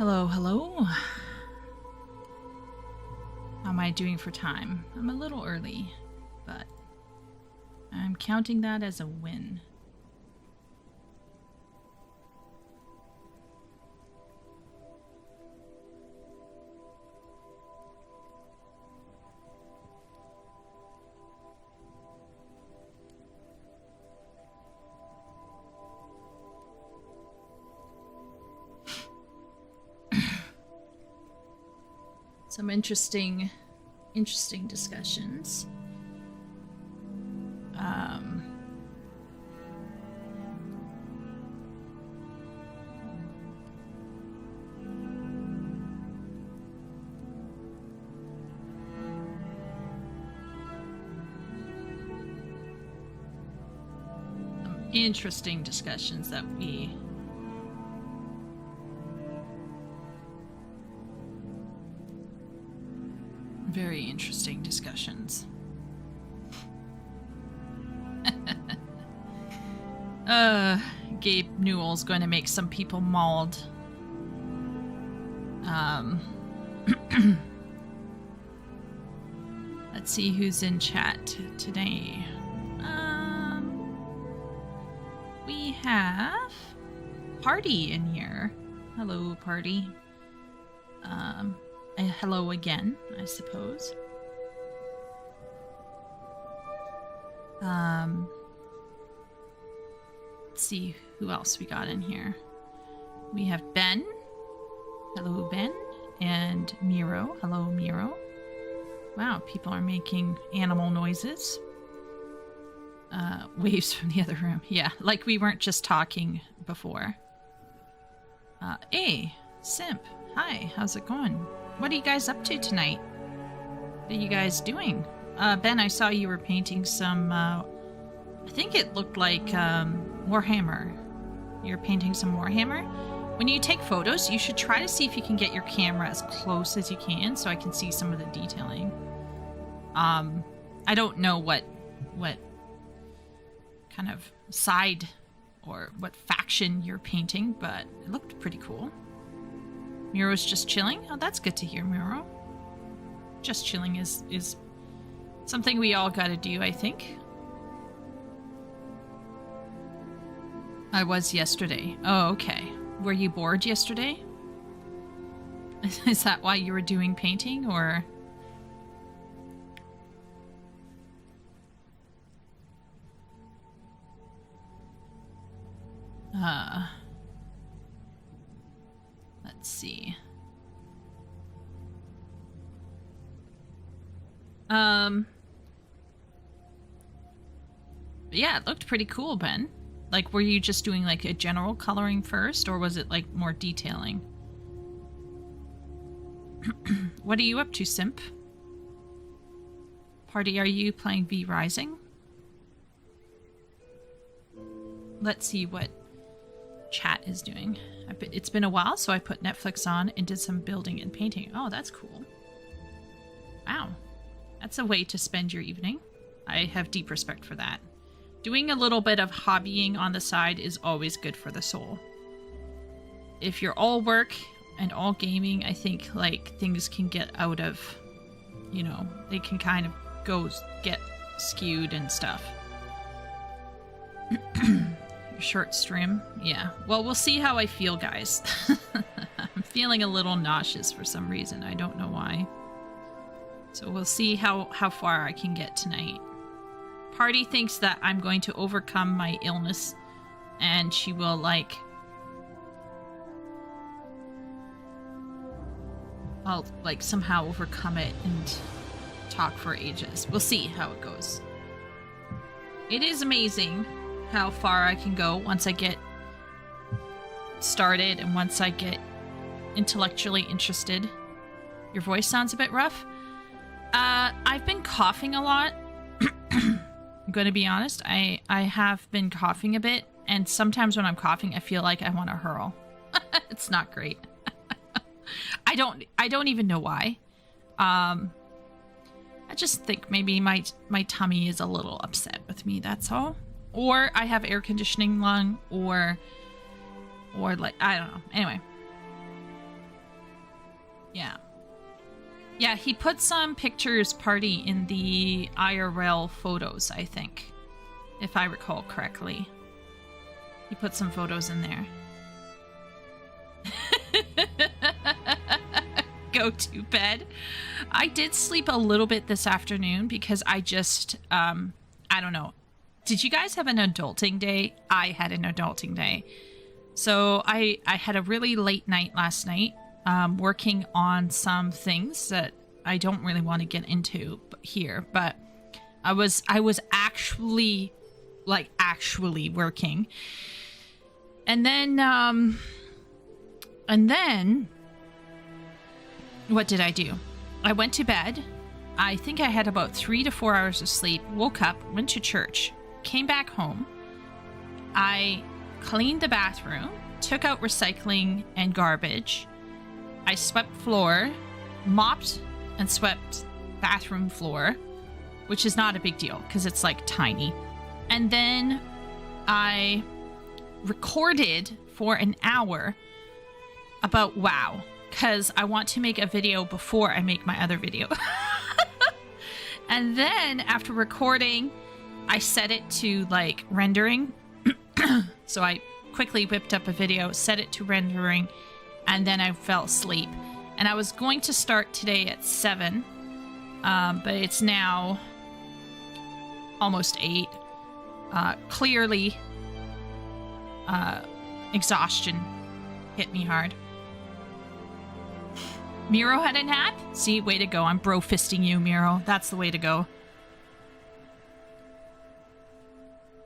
Hello, hello. How am I doing for time? I'm a little early, but I'm counting that as a win. Some interesting discussions. Interesting discussions that we very interesting discussions. Gabe Newell's going to make some people mauled. Let's see who's in chat today. We have Party in here. Hello, Party. Hello again, I suppose. Let's see who else we got in here. We have Ben. Hello, Ben. And Miro. Hello, Miro. Wow, people are making animal noises. Waves from the other room. Yeah, like we weren't just talking before. Hey, Simp. Hi, how's it going? What are you guys up to tonight? What are you guys doing? Ben, I saw you were painting some, I think it looked like Warhammer. You're painting some Warhammer? When you take photos, you should try to see if you can get your camera as close as you can so I can see some of the detailing. I don't know what kind of side or what faction you're painting, but it looked pretty cool. Miro's just chilling? Oh, that's good to hear, Miro. Just chilling is something we all gotta do, I think. I was yesterday. Oh, okay. Were you bored yesterday? Is that why you were doing painting, or... Let's see. Yeah, it looked pretty cool, Ben. Like, were you just doing like a general coloring first, or was it like more detailing? What are you up to, Simp? Party, are you playing V Rising? Let's see what chat is doing. It's been a while, so I put Netflix on and did some building and painting. Oh, that's cool. Wow. That's a way to spend your evening. I have deep respect for that. Doing a little bit of hobbying on the side is always good for the soul. If you're all work and all gaming, I think like things can get out of, you know, they can kind of get skewed and stuff. Short stream? Yeah. Well, we'll see how I feel, guys. I'm feeling a little nauseous for some reason. I don't know why. So we'll see how far I can get tonight. Party thinks that I'm going to overcome my illness and she will, like... I'll, like, somehow overcome it and talk for ages. We'll see how it goes. It is amazing how far I can go once I get started and once I get intellectually interested. Your voice sounds a bit rough. I've been coughing a lot. I'm going to be honest. I have been coughing a bit, and sometimes when I'm coughing, I feel like I want to hurl. It's not great. I don't even know why. I just think maybe my tummy is a little upset with me, that's all. Or I have air conditioning lung, or like, I don't know. Anyway. Yeah. Yeah, he put some pictures party in the IRL photos, I think. If I recall correctly. He put some photos in there. Go to bed. I did sleep a little bit this afternoon because I just, I don't know. Did you guys have an adulting day? I had an adulting day. So I had a really late night last night, working on some things that I don't really want to get into here, but I was actually working. And then what did I do? I went to bed. I think I had about 3 to 4 hours of sleep, woke up, went to church, came back home. I cleaned the bathroom, took out recycling and garbage. I swept floor, mopped and swept bathroom floor, which is not a big deal because it's like tiny. And then I recorded for an hour about WoW because I want to make a video before I make my other video. And then after recording, I set it to like rendering. So I quickly whipped up a video, set it to rendering, and then I fell asleep. And I was going to start today at 7, but it's now almost 8. Clearly, exhaustion hit me hard. Miro had a nap? See, way to go. I'm bro-fisting you, Miro. That's the way to go.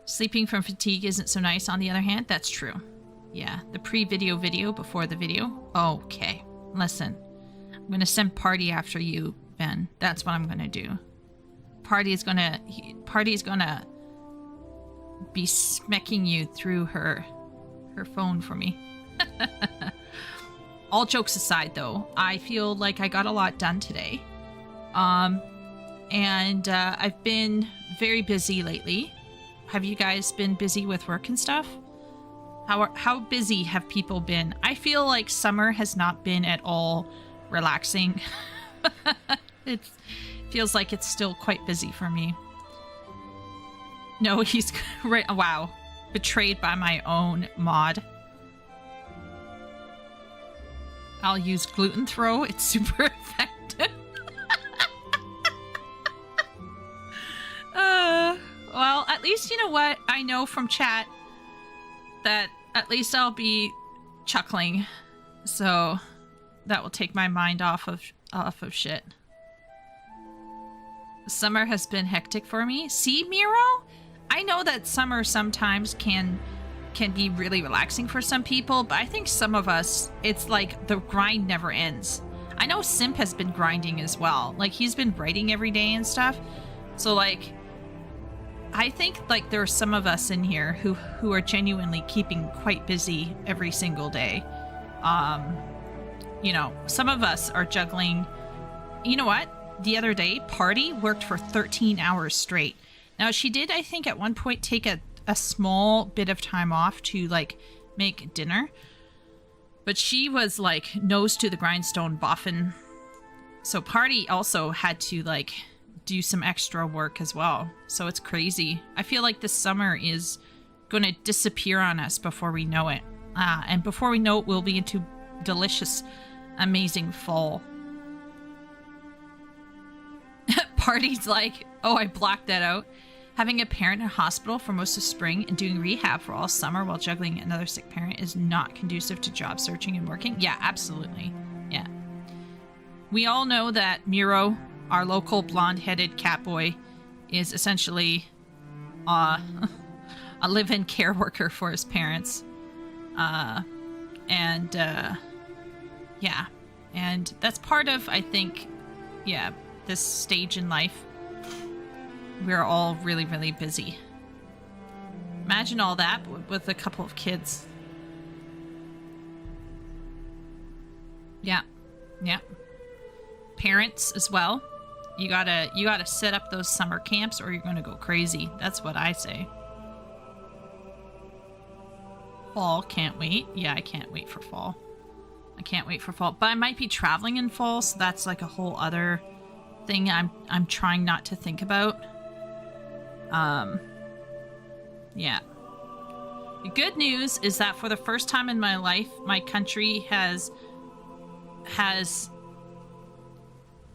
Sleeping from fatigue isn't so nice, on the other hand. That's true. Yeah, the pre-video video before the video. Okay, listen. I'm going to send Party after you, Ben. That's what I'm going to do. Party's going to be smacking you through her phone for me. All jokes aside, though, I feel like I got a lot done today. And I've been very busy lately. Have you guys been busy with work and stuff? How busy have people been? I feel like summer has not been at all relaxing. It feels like it's still quite busy for me. No, he's right. Wow. Betrayed by my own mod. I'll use gluten throw. It's super effective. Well, at least you know what? I know from chat that at least I'll be chuckling. So that will take my mind off of shit. Summer has been hectic for me. See, Miro? I know that summer sometimes can be really relaxing for some people, but I think some of us, it's like the grind never ends. I know Simp has been grinding as well. Like, he's been writing every day and stuff. So, like, I think, like, there are some of us in here who are genuinely keeping quite busy every single day. You know, some of us are juggling. You know what? The other day, Party worked for 13 hours straight. Now, she did, I think, at one point take a small bit of time off to, like, make dinner. But she was, like, nose to the grindstone boffin. So Party also had to, like, do some extra work as well. So it's crazy. I feel like this summer is going to disappear on us before we know it. And before we know it, we'll be into delicious, amazing fall. Party's like, oh, I blocked that out. Having a parent in hospital for most of spring and doing rehab for all summer while juggling another sick parent is not conducive to job searching and working. Yeah, absolutely. Yeah. We all know that Miro, our local blonde-headed catboy, is essentially a live-in care worker for his parents. Yeah. And that's part of, I think, yeah, this stage in life. We're all really, really busy. Imagine all that with a couple of kids. Yeah. Yeah. Parents as well. You gotta set up those summer camps or you're gonna go crazy. That's what I say. Fall, can't wait. Yeah, I can't wait for fall. I can't wait for fall. But I might be traveling in fall, so that's like a whole other thing I'm trying not to think about. Yeah. The good news is that for the first time in my life, my country has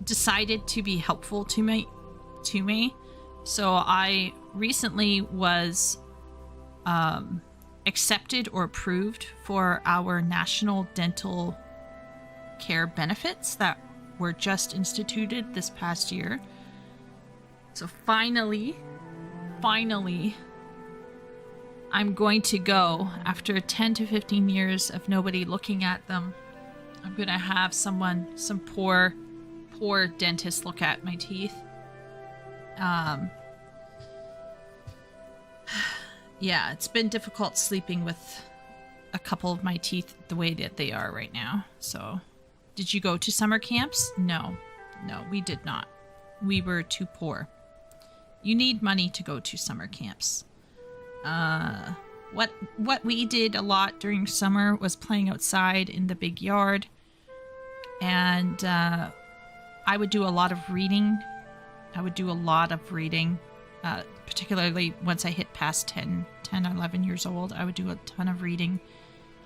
decided to be helpful to me. So I recently was accepted or approved for our national dental care benefits that were just instituted this past year. So finally, I'm going to go, after 10 to 15 years of nobody looking at them. I'm going to have some poor dentist look at my teeth. Yeah, it's been difficult sleeping with a couple of my teeth the way that they are right now. So, did you go to summer camps? No, we did not. We were too poor. You need money to go to summer camps. What we did a lot during summer was playing outside in the big yard. And I would do a lot of reading. Particularly once I hit past 10, 11 years old, I would do a ton of reading.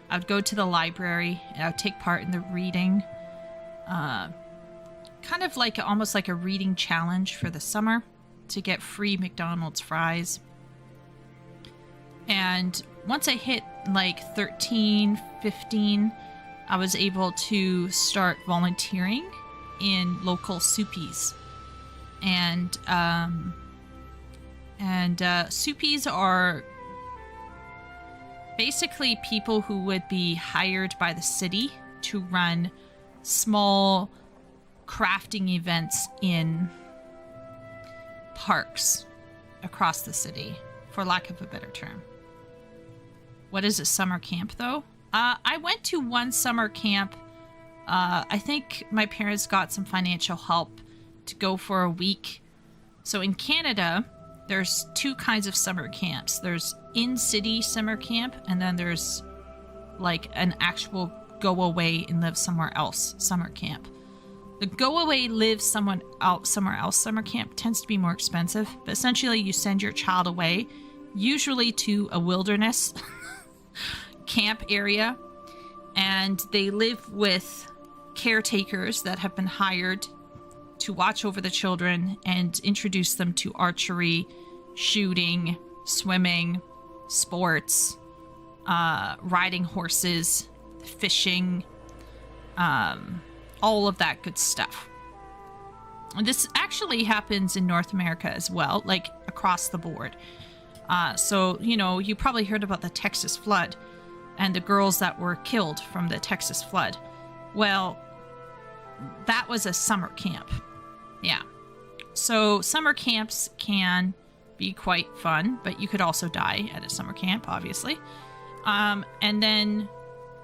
I would go to the library and I would take part in the reading. Kind of like almost like a reading challenge for the summer to get free McDonald's fries. And once I hit like 13, 15, I was able to start volunteering in local soupies. And soupies are basically people who would be hired by the city to run small crafting events in parks across the city, for lack of a better term. What is a summer camp, though? I went to one summer camp. I think my parents got some financial help to go for a week. So in Canada, there's two kinds of summer camps. There's in-city summer camp, and then there's like an actual go away and live somewhere else summer camp. The go away live somewhere else summer camp tends to be more expensive, but essentially you send your child away, usually to a wilderness camp area, and they live with caretakers that have been hired to watch over the children and introduce them to archery, shooting, swimming, sports, riding horses, fishing, all of that good stuff. And this actually happens in North America as well, like across the board. So, you probably heard about the Texas flood and the girls that were killed from the Texas flood. Well, that was a summer camp. Yeah. So summer camps can be quite fun, but you could also die at a summer camp, obviously. And then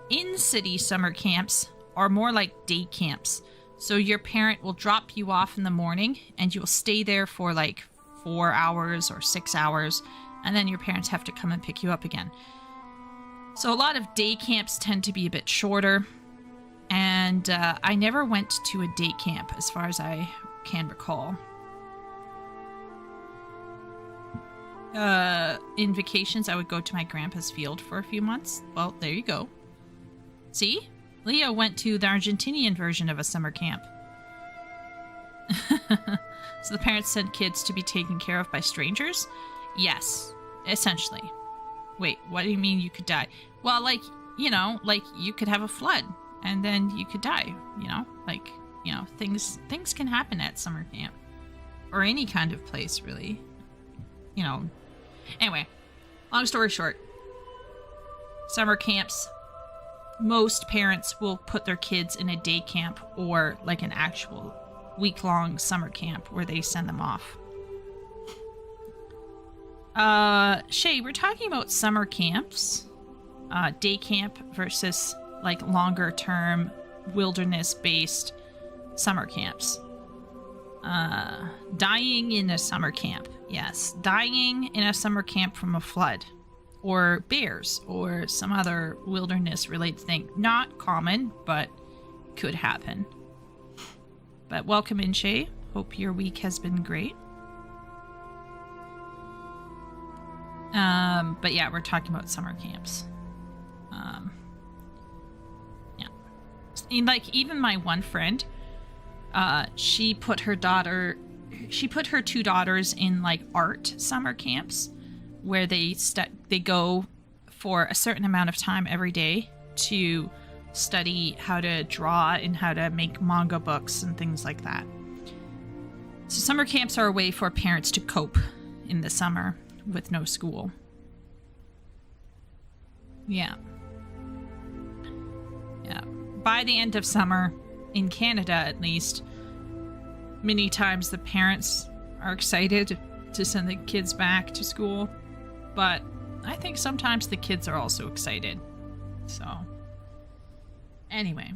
in-city summer camps are more like day camps. So your parent will drop you off in the morning and you will stay there for like 4 hours or 6 hours, and then your parents have to come and pick you up again. So a lot of day camps tend to be a bit shorter, and I never went to a day camp as far as I can recall. In vacations, I would go to my grandpa's field for a few months. Well, there you go. See? Leo went to the Argentinian version of a summer camp. So the parents sent kids to be taken care of by strangers? Yes, essentially. Wait, what do you mean you could die? Well, like you could have a flood and then you could die, things can happen at summer camp or any kind of place, really. Anyway, long story short, summer camps, most parents will put their kids in a day camp or like an actual week-long summer camp where they send them off. Shay, we're talking about summer camps, day camp versus like longer term wilderness-based summer camps. Dying in a summer camp. Yes, dying in a summer camp from a flood. or bears or some other wilderness related thing. Not common, but could happen. But welcome in, Shay. Hope your week has been great. But yeah, we're talking about summer camps. Yeah. And like, even my one friend, she put her two daughters in like art summer camps where they go for a certain amount of time every day to study how to draw and how to make manga books and things like that. So summer camps are a way for parents to cope in the summer with no school. Yeah. Yeah. By the end of summer, in Canada at least, many times the parents are excited to send the kids back to school. But I think sometimes the kids are also excited. So, anyway.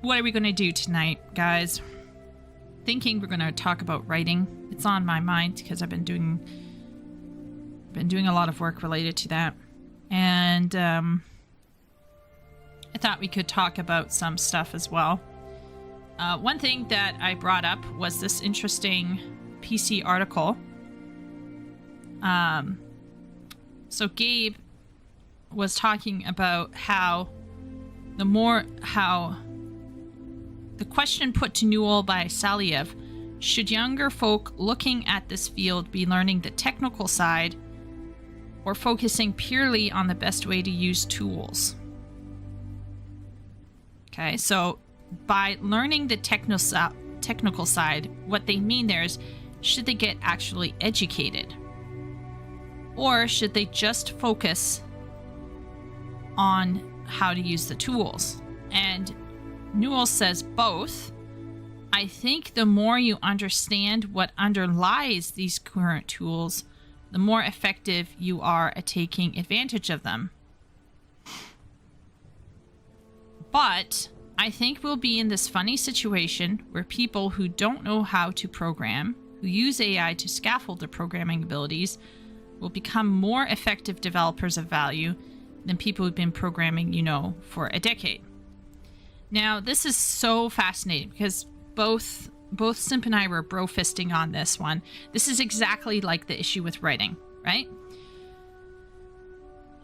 What are we going to do tonight, guys? Thinking we're going to talk about writing. It's on my mind because I've been doing a lot of work related to that. And I thought we could talk about some stuff as well. One thing that I brought up was this interesting PC article. So Gabe was talking about how the question put to Newell by Saliev, should younger folk looking at this field be learning the technical side or focusing purely on the best way to use tools? Okay, so by learning the technical side, what they mean there is, should they get actually educated? Or should they just focus on how to use the tools? And Newell says both. I think the more you understand what underlies these current tools, the more effective you are at taking advantage of them. But I think we'll be in this funny situation where people who don't know how to program, who use AI to scaffold their programming abilities, will become more effective developers of value than people who've been programming, for a decade. Now, this is so fascinating because both Simp and I were bro-fisting on this one. This is exactly like the issue with writing, right?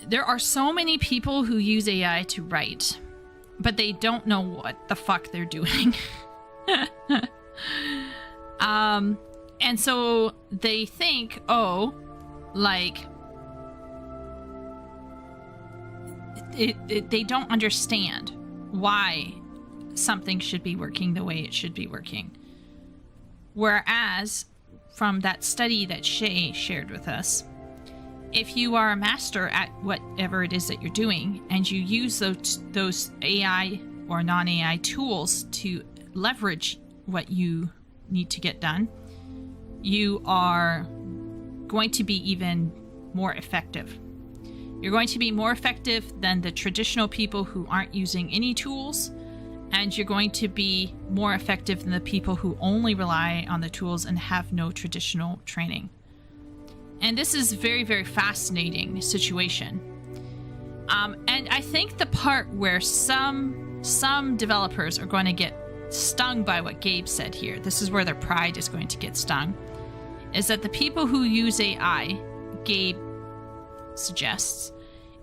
There are so many people who use AI to write, but they don't know what the fuck they're doing. And so they think, they don't understand why something should be working the way it should be working. Whereas, from that study that Shay shared with us, if you are a master at whatever it is that you're doing, and you use those AI or non-AI tools to leverage what you need to get done, you are going to be even more effective. You're going to be more effective than the traditional people who aren't using any tools, and you're going to be more effective than the people who only rely on the tools and have no traditional training. And this is a very, very fascinating situation. And I think the part where some developers are going to get stung by what Gabe said here, this is where their pride is going to get stung, is that the people who use AI, Gabe suggests,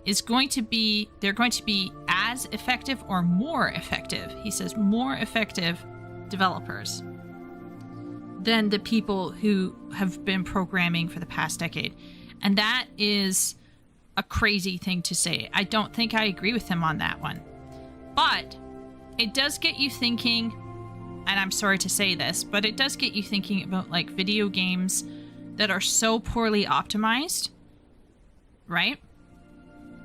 they're going to be as effective or more effective. He says more effective developers than the people who have been programming for the past decade. And that is a crazy thing to say. I don't think I agree with him on that one. But it does get you thinking, and I'm sorry to say this, but it does get you thinking about like video games that are so poorly optimized, right?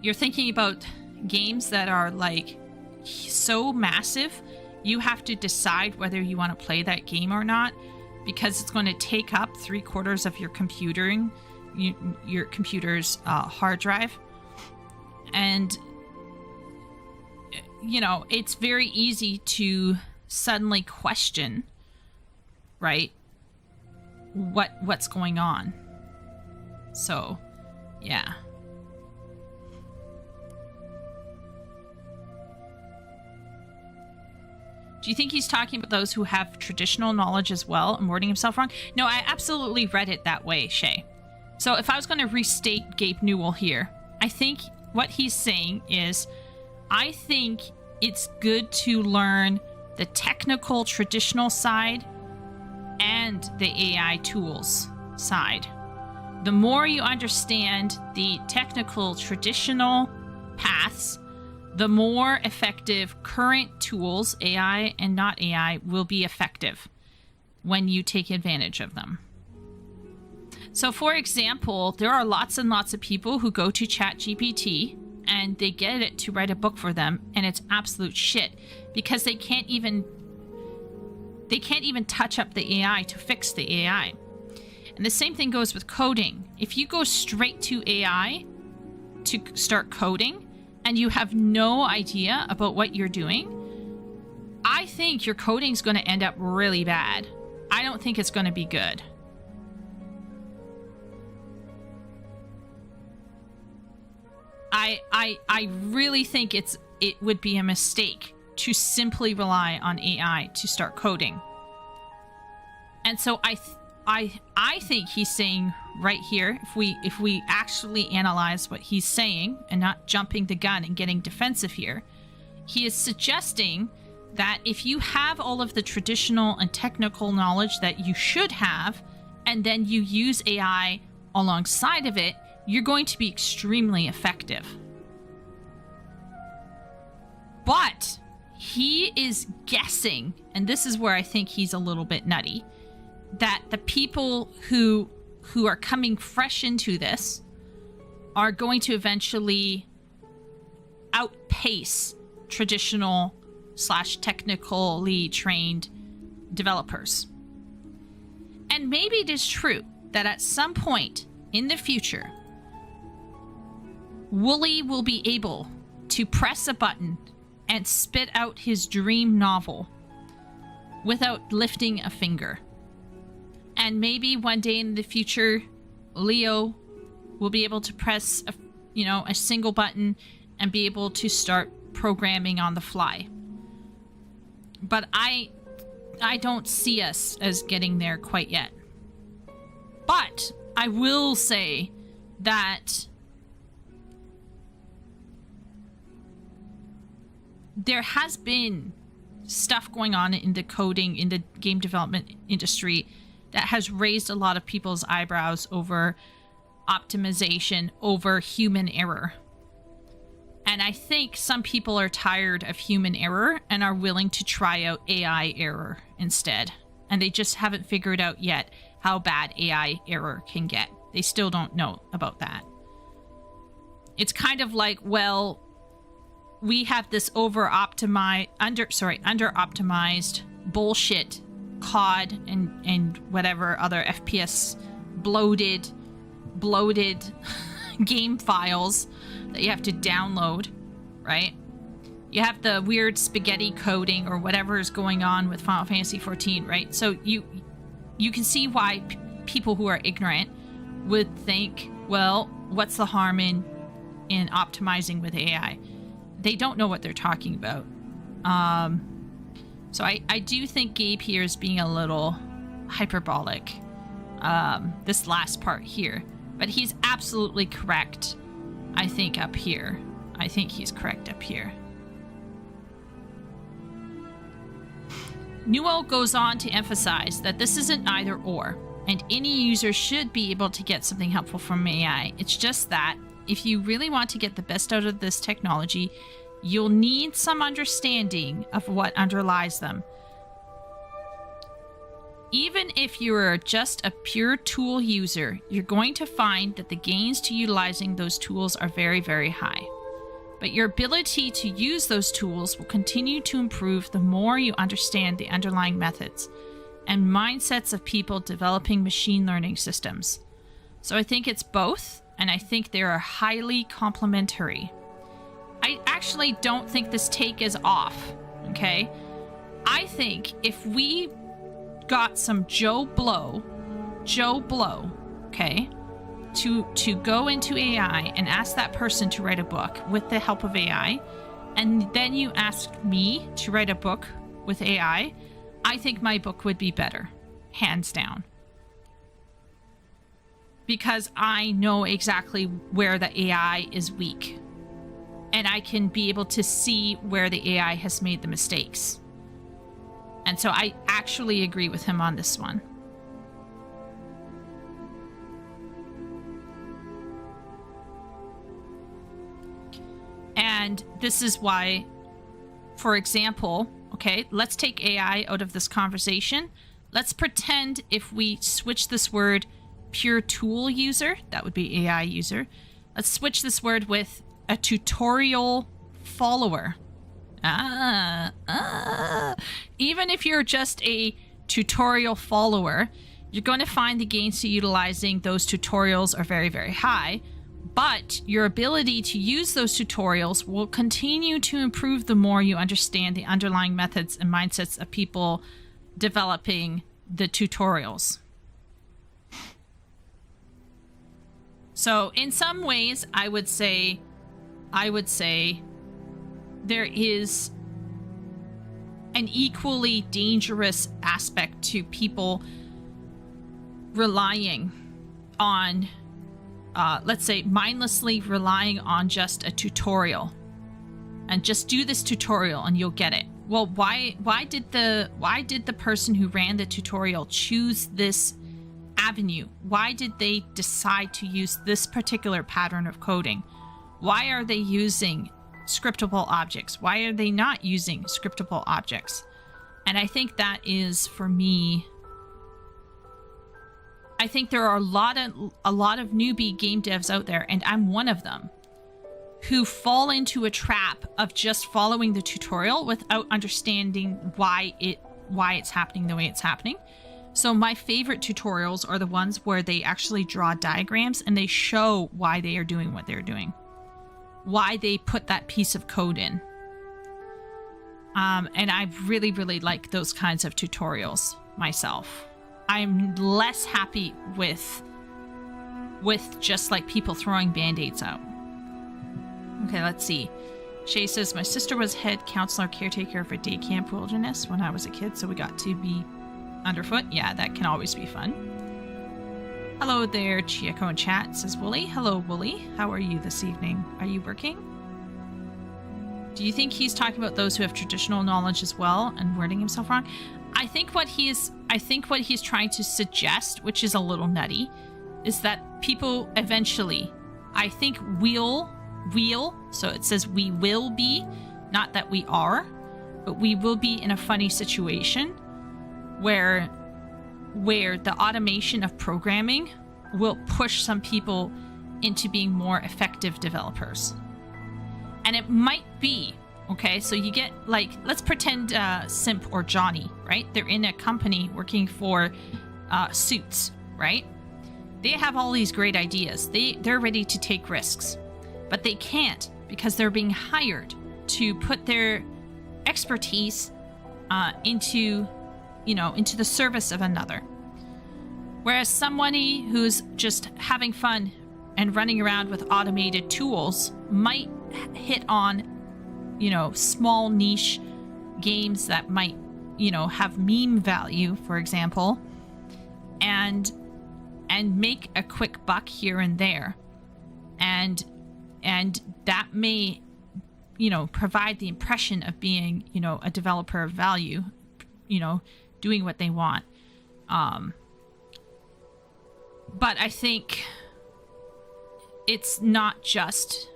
You're thinking about games that are like so massive, you have to decide whether you want to play that game or not, because it's going to take up 3/4 of your computer's hard drive. And, it's very easy to suddenly question, right, what's going on. So, Yeah. Do you think he's talking about those who have traditional knowledge as well and wording himself wrong? No, I absolutely read it that way, Shay. So if I was going to restate Gabe Newell here, I think what he's saying is, I think it's good to learn the technical traditional side and the AI tools side. The more you understand the technical traditional paths, the more effective current tools, AI and not AI, will be effective when you take advantage of them. So for example, there are lots and lots of people who go to ChatGPT and they get it to write a book for them, and it's absolute shit because they can't even touch up the AI to fix the AI. And the same thing goes with coding. If you go straight to AI to start coding and you have no idea about what you're doing, I think your coding's going to end up really bad. I don't think it's going to be good. I really think it would be a mistake to simply rely on AI to start coding. And so I think he's saying right here, if we actually analyze what he's saying and not jumping the gun and getting defensive here, he is suggesting that if you have all of the traditional and technical knowledge that you should have, and then you use AI alongside of it, you're going to be extremely effective. But he is guessing, and this is where I think he's a little bit nutty, that the people who are coming fresh into this are going to eventually outpace traditional / technically trained developers. And maybe it is true that at some point in the future, Wooly will be able to press a button and spit out his dream novel without lifting a finger. And maybe one day in the future, Leo will be able to press a single button and be able to start programming on the fly. But I don't see us as getting there quite yet. But I will say that there has been stuff going on in the coding, in the game development industry that has raised a lot of people's eyebrows over optimization, over human error. And I think some people are tired of human error and are willing to try out AI error instead. And they just haven't figured out yet how bad AI error can get. They still don't know about that. It's kind of like, well, we have this under-optimized bullshit COD and whatever other FPS bloated game files that you have to download, right? You have the weird spaghetti coding or whatever is going on with Final Fantasy XIV, right? So you can see why people who are ignorant would think, well, what's the harm in optimizing with AI? They don't know what they're talking about. So I do think Gabe here is being a little hyperbolic, this last part here. But he's absolutely correct, I think, up here. I think he's correct up here. Newell goes on to emphasize that this isn't either or, and any user should be able to get something helpful from AI. It's just that if you really want to get the best out of this technology, you'll need some understanding of what underlies them. Even if you're just a pure tool user, you're going to find that the gains to utilizing those tools are very, very high. But your ability to use those tools will continue to improve the more you understand the underlying methods and mindsets of people developing machine learning systems. So I think it's both, and I think they are highly complementary. I actually don't think this take is off, okay? I think if we got some Joe Blow, okay, to go into AI and ask that person to write a book with the help of AI, and then you ask me to write a book with AI, I think my book would be better, hands down. Because I know exactly where the AI is weak. And I can be able to see where the AI has made the mistakes. And so I actually agree with him on this one. And this is why, for example, okay, let's take AI out of this conversation. Let's pretend if we switch this word pure tool user, that would be AI user. Let's switch this word with a tutorial follower. Even if you're just a tutorial follower, you're going to find the gains to utilizing those tutorials are very, very high. But your ability to use those tutorials will continue to improve the more you understand the underlying methods and mindsets of people developing the tutorials. So in some ways, I would say there is an equally dangerous aspect to people relying on let's say mindlessly relying on just a tutorial and just do this tutorial and you'll get it. Well, why did the person who ran the tutorial choose this avenue? Why did they decide to use this particular pattern of coding? Why are they using scriptable objects? Why are they not using scriptable objects? And I think that is, for me, I think there are a lot of newbie game devs out there, and I'm one of them, who fall into a trap of just following the tutorial without understanding why it's happening the way it's happening. So my favorite tutorials are the ones where they actually draw diagrams and they show why they are doing what they're doing, why they put that piece of code in. And I really, really like those kinds of tutorials myself. I'm less happy with just like people throwing band-aids out. Okay, let's see. Shay says, my sister was head counselor caretaker for day camp wilderness when I was a kid, so we got to be underfoot. Yeah, that can always be fun. Hello there, Chieko in chat, says Wooly. Hello, Wooly. How are you this evening? Are you working? Do you think he's talking about those who have traditional knowledge as well and wording himself wrong? I think what he's trying to suggest, which is a little nutty, is that people eventually, I think will, so it says we will be, not that we are, but we will be in a funny situation where the automation of programming will push some people into being more effective developers. And it might be, okay, so you get, like, let's pretend Simp or Johnny, right? They're in a company working for Suits, right? They have all these great ideas. They're ready to take risks, but they can't because they're being hired to put their expertise into the service of another. Whereas somebody who's just having fun and running around with automated tools might hit on, small niche games that might, have meme value, for example, and make a quick buck here and there. And that may, provide the impression of being, a developer of value, doing what they want. But I think it's not just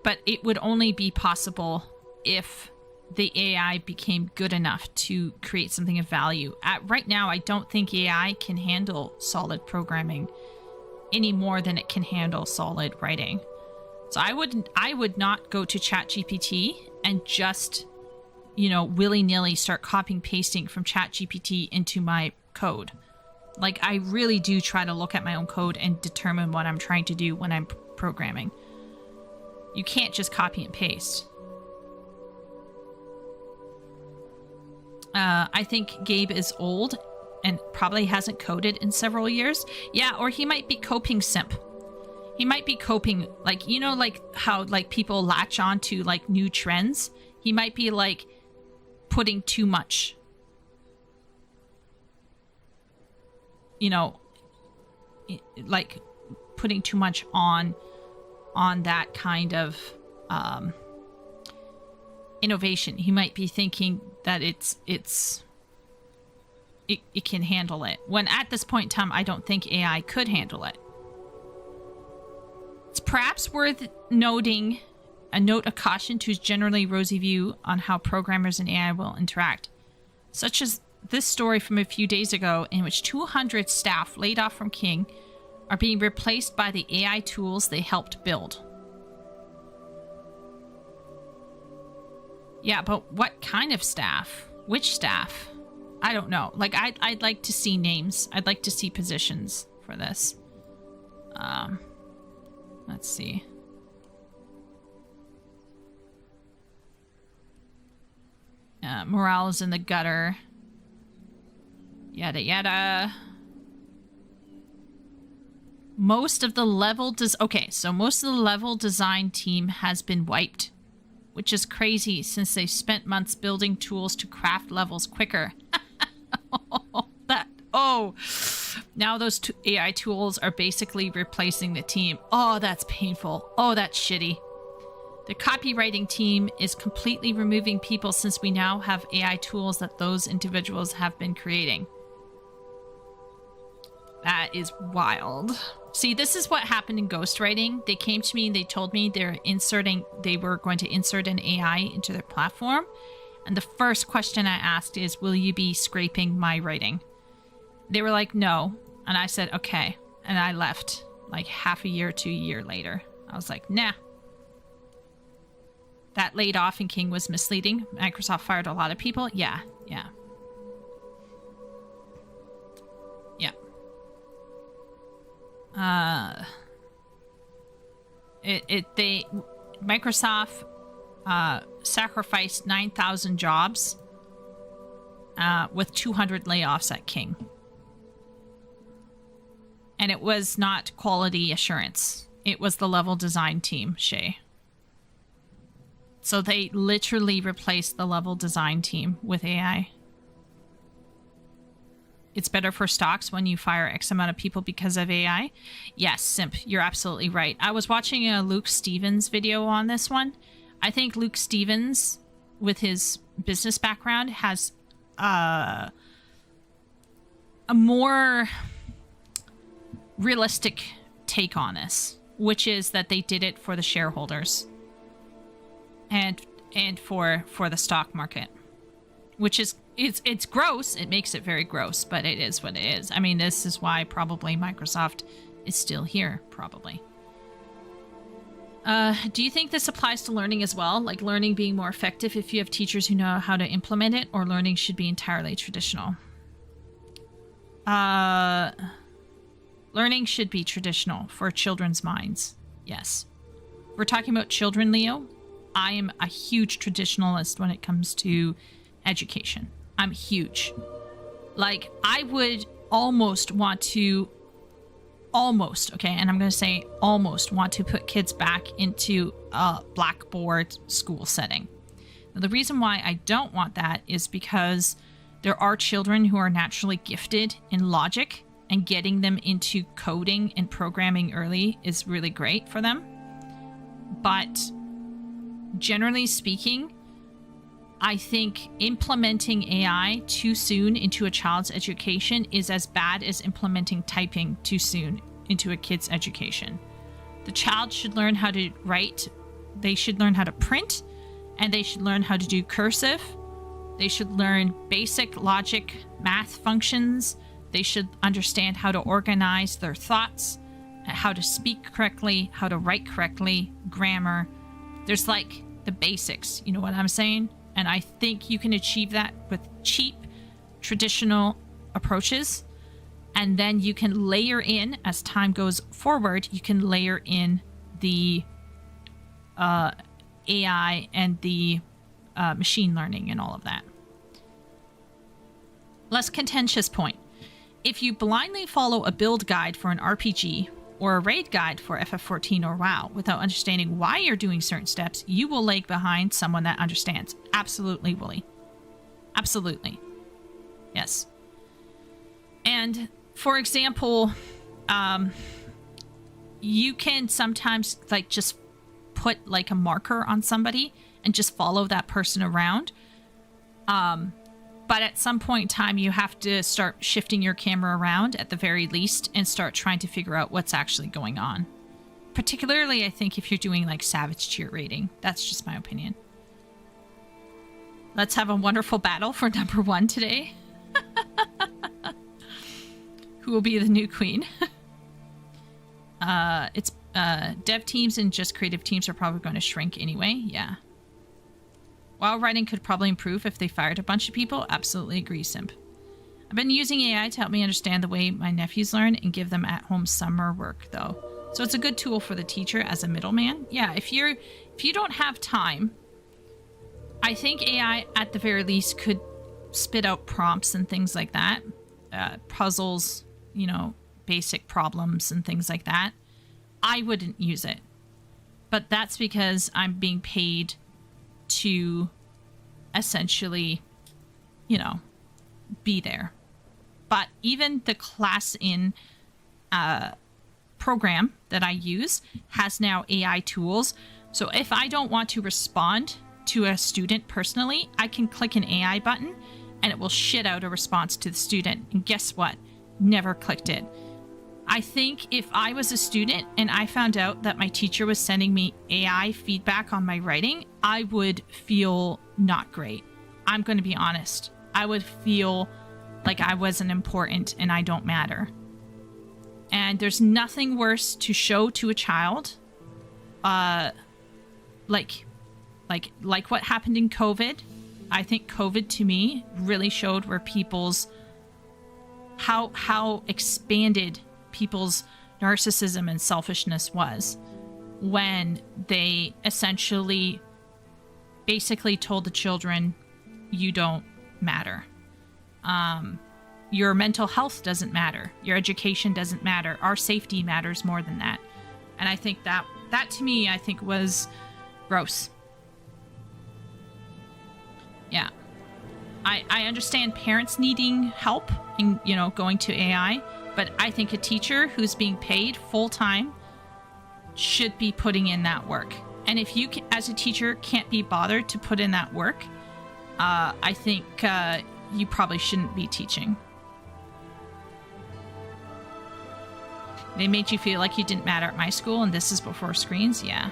but it would only be possible if the AI became good enough to create something of value. Right now, I don't think AI can handle solid programming any more than it can handle solid writing. So I would not go to ChatGPT and just, willy-nilly start copying pasting from ChatGPT into my code. Like, I really do try to look at my own code and determine what I'm trying to do when I'm programming. You can't just copy and paste. I think Gabe is old and probably hasn't coded in several years. Yeah, or he might be coping simp. He might be coping, like, you know, like how like people latch on to like new trends. He might be like putting too much, you know, like putting too much on that kind of innovation. He might be thinking that it can handle it, when at this point in time I don't think AI could handle it. It's perhaps worth noting a note of caution to his generally rosy view on how programmers and AI will interact, such as this story from a few days ago in which 200 staff laid off from King are being replaced by the AI tools they helped build. Yeah, but what kind of staff? Which staff? I don't know. Like, I'd like to see names. I'd like to see positions for this. Let's see. Morale is in the gutter. Yada yada. Most of the level most of the level design team has been wiped, which is crazy since they've spent months building tools to craft levels quicker. Now those AI tools are basically replacing the team. Oh, that's painful. Oh, that's shitty. The copywriting team is completely removing people since we now have AI tools that those individuals have been creating. That is wild. See, this is what happened in ghostwriting. They came to me and they told me they were going to insert an AI into their platform. And the first question I asked is, will you be scraping my writing? They were like, no. And I said, okay. And I left like half a year to a year later. I was like, nah. That laid off in King was misleading. Microsoft fired a lot of people. Yeah. Microsoft sacrificed 9,000 jobs with 200 layoffs at King. And it was not quality assurance. It was the level design team, Shay. So they literally replaced the level design team with AI. It's better for stocks when you fire X amount of people because of AI. Yes, Simp, you're absolutely right. I was watching a Luke Stevens video on this one. I think Luke Stevens, with his business background, has a more realistic take on this, which is that they did it for the shareholders and for the stock market, which is it's gross. It makes it very gross, but it is what it is. I mean, this is why probably Microsoft is still here, probably. Do you think this applies to learning as well? Like learning being more effective if you have teachers who know how to implement it, or learning should be entirely traditional? Learning should be traditional for children's minds. Yes. We're talking about children, Leo. I am a huge traditionalist when it comes to education. I'm huge. Like, I would almost want to and I'm going to say almost want to put kids back into a Blackboard school setting. Now, the reason why I don't want that is because there are children who are naturally gifted in logic, and getting them into coding and programming early is really great for them. But generally speaking, I think implementing AI too soon into a child's education is as bad as implementing typing too soon into a kid's education. The child should learn how to write, they should learn how to print, and they should learn how to do cursive. They should learn basic logic, math functions. They should understand how to organize their thoughts, how to speak correctly, how to write correctly, grammar. There's like the basics, you know what I'm saying? And I think you can achieve that with cheap, traditional approaches. And then you can layer in, as time goes forward, you can layer in the AI and the machine learning and all of that. Less contentious point. If you blindly follow a build guide for an RPG or a raid guide for FF14 or WoW without understanding why you're doing certain steps, you will lag behind someone that understands. Absolutely, Wooly. Absolutely. Yes. And for example, you can sometimes like just put like a marker on somebody and just follow that person around. But at some point in time, you have to start shifting your camera around at the very least and start trying to figure out what's actually going on. Particularly, I think, if you're doing like Savage Tier raiding. That's just my opinion. Let's have a wonderful battle for number 1 today. Who will be the new queen? It's dev teams and just creative teams are probably going to shrink anyway. Yeah. While writing could probably improve if they fired a bunch of people. Absolutely agree, Simp. I've been using AI to help me understand the way my nephews learn and give them at-home summer work, though. So it's a good tool for the teacher as a middleman. Yeah, if you don't have time, I think AI at the very least could spit out prompts and things like that. Puzzles, you know, basic problems and things like that. I wouldn't use it. But that's because I'm being paid to essentially, you know, be there. But even the class in program that I use has now AI tools. So if I don't want to respond to a student personally, I can click an AI button and it will shit out a response to the student. And guess what? Never clicked it. I think if I was a student and I found out that my teacher was sending me AI feedback on my writing, I would feel not great. I'm going to be honest. I would feel like I wasn't important and I don't matter. And there's nothing worse to show to a child, like what happened in COVID. I think COVID to me really showed where people's how expanded people's narcissism and selfishness was when they essentially basically told the children, you don't matter. Your mental health doesn't matter. Your education doesn't matter. Our safety matters more than that. And I think that to me, I think was gross. Yeah. I understand parents needing help in, you know, going to AI, but I think a teacher who's being paid full-time should be putting in that work. And if you, as a teacher, can't be bothered to put in that work, I think you probably shouldn't be teaching. They made you feel like you didn't matter at my school, and this is before screens? Yeah.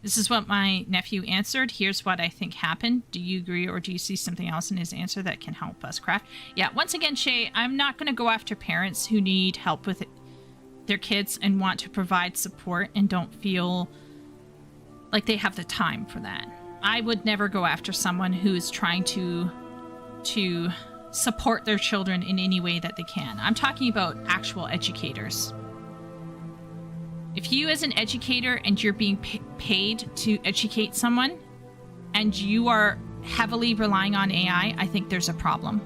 This is what my nephew answered. Here's what I think happened. Do you agree, or do you see something else in his answer that can help us craft? Yeah, once again, Shay, I'm not going to go after parents who need help with their kids and want to provide support and don't feel like they have the time for that. I would never go after someone who is trying to support their children in any way that they can. I'm talking about actual educators. If you as an educator and you're being paid to educate someone and you are heavily relying on AI, I think there's a problem.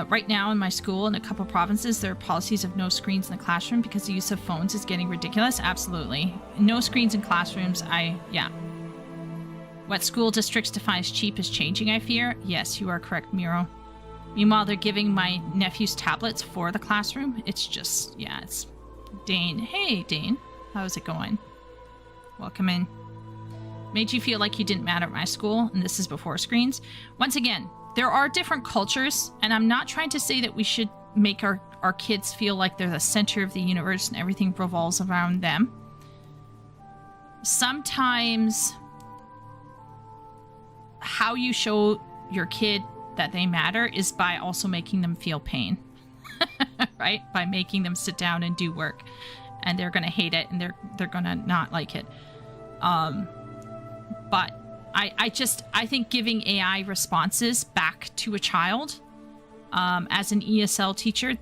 Right now in my school in a couple provinces, there are policies of no screens in the classroom because the use of phones is getting ridiculous. Absolutely. No screens in classrooms. Yeah. What school districts define as cheap is changing, I fear. Yes, you are correct, Miro. Meanwhile, they're giving my nephews tablets for the classroom. It's just, yeah, it's Dane. Hey, Dane. How's it going? Welcome in. Made you feel like you didn't matter at my school, and this is before screens. Once again, there are different cultures, and I'm not trying to say that we should make our kids feel like they're the center of the universe and everything revolves around them. Sometimes how you show your kid that they matter is by also making them feel pain, right? By making them sit down and do work, and they're going to hate it and they're going to not like it. But I think giving AI responses back to a child, as an ESL teacher,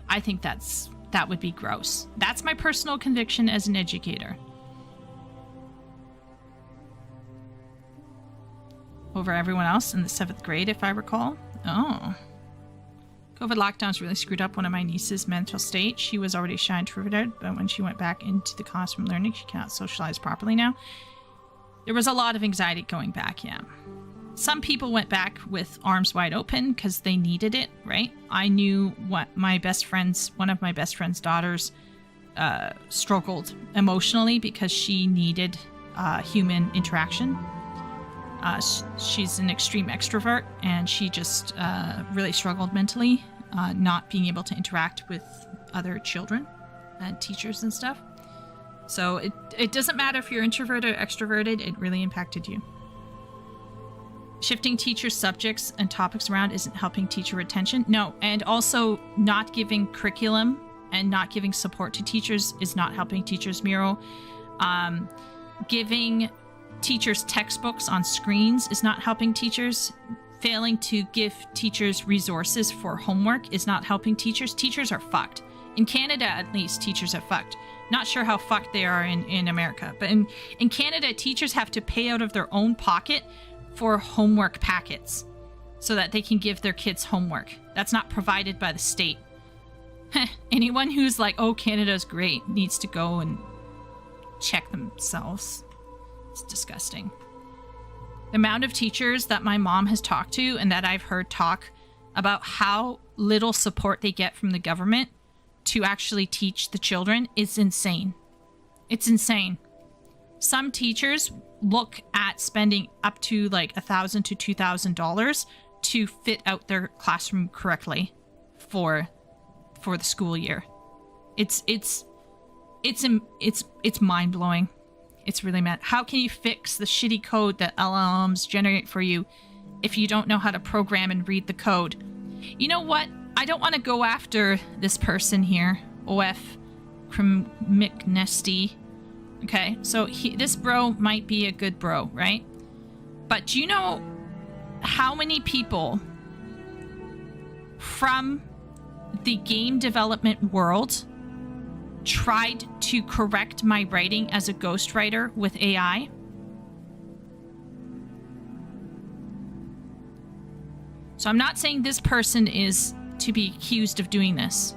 I think that's that would be gross. That's my personal conviction as an educator. Over everyone else in the 7th grade, if I recall. Oh. COVID lockdowns really screwed up one of my niece's mental state. She was already shy and introverted, but when she went back into the classroom learning, she cannot socialize properly now. There was a lot of anxiety going back, yeah. Some people went back with arms wide open because they needed it, right? I knew what one of my best friend's daughters struggled emotionally because she needed human interaction. She's an extreme extrovert, and she just really struggled mentally, not being able to interact with other children and teachers and stuff. So it doesn't matter if you're introverted or extroverted, it really impacted you. Shifting teachers' subjects and topics around isn't helping teacher retention. No, and also not giving curriculum and not giving support to teachers is not helping teachers, Miro. Giving teachers textbooks on screens is not helping teachers. Failing to give teachers resources for homework is not helping teachers. Teachers are fucked. In Canada, at least, teachers are fucked. Not sure how fucked they are in America. But in Canada, teachers have to pay out of their own pocket for homework packets so that they can give their kids homework. That's not provided by the state. Anyone who's like, oh, Canada's great, needs to go and check themselves. It's disgusting. The amount of teachers that my mom has talked to and that I've heard talk about how little support they get from the government to actually teach the children is insane. It's insane. Some teachers look at spending up to like $1,000 to $2,000 to fit out their classroom correctly for the school year. It's mind blowing. It's really mad. How can you fix the shitty code that LLMs generate for you if you don't know how to program and read the code? You know what? I don't want to go after this person here, OF McNesty. Okay, so this bro might be a good bro, right? But do you know how many people from the game development world tried to correct my writing as a ghostwriter with AI? So I'm not saying this person is to be accused of doing this.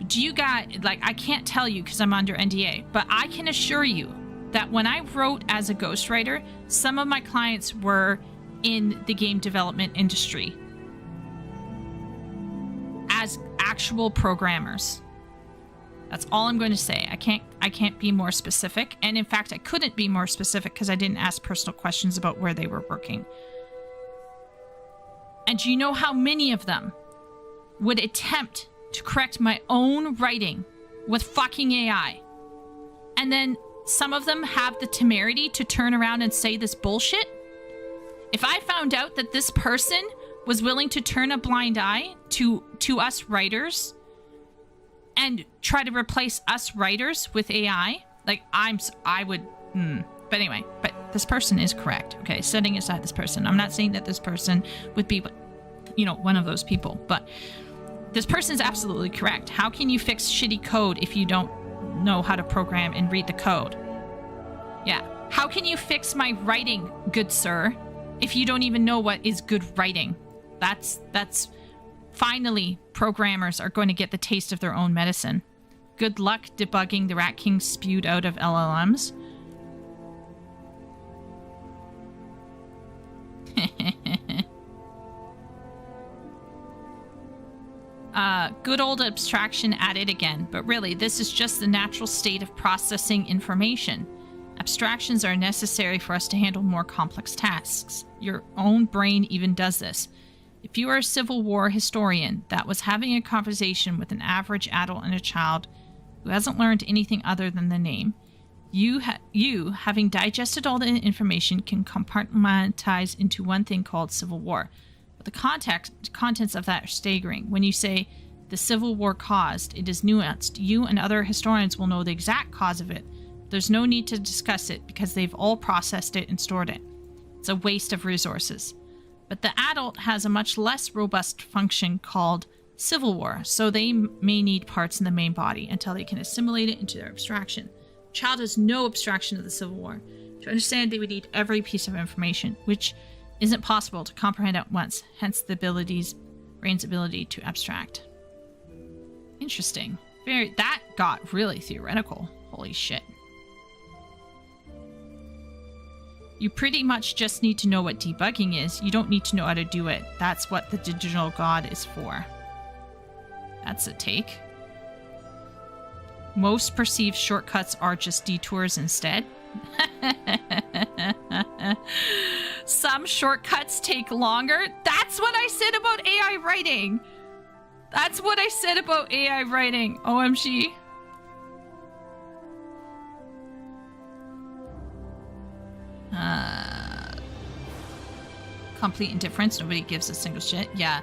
Do you guys, like, I can't tell you because I'm under NDA, but I can assure you that when I wrote as a ghostwriter, some of my clients were in the game development industry as actual programmers. That's all I'm going to say. I can't be more specific. And in fact, I couldn't be more specific because I didn't ask personal questions about where they were working. And do you know how many of them would attempt to correct my own writing with fucking AI? And then some of them have the temerity to turn around and say this bullshit. If I found out that this person was willing to turn a blind eye to us writers and try to replace us writers with AI, like I would. But anyway, but this person is correct. Okay, setting aside this person, I'm not saying that this person would be, one of those people, but this person is absolutely correct. How can you fix shitty code if you don't know how to program and read the code? Yeah. How can you fix my writing, good sir, if you don't even know what is good writing? That's finally programmers are going to get the taste of their own medicine. Good luck debugging the Rat King spewed out of LLMs. Good old abstraction at it again, but really, this is just the natural state of processing information. Abstractions are necessary for us to handle more complex tasks. Your own brain even does this. If you are a Civil War historian that was having a conversation with an average adult and a child who hasn't learned anything other than the name, you having digested all the information, can compartmentalize into one thing called Civil War. But the contents of that are staggering. When you say the Civil War caused, it is nuanced. You and other historians will know the exact cause of it. There's no need to discuss it because they've all processed it and stored it. It's a waste of resources. But the adult has a much less robust function called civil war, so they may need parts in the main body until they can assimilate it into their abstraction. Child has no abstraction of the Civil War. To understand, they would need every piece of information, which isn't possible to comprehend at once, hence the brain's ability to abstract. Interesting. That got really theoretical. Holy shit. You pretty much just need to know what debugging is. You don't need to know how to do it. That's what the digital god is for. That's a take. Most perceived shortcuts are just detours instead. Some shortcuts take longer. That's what I said about AI writing. That's what I said about AI writing. OMG. Complete indifference. Nobody gives a single shit. Yeah.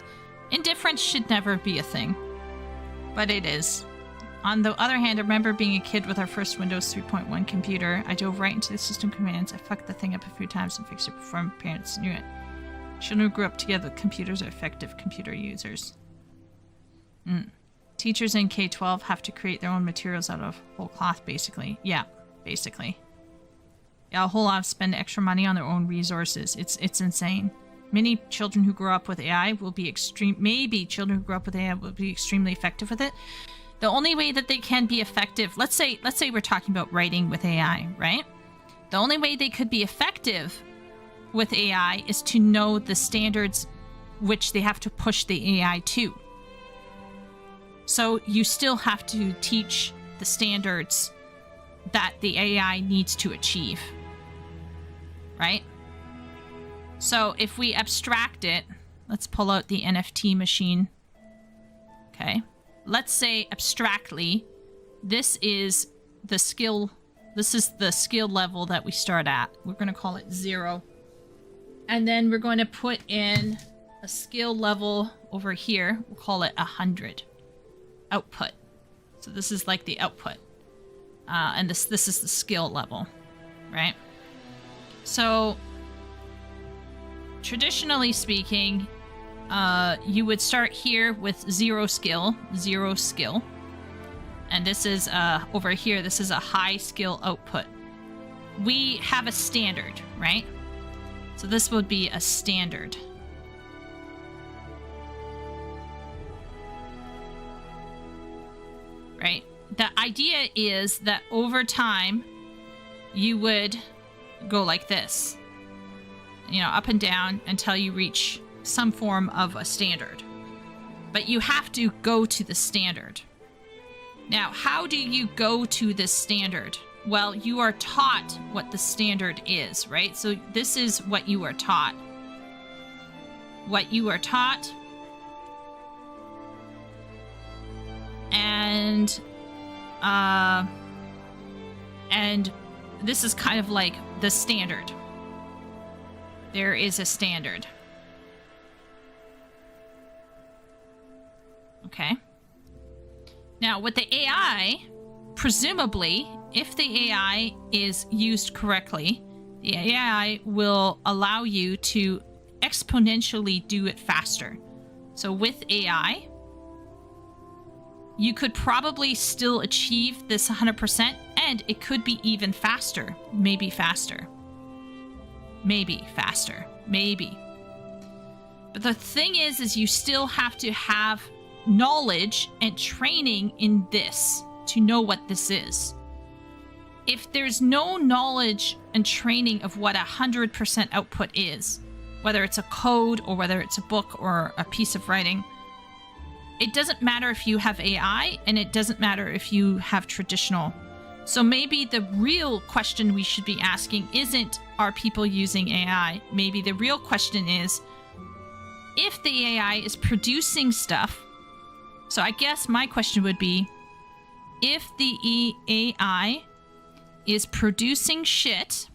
Indifference should never be a thing. But it is. On the other hand, I remember being a kid with our first Windows 3.1 computer. I dove right into the system commands. I fucked the thing up a few times and fixed it before my parents knew it. Children who grew up together with computers are effective computer users. Teachers in K-12 have to create their own materials out of whole cloth, basically. Yeah, basically. Yeah, a whole lot of spend extra money on their own resources. It's insane. Many children who grow up with AI will be maybe children who grow up with AI will be extremely effective with it. The only way that they can be effective, let's say we're talking about writing with AI, right? The only way they could be effective with AI is to know the standards which they have to push the AI to. So you still have to teach the standards that the AI needs to achieve, right? So if we abstract it, let's pull out the NFT machine. Okay. Let's say abstractly, this is the skill level that we start at. We're going to call it 0. And then we're going to put in a skill level over here. We'll call it 100. Output. So this is like the output. And this is the skill level, right? So traditionally speaking, you would start here with 0 skill. And this is, over here, this is a high skill output. We have a standard, right? So this would be a standard. Right? The idea is that over time, you would go like this. You know, up and down until you reach some form of a standard. But you have to go to the standard. Now, how do you go to this standard? Well, you are taught what the standard is, right? So this is what you are taught. What you are taught. And this is kind of like the standard. There is a standard. Okay. Now, with the AI, presumably, if the AI is used correctly, the AI will allow you to exponentially do it faster. So with AI, you could probably still achieve this 100%, and it could be even faster. Maybe faster. Maybe faster. Maybe. But the thing is you still have to have knowledge and training in this to know what this is. If there's no knowledge and training of what 100% output is, whether it's a code or whether it's a book or a piece of writing, it doesn't matter if you have AI and it doesn't matter if you have traditional. So maybe the real question we should be asking isn't, are people using AI? Maybe the real question is, if the AI is producing stuff. So I guess my question would be, if the AI is producing shit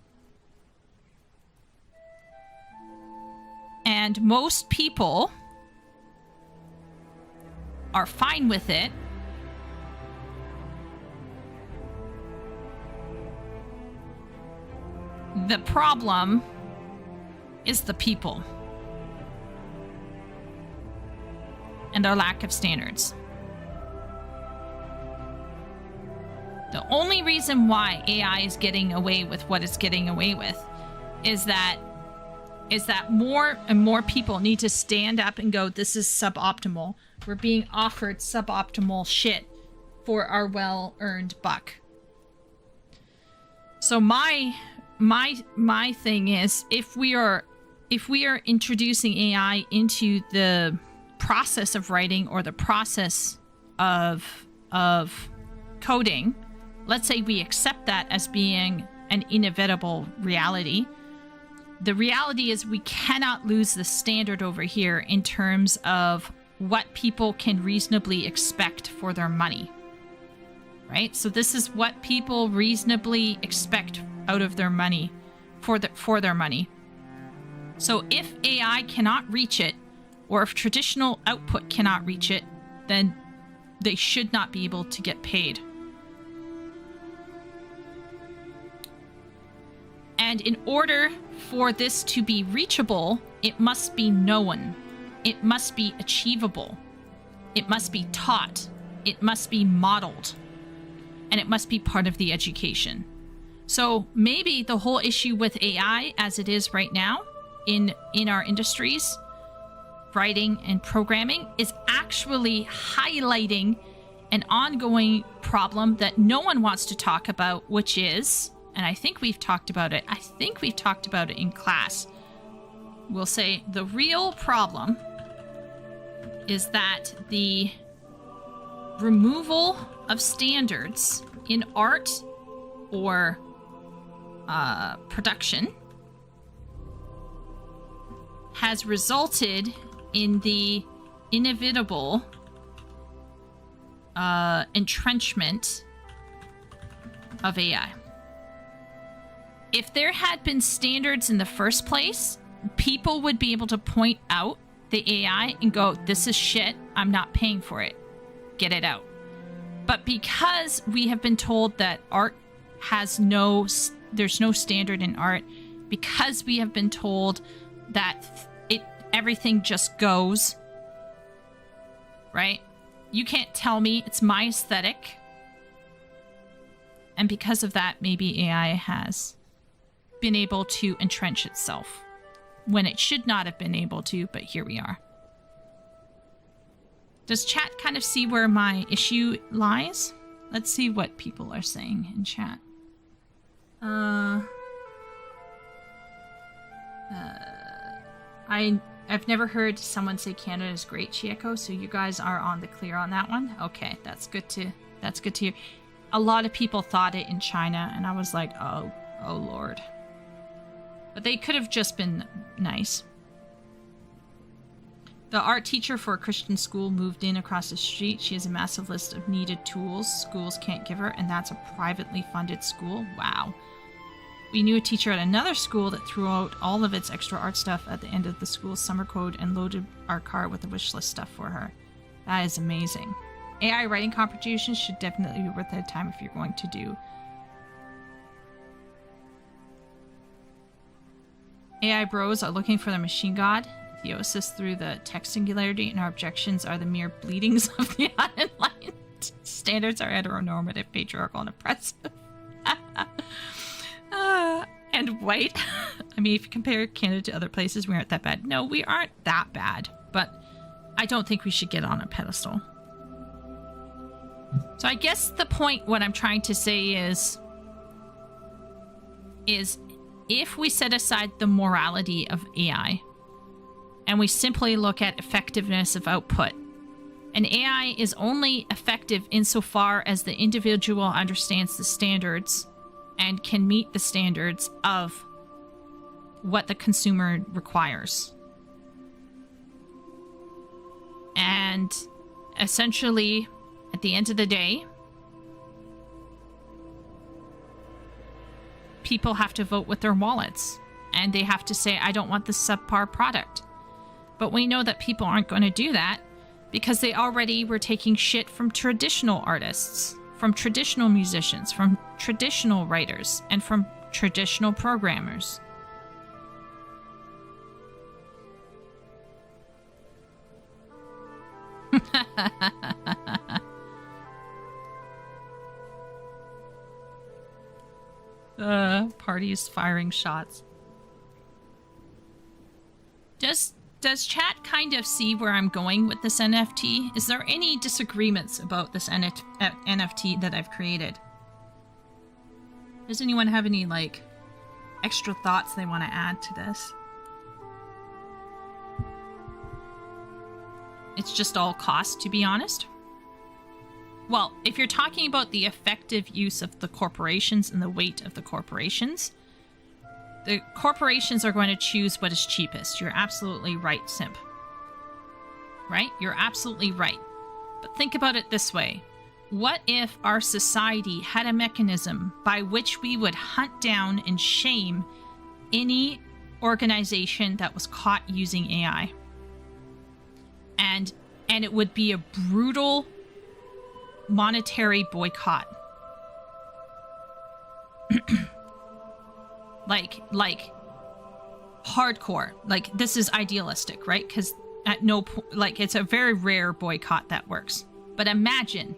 and most people are fine with it, the problem is the people. and their lack of standards. The only reason why AI is getting away with what it's getting away with is that more and more people need to stand up and go, this is suboptimal. We're being offered suboptimal shit for our well-earned buck. So my thing is, if we are introducing AI into the process of writing or the process of coding, let's say we accept that as being an inevitable reality. The reality is we cannot lose the standard over here in terms of what people can reasonably expect for their money. Right? So this is what people reasonably expect out of their money, for their money. So if AI cannot reach it, or if traditional output cannot reach it, then they should not be able to get paid. And in order for this to be reachable, it must be known. It must be achievable. It must be taught. It must be modeled. And it must be part of the education. So maybe the whole issue with AI as it is right now in our industries, writing and programming, is actually highlighting an ongoing problem that no one wants to talk about, which is, and I think we've talked about it in class. We'll say the real problem is that the removal of standards in art or production has resulted in the inevitable entrenchment of AI. If there had been standards in the first place, people would be able to point out the AI and go, this is shit, I'm not paying for it. Get it out. But because we have been told that art has there's no standard in art, because we have been told that everything just goes, right? You can't tell me it's my aesthetic. And because of that, maybe AI has been able to entrench itself when it should not have been able to, but here we are. Does chat kind of see where my issue lies? Let's see what people are saying in chat. I've never heard someone say Canada is great, Chieko, so you guys are on the clear on that one. Okay, that's good to hear. A lot of people thought it in China, and I was like, oh Lord. But they could have just been nice. The art teacher for a Christian school moved in across the street. She has a massive list of needed tools schools can't give her, and that's a privately funded school. Wow. We knew a teacher at another school that threw out all of its extra art stuff at the end of the school's summer code and loaded our car with the wish list stuff for her. That is amazing. AI writing competitions should definitely be worth their time if you're going to do. AI bros are looking for the machine god, theosis through the text singularity, and our objections are the mere bleedings of the unenlightened. Standards are heteronormative, patriarchal, and oppressive. And white. I mean, if you compare Canada to other places, we aren't that bad. No, we aren't that bad, but I don't think we should get on a pedestal. So I guess the point, what I'm trying to say is if we set aside the morality of AI and we simply look at effectiveness of output, and AI is only effective insofar as the individual understands the standards and can meet the standards of what the consumer requires. And essentially, at the end of the day, people have to vote with their wallets, and they have to say, I don't want this subpar product. But we know that people aren't going to do that because they already were taking shit from traditional artists, from traditional musicians, from traditional writers, and from traditional programmers. Parties firing shots. Does chat kind of see where I'm going with this NFT? Is there any disagreements about this NFT that I've created? Does anyone have any, like, extra thoughts they want to add to this? It's just all cost, to be honest. Well, if you're talking about the effective use of the corporations and the weight of the corporations are going to choose what is cheapest. You're absolutely right, Simp. Right? You're absolutely right. But think about it this way. What if our society had a mechanism by which we would hunt down and shame any organization that was caught using AI? And it would be a brutal monetary boycott. like hardcore. Like, this is idealistic, right? Because at no point, like, it's a very rare boycott that works. But imagine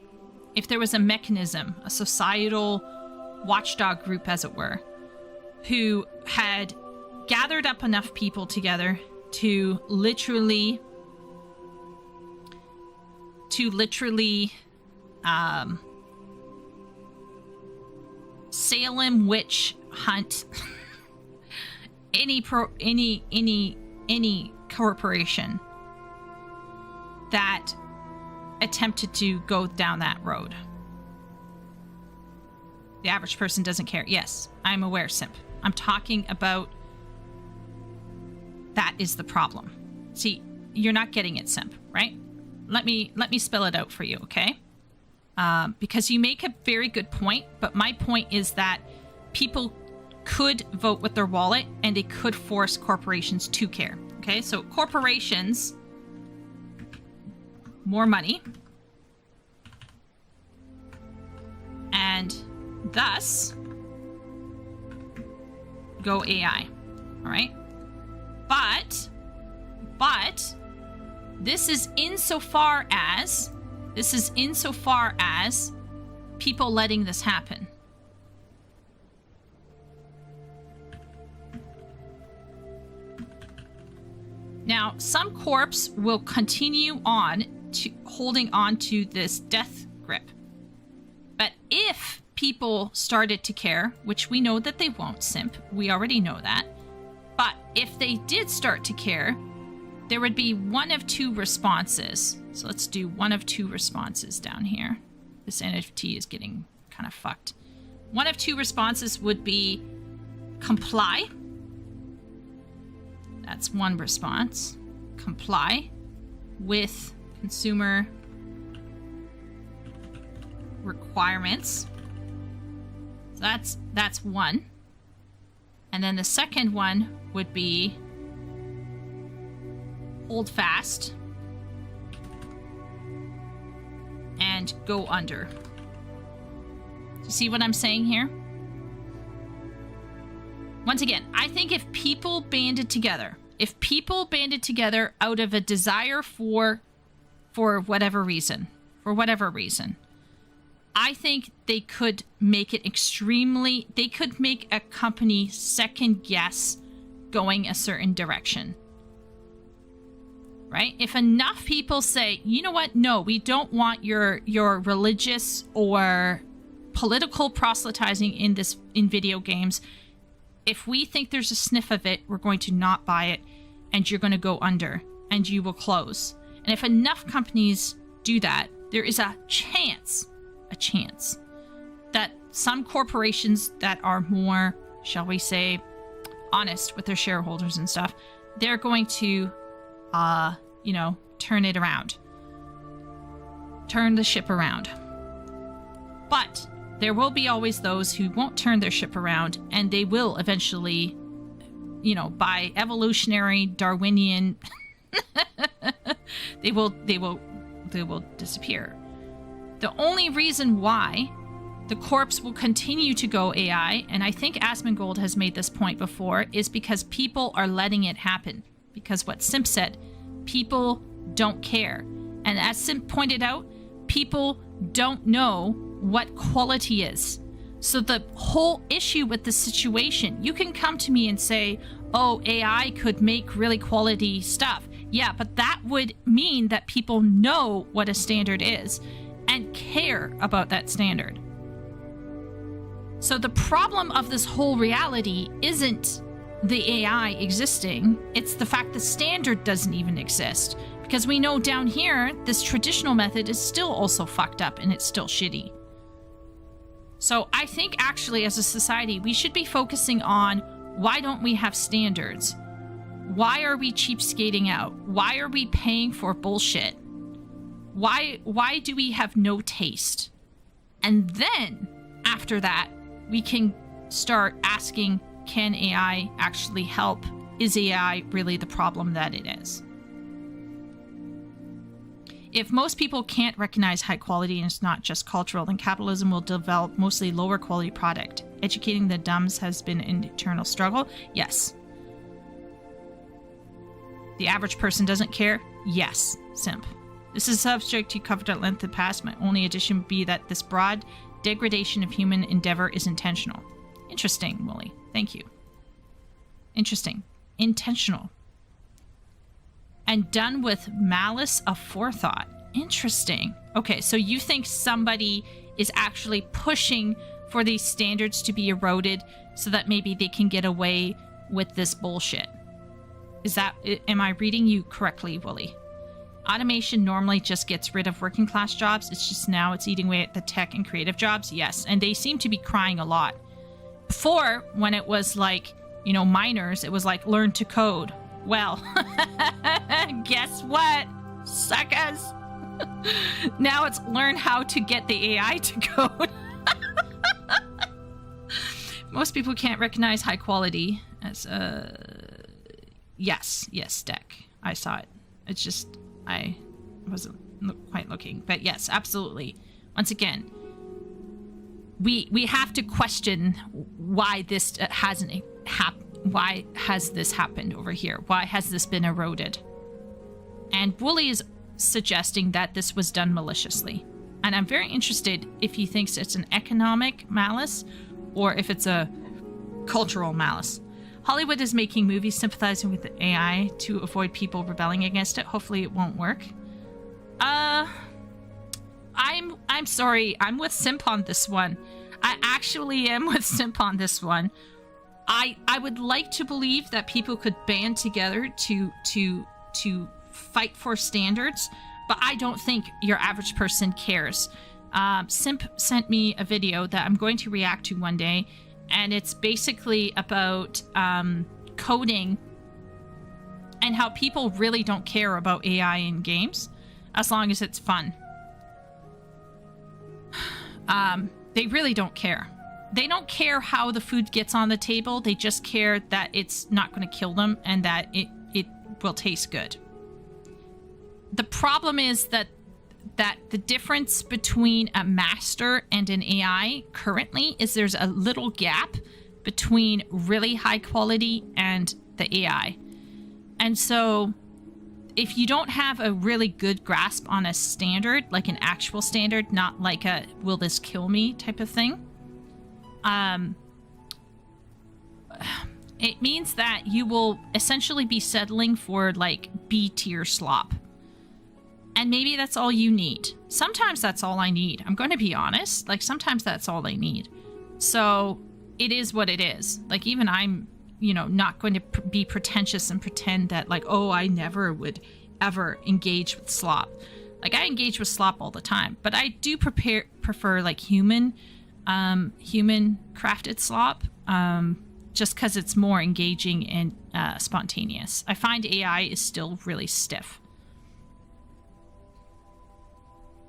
if there was a mechanism, a societal watchdog group, as it were, who had gathered up enough people together to literally Salem witch hunt any corporation that attempted to go down that road. The average person doesn't care. Yes, I'm aware, Simp. I'm talking about that is the problem. See, you're not getting it, Simp, right? Let me spell it out for you, okay? Because you make a very good point, but my point is that people could vote with their wallet and it could force corporations to care, okay? So corporations, more money, and thus go AI, all right? But this is insofar as people letting this happen. Now, some corps will continue on to holding on to this death grip. But if people started to care, which we know that they won't, Simp, we already know that. But if they did start to care, there would be one of two responses. So let's do one of two responses down here. This NFT is getting kind of fucked. One of two responses would be comply. That's one response. Comply with consumer requirements. So that's one. And then the second one would be hold fast and go under. Do you see what I'm saying here? Once again, I think if people banded together out of a desire for whatever reason, I think they could make it they could make a company second guess going a certain direction. Right? If enough people say, you know what? No, we don't want your religious or political proselytizing in video games. If we think there's a sniff of it, we're going to not buy it, and you're going to go under, and you will close. And if enough companies do that, there is a chance that some corporations that are more, shall we say, honest with their shareholders and stuff, they're going to, turn it around. Turn the ship around. But there will be always those who won't turn their ship around, and they will eventually, by evolutionary Darwinian, they will disappear. The only reason why the corpse will continue to go AI, and I think Asmongold has made this point before, is because people are letting it happen. Because what Simp said, people don't care. And as Sim pointed out, people don't know what quality is. So the whole issue with the situation, you can come to me and say, oh, AI could make really quality stuff. Yeah, but that would mean that people know what a standard is and care about that standard. So the problem of this whole reality isn't the AI existing, it's the fact the standard doesn't even exist. Because we know down here, this traditional method is still also fucked up and it's still shitty. So I think actually as a society, we should be focusing on why don't we have standards? Why are we cheapskating out? Why are we paying for bullshit? Why do we have no taste? And then after that, we can start asking, can AI actually help? Is AI really the problem that it is? If most people can't recognize high quality and it's not just cultural, then capitalism will develop mostly lower quality product. Educating the dumbs has been an eternal struggle. Yes. The average person doesn't care? Yes, Simp. This is a subject you covered at length in the past. My only addition would be that this broad degradation of human endeavor is intentional. Interesting, Wooly. Thank you. Interesting. Intentional. And done with malice aforethought. Interesting. Okay, so you think somebody is actually pushing for these standards to be eroded so that maybe they can get away with this bullshit. Is that, am I reading you correctly, Wooly? Automation normally just gets rid of working class jobs. It's just now it's eating away at the tech and creative jobs. Yes, and they seem to be crying a lot. Before, when it was like, you know, minors, it was like learn to code. Well, guess what, suckers? Now it's learn how to get the AI to code. Most people can't recognize high quality as yes, Deck. I saw it. It's just I wasn't quite looking, but yes, absolutely. Once again, we have to question why this hasn't happened. Why has this happened over here? Why has this been eroded? And Wooly is suggesting that this was done maliciously. And I'm very interested if he thinks it's an economic malice or if it's a cultural malice. Hollywood is making movies sympathizing with the AI to avoid people rebelling against it. Hopefully it won't work. I'm sorry. I'm with Simp on this one. I actually am with Simp on this one. I would like to believe that people could band together to fight for standards, but I don't think your average person cares. Simp sent me a video that I'm going to react to one day, and it's basically about coding and how people really don't care about AI in games as long as it's fun. They really don't care. They don't care how the food gets on the table. They just care that it's not going to kill them and that it will taste good. The problem is that the difference between a master and an AI currently is there's a little gap between really high quality and the AI. And so if you don't have a really good grasp on a standard, like an actual standard, not like a will this kill me type of thing, it means that you will essentially be settling for like B tier slop. And maybe that's all you need. Sometimes that's all I need. I'm going to be honest. Like sometimes that's all I need. So it is what it is. Like even I'm, you know, not going to be pretentious and pretend that like, oh, I never would ever engage with slop. Like I engage with slop all the time, but I do prefer like human crafted slop, just because it's more engaging and spontaneous. I find AI is still really stiff.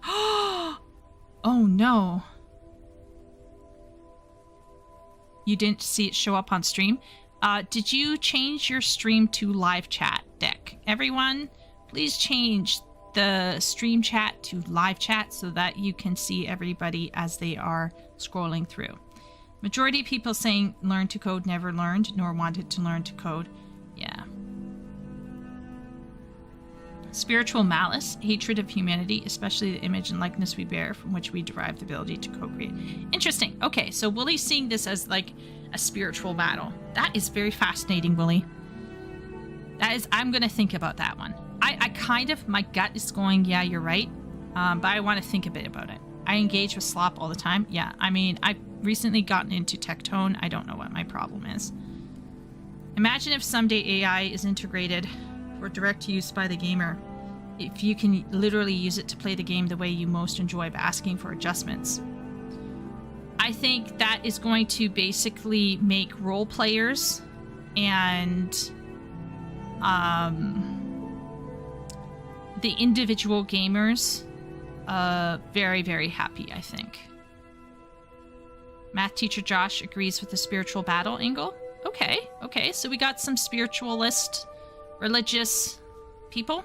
Oh no. You didn't see it show up on stream? Did you change your stream to live chat, Deck? Everyone, please change the stream chat to live chat so that you can see everybody as they are scrolling through. Majority of people saying learn to code never learned nor wanted to learn to code. Yeah. Spiritual malice, hatred of humanity, especially the image and likeness we bear, from which we derive the ability to co-create. Interesting. Okay, so Woolie's seeing this as like a spiritual battle. That is very fascinating, Woolie. That is, I'm going to think about that one. I kind of, my gut is going, yeah, you're right. But I want to think a bit about it. I engage with slop all the time. Yeah, I mean, I've recently gotten into Tectone. I don't know what my problem is. Imagine if someday AI is integrated for direct use by the gamer. If you can literally use it to play the game the way you most enjoy by asking for adjustments. I think that is going to basically make role players and the individual gamers very, very happy, I think. Math teacher Josh agrees with the spiritual battle angle. Okay, so we got some spiritualist, religious people.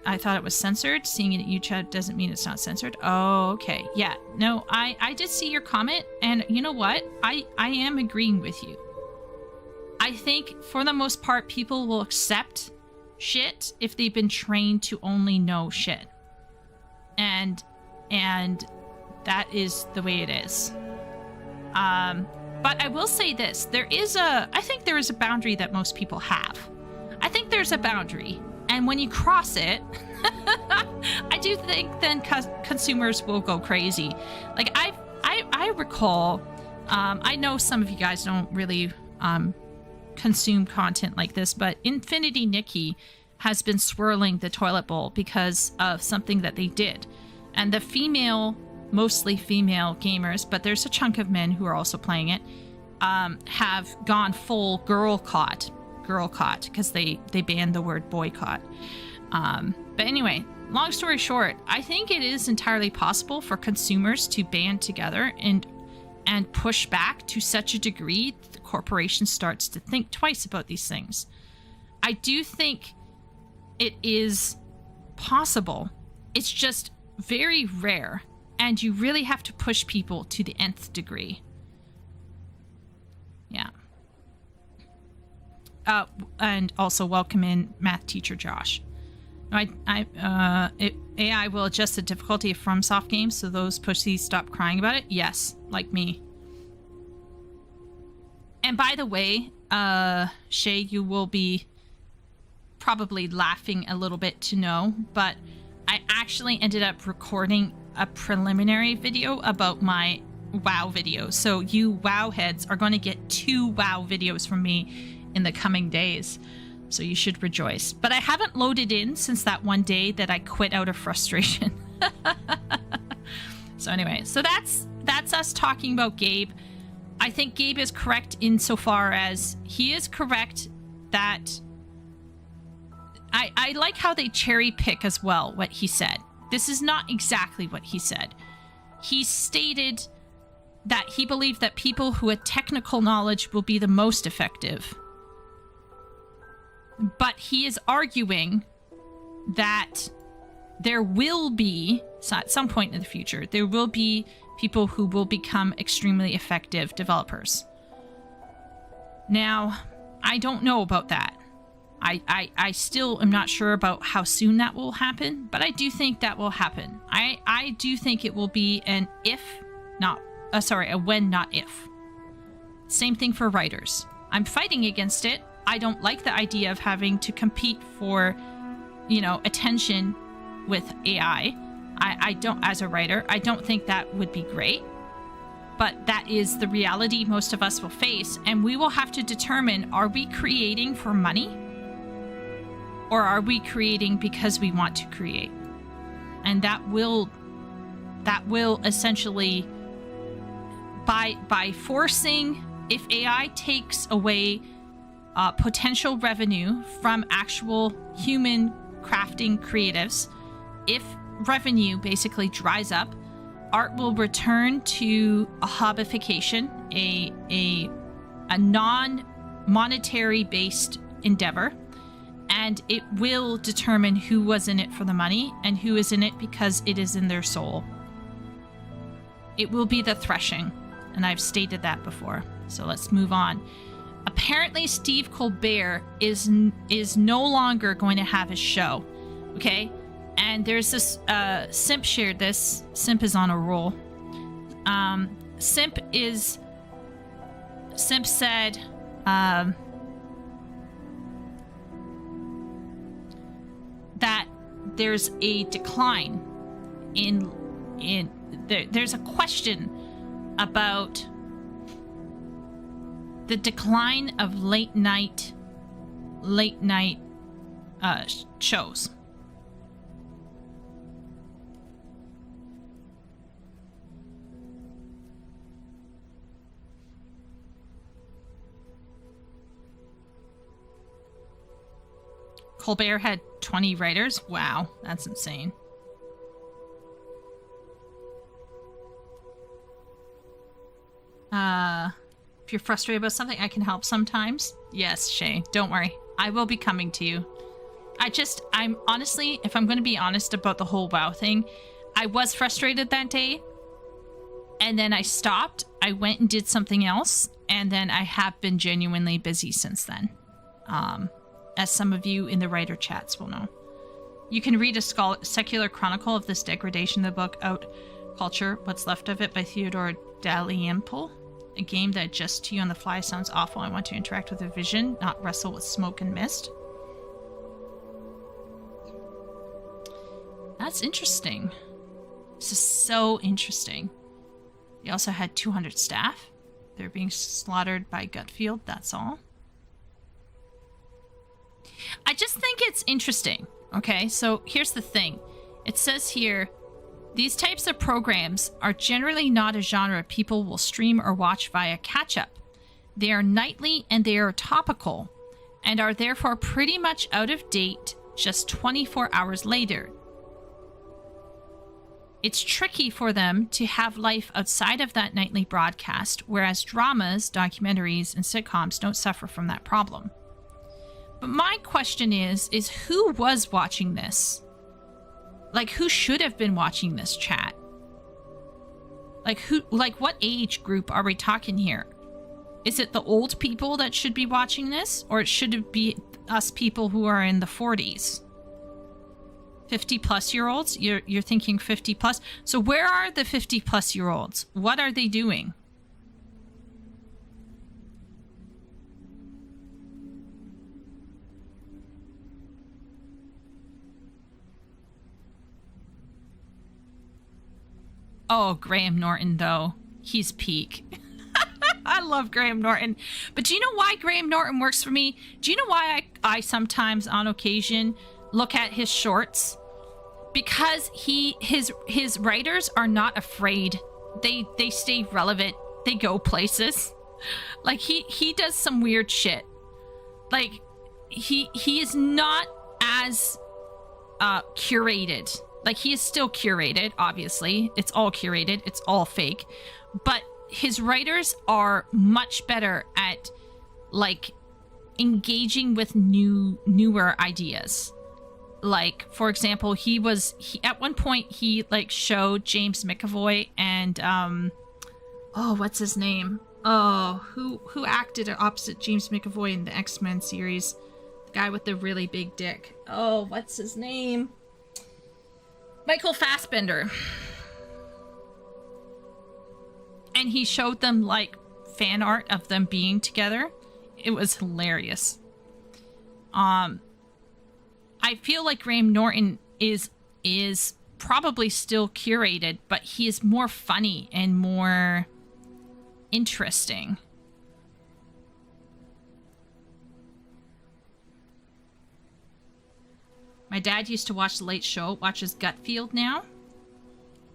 I thought it was censored. Seeing it at YouTube doesn't mean it's not censored. Oh, okay. Yeah, no, I did see your comment, and you know what? I am agreeing with you. I think, for the most part, people will accept shit if they've been trained to only know shit. And that is the way it is. But I will say this. I think there is a boundary that most people have. I think there's a boundary. And when you cross it, I do think then consumers will go crazy. Like, I recall, I know some of you guys don't really consume content like this, but Infinity Nikki has been swirling the toilet bowl because of something that they did. And the mostly female gamers, but there's a chunk of men who are also playing it, have gone full girl caught because they banned the word boycott. But anyway, long story short, I think it is entirely possible for consumers to band together and push back to such a degree that the corporation starts to think twice about these things. I do think it is possible. It's just very rare, and you really have to push people to the nth degree. Yeah. And also welcome in math teacher Josh. AI will adjust the difficulty of FromSoft games so those pussies stop crying about it. Yes, like me. And by the way, Shay, you will be probably laughing a little bit to know, but I actually ended up recording a preliminary video about my WoW video. So you WoW heads are going to get 2 WoW videos from me in the coming days. So you should rejoice. But I haven't loaded in since that one day that I quit out of frustration. So anyway, so that's us talking about Gabe. I think Gabe is correct insofar as he is correct that I like how they cherry pick as well what he said. This is not exactly what he said. He stated that he believed that people who had technical knowledge will be the most effective. But he is arguing that there will be, at some point in the future, there will be people who will become extremely effective developers. Now, I don't know about that. I still am not sure about how soon that will happen, but I do think that will happen. I do think it will be an if, not, a when, not if. Same thing for writers. I'm fighting against it. I don't like the idea of having to compete for, attention with AI. I don't, as a writer, I don't think that would be great. But that is the reality most of us will face, and we will have to determine, are we creating for money? Or are we creating because we want to create? And that will essentially, by forcing, if AI takes away potential revenue from actual human crafting creatives, if revenue basically dries up, art will return to a hobbification, a non-monetary based endeavor, and it will determine who was in it for the money and who is in it because it is in their soul. It will be the threshing, and I've stated that before. So let's move on. Apparently, Steve Colbert is no longer going to have his show. Okay, and there's this Simp shared this. Simp is on a roll. Simp said that there's a decline there's a question about the decline of late night shows. Colbert had 20 writers. Wow, that's insane. If you're frustrated about something, I can help sometimes. Yes, Shay, don't worry. I will be coming to you. I'm honestly, if I'm going to be honest about the whole WoW thing, I was frustrated that day, and then I stopped. I went and did something else, and then I have been genuinely busy since then. As some of you in the writer chats will know. You can read a secular chronicle of this degradation of the book, Out Culture, What's Left of It, by Theodore Dalrymple. A game that adjusts to you on the fly sounds awful. I want to interact with a vision, not wrestle with smoke and mist. That's interesting. This is so interesting. They also had 200 staff. They're being slaughtered by Gutfield, that's all. I just think it's interesting. Okay, so here's the thing. It says here, these types of programs are generally not a genre people will stream or watch via catch-up. They are nightly and they are topical, and are therefore pretty much out of date just 24 hours later. It's tricky for them to have life outside of that nightly broadcast, whereas dramas, documentaries, and sitcoms don't suffer from that problem. But my question is who was watching this? Like, who should have been watching this, chat? Like, what age group are we talking here? Is it the old people that should be watching this? Or should it be us people who are in the 40s? 50-plus-year-olds? You're thinking 50-plus? So where are the 50-plus-year-olds? What are they doing? Oh, Graham Norton, though. He's peak. I love Graham Norton. But do you know why Graham Norton works for me? Do you know why I sometimes, on occasion, look at his shorts? Because his writers are not afraid. They stay relevant. They go places. Like, he does some weird shit. Like, he is not as curated. Like, he is still curated, obviously. It's all curated. It's all fake. But his writers are much better at, like, engaging with newer ideas. Like, for example, he at one point, he, like, showed James McAvoy and, what's his name? Oh, who acted opposite James McAvoy in the X-Men series? The guy with the really big dick. Oh, what's his name? Michael Fassbender. And he showed them, like, fan art of them being together. It was hilarious. I feel like Graham Norton is probably still curated, but he is more funny and more interesting. My dad used to watch The Late Show, watches Gutfield now.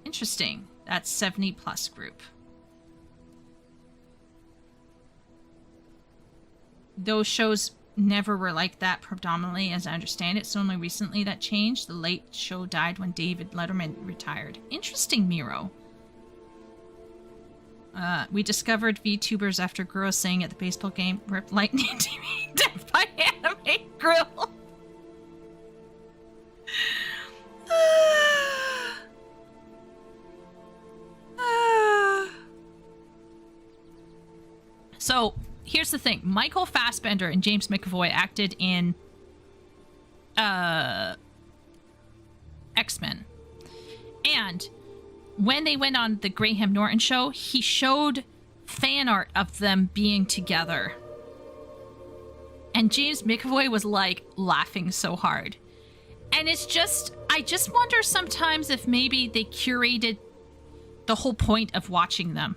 Interesting. That's 70-plus group. Those shows never were like that predominantly, as I understand it. So only recently that changed. The Late Show died when David Letterman retired. Interesting, Miro. We discovered VTubers after girls saying at the baseball game, "Rip Lightning TV, death by Anime Grill." So here's the thing. Michael Fassbender and James McAvoy acted in X-Men. And when they went on the Graham Norton show, he showed fan art of them being together. And James McAvoy was like laughing so hard. And it's just, I just wonder sometimes if maybe they curated the whole point of watching them.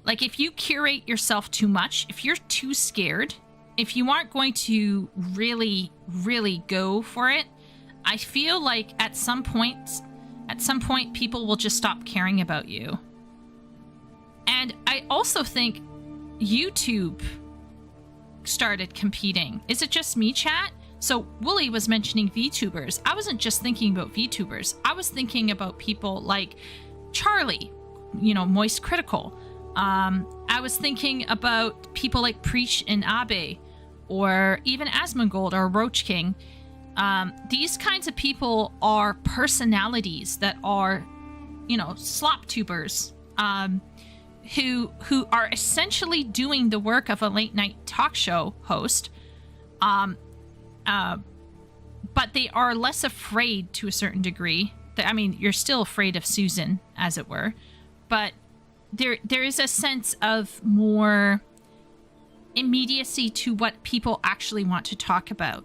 Like, if you curate yourself too much, if you're too scared, if you aren't going to really, really go for it, I feel like at some point, people will just stop caring about you. And I also think YouTube started competing. Is it just me, chat? So Wooly was mentioning VTubers. I wasn't just thinking about VTubers. I was thinking about people like Charlie, you know, Moist Critical. I was thinking about people like Preach and Abe, or even Asmongold or Roach King. These kinds of people are personalities that are, you know, slop tubers, who are essentially doing the work of a late night talk show host. But they are less afraid to a certain degree. I mean, you're still afraid of Susan, as it were, but there is a sense of more immediacy to what people actually want to talk about.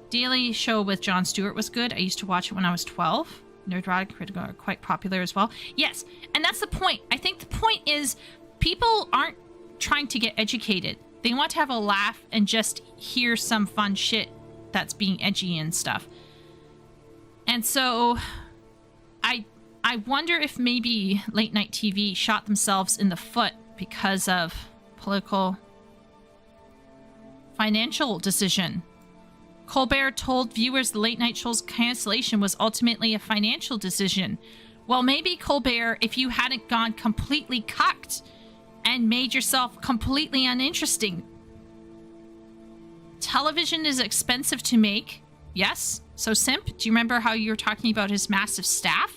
Daily Show with Jon Stewart was good. I used to watch it when I was 12. Nerdrotic Critical are quite popular as well. Yes, and that's the point. I think the point is people aren't trying to get educated. They want to have a laugh and just hear some fun shit that's being edgy and stuff. And so I wonder if maybe late night TV shot themselves in the foot because of political financial decision. Colbert told viewers the late night show's cancellation was ultimately a financial decision. Well, maybe Colbert, if you hadn't gone completely cucked and made yourself completely uninteresting. Television is expensive to make. Yes. So Simp, do you remember how you were talking about his massive staff?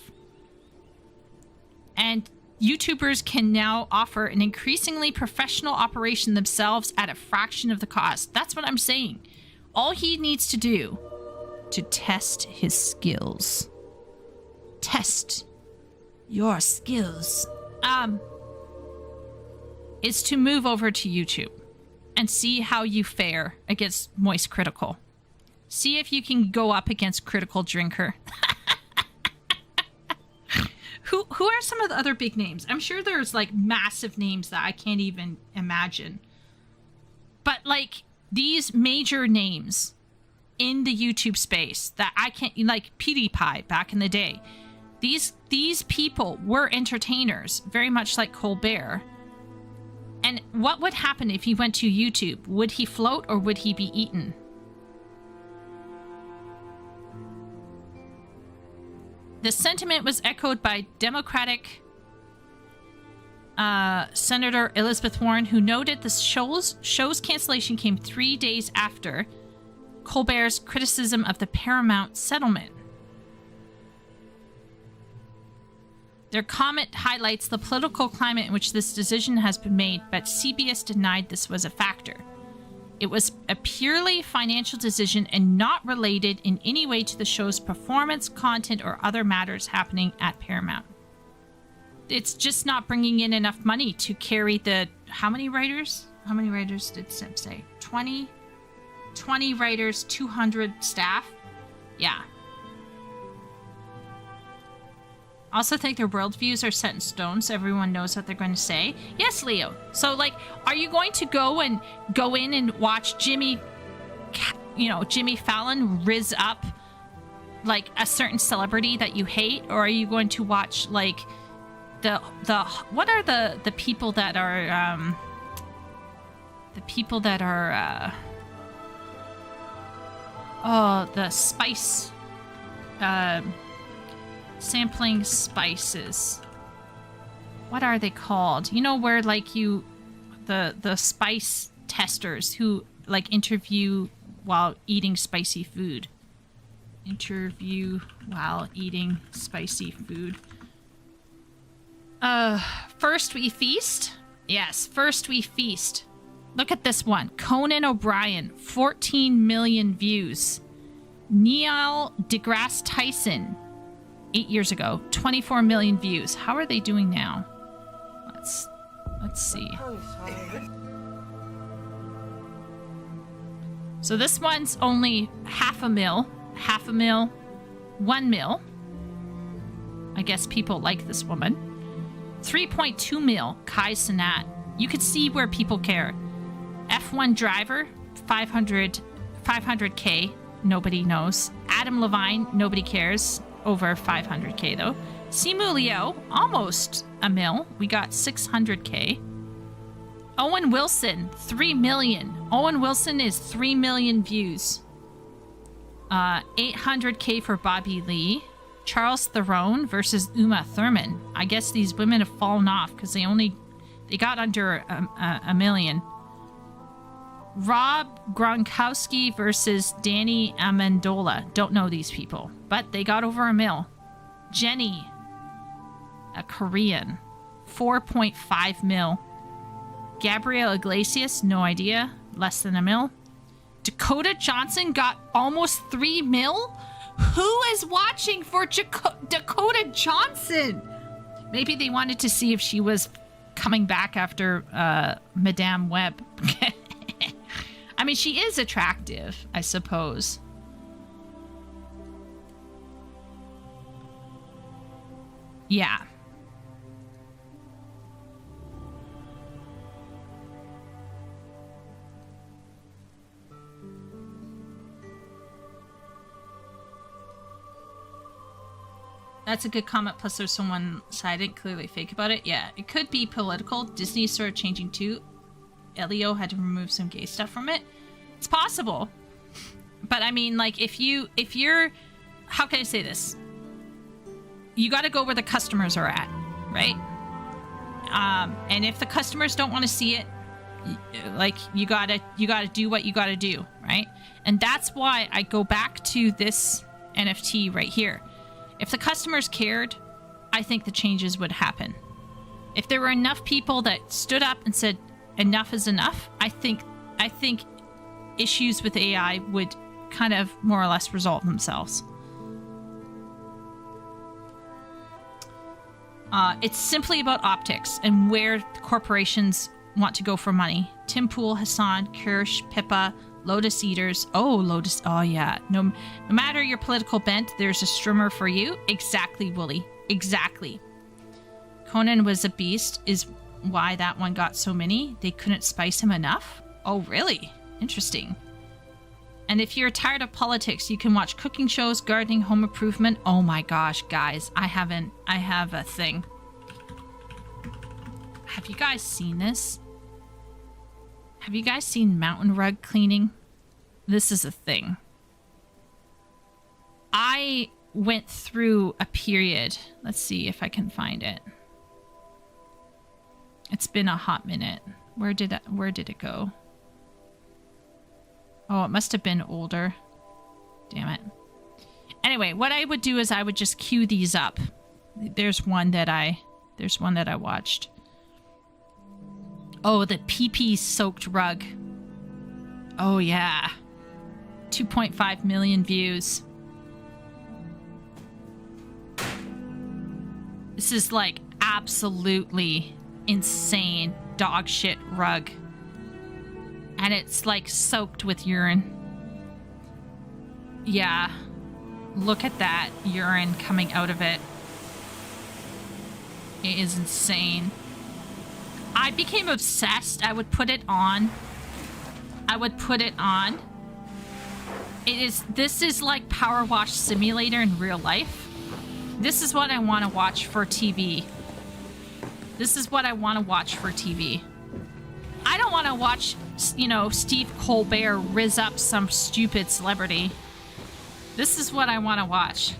And YouTubers can now offer an increasingly professional operation themselves at a fraction of the cost. That's what I'm saying. All he needs to do to test his skills. Test your skills. Is to move over to YouTube and see how you fare against Moist Critical. See if you can go up against Critical Drinker. Who are some of the other big names? I'm sure there's like massive names that I can't even imagine. But like these major names in the YouTube space that I can't, like PewDiePie back in the day. These people were entertainers, very much like Colbert. And what would happen if he went to YouTube? Would he float or would he be eaten? The sentiment was echoed by Democratic Senator Elizabeth Warren, who noted the show's cancellation came 3 days after Colbert's criticism of the Paramount settlement. Their comment highlights the political climate in which this decision has been made, but CBS denied this was a factor. It was a purely financial decision and not related in any way to the show's performance, content, or other matters happening at Paramount. It's just not bringing in enough money to carry the... How many writers? How many writers did Simp say? 20? 20 writers, 200 staff? Yeah. I also think their worldviews are set in stone, so everyone knows what they're going to say. Yes, Leo. So, like, are you going to go in and watch Jimmy Fallon rizz up, like, a certain celebrity that you hate? Or are you going to watch, like, what are the people that are, the spice, sampling spices. What are they called? You know, where like the spice testers who like interview while eating spicy food. Interview while eating spicy food. First we feast. Yes, first we feast. Look at this one. Conan O'Brien, 14 million views. Neil deGrasse Tyson, 8 years ago, 24 million views. How are they doing now? Let's see. So this one's only half a mil, 1 mil. I guess people like this woman. 3.2 mil, Kai Cenat. You could see where people care. F1 driver, 500K, nobody knows. Adam Levine, nobody cares. Over 500K though. Simu Liu, almost a mil. We got 600K. Owen Wilson, 3 million. Owen Wilson is 3 million views. 800K for Bobby Lee. Charles Theron versus Uma Thurman. I guess these women have fallen off because they got under a million. Rob Gronkowski versus Danny Amendola. Don't know these people, but they got over a mil. Jenny, a Korean, 4.5 mil. Gabriel Iglesias, no idea, less than a mil. Dakota Johnson got almost 3 mil? Who is watching for Dakota Johnson? Maybe they wanted to see if she was coming back after Madame Web. I mean, she is attractive, I suppose. Yeah. That's a good comment. Plus, there's someone sided, clearly fake about it. Yeah, it could be political. Disney started changing too. Elio had to remove some gay stuff from it. It's possible. But I mean, like, if you're, how can I say this? You got to go where the customers are at, right? And if the customers don't want to see it, like, you gotta do what you gotta do, right? And that's why I go back to this NFT right here. If the customers cared, I think the changes would happen. If there were enough people that stood up and said enough is enough, I think issues with AI would kind of more or less resolve themselves. It's simply about optics and where corporations want to go for money. Tim Pool, Hassan, Kirsch, Pippa, Lotus Eaters. Oh, Lotus. Oh, yeah. No matter your political bent, there's a streamer for you. Exactly, Wooly. Exactly. Conan was a beast is why that one got so many. They couldn't spice him enough. Oh, really? Interesting. And if you're tired of politics, you can watch cooking shows, gardening, home improvement. Oh my gosh, guys. I have a thing. Have you guys seen this? Have you guys seen mountain rug cleaning? This is a thing. I went through a period. Let's see if I can find it. It's been a hot minute. Where did it go? Oh, it must have been older. Damn it. Anyway, what I would do is I would just queue these up. There's one that I watched. Oh, the pee-pee soaked rug. Oh, yeah. 2.5 million views. This is like absolutely insane dog shit rug. And it's like soaked with urine. Yeah. Look at that urine coming out of it. It is insane. I became obsessed. I would put it on. This is like Power Wash Simulator in real life. This is what I want to watch for TV. I don't want to watch, Steve Colbert rizz up some stupid celebrity. This is what I want to watch.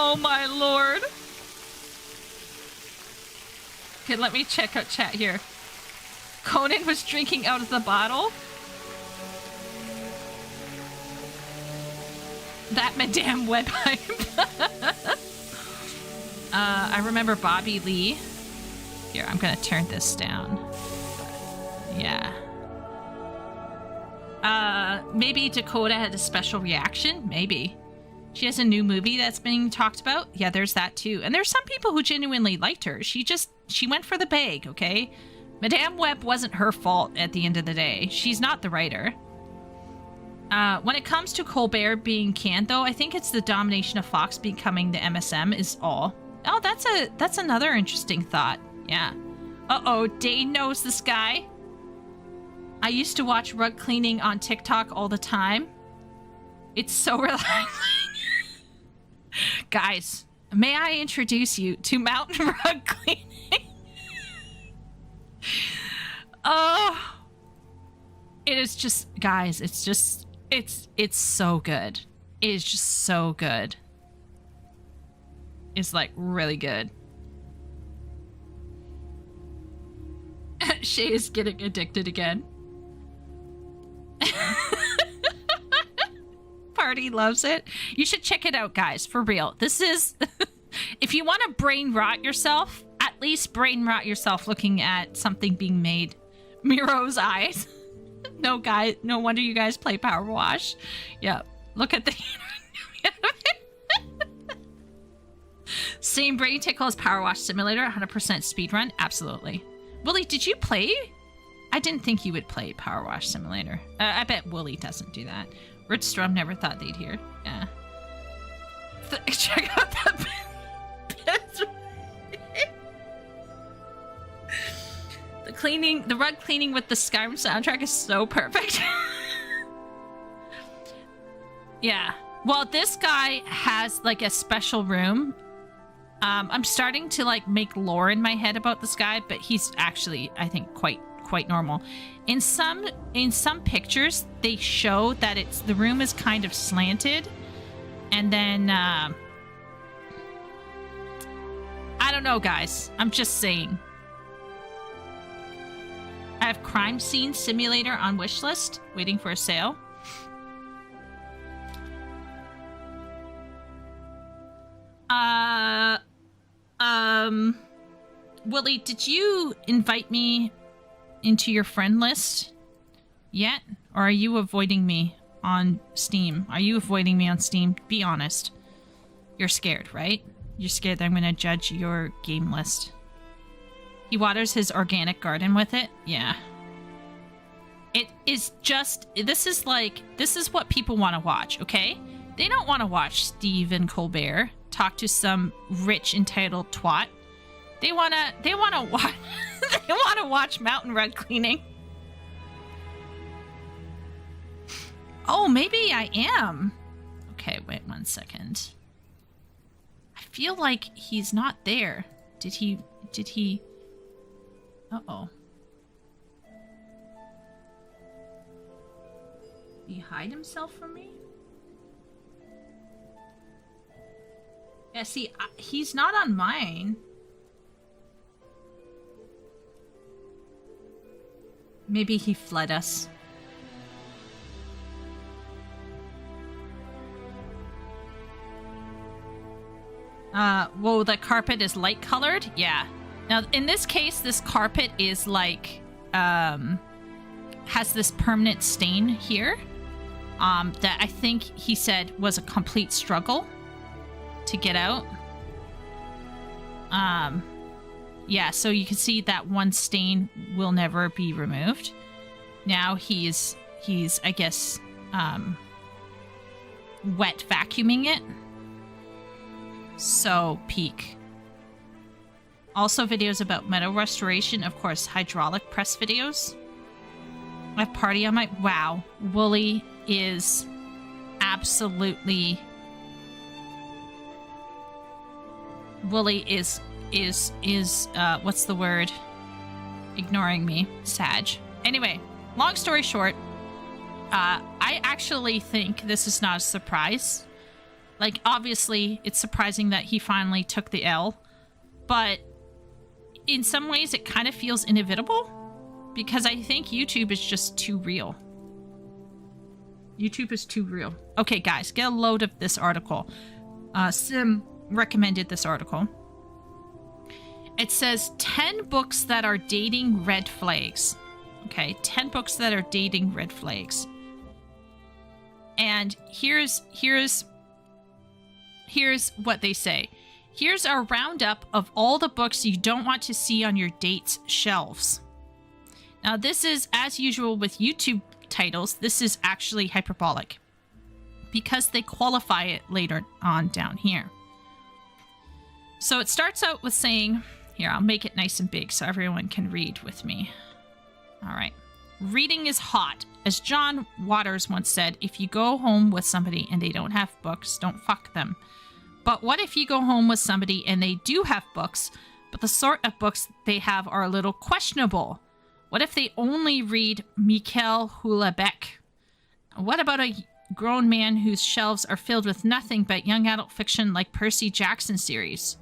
Oh my lord. Okay, let me check out chat here. Conan was drinking out of the bottle. That Madame Web hype. I remember Bobby Lee. Here, I'm gonna turn this down. Yeah. Maybe Dakota had a special reaction. Maybe. She has a new movie that's being talked about. Yeah, there's that too. And there's some people who genuinely liked her. She went for the bag, okay? Madame Web wasn't her fault at the end of the day. She's not the writer. When it comes to Colbert being canned, though, I think it's the domination of Fox becoming the MSM is all. Oh, that's another interesting thought. Yeah. Uh-oh, Dane knows this guy. I used to watch rug cleaning on TikTok all the time. It's so relaxing. Guys, may I introduce you to mountain rug cleaning? Oh, it is just, guys, it's so good. It is just so good. It's like really good. Shay is getting addicted again. Party loves it. You should check it out, guys, for real. This is if you want to brain rot yourself, at least brain rot yourself looking at something being made. Miro's eyes. No, guys, no wonder you guys play Power Wash. Yeah, look at the same brain tickle as Power Wash Simulator. 100% speedrun. Absolutely. Willie, did you play? I didn't think you would play Power Wash Simulator. I bet Willie doesn't do that. Rich Strum never thought they'd hear. Yeah. Check out that the rug cleaning with the Skyrim soundtrack is so perfect. Yeah. Well, this guy has like a special room. I'm starting to like make lore in my head about this guy, but he's actually, I think, quite normal. In some pictures, they show that the room is kind of slanted, and then I don't know, guys. I'm just saying. I have Crime Scene Simulator on wishlist, waiting for a sale. Willie, did you invite me into your friend list yet? Or are you avoiding me on Steam? Are you avoiding me on Steam? Be honest. You're scared, right? You're scared that I'm going to judge your game list. He waters his organic garden with it? Yeah. It is just... This is what people want to watch, okay? They don't want to watch Stephen Colbert talk to some rich, entitled twat. They want to watch... They want to watch mountain rug cleaning. Oh, maybe I am. Okay, wait 1 second. I feel like he's not there. Did he... Uh-oh. Did he hide himself from me? Yeah, see, he's not on mine. Maybe he fled us. Whoa, the carpet is light colored? Yeah. Now, in this case, this carpet is like, has this permanent stain here. That I think he said was a complete struggle to get out. Yeah, so you can see that one stain will never be removed. Now he's I guess, wet vacuuming it. So, peak. Also videos about metal restoration, of course, hydraulic press videos. I have party on my... Wow. Wooly is absolutely... Wooly is what's the word? Ignoring me. Sag. Anyway, long story short, I actually think this is not a surprise. Like, obviously, it's surprising that he finally took the L, but in some ways it kind of feels inevitable because I think YouTube is just too real. YouTube is too real. Okay, guys, get a load of this article. Sim recommended this article. It says 10 books that are dating red flags. Okay, 10 books that are dating red flags. And here's what they say. Here's our roundup of all the books you don't want to see on your date's shelves. Now, this is, as usual with YouTube titles, this is actually hyperbolic because they qualify it later on down here. So it starts out with saying, here, I'll make it nice and big so everyone can read with me. All right. Reading is hot. As John Waters once said, if you go home with somebody and they don't have books, don't fuck them. But what if you go home with somebody and they do have books, but the sort of books they have are a little questionable? What if they only read Mikhail Houellebecq? What about a grown man whose shelves are filled with nothing but young adult fiction like Percy Jackson series?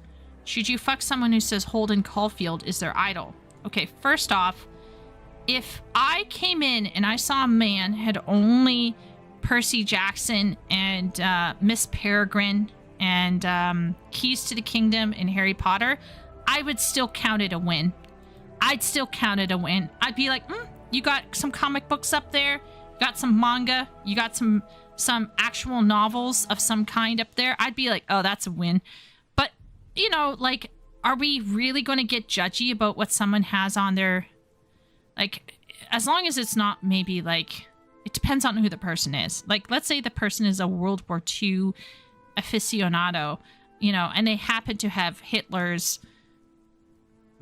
Should you fuck someone who says Holden Caulfield is their idol? Okay, first off, if I came in and I saw a man had only Percy Jackson and Miss Peregrine and Keys to the Kingdom and Harry Potter, I would still count it a win. I'd still count it a win. I'd be like, you got some comic books up there, you got some manga, you got some actual novels of some kind up there. I'd be like, oh, that's a win. But, you know, like, are we really going to get judgy about what someone has on their, like, as long as it's not maybe like, it depends on who the person is. Like, let's say the person is a World War II aficionado, you know, and they happen to have Hitler's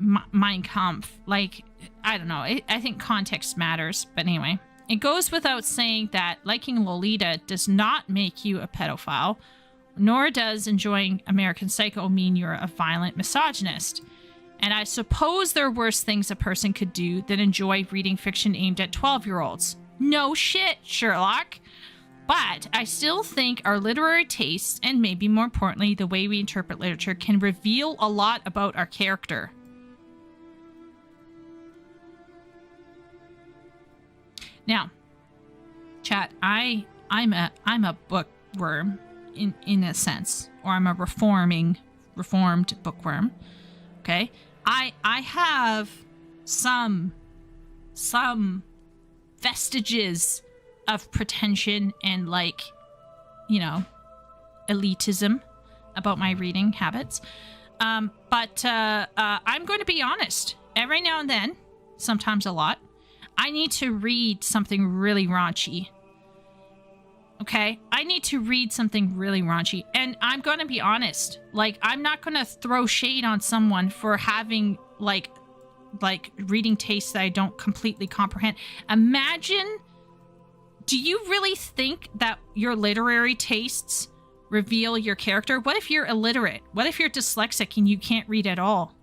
Mein Kampf. Like, I don't know. I think context matters. But anyway, it goes without saying that liking Lolita does not make you a pedophile, nor does enjoying American Psycho mean you're a violent misogynist. And I suppose there are worse things a person could do than enjoy reading fiction aimed at 12-year-olds. No shit, Sherlock. But I still think our literary tastes, and maybe more importantly, the way we interpret literature, can reveal a lot about our character. Now, chat, I'm a bookworm in a sense, or I'm a reformed bookworm. Okay, I have some vestiges of pretension and, like, you know, elitism about my reading habits. But I'm going to be honest. Every now and then, sometimes a lot, I need to read something really raunchy. Okay? I need to read something really raunchy. And I'm going to be honest. Like, I'm not going to throw shade on someone for having, like reading tastes that I don't completely comprehend. Imagine, do you really think that your literary tastes reveal your character? What if you're illiterate? What if you're dyslexic and you can't read at all?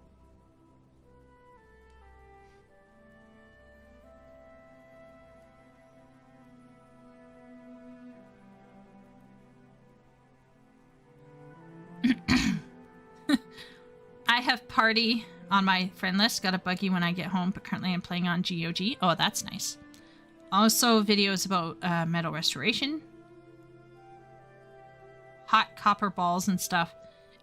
I have Party on my friend list. Got a buggy when I get home, but currently I'm playing on GOG. Oh, that's nice. Also, videos about metal restoration, hot copper balls and stuff.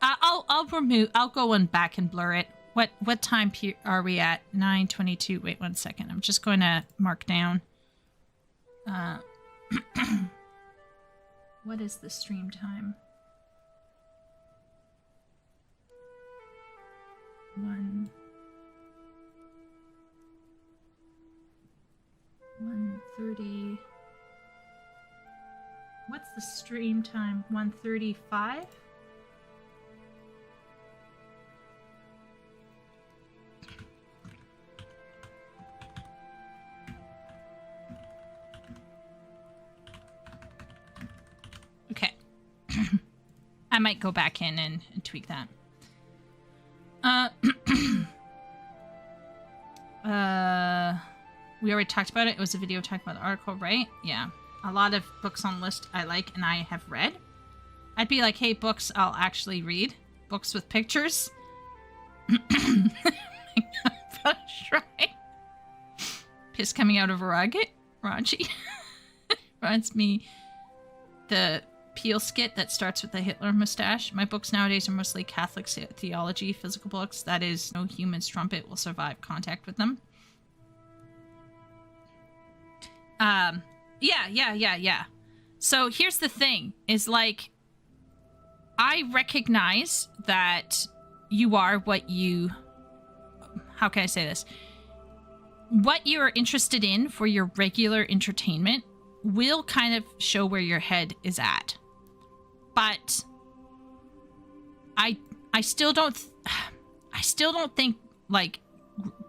I'll go and back and blur it. What time are we at? 9:22. Wait 1 second. I'm just going to mark down. What is the stream time? 1:30. What's the stream time? 1:35? Okay. I might go back in and tweak that. We already talked about it. It was a video talking about the article, right? Yeah. A lot of books on the list I like and I have read. I'd be like, hey, books I'll actually read. Books with pictures. Right. Piss coming out of a rug. Raunchy. Reminds me the Peel skit that starts with the Hitler mustache. My books nowadays are mostly Catholic theology, physical books. That is, no human strumpet will survive contact with them. Yeah. So here's the thing, is like, I recognize that you are what you... How can I say this? What you are interested in for your regular entertainment will kind of show where your head is at. But I still don't think like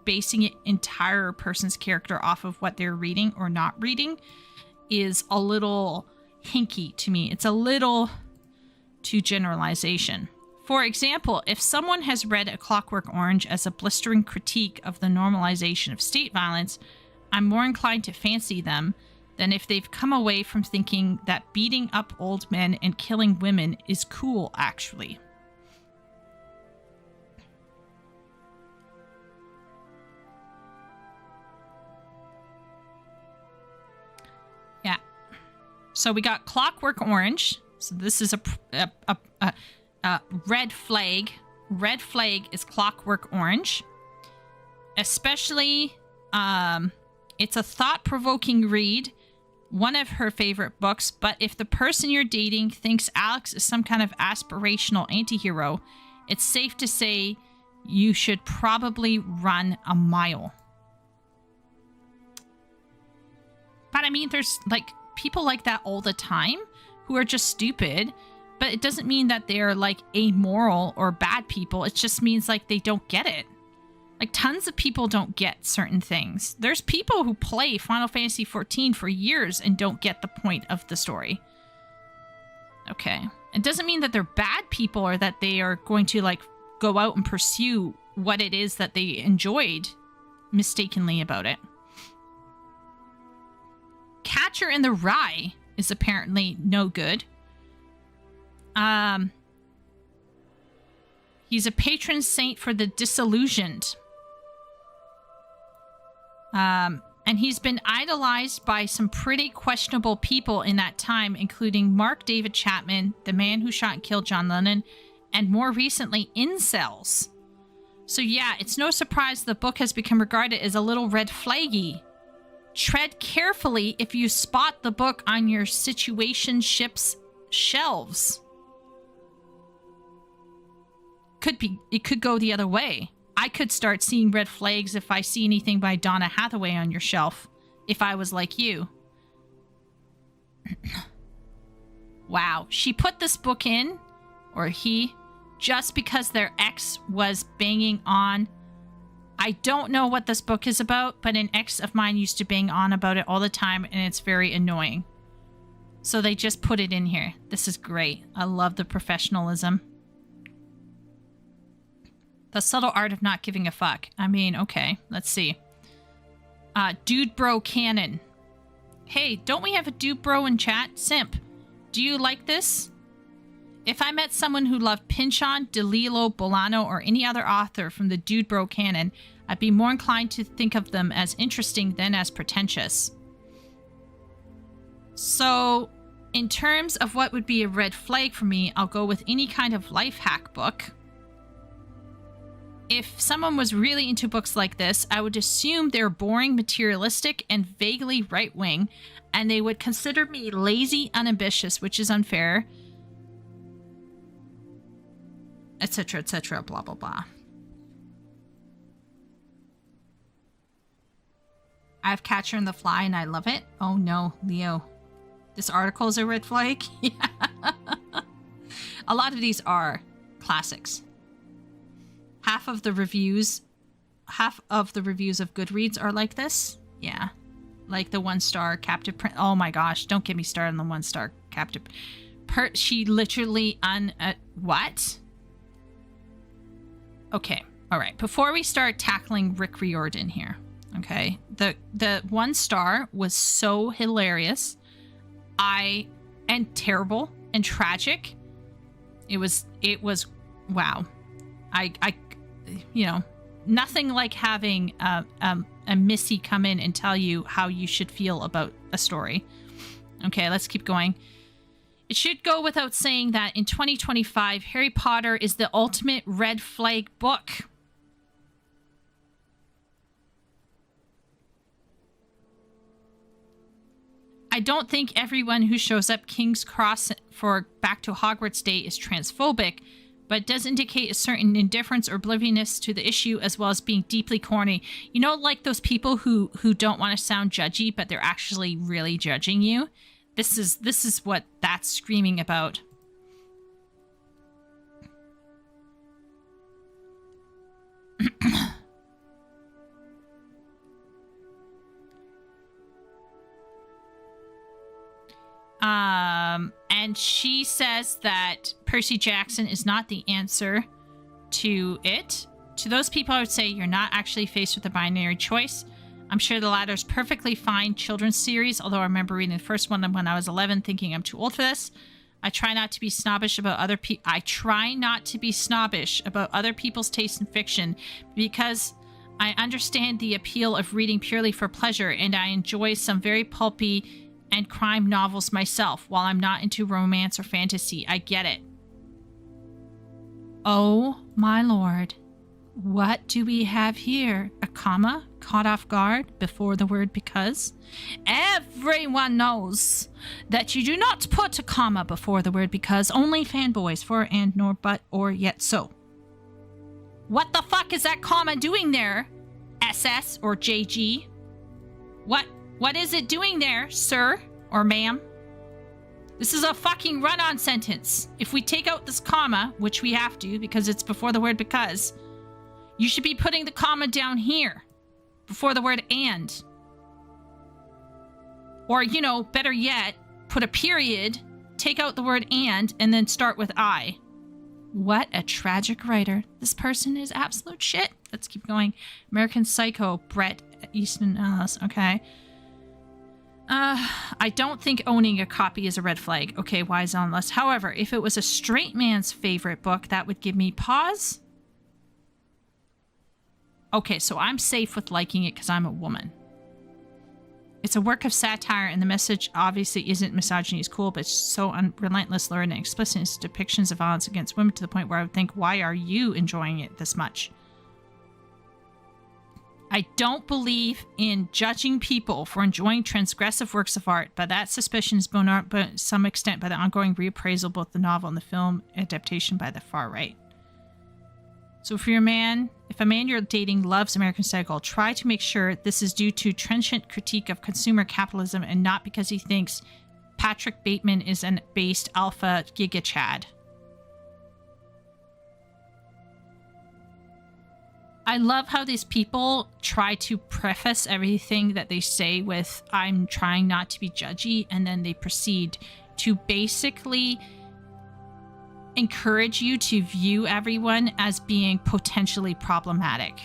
basing an entire person's character off of what they're reading or not reading is a little hinky to me. It's a little too generalization. For example, if someone has read A Clockwork Orange as a blistering critique of the normalization of state violence, I'm more inclined to fancy them than if they've come away from thinking that beating up old men and killing women is cool, actually. Yeah. So we got Clockwork Orange. So this is a red flag. Red flag is Clockwork Orange. Especially, it's a thought-provoking read. One of her favorite books, but if the person you're dating thinks Alex is some kind of aspirational anti-hero, it's safe to say you should probably run a mile. But I mean, there's like people like that all the time who are just stupid, but it doesn't mean that they're like amoral or bad people. It just means like they don't get it. Like, tons of people don't get certain things. There's people who play Final Fantasy XIV for years and don't get the point of the story. Okay. It doesn't mean that they're bad people or that they are going to, like, go out and pursue what it is that they enjoyed mistakenly about it. Catcher in the Rye is apparently no good. He's a patron saint for the disillusioned. And he's been idolized by some pretty questionable people in that time, including Mark David Chapman, the man who shot and killed John Lennon, and more recently, incels. So yeah, it's no surprise the book has become regarded as a little red flaggy. Tread carefully if you spot the book on your situationship's shelves. It could go the other way. I could start seeing red flags if I see anything by Donna Hathaway on your shelf, if I was like you. Wow, she put this book in, or he, just because their ex was banging on. I don't know what this book is about, but an ex of mine used to bang on about it all the time, and it's very annoying. So they just put it in here. This is great. I love the professionalism. The subtle art of not giving a fuck. I mean, okay, let's see. Dude Bro Canon. Hey, don't we have a Dude Bro in chat? Simp, do you like this? If I met someone who loved Pynchon, DeLillo, Bolano, or any other author from the Dude Bro canon, I'd be more inclined to think of them as interesting than as pretentious. So, in terms of what would be a red flag for me, I'll go with any kind of life hack book. If someone was really into books like this, I would assume they're boring, materialistic, and vaguely right-wing, and they would consider me lazy, unambitious, which is unfair, etc., blah, blah, blah. I have Catcher in the Fly, and I love it. Oh no, Leo. This article is a red flag? Yeah. A lot of these are classics. Half of the reviews of Goodreads are like this. Yeah. Like the 1-star Captive Print. Oh my gosh, don't get me started on the 1-star Captive. She literally what? Okay. All right. Before we start tackling Rick Riordan here, okay? The 1-star was so hilarious. And terrible and tragic It was wow. I you know, nothing like having a Missy come in and tell you how you should feel about a story. Okay, let's keep going. It should go without saying that in 2025, Harry Potter is the ultimate red flag book. I don't think everyone who shows up King's Cross for Back to Hogwarts Day is transphobic, but it does indicate a certain indifference or obliviousness to the issue, as well as being deeply corny. You know, like those people who don't want to sound judgy, but they're actually really judging you. This is what that's screaming about. And she says that Percy Jackson is not the answer to it. To those people, I would say you're not actually faced with a binary choice. I'm sure the latter is perfectly fine children's series, although I remember reading the first one when I was 11 thinking I'm too old for this. I try not to be snobbish about other people's taste in fiction because I understand the appeal of reading purely for pleasure, and I enjoy some very pulpy and crime novels myself. While I'm not into romance or fantasy, I get it. Oh my lord. What do we have here? A comma caught off guard before the word because? Everyone knows that you do not put a comma before the word because. Only fanboys for and nor but or yet so. What the fuck is that comma doing there? SS or JG? What is it doing there, sir or ma'am? This is a fucking run-on sentence. If we take out this comma, which we have to because it's before the word because, you should be putting the comma down here before the word and. Or, you know, better yet, put a period, take out the word and then start with I. What a tragic writer. This person is absolute shit. Let's keep going. American Psycho, Bret Easton Ellis. Okay. I don't think owning a copy is a red flag. Okay, wise on less. However, if it was a straight man's favorite book, that would give me pause. Okay, so I'm safe with liking it because I'm a woman. It's a work of satire, and the message obviously isn't misogyny is cool, but it's so relentless, lurid, and explicit in its depictions of violence against women to the point where I would think, why are you enjoying it this much? I don't believe in judging people for enjoying transgressive works of art, but that suspicion is borne out to some extent by the ongoing reappraisal of both the novel and the film adaptation by the far right. So if a man you're dating loves American Psycho, try to make sure this is due to trenchant critique of consumer capitalism and not because he thinks Patrick Bateman is an based alpha giga chad. I love how these people try to preface everything that they say with, I'm trying not to be judgy, and then they proceed to basically encourage you to view everyone as being potentially problematic.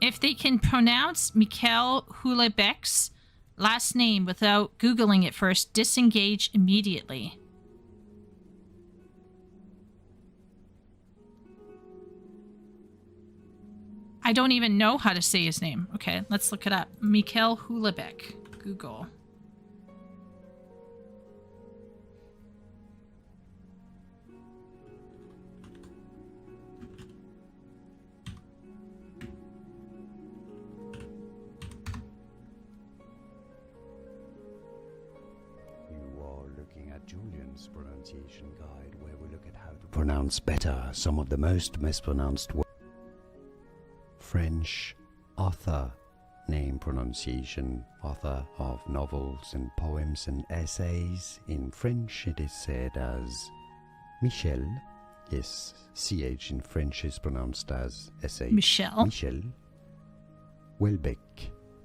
If they can pronounce Mikhail Houellebecq's last name without Googling it first, disengage immediately. I don't even know how to say his name. Okay, let's look it up. Mikhail Houellebecq. Google. You are looking at Julian's pronunciation guide, where we look at how to pronounce better some of the most mispronounced words. French author name pronunciation, author of novels and poems and essays. In French it is said as Michel. Yes, CH in French is pronounced as SH. Michel. Michel Houellebecq.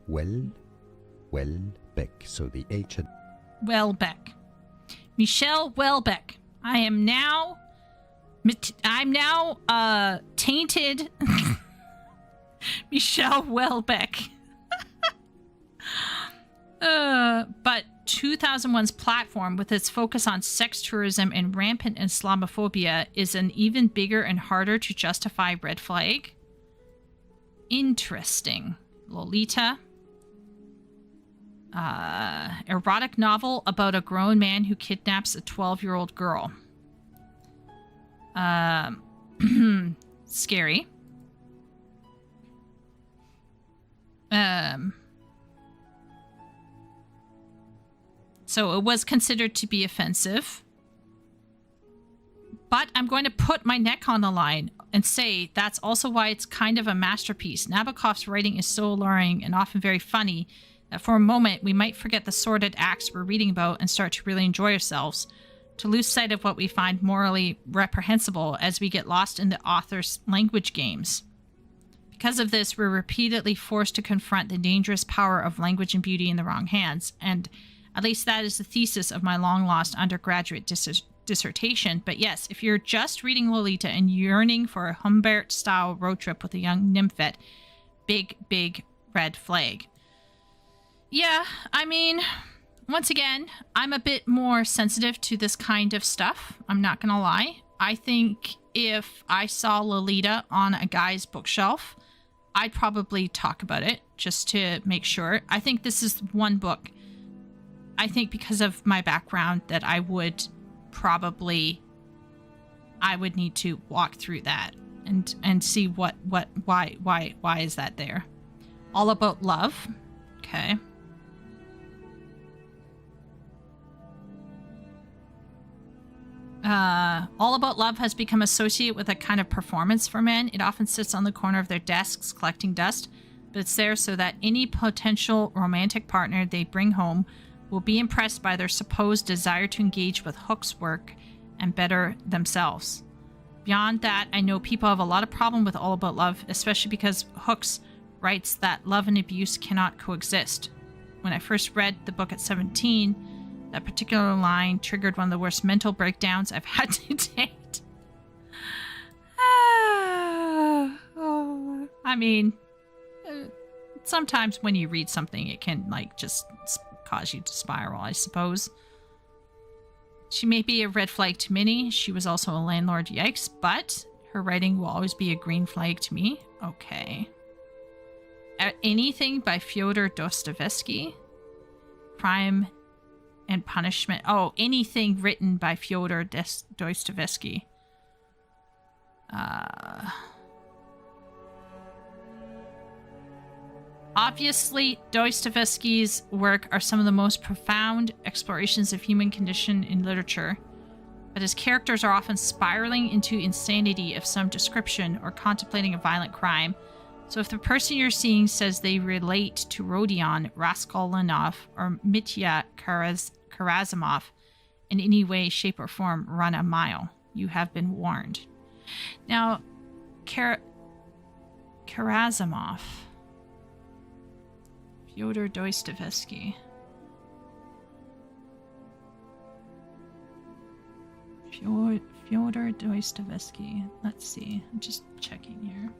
Houellebecq. So the H at Houellebecq. Michel Houellebecq. I'm now tainted. Michel Houellebecq. But 2001's platform, with its focus on sex tourism and rampant Islamophobia, is an even bigger and harder to justify red flag? Interesting. Lolita. Erotic novel about a grown man who kidnaps a 12-year-old girl. Scary. So it was considered to be offensive. But I'm going to put my neck on the line and say that's also why it's kind of a masterpiece. Nabokov's writing is so alluring and often very funny that for a moment we might forget the sordid acts we're reading about and start to really enjoy ourselves, to lose sight of what we find morally reprehensible as we get lost in the author's language games. Because of this, we're repeatedly forced to confront the dangerous power of language and beauty in the wrong hands, and at least that is the thesis of my long-lost undergraduate dissertation. But yes, if you're just reading Lolita and yearning for a Humbert-style road trip with a young nymphette, big, big red flag. Yeah, I mean, once again, I'm a bit more sensitive to this kind of stuff. I'm not gonna lie. I think if I saw Lolita on a guy's bookshelf, I'd probably talk about it just to make sure. I think this is one book, I think because of my background, that I would need to walk through that and see why is that there. All About Love. Okay. All About Love has become associated with a kind of performance for men. It often sits on the corner of their desks collecting dust, but it's there so that any potential romantic partner they bring home will be impressed by their supposed desire to engage with Hook's work and better themselves. Beyond that, I know people have a lot of problem with All About Love, especially because Hooks writes that love and abuse cannot coexist. When I first read the book at 17, that particular line triggered one of the worst mental breakdowns I've had to date. I mean, sometimes when you read something, it can just cause you to spiral, I suppose. She may be a red flag to many. She was also a landlord, yikes, but her writing will always be a green flag to me. Okay. Anything by Fyodor Dostoevsky? Crime and Punishment. Oh, anything written by Fyodor Dostoevsky. Obviously, Dostoevsky's work are some of the most profound explorations of human condition in literature, but his characters are often spiraling into insanity of some description or contemplating a violent crime. So if the person you're seeing says they relate to Rodion Raskolnikov or Mitya Karazimov in any way, shape, or form, run a mile. You have been warned. Now, Karazimov. Fyodor Dostoevsky. Fyodor Dostoevsky. Let's see. I'm just checking here.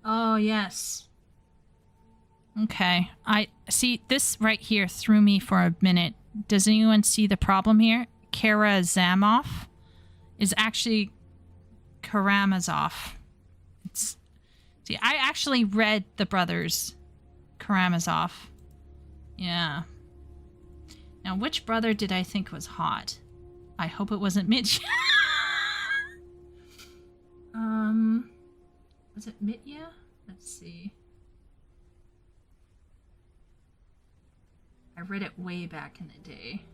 Oh, yes. Okay. I see this right here threw me for a minute. Does anyone see the problem here? Karamazov is actually Karamazov. See, I actually read The Brothers Karamazov. Yeah. Now, which brother did I think was hot? I hope it wasn't Mitch. Was it Mitya? Let's see. I read it way back in the day.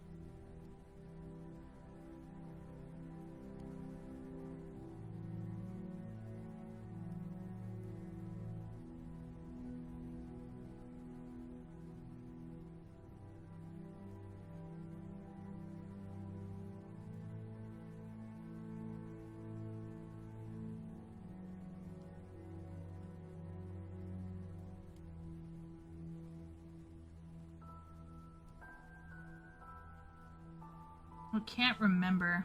I can't remember.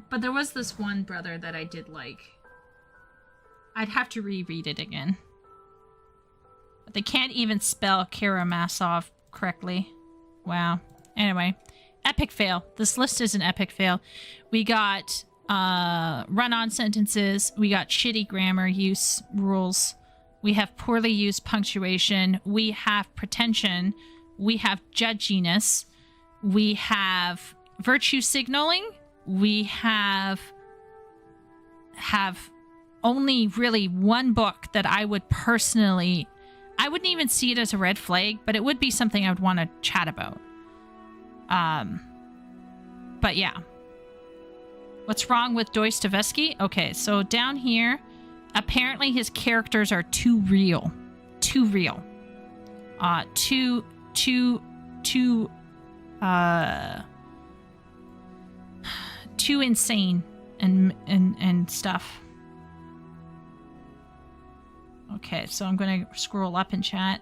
But there was this one brother that I did like. I'd have to reread it again. But they can't even spell Karamazov correctly. Wow. Anyway, epic fail. This list is an epic fail. We got run-on sentences. We got shitty grammar use rules. We have poorly used punctuation. We have pretension. We have judginess. We have virtue signaling. We have only really one book that I would personally... I wouldn't even see it as a red flag, but it would be something I would want to chat about. But yeah. What's wrong with Dostoevsky? Okay, so down here, apparently his characters are too real. Too real. Too insane and stuff. Okay, so I'm gonna scroll up in chat.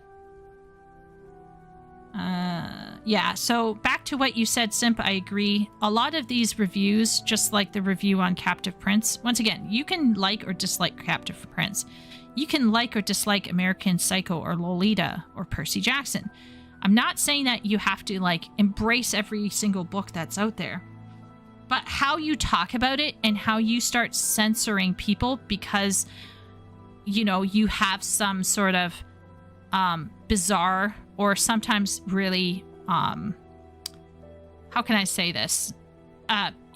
Yeah, so back to what you said, Simp, I agree. A lot of these reviews, just like the review on Captive Prince, once again, you can like or dislike Captive Prince. You can like or dislike American Psycho or Lolita or Percy Jackson. I'm not saying that you have to, like, embrace every single book that's out there. But how you talk about it and how you start censoring people because, you know, you have some sort of bizarre or sometimes really, how can I say this?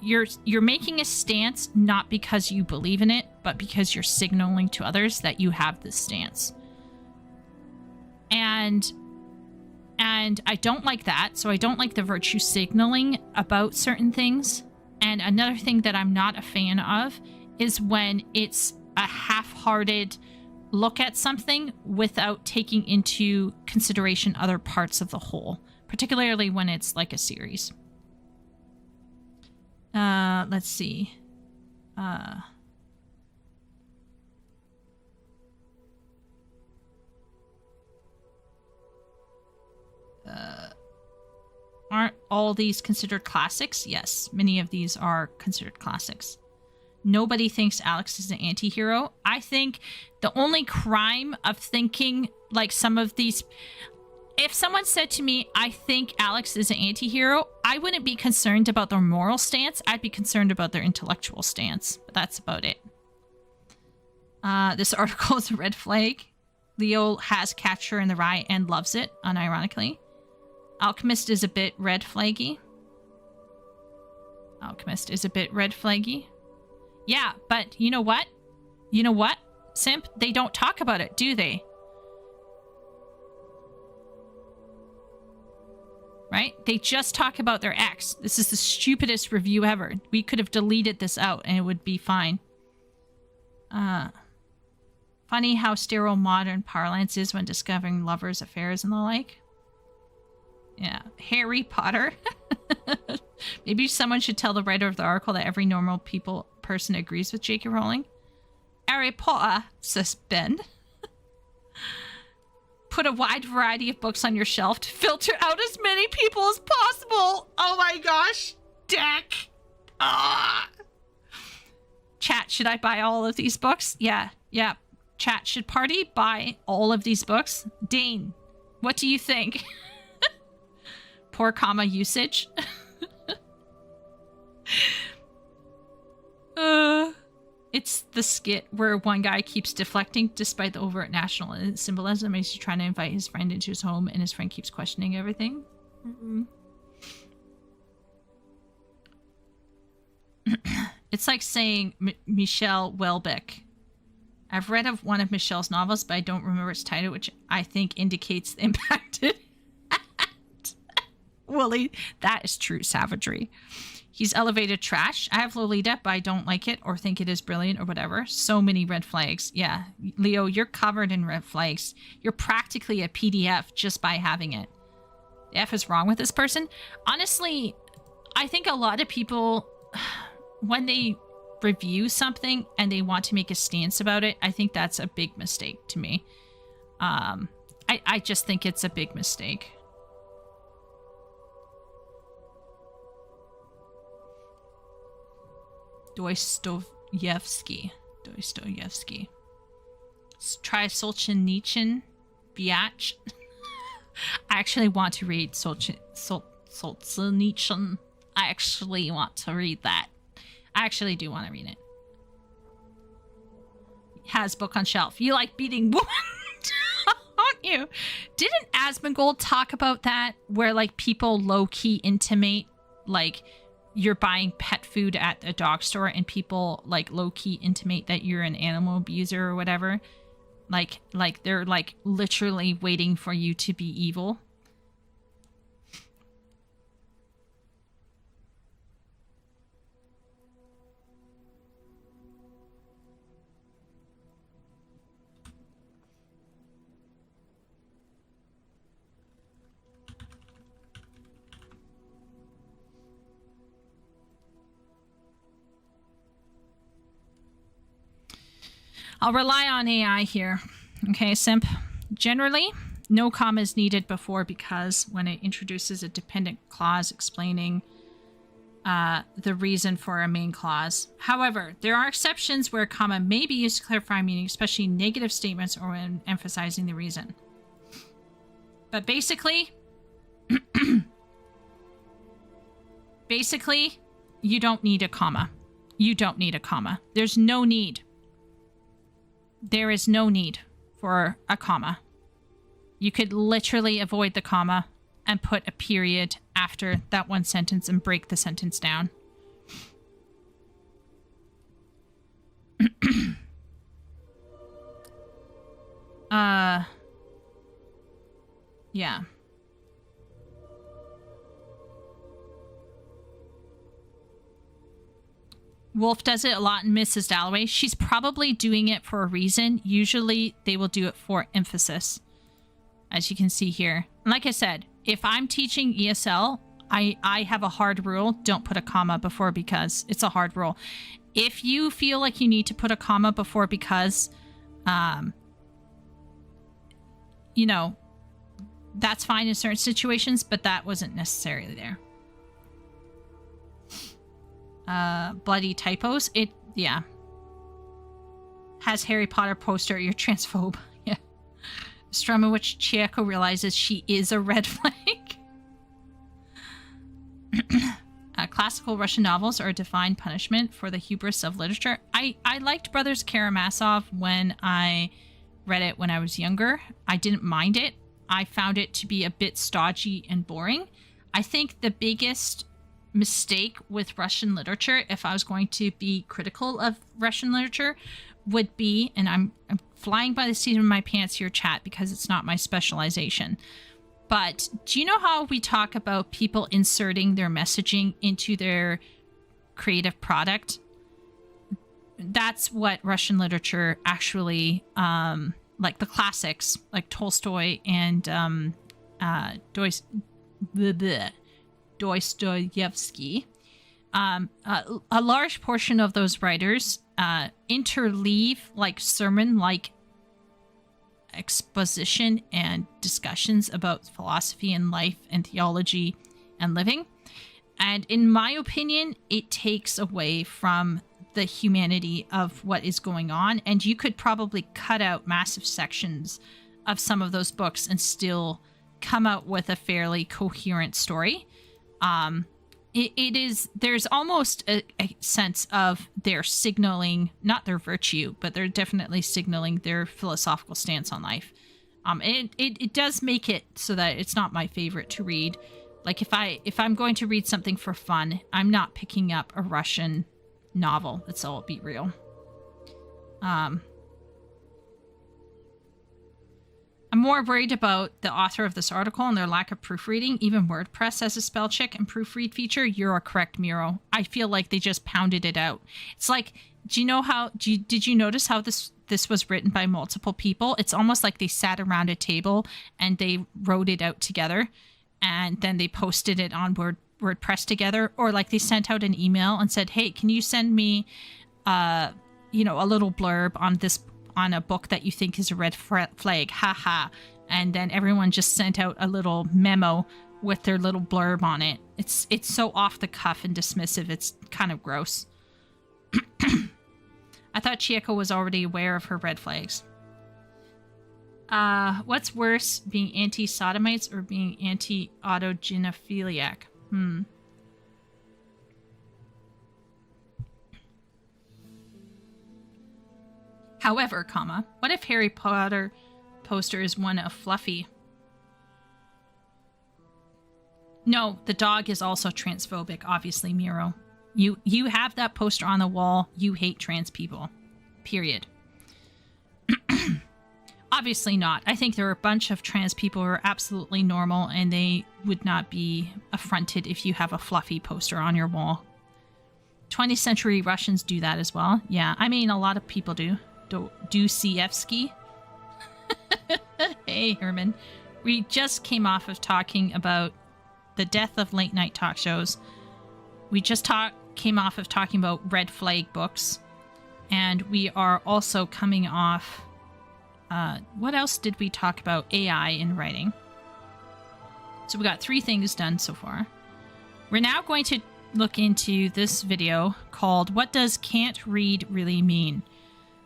You're making a stance not because you believe in it, but because you're signaling to others that you have this stance. And I don't like that, so I don't like the virtue signaling about certain things. And another thing that I'm not a fan of is when it's a half-hearted look at something without taking into consideration other parts of the whole, particularly when it's like a series. Let's see. Aren't all these considered classics? Yes, many of these are considered classics. Nobody thinks Alex is an anti-hero. I think the only crime of thinking like some of these... If someone said to me, I think Alex is an anti-hero, I wouldn't be concerned about their moral stance. I'd be concerned about their intellectual stance. But that's about it. This article is a red flag. Leo has Catcher in the Rye and loves it, unironically. Alchemist is a bit red flaggy. Alchemist is a bit red flaggy. Yeah, but you know what? You know what, Simp? They don't talk about it, do they? Right? They just talk about their ex. This is the stupidest review ever. We could have deleted this out and it would be fine. Funny how sterile modern parlance is when discovering lovers' affairs and the like. Yeah. Harry Potter. Maybe someone should tell the writer of the article that every normal person agrees with J.K. Rowling. Harry Potter, says Ben. Put a wide variety of books on your shelf to filter out as many people as possible. Oh my gosh. Deck. Ah. Chat, should I buy all of these books? Yeah. Chat, should Party buy all of these books? Dane, what do you think? Poor comma usage. It's the skit where one guy keeps deflecting despite the overt national symbolism. He's trying to invite his friend into his home and his friend keeps questioning everything. It's like saying Michelle Welbeck. I've read of one of Michelle's novels, but I don't remember its title, which I think indicates the impact it had. Willie, that is true savagery. He's elevated trash. I have Lolita, but I don't like it or think it is brilliant or whatever. So many red flags. Yeah, Leo, you're covered in red flags. You're practically a PDF just by having it. The F is wrong with this person. Honestly, I think a lot of people, when they review something and they want to make a stance about it, I think that's a big mistake to me. I just think it's a big mistake. Dostoevsky. Try Solzhenitsyn. biatch. I actually want to read Solzhenitsyn. I actually want to read that. I actually do want to read it. Has book on shelf. You like beating women, don't you? Didn't Asmongold talk about that? Where like people low-key intimate, like you're buying pet food at a dog store and people like low-key intimate that you're an animal abuser or whatever. Like they're like literally waiting for you to be evil. I'll rely on AI here. Okay, Simp. Generally, no comma is needed before because when it introduces a dependent clause explaining the reason for a main clause. However, there are exceptions where a comma may be used to clarify meaning, especially negative statements or when emphasizing the reason. But basically, you don't need a comma. You don't need a comma. There's no need. There is no need for a comma. You could literally avoid the comma and put a period after that one sentence and break the sentence down. Yeah. Wolf does it a lot in Mrs. Dalloway. She's probably doing it for a reason. Usually they will do it for emphasis, as you can see here. And like I said, if I'm teaching ESL, I have a hard rule. Don't put a comma before because. It's a hard rule. If you feel like you need to put a comma before because, you know, that's fine in certain situations, but that wasn't necessarily there. Bloody typos. Yeah. Has Harry Potter poster, you're transphobe. Yeah. The strum in which Chieko realizes she is a red flag. Classical Russian novels are a defined punishment for the hubris of literature. I liked Brothers Karamazov when I read it when I was younger. I didn't mind it. I found it to be a bit stodgy and boring. I think the biggest mistake with Russian literature, if I was going to be critical of Russian literature, would be, and I'm flying by the seat of my pants here, chat, because it's not my specialization. But do you know how we talk about people inserting their messaging into their creative product? That's what Russian literature actually, like the classics, like Tolstoy and Dostoevsky. A large portion of those writers interleave like sermon-like exposition and discussions about philosophy and life and theology and living. And in my opinion, it takes away from the humanity of what is going on. And you could probably cut out massive sections of some of those books and still come out with a fairly coherent story. There's almost a sense of they're signaling, not their virtue, but they're definitely signaling their philosophical stance on life. It does make it so that it's not my favorite to read. Like if I'm going to read something for fun, I'm not picking up a Russian novel. Let's all be real. I'm more worried about the author of this article and their lack of proofreading. Even WordPress has a spell check and proofread feature. You're correct, Miro. I feel like they just pounded it out. It's like, did you notice how this was written by multiple people? It's almost like they sat around a table and they wrote it out together and then they posted it on WordPress together, or like they sent out an email and said, hey, can you send me, a little blurb on a book that you think is a red flag, haha. And then everyone just sent out a little memo with their little blurb on it. It's so off the cuff and dismissive, it's kind of gross. I thought Chieko was already aware of her red flags. What's worse, being anti-sodomites or being anti-autogynephiliac? However, comma, what if Harry Potter poster is one of Fluffy? No, the dog is also transphobic, obviously, Miro. You have that poster on the wall. You hate trans people. Period. Obviously not. I think there are a bunch of trans people who are absolutely normal, and they would not be affronted if you have a Fluffy poster on your wall. 20th century Russians do that as well. Yeah, I mean, a lot of people do. Dostoevsky. Hey, Herman. We just came off of talking about the death of late night talk shows. We just came off of talking about red flag books. And we are also coming off... what else did we talk about? AI in writing. So we got 3 things done so far. We're now going to look into this video called What Does Can't Read Really Mean?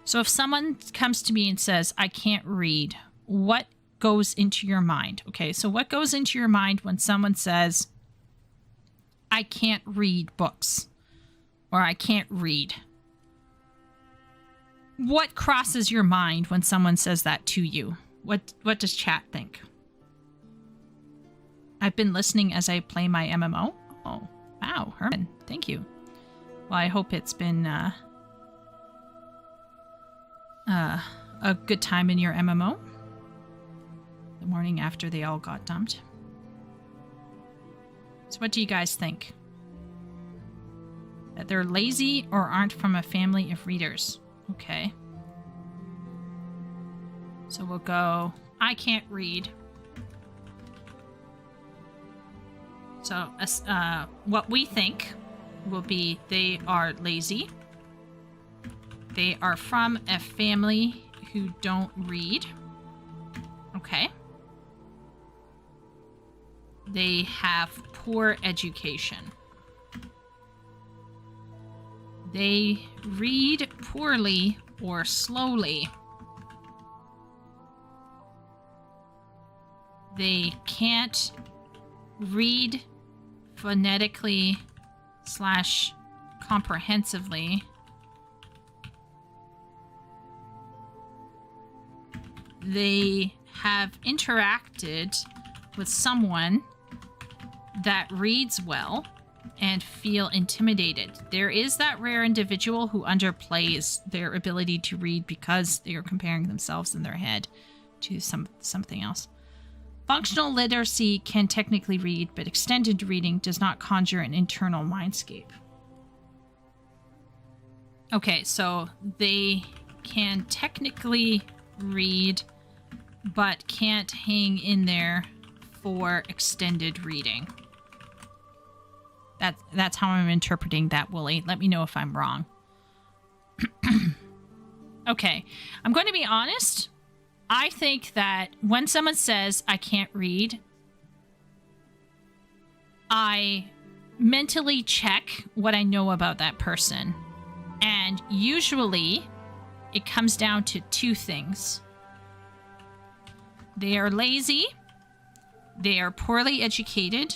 So if someone comes to me and says, I can't read, what goes into your mind? Okay, so what goes into your mind when someone says, I can't read books, or I can't read? What crosses your mind when someone says that to you? What does chat think? I've been listening as I play my MMO. Oh, wow, Herman, thank you. Well, I hope it's been a good time in your MMO. The morning after they all got dumped. So what do you guys think? That they're lazy or aren't from a family of readers? Okay. So we'll go, I can't read. So what we think will be they are lazy. They are from a family who don't read. Okay. They have poor education. They read poorly or slowly. They can't read phonetically / comprehensively. They have interacted with someone that reads well and feel intimidated. There is that rare individual who underplays their ability to read because they are comparing themselves in their head to something else. Functional literacy can technically read, but extended reading does not conjure an internal mindscape. Okay, so they can technically read, but can't hang in there for extended reading. That's how I'm interpreting that, Wooly. Let me know if I'm wrong. Okay, I'm going to be honest. I think that when someone says, I can't read, I mentally check what I know about that person. And usually, it comes down to 2 things. They are lazy, they are poorly educated,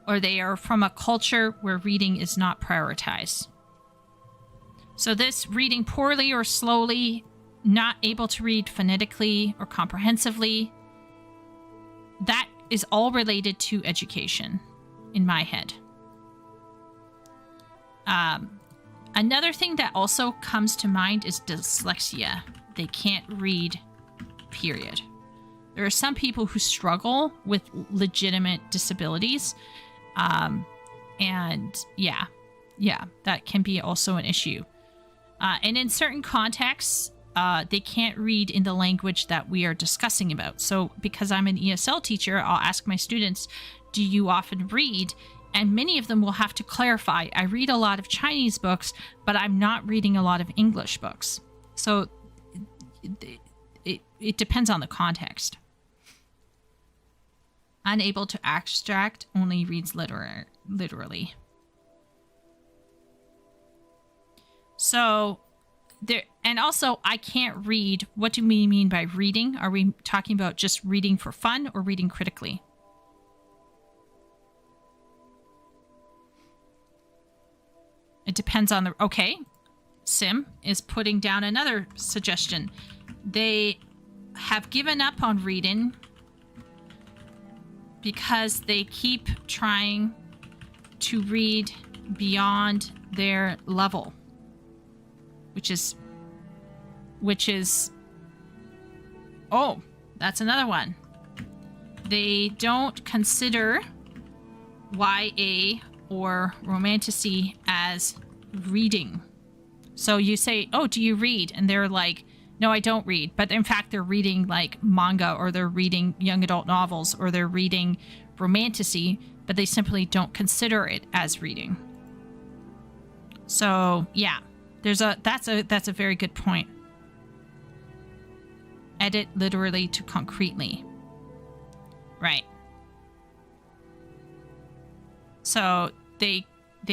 or they are from a culture where reading is not prioritized. So this reading poorly or slowly, not able to read phonetically or comprehensively, that is all related to education in my head. Another thing that also comes to mind is dyslexia. They can't read, period. There are some people who struggle with legitimate disabilities. And yeah, that can be also an issue. And in certain contexts, they can't read in the language that we are discussing about. So because I'm an ESL teacher, I'll ask my students, do you often read? And many of them will have to clarify, I read a lot of Chinese books, but I'm not reading a lot of English books. So it depends on the context. Unable to abstract, only reads literally. So there, and also I can't read. What do we mean by reading? Are we talking about just reading for fun or reading critically? It depends on the... Okay. Sim is putting down another suggestion. They have given up on reading because they keep trying to read beyond their level, which is oh, that's another one. They don't consider YA or romantasy as reading. So you say, oh, do you read? And they're like, no, I don't read. But in fact, they're reading like manga, or they're reading young adult novels, or they're reading romantasy, but they simply don't consider it as reading. So yeah, that's a very good point. Edit literally to concretely. Right. So they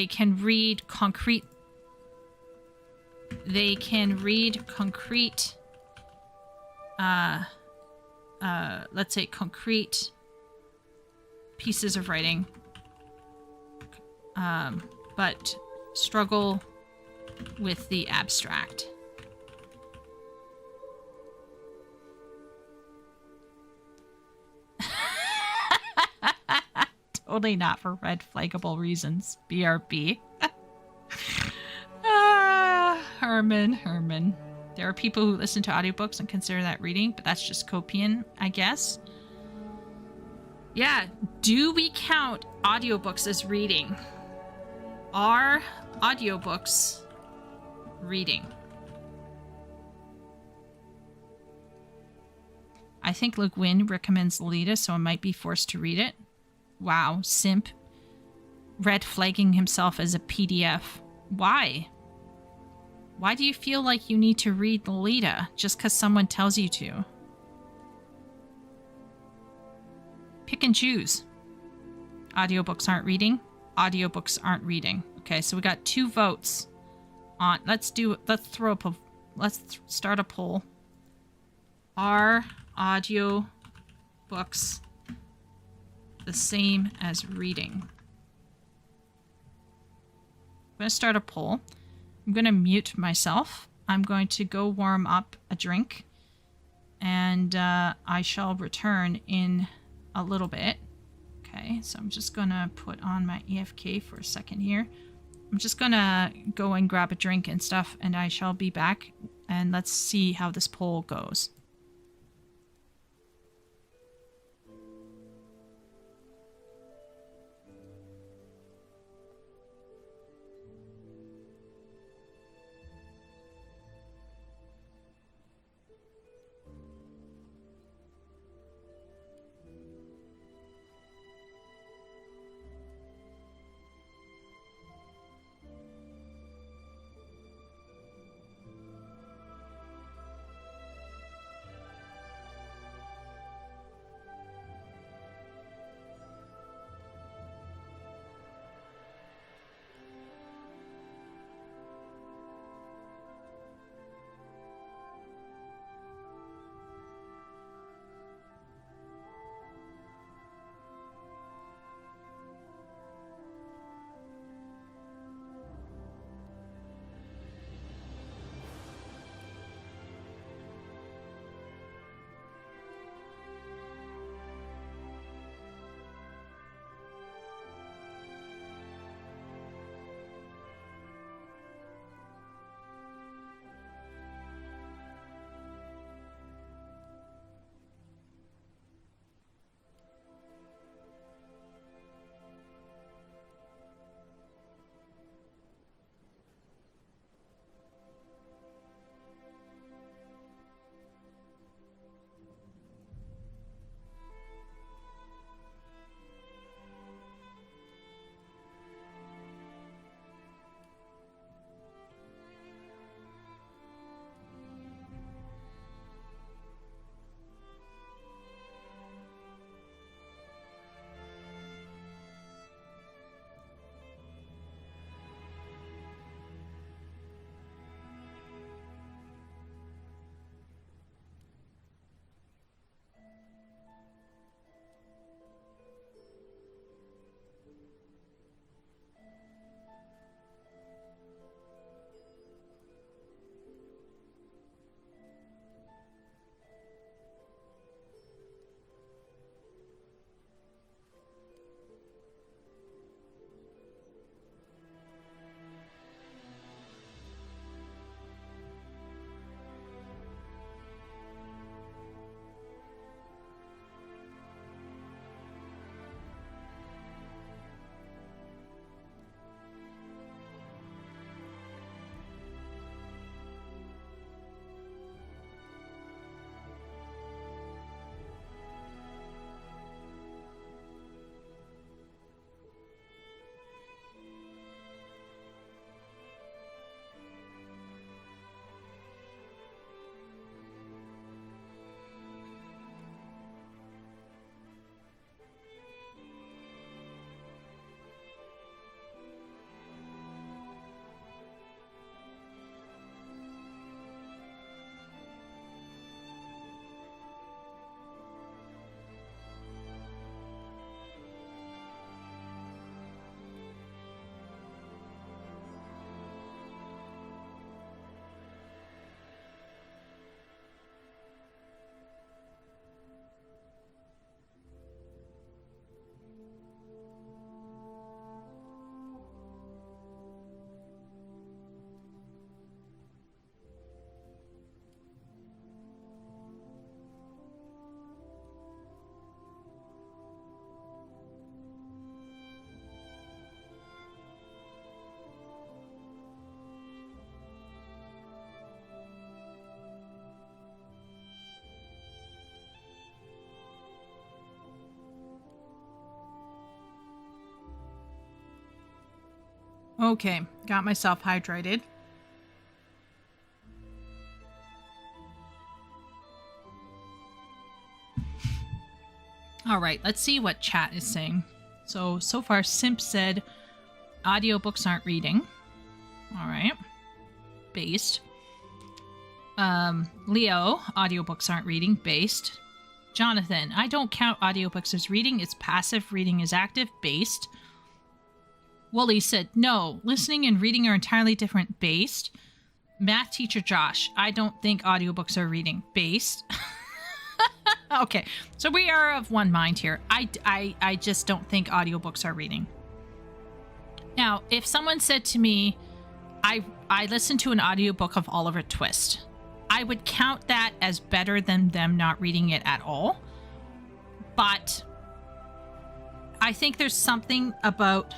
can read concrete. They can read concrete. Let's say concrete pieces of writing. But struggle with the abstract. Totally not for red flaggable reasons. BRB. Herman. There are people who listen to audiobooks and consider that reading, but that's just copian, I guess. Yeah, do we count audiobooks as reading? Are audiobooks reading? I think Luke Wynn recommends Lolita, so I might be forced to read it. Wow, simp. Red flagging himself as a PDF. Why? Why do you feel like you need to read Lolita just because someone tells you to? Pick and choose. Audiobooks aren't reading. Audiobooks aren't reading. Okay, so we got 2 votes on. Let's start a poll. Are audiobooks the same as reading? I'm going to start a poll. I'm going to mute myself. I'm going to go warm up a drink. And I shall return in a little bit. Okay, so I'm just going to put on my AFK for a second here. I'm just going to go and grab a drink and stuff, and I shall be back. And let's see how this poll goes. Okay, got myself hydrated. All right, let's see what chat is saying. So far, Simp said audiobooks aren't reading. All right. Based. Leo, audiobooks aren't reading. Based. Jonathan, I don't count audiobooks as reading. It's passive. Reading is active. Based. Wooly said, no, listening and reading are entirely different. Based. Math teacher Josh, I don't think audiobooks are reading. Based. Okay, so we are of one mind here. I just don't think audiobooks are reading. Now, if someone said to me, I listened to an audiobook of Oliver Twist, I would count that as better than them not reading it at all. But I think there's something about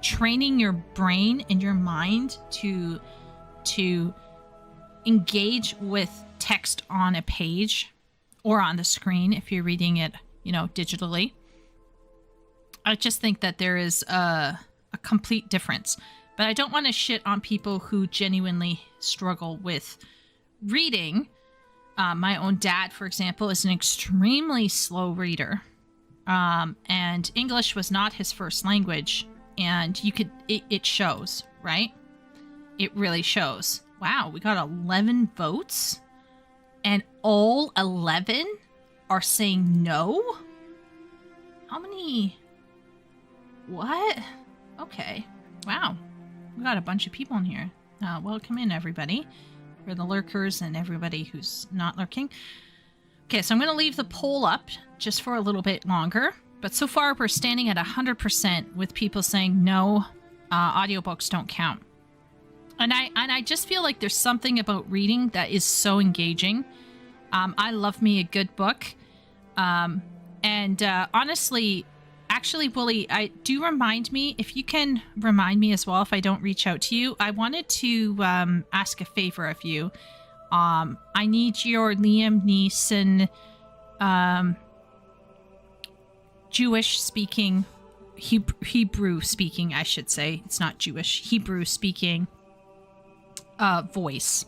training your brain and your mind to engage with text on a page or on the screen if you're reading it, digitally. I just think that there is a complete difference. But I don't want to shit on people who genuinely struggle with reading. My own dad, for example, is an extremely slow reader. And English was not his first language. And it shows, right? It really shows. Wow, we got 11 votes. And all 11 are saying no? How many? What? Okay. Wow. We got a bunch of people in here. Welcome in, everybody. For the lurkers and everybody who's not lurking. Okay, so I'm going to leave the poll up just for a little bit longer. But so far, we're standing at 100% with people saying no, audiobooks don't count. And I just feel like there's something about reading that is so engaging. I love me a good book. Honestly, actually, Wooly, do remind me, if you can remind me as well if I don't reach out to you. I wanted to ask a favor of you. I need your Liam Neeson Jewish speaking, Hebrew speaking, I should say. It's not Jewish, Hebrew speaking voice.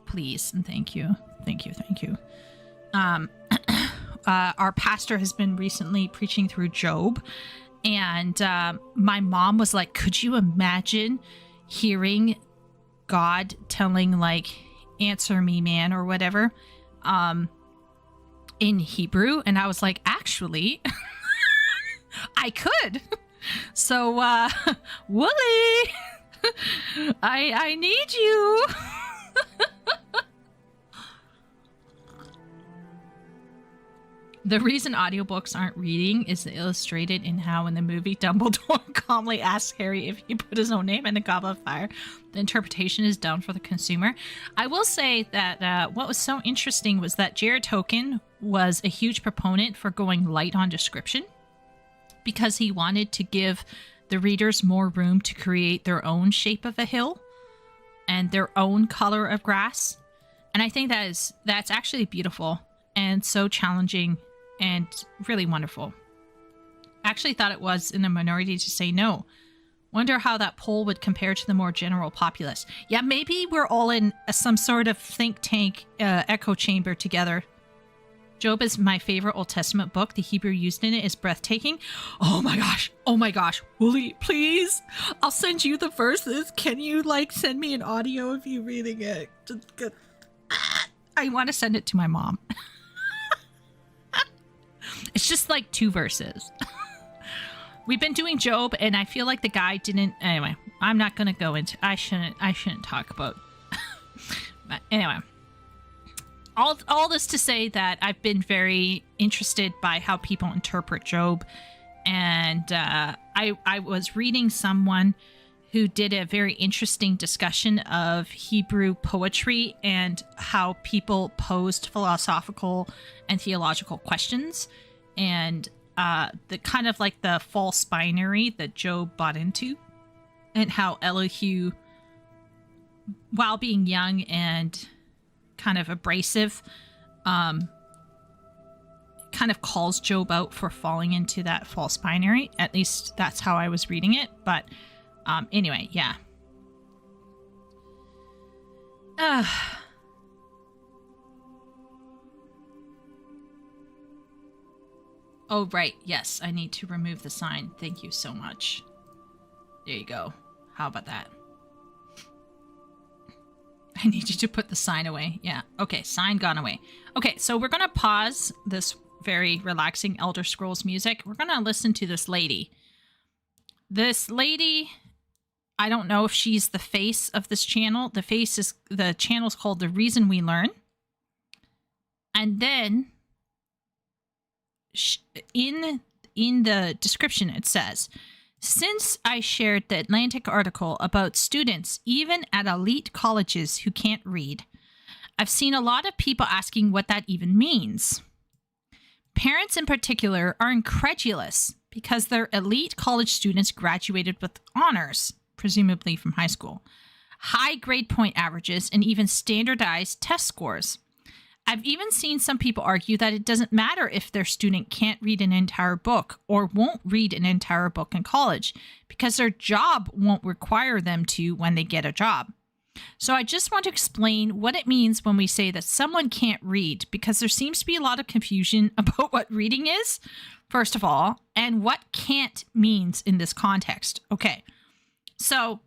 Please and thank you. Thank you. Our pastor has been recently preaching through Job, and my mom was like, could you imagine hearing God telling, like, answer me, man, or whatever, in Hebrew? And I was like, actually, I could. So, Wooly, I need you. The reason audiobooks aren't reading is illustrated in how in the movie Dumbledore calmly asks Harry if he put his own name in the Goblet of Fire. The interpretation is done for the consumer. I will say that what was so interesting was that Jared Tolkien was a huge proponent for going light on description because he wanted to give the readers more room to create their own shape of a hill and their own color of grass. And I think that's actually beautiful and so challenging and really wonderful. I actually thought it was in the minority to say no. Wonder how that poll would compare to the more general populace. Yeah, maybe we're all in some sort of think tank echo chamber together. Job is my favorite Old Testament book. The Hebrew used in it is breathtaking. Oh my gosh. Wooly, please. I'll send you the verses. Can you, send me an audio of you reading it? I want to send it to my mom. It's just 2 verses. We've been doing Job, and I feel like the guy didn't. Anyway, I'm not gonna go into. I shouldn't talk about. But anyway, all this to say that I've been very interested by how people interpret Job, and I was reading someone who did a very interesting discussion of Hebrew poetry and how people posed philosophical and theological questions, and the kind of the false binary that Job bought into, and how Elihu, while being young and kind of abrasive, kind of calls Job out for falling into that false binary. At least that's how I was reading it. But Anyway, yeah. Oh, right. Yes, I need to remove the sign. Thank you so much. There you go. How about that? I need you to put the sign away. Yeah. Okay, sign gone away. Okay, so we're going to pause this very relaxing Elder Scrolls music. We're going to listen to this lady. This lady, I don't know if she's the face of this channel. The channel's called The Reason We Learn. And then in the description it says, since I shared the Atlantic article about students even at elite colleges who can't read, I've seen a lot of people asking what that even means. Parents in particular are incredulous because their elite college students graduated with honors, presumably from high school, high grade point averages, and even standardized test scores. I've even seen some people argue that it doesn't matter if their student can't read an entire book or won't read an entire book in college because their job won't require them to when they get a job. So I just want to explain what it means when we say that someone can't read, because there seems to be a lot of confusion about what reading is, first of all, and what can't means in this context. Okay, so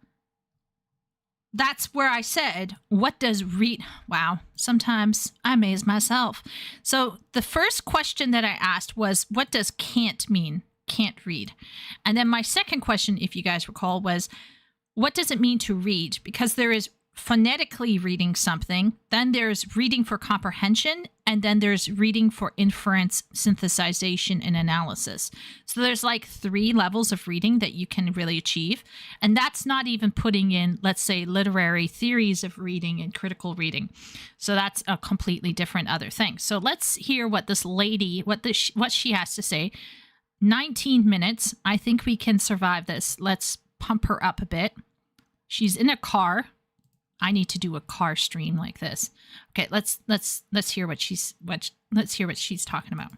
that's where I said, what does read? Wow, sometimes I amaze myself. So the first question that I asked was, what does can't mean? Can't read. And then my second question, if you guys recall, was, what does it mean to read? Because there is phonetically reading something, then there's reading for comprehension, and then there's reading for inference, synthesization, and analysis. So there's like 3 levels of reading that you can really achieve. And that's not even putting in, let's say, literary theories of reading and critical reading. So that's a completely different other thing. So let's hear what this lady, what she has to say. 19 minutes. I think we can survive this. Let's pump her up a bit. She's in a car. I need to do a car stream like this. Okay, let's hear what she's talking about.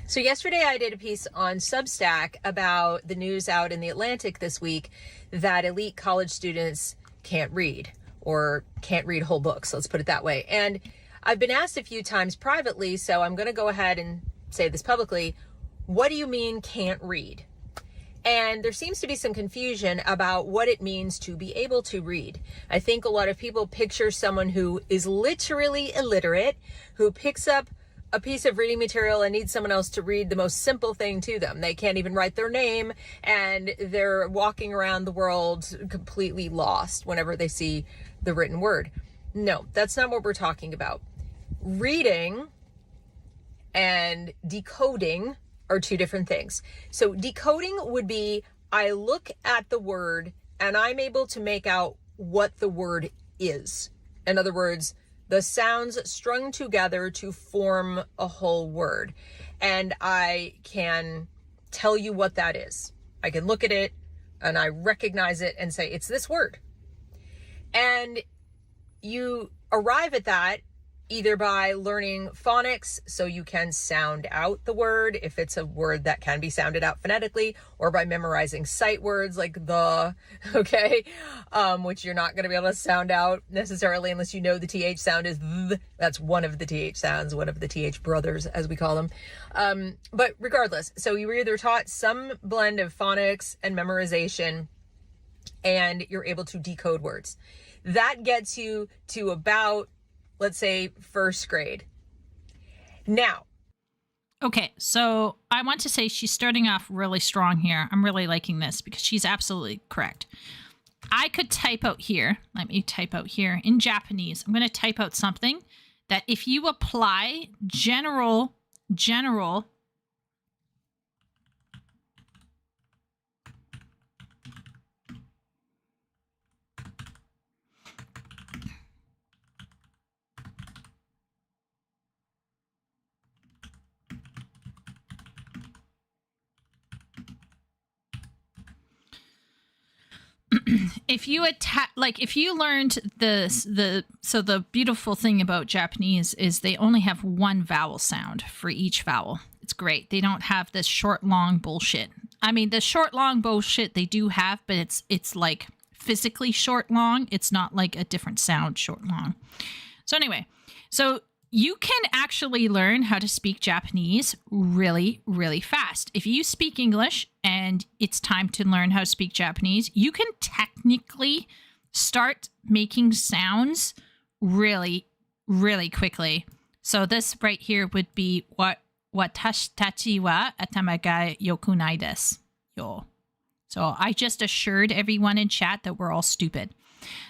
So yesterday I did a piece on Substack about the news out in the Atlantic this week that elite college students can't read, or can't read whole books, let's put it that way. And I've been asked a few times privately, so I'm going to go ahead and say this publicly. What do you mean can't read? And there seems to be some confusion about what it means to be able to read. I think a lot of people picture someone who is literally illiterate, who picks up a piece of reading material and needs someone else to read the most simple thing to them. They can't even write their name, and they're walking around the world completely lost whenever they see the written word. No, that's not what we're talking about. Reading and decoding are 2 different things. So decoding would be, I look at the word and I'm able to make out what the word is. In other words, the sounds strung together to form a whole word. And I can tell you what that is. I can look at it and I recognize it and say, it's this word. And you arrive at that either by learning phonics, so you can sound out the word if it's a word that can be sounded out phonetically, or by memorizing sight words like the, okay, which you're not going to be able to sound out necessarily unless you know the TH sound is th. That's one of the TH sounds, one of the TH brothers, as we call them. But regardless, so you were either taught some blend of phonics and memorization, and you're able to decode words. That gets you to about, let's say, 1st grade. Now. Okay, so I want to say she's starting off really strong here. I'm really liking this because she's absolutely correct. I could type out here. Let me type out here in Japanese. I'm going to type out something that if you apply general if you learned the beautiful thing about Japanese is they only have 1 vowel sound for each vowel. It's great. They don't have this short, long bullshit. I mean, the short long bullshit they do have, but it's like physically short long. It's not like a different sound short long. So anyway, so you can actually learn how to speak Japanese really, really fast. If you speak English and it's time to learn how to speak Japanese, you can technically start making sounds really, really quickly. So this right here would be what watashi tachi wa atama ga yokunai desu. Yo. So I just assured everyone in chat that we're all stupid.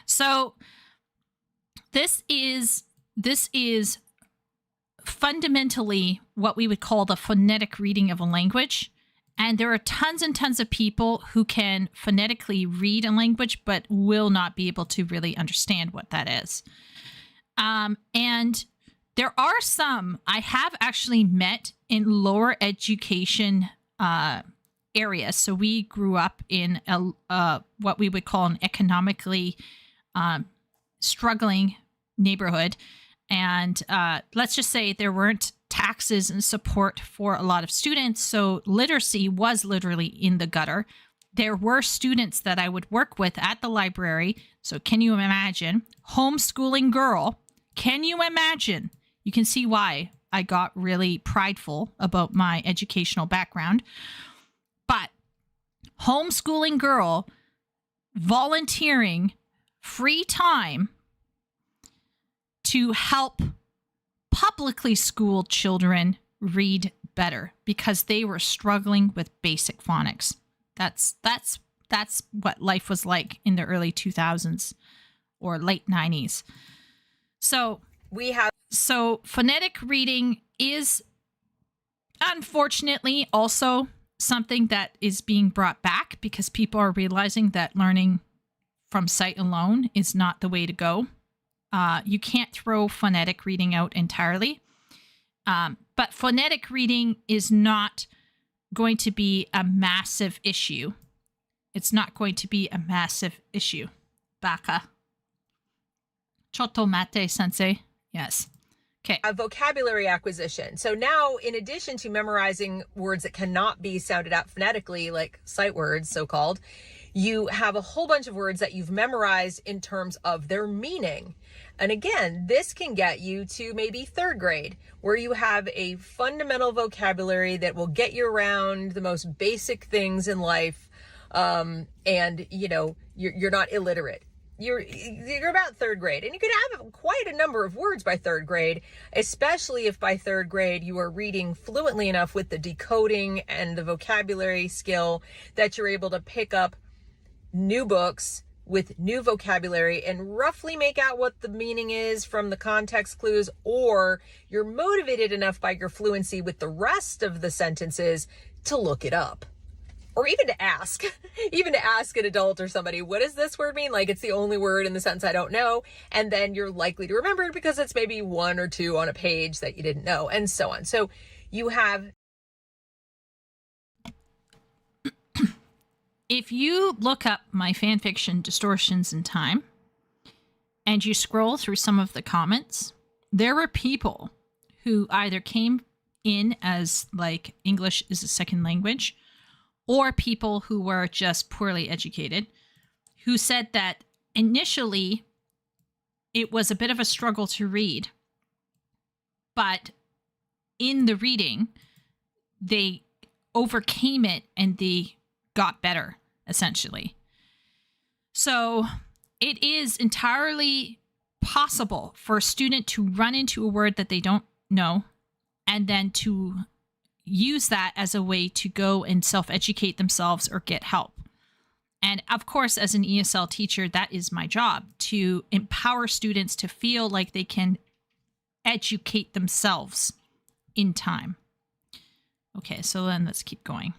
So this is fundamentally what we would call the phonetic reading of a language. And there are tons and tons of people who can phonetically read a language, but will not be able to really understand what that is. And there are some I have actually met in lower education areas. So we grew up in what we would call an economically struggling neighborhood. And let's just say there weren't taxes and support for a lot of students. So literacy was literally in the gutter. There were students that I would work with at the library. So can you imagine? Homeschooling girl. Can you imagine? You can see why I got really prideful about my educational background. But homeschooling girl, volunteering, free time to help publicly schooled children read better because they were struggling with basic phonics. That's what life was like in the early 2000s or late 90s. So phonetic reading is unfortunately also something that is being brought back because people are realizing that learning from sight alone is not the way to go. You can't throw phonetic reading out entirely. But phonetic reading is not going to be a massive issue. It's not going to be a massive issue. Baka. Chotto mate, sensei. Yes. Okay. A vocabulary acquisition. So now, in addition to memorizing words that cannot be sounded out phonetically, like sight words, so-called, you have a whole bunch of words that you've memorized in terms of their meaning. And again, this can get you to maybe third grade, where you have a fundamental vocabulary that will get you around the most basic things in life. And you're not illiterate. You're about third grade, and you could have quite a number of words by third grade, especially if by third grade you are reading fluently enough with the decoding and the vocabulary skill that you're able to pick up new books with new vocabulary and roughly make out what the meaning is from the context clues, or you're motivated enough by your fluency with the rest of the sentences to look it up. Or even to ask an adult or somebody, what does this word mean? Like, it's the only word in the sentence I don't know. And then you're likely to remember it because it's maybe one or two on a page that you didn't know, and so on. So you have... If you look up my fanfiction Distortions in Time and you scroll through some of the comments, there were people who either came in as like English is a second language, or people who were just poorly educated, who said that initially it was a bit of a struggle to read, but in the reading, they overcame it and they got better, essentially. So it is entirely possible for a student to run into a word that they don't know and then to use that as a way to go and self-educate themselves or get help. And of course, as an ESL teacher, that is my job, to empower students to feel like they can educate themselves in time. Okay, so then let's keep going.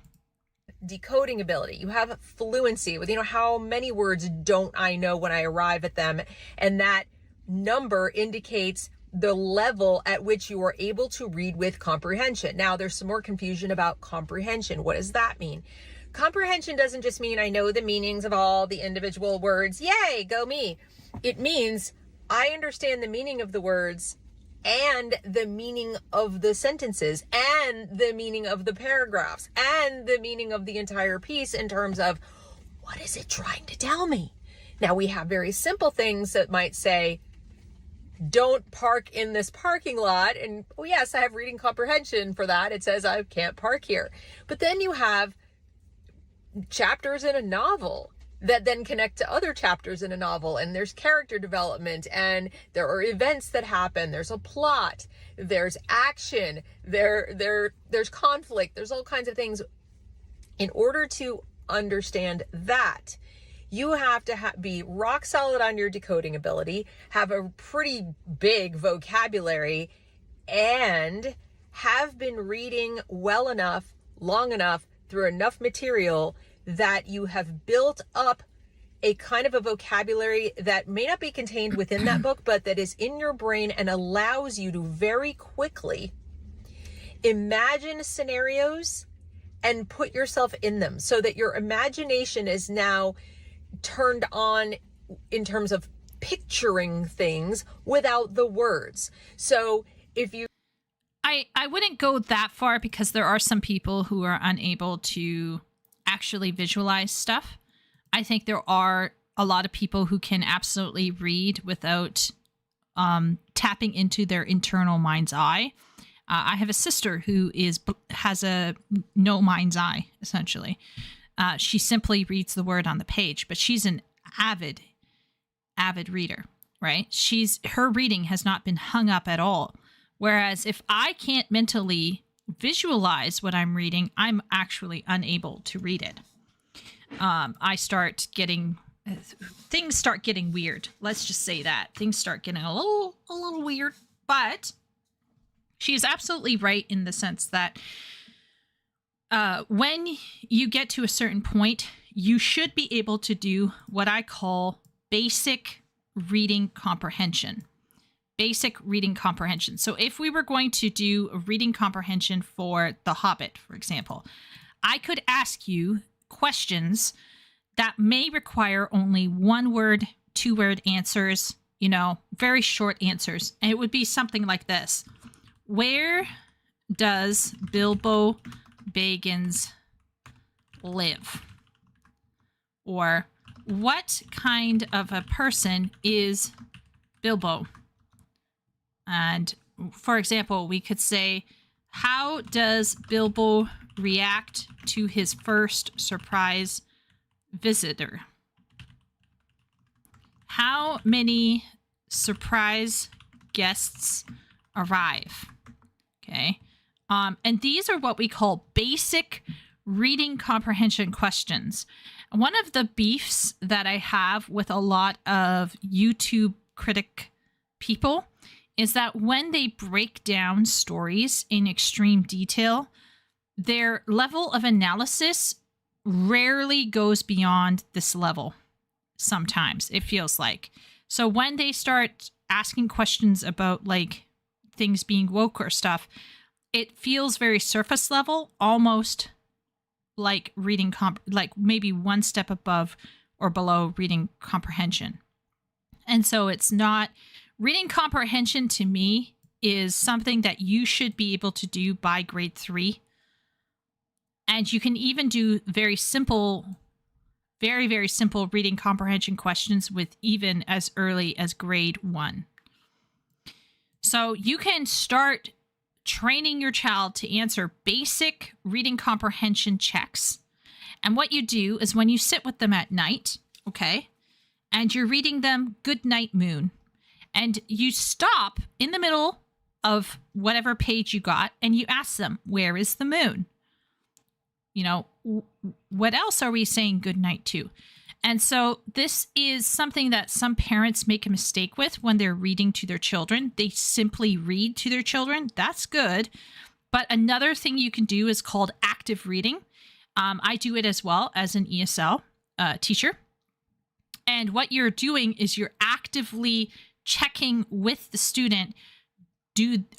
Decoding ability. You have fluency with, how many words don't I know when I arrive at them? And that number indicates the level at which you are able to read with comprehension. Now, there's some more confusion about comprehension. What does that mean? Comprehension doesn't just mean I know the meanings of all the individual words. Yay, go me. It means I understand the meaning of the words and the meaning of the sentences and the meaning of the paragraphs and the meaning of the entire piece in terms of what is it trying to tell me? Now we have very simple things that might say, don't park in this parking lot. And oh yes, I have reading comprehension for that. It says I can't park here. But then you have chapters in a novel that then connect to other chapters in a novel, and there's character development, and there are events that happen, there's a plot, there's action, there's conflict, there's all kinds of things. In order to understand that, you have to be rock solid on your decoding ability, have a pretty big vocabulary, and have been reading well enough, long enough, through enough material that you have built up a kind of a vocabulary that may not be contained within that book, but that is in your brain and allows you to very quickly imagine scenarios and put yourself in them, so that your imagination is now turned on in terms of picturing things without the words. So if you I wouldn't go that far, because there are some people who are unable to actually visualize stuff. I think there are a lot of people who can absolutely read without tapping into their internal mind's eye. I have a sister who has a no mind's eye, essentially. She simply reads the word on the page, but she's an avid reader, right? Her reading has not been hung up at all. Whereas if I can't mentally visualize what I'm reading, I'm actually unable to read it. Things start getting weird. Let's just say that things start getting a little weird. But she is absolutely right in the sense that when you get to a certain point, you should be able to do what I call basic reading comprehension. Basic reading comprehension. So if we were going to do a reading comprehension for The Hobbit, for example, I could ask you questions that may require only 1-word, 2-word answers, very short answers. And it would be something like this. Where does Bilbo Baggins live? Or what kind of a person is Bilbo? And for example, we could say, how does Bilbo react to his first surprise visitor? How many surprise guests arrive? Okay. And these are what we call basic reading comprehension questions. One of the beefs that I have with a lot of YouTube critic people is that when they break down stories in extreme detail, their level of analysis rarely goes beyond this level. Sometimes it feels like. So when they start asking questions about like things being woke or stuff, it feels very surface level, almost like reading like maybe one step above or below reading comprehension. And so it's not reading comprehension. To me, is something that you should be able to do by grade 3. And you can even do very simple, very, very simple reading comprehension questions with even as early as grade 1. So you can start training your child to answer basic reading comprehension checks. And what you do is when you sit with them at night, okay, and you're reading them Good Night Moon, and you stop in the middle of whatever page you got and you ask them, where is the moon? What else are we saying good night to? And so this is something that some parents make a mistake with when they're reading to their children. They simply read to their children. That's good. But another thing you can do is called active reading. I do it as well as an ESL teacher. And what you're doing is you're actively checking with the student,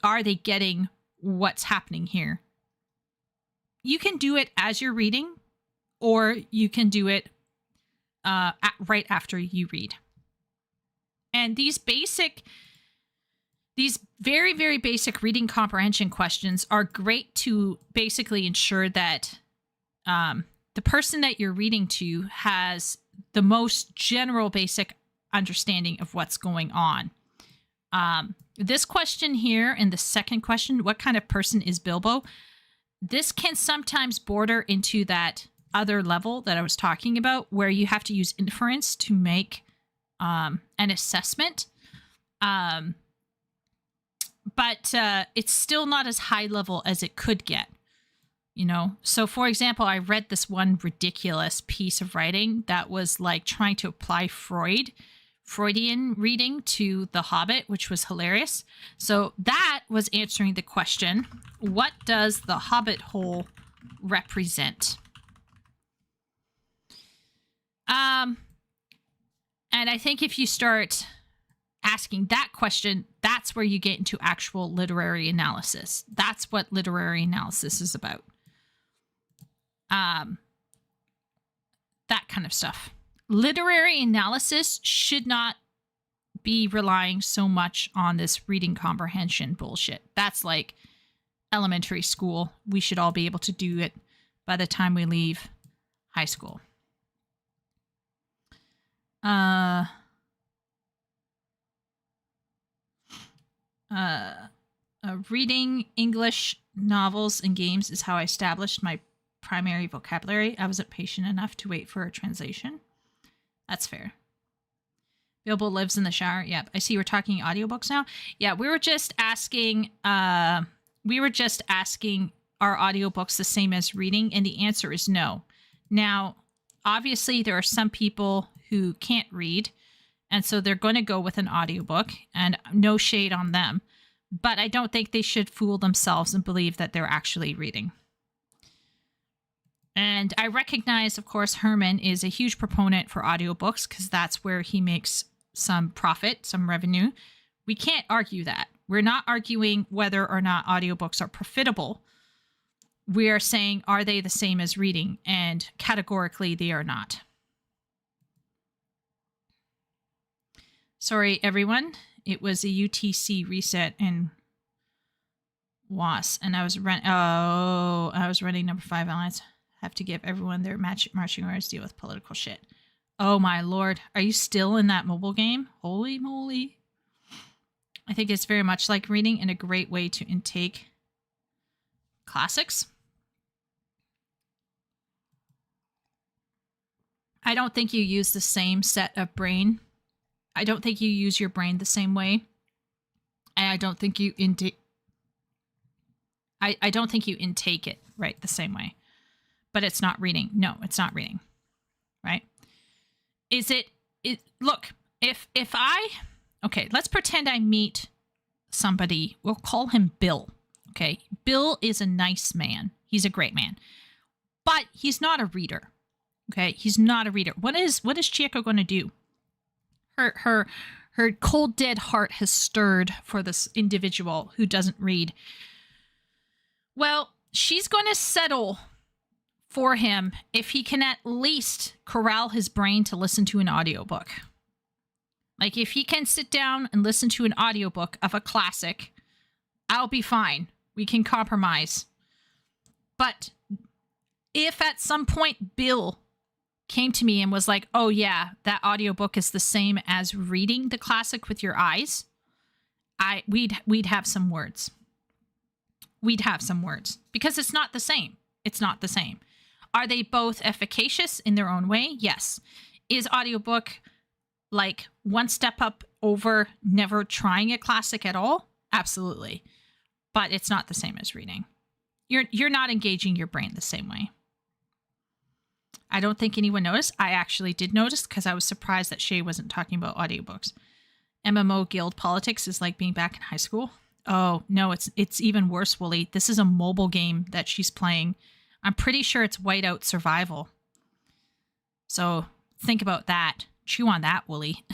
are they getting what's happening here? You can do it as you're reading, or you can do it right after you read. And these basic these very, very basic reading comprehension questions are great to basically ensure that the person that you're reading to has the most general basic understanding of what's going on. This question here and the second question, what kind of person is Bilbo? This can sometimes border into that other level that I was talking about, where you have to use inference to make an assessment. But it's still not as high level as it could get. You know, so for example, I read this one ridiculous piece of writing that was like trying to apply Freudian reading to The Hobbit, which was hilarious. So that was answering the question, what does the Hobbit hole represent? And I think if you start asking that question, that's where you get into actual literary analysis. That's what literary analysis is about. That kind of stuff. Literary analysis should not be relying so much on this reading comprehension bullshit. That's like elementary school. We should all be able to do it by the time we leave high school. Reading English novels and games is how I established my primary vocabulary. I wasn't patient enough to wait for a translation. That's fair. Bilbo lives in the shower. Yep. I see we're talking audiobooks now. Yeah, we were just asking are audiobooks the same as reading? And the answer is no. Now, obviously there are some people who can't read, and so they're going to go with an audiobook, and no shade on them. But I don't think they should fool themselves and believe that they're actually reading. And I recognize, of course, Herman is a huge proponent for audiobooks because that's where he makes some profit, some revenue. We can't argue that. We're not arguing whether or not audiobooks are profitable. We are saying, are they the same as reading? And categorically, they are not. Sorry, everyone. It was a UTC reset in WAS, and I was running number 5 Alliance. Have to give everyone their marching orders, deal with political shit. Oh my lord. Are you still in that mobile game? Holy moly. I think it's very much like reading and a great way to intake classics. I don't think you use the same set of brain. I don't think you use your brain the same way. And I don't think you intake it right the same way. But it's not reading. No, it's not reading. Right? Look, okay, let's pretend I meet somebody. We'll call him Bill. Okay? Bill is a nice man. He's a great man. But he's not a reader. Okay? He's not a reader. What is Chieko going to do? Her cold, dead heart has stirred for this individual who doesn't read. Well, she's going to settle for him if he can at least corral his brain to listen to an audiobook. Like, if he can sit down and listen to an audiobook of a classic, I'll be fine. We can compromise. But if at some point Bill came to me and was like, oh yeah, that audiobook is the same as reading the classic with your eyes, we'd have some words. We'd have some words. Because it's not the same. It's not the same. Are they both efficacious in their own way? Yes. Is audiobook like one step up over never trying a classic at all? Absolutely. But it's not the same as reading. You're not engaging your brain the same way. I don't think anyone noticed. I actually did notice because I was surprised that Shay wasn't talking about audiobooks. MMO guild politics is like being back in high school. Oh, no, it's even worse, Wooly. This is a mobile game that she's playing. I'm pretty sure it's Whiteout Survival. So think about that. Chew on that, Wooly.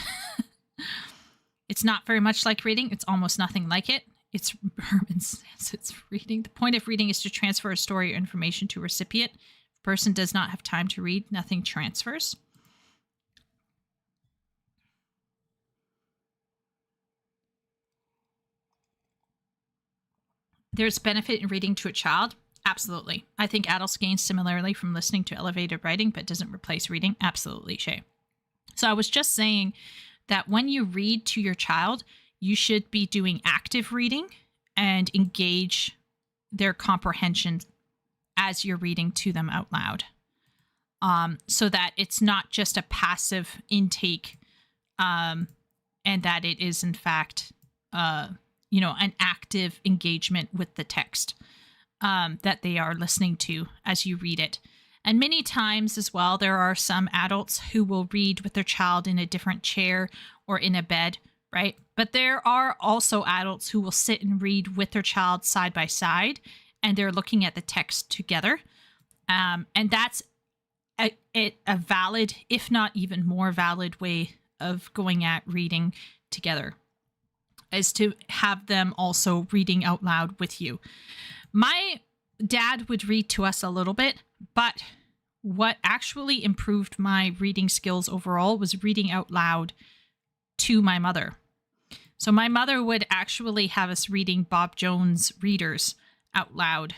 It's not very much like reading. It's almost nothing like it. It's Herman says it's reading. The point of reading is to transfer a story or information to a recipient. If a person does not have time to read, nothing transfers. there's benefit in reading to a child. Absolutely. I think adults gain similarly from listening to elevated writing, but doesn't replace reading. Absolutely, Shay. So I was just saying that when you read to your child, you should be doing active reading and engage their comprehension as you're reading to them out loud. So that it's not just a passive intake, and that it is in fact, an active engagement with the text that they are listening to as you read it. And many times as well, there are some adults who will read with their child in a different chair or in a bed, right? But there are also adults who will sit and read with their child side by side, and they're looking at the text together. And that's a valid, if not even more valid way of going at reading together, is to have them also reading out loud with you. My dad would read to us a little bit, but what actually improved my reading skills overall was reading out loud to my mother. So my mother would actually have us reading Bob Jones readers out loud,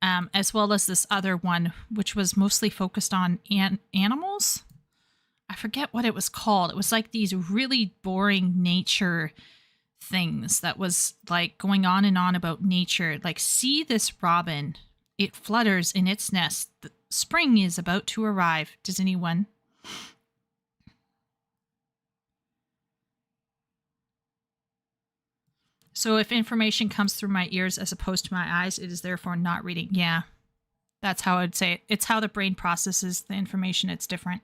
as well as this other one, which was mostly focused on animals. I forget what it was called. It was like these really boring nature things that was like going on and on about nature. Like, see this robin, it flutters in its nest. The spring is about to arrive. Does anyone? So if information comes through my ears as opposed to my eyes, it is therefore not reading. Yeah, that's how I'd say it. It's how the brain processes the information. It's different.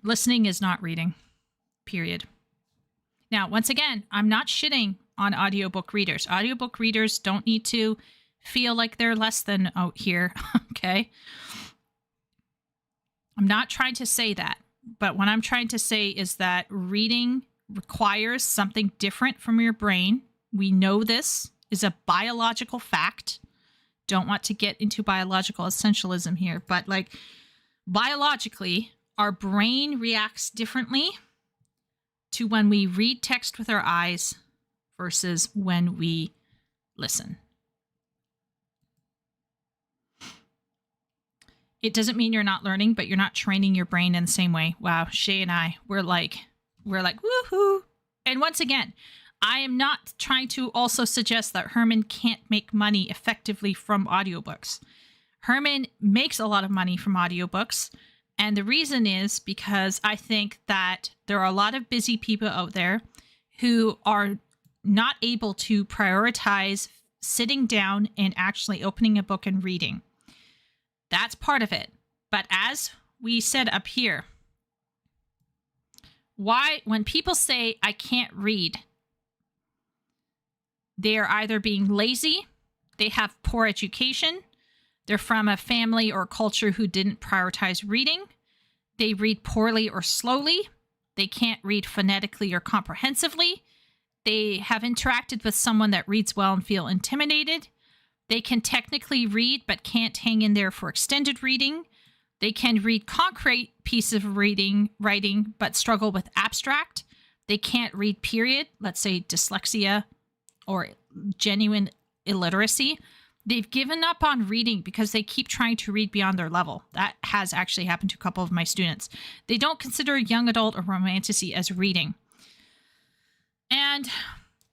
Listening is not reading, period. Now, once again, I'm not shitting on audiobook readers. Audiobook readers don't need to feel like they're less than out here, okay? I'm not trying to say that, but what I'm trying to say is that reading requires something different from your brain. We know this is a biological fact. Don't want to get into biological essentialism here, but like biologically, our brain reacts differently to when we read text with our eyes versus when we listen. It doesn't mean you're not learning, but you're not training your brain in the same way. Wow, Shay and I, we're like, woohoo. And once again, I am not trying to also suggest that Herman can't make money effectively from audiobooks. Herman makes a lot of money from audiobooks. And the reason is because I think that there are a lot of busy people out there who are not able to prioritize sitting down and actually opening a book and reading. That's part of it. But as we said up here, when people say, I can't read, they are either being lazy, they have poor education, they're from a family or culture who didn't prioritize reading. They read poorly or slowly. They can't read phonetically or comprehensively. They have interacted with someone that reads well and feel intimidated. They can technically read but can't hang in there for extended reading. They can read concrete pieces of writing but struggle with abstract. They can't read, period. Let's say dyslexia or genuine illiteracy. They've given up on reading because they keep trying to read beyond their level. That has actually happened to a couple of my students. They don't consider young adult or romanticy as reading. And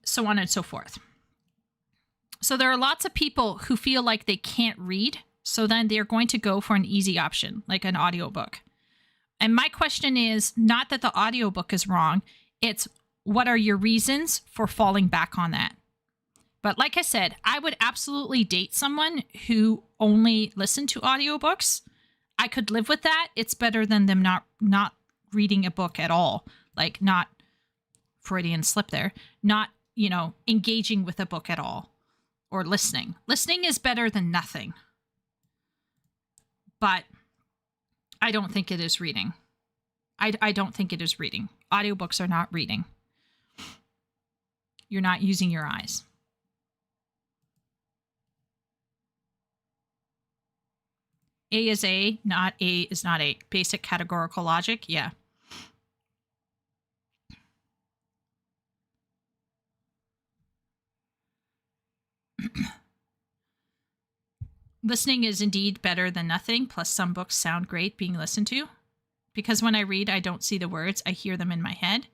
so on and so forth. So there are lots of people who feel like they can't read, so then they're going to go for an easy option, like an audiobook. And my question is not that the audiobook is wrong, it's what are your reasons for falling back on that? But like I said, I would absolutely date someone who only listened to audiobooks. I could live with that. It's better than them not reading a book at all. Like, not Freudian slip there. Not, engaging with a book at all. Or listening. Listening is better than nothing. But I don't think it is reading. I don't think it is reading. Audiobooks are not reading. You're not using your eyes. A is A, not A is not A. Basic categorical logic, yeah. listening is indeed better than nothing. Plus, some books sound great being listened to. Because when I read, I don't see the words. I hear them in my head.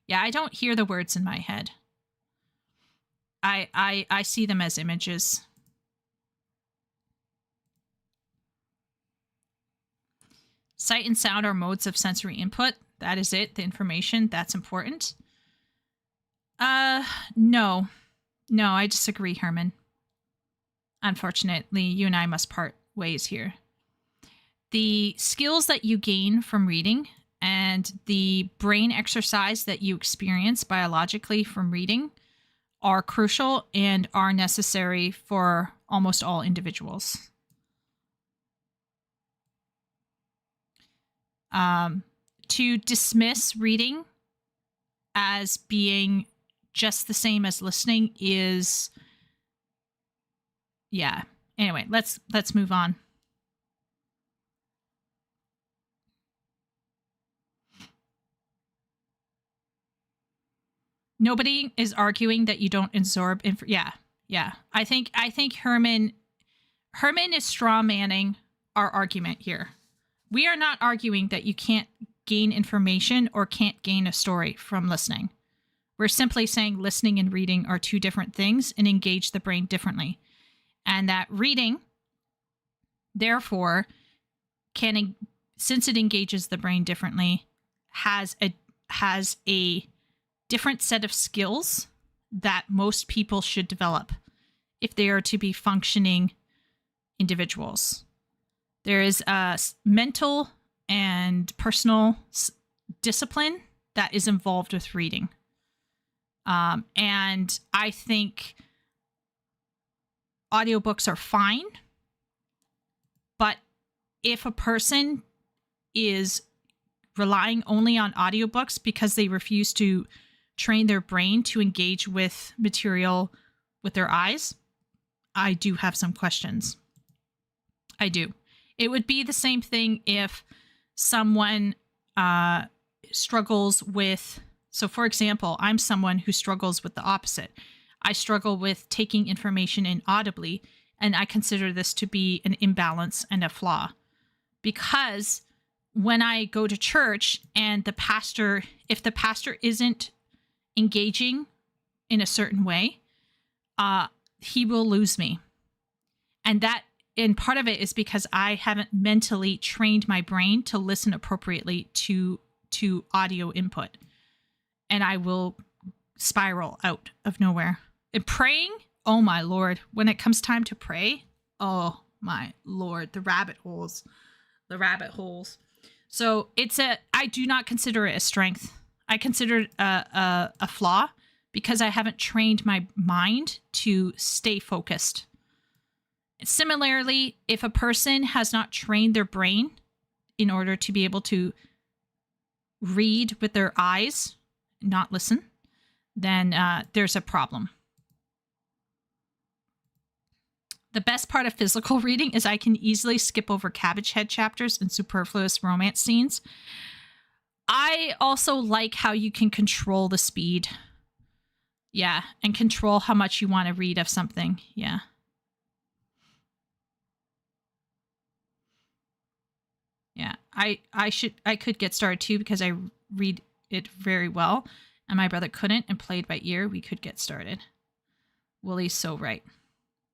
Yeah, I don't hear the words in my head. I see them as images. Sight and sound are modes of sensory input. That is it. The information, that's important. No. No, I disagree, Herman. Unfortunately, you and I must part ways here. The skills that you gain from reading and the brain exercise that you experience biologically from reading are crucial and are necessary for almost all individuals. To dismiss reading as being just the same as listening is, yeah. Anyway, let's move on. Nobody is arguing that you don't absorb yeah. I think Herman is straw manning our argument here. We are not arguing that you can't gain information or can't gain a story from listening. We're simply saying listening and reading are two different things and engage the brain differently. And that reading, therefore, since it engages the brain differently, has a different set of skills that most people should develop if they are to be functioning individuals. There is a mental and personal discipline that is involved with reading. And I think audiobooks are fine, but if a person is relying only on audiobooks because they refuse to train their brain to engage with material with their eyes, I do have some questions. I do. It would be the same thing if someone struggles with, so for example, I'm someone who struggles with the opposite. I struggle with taking information in audibly, and I consider this to be an imbalance and a flaw. Because when I go to church and if the pastor isn't engaging in a certain way, he will lose me. And part of it is because I haven't mentally trained my brain to listen appropriately to audio input. And I will spiral out of nowhere. And praying, oh my Lord, when it comes time to pray, oh my Lord, the rabbit holes. So I do not consider it a strength. I consider it a flaw because I haven't trained my mind to stay focused. Similarly, if a person has not trained their brain in order to be able to read with their eyes, not listen, then there's a problem. The best part of physical reading is I can easily skip over cabbage head chapters and superfluous romance scenes. I also like how you can control the speed. Yeah, and control how much you want to read of something. Yeah. Yeah, I could get started too because I read it very well, and my brother couldn't and played by ear. We could get started. Willie's so right.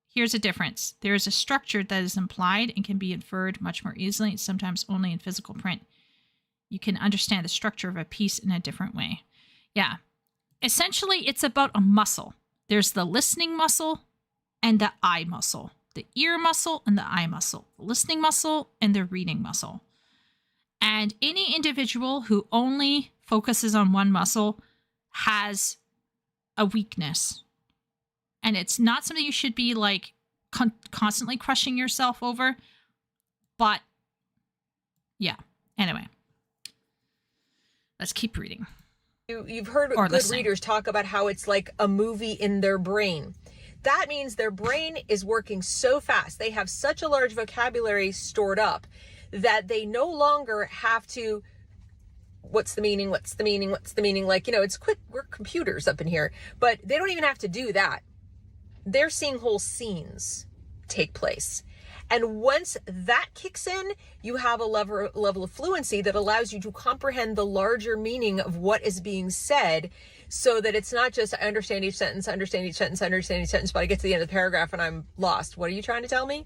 Here's a difference. There is a structure that is implied and can be inferred much more easily, sometimes only in physical print. You can understand the structure of a piece in a different way. Yeah, essentially it's about a muscle. There's the listening muscle and the eye muscle, the ear muscle and the eye muscle, the listening muscle and the reading muscle. And any individual who only focuses on one muscle has a weakness. And it's not something you should be like constantly crushing yourself over. But yeah, anyway, let's keep reading. You've heard good readers talk about how it's like a movie in their brain. That means their brain is working so fast. They have such a large vocabulary stored up that they no longer have to, what's the meaning? Like, it's quick, we're computers up in here, but they don't even have to do that. They're seeing whole scenes take place. And once that kicks in, you have a level of fluency that allows you to comprehend the larger meaning of what is being said, so that it's not just, I understand each sentence, but I get to the end of the paragraph and I'm lost. What are you trying to tell me?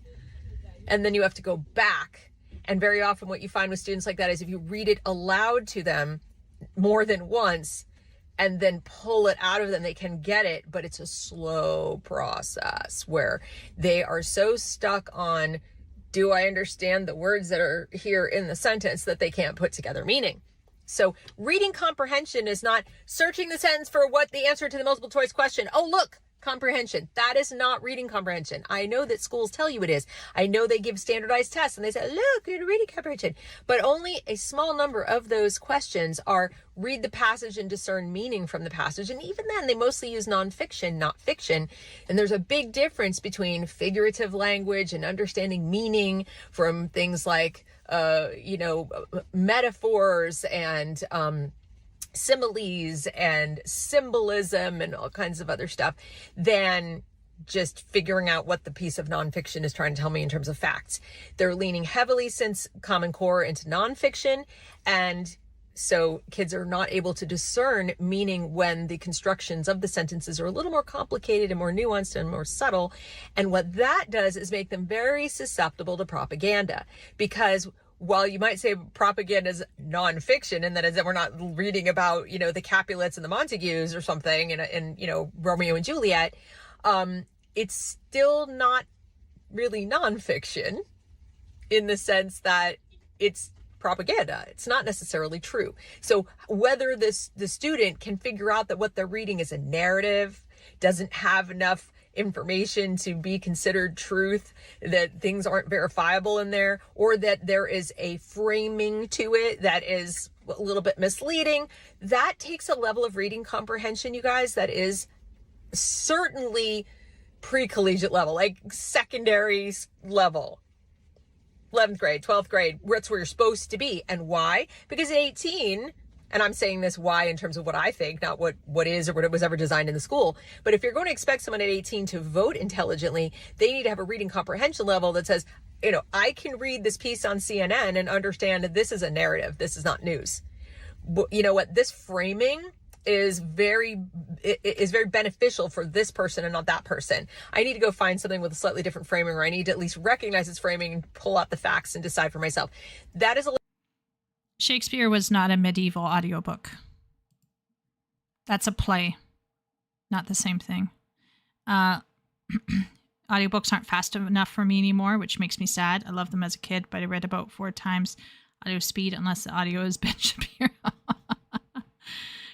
And then you have to go back. And very often what you find with students like that is if you read it aloud to them more than once and then pull it out of them, they can get it, but it's a slow process where they are so stuck on, do I understand the words that are here in the sentence, that they can't put together meaning. So reading comprehension is not searching the sentence for what the answer to the multiple choice question. Oh, look, comprehension. That is not reading comprehension. I know that schools tell you it is. I know they give standardized tests and they say, look, you're reading comprehension. But only a small number of those questions are read the passage and discern meaning from the passage. And even then, they mostly use nonfiction, not fiction. And there's a big difference between figurative language and understanding meaning from things like, metaphors and, similes and symbolism and all kinds of other stuff than just figuring out what the piece of nonfiction is trying to tell me in terms of facts. They're leaning heavily since Common Core into nonfiction, and so kids are not able to discern meaning when the constructions of the sentences are a little more complicated and more nuanced and more subtle. And what that does is make them very susceptible to propaganda, because while you might say propaganda is nonfiction, and that is that we're not reading about, the Capulets and the Montagues or something in Romeo and Juliet, it's still not really nonfiction in the sense that it's propaganda. It's not necessarily true. So whether the student can figure out that what they're reading is a narrative, doesn't have enough information to be considered truth, that things aren't verifiable in there, or that there is a framing to it that is a little bit misleading, that takes a level of reading comprehension, you guys, that is certainly pre-collegiate level, like secondary level. 11th grade, 12th grade, that's where you're supposed to be. And why? Because at 18, and I'm saying this why in terms of what I think, not what is or what was ever designed in the school. But if you're going to expect someone at 18 to vote intelligently, they need to have a reading comprehension level that says, I can read this piece on CNN and understand that this is a narrative. This is not news. You know what? This framing is very beneficial for this person and not that person. I need to go find something with a slightly different framing, or I need to at least recognize its framing and pull out the facts and decide for myself. That is a Shakespeare was not a medieval audiobook. That's a play, not the same thing. Audiobooks aren't fast enough for me anymore, which makes me sad. I loved them as a kid, but I read about 4 times audio speed, unless the audio is Ben Shapiro.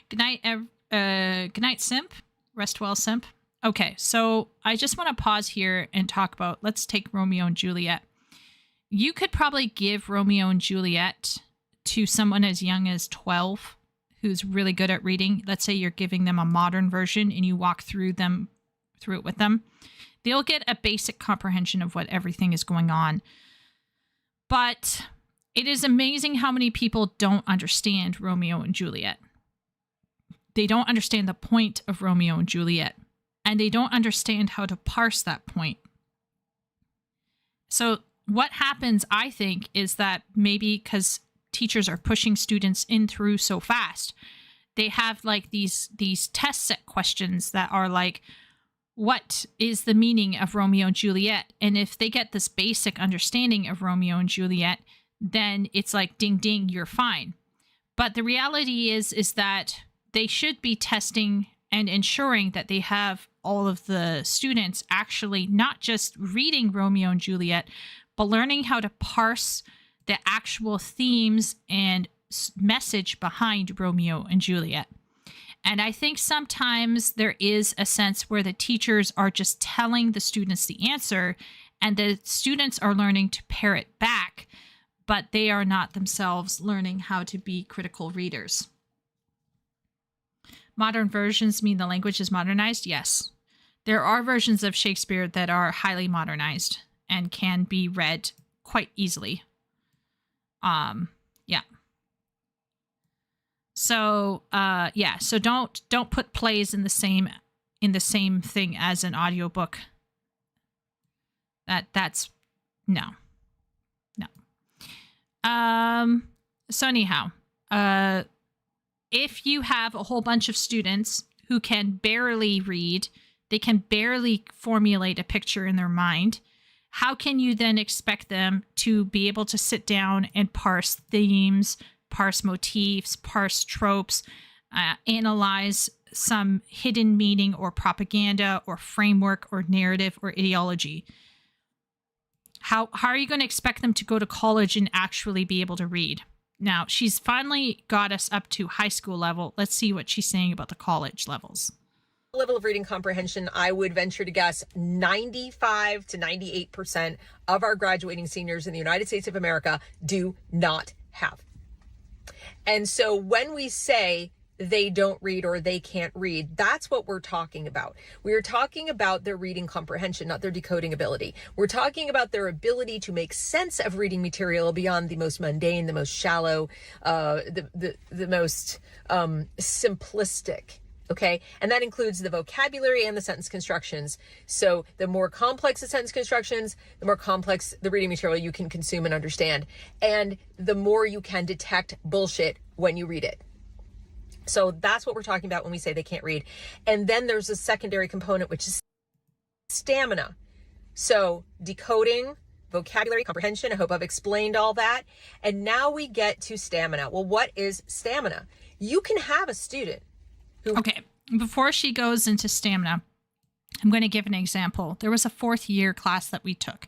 Good night, Simp. Rest well, Simp. Okay, so I just want to pause here and talk about, let's take Romeo and Juliet. You could probably give Romeo and Juliet to someone as young as 12 who's really good at reading. Let's say you're giving them a modern version and you walk through it with them. They'll get a basic comprehension of what everything is going on. But it is amazing how many people don't understand Romeo and Juliet. They don't understand the point of Romeo and Juliet, and they don't understand how to parse that point. So what happens, I think, is that maybe because teachers are pushing students in through so fast, they have like these test set questions that are like, what is the meaning of Romeo and Juliet? And if they get this basic understanding of Romeo and Juliet, then it's like, ding, ding, you're fine. But the reality is that they should be testing and ensuring that they have all of the students actually not just reading Romeo and Juliet, but learning how to parse the actual themes and message behind Romeo and Juliet. And I think sometimes there is a sense where the teachers are just telling the students the answer and the students are learning to parrot back, but they are not themselves learning how to be critical readers. Modern versions mean the language is modernized? Yes. There are versions of Shakespeare that are highly modernized and can be read quite easily. Yeah. So, so don't put plays in the same thing as an audiobook. That's No. No. So anyhow, if you have a whole bunch of students who can barely read, they can barely formulate a picture in their mind, how can you then expect them to be able to sit down and parse themes, parse motifs, parse tropes, analyze some hidden meaning or propaganda or framework or narrative or ideology? How are you going to expect them to go to college and actually be able to read? Now, she's finally got us up to high school level. Let's see what she's saying about the college levels. Level of reading comprehension, I would venture to guess 95 to 98% of our graduating seniors in the United States of America do not have. And so when we say they don't read or they can't read, that's what we're talking about. We are talking about their reading comprehension, not their decoding ability. We're talking about their ability to make sense of reading material beyond the most mundane, the most shallow, the most simplistic. Okay. And that includes the vocabulary and the sentence constructions. So the more complex the sentence constructions, the more complex the reading material you can consume and understand. And the more you can detect bullshit when you read it. So that's what we're talking about when we say they can't read. And then there's a secondary component, which is stamina. So decoding, vocabulary, comprehension. I hope I've explained all that. And now we get to stamina. Well, what is stamina? You can have a student who... Okay, before she goes into stamina, I'm going to give an example. There was a 4th year class that we took.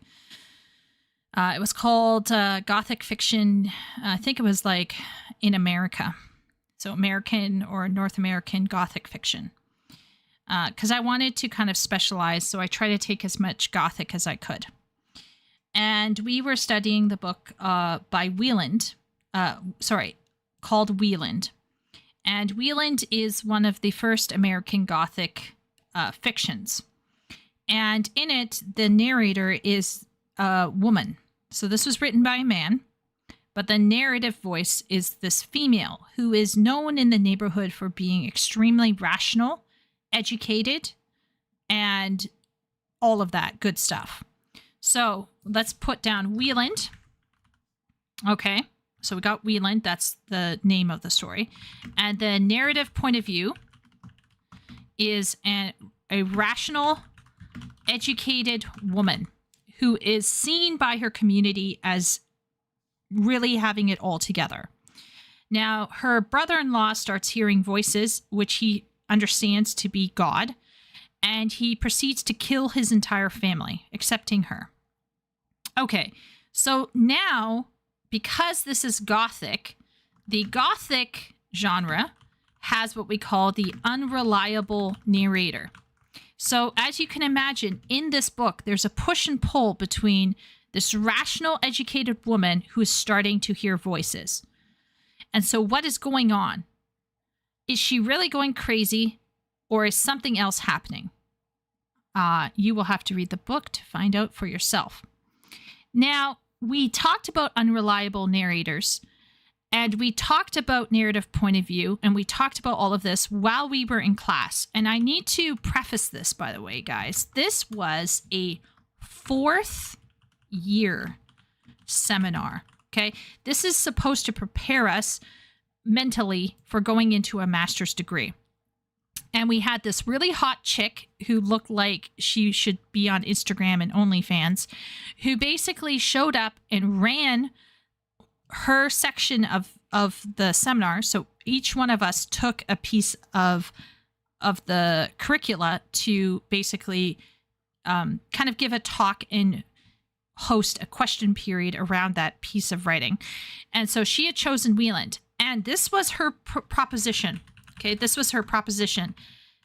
It was called Gothic Fiction. I think it was like in America. So American or North American Gothic fiction. Because I wanted to kind of specialize, so I tried to take as much Gothic as I could. And we were studying the book by Wieland, called Wieland. And Wieland is one of the first American Gothic fictions. And in it, the narrator is a woman. So this was written by a man. But the narrative voice is this female who is known in the neighborhood for being extremely rational, educated, and all of that good stuff. So let's put down Wieland. Okay, so we got Wieland. That's the name of the story. And the narrative point of view is a rational, educated woman who is seen by her community as really having it all together. Now, her brother-in-law starts hearing voices, which he understands to be God, and he proceeds to kill his entire family, excepting her. Okay, so now, because this is Gothic, the Gothic genre has what we call the unreliable narrator. So, as you can imagine, in this book, there's a push and pull between this rational, educated woman who is starting to hear voices. And so what is going on? Is she really going crazy, or is something else happening? You will have to read the book to find out for yourself. Now, we talked about unreliable narrators, and we talked about narrative point of view, and we talked about all of this while we were in class. And I need to preface this, by the way, guys. This was a 4th year seminar. Okay. This is supposed to prepare us mentally for going into a master's degree. And we had this really hot chick who looked like she should be on Instagram and OnlyFans, who basically showed up and ran her section of the seminar. So each one of us took a piece of the curricula to basically kind of give a talk and host a question period around that piece of writing. And so she had chosen Wieland. And this was her proposition. Okay, this was her proposition.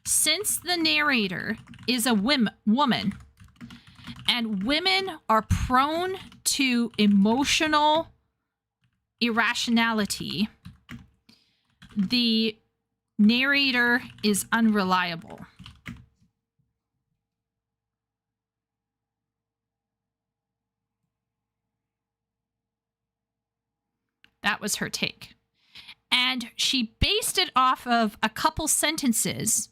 Since the narrator is a woman, and women are prone to emotional irrationality, the narrator is unreliable. That was her take. And she based it off of a couple sentences.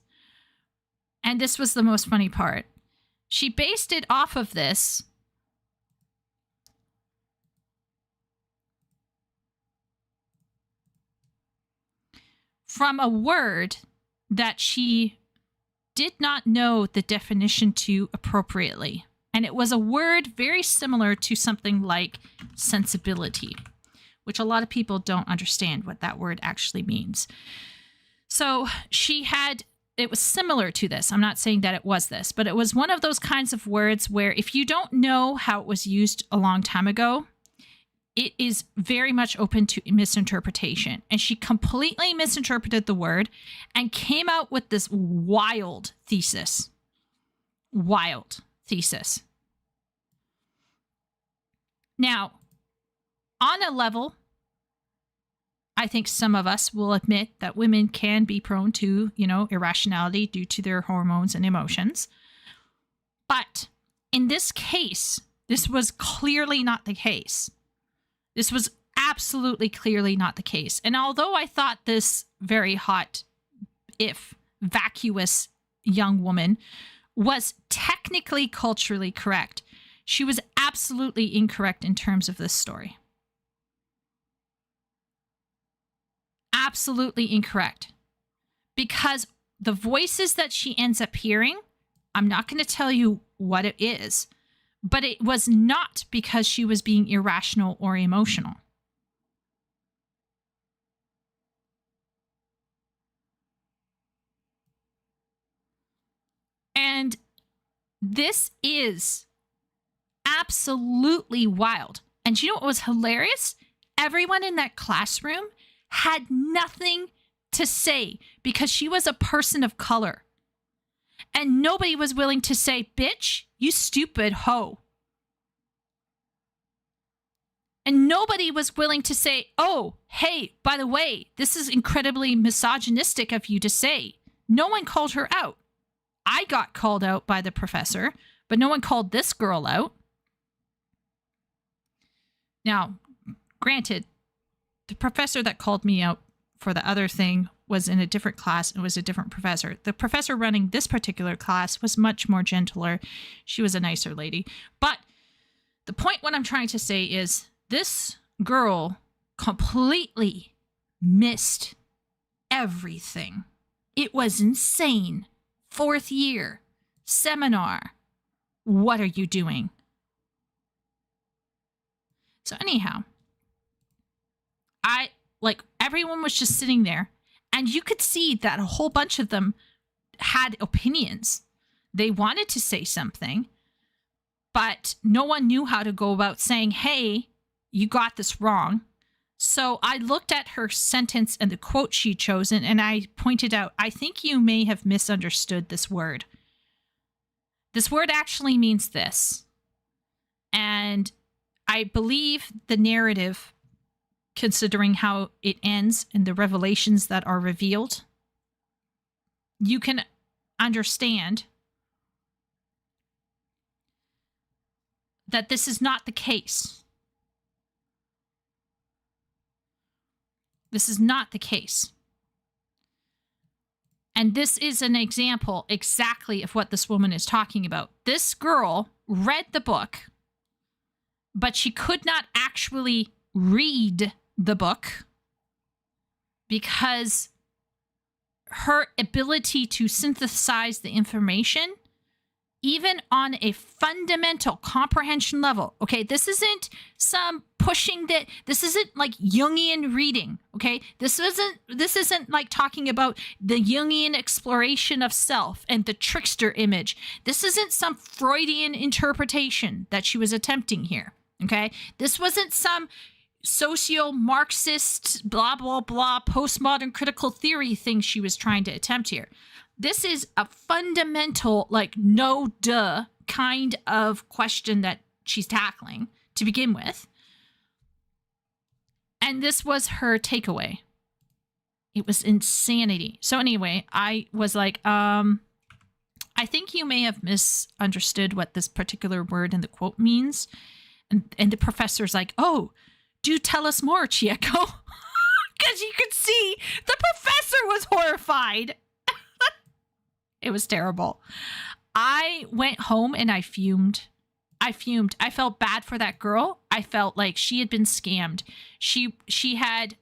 And this was the most funny part. She based it off of this from a word that she did not know the definition to appropriately. And it was a word very similar to something like sensibility, which a lot of people don't understand what that word actually means. So it was similar to this. I'm not saying that it was this, but it was one of those kinds of words where if you don't know how it was used a long time ago, it is very much open to misinterpretation. And she completely misinterpreted the word and came out with this wild thesis. Wild thesis. Now, on a level, I think some of us will admit that women can be prone to, irrationality due to their hormones and emotions. But in this case, this was clearly not the case. This was absolutely clearly not the case. And although I thought this very hot, if vacuous young woman was technically culturally correct, she was absolutely incorrect in terms of this story. Absolutely incorrect. Because the voices that she ends up hearing, I'm not going to tell you what it is, but it was not because she was being irrational or emotional. And this is absolutely wild. And you know what was hilarious? Everyone in that classroom had nothing to say because she was a person of color. And nobody was willing to say, bitch, you stupid hoe. And nobody was willing to say, oh, hey, by the way, this is incredibly misogynistic of you to say. No one called her out. I got called out by the professor, but no one called this girl out. Now, granted, the professor that called me out for the other thing was in a different class and was a different professor. The professor running this particular class was much more gentler. She was a nicer lady. But the point what I'm trying to say is this girl completely missed everything. It was insane. 4th year seminar. What are you doing? So anyhow, everyone was just sitting there, and you could see that a whole bunch of them had opinions. They wanted to say something, but no one knew how to go about saying, hey, you got this wrong. So I looked at her sentence and the quote she'd chosen, and I pointed out, I think you may have misunderstood this word. This word actually means this. And I believe the narrative, considering how it ends and the revelations that are revealed, you can understand that this is not the case. This is not the case. And this is an example exactly of what this woman is talking about. This girl read the book, but she could not actually read the book because her ability to synthesize the information, even on a fundamental comprehension level, okay, this isn't some pushing that, this isn't like Jungian reading, okay, this isn't like talking about the Jungian exploration of self and the trickster image. This isn't some Freudian interpretation that she was attempting here, okay, this wasn't some socio-Marxist, blah, blah, blah, postmodern critical theory thing she was trying to attempt here. This is a fundamental, like, no duh kind of question that she's tackling to begin with. And this was her takeaway. It was insanity. So anyway, I was like, I think you may have misunderstood what this particular word in the quote means. And the professor's like, oh, do tell us more, Chieko. Because you could see the professor was horrified. It was terrible. I went home and I fumed. I felt bad for that girl. I felt like she had been scammed. She had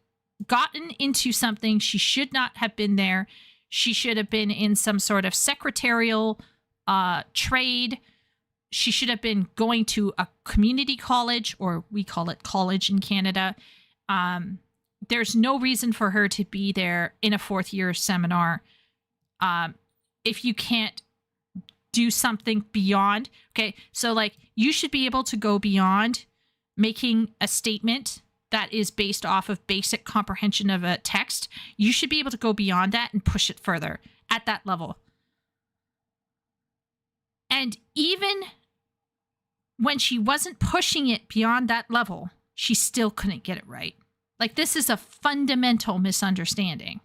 gotten into something she should not have been there. She should have been in some sort of secretarial trade. She should have been going to a community college, or we call it college in Canada. There's no reason for her to be there in a fourth year seminar if you can't do something beyond. Okay, so like you should be able to go beyond making a statement that is based off of basic comprehension of a text. You should be able to go beyond that and push it further at that level. And even when she wasn't pushing it beyond that level, she still couldn't get it right. Like, this is a fundamental misunderstanding.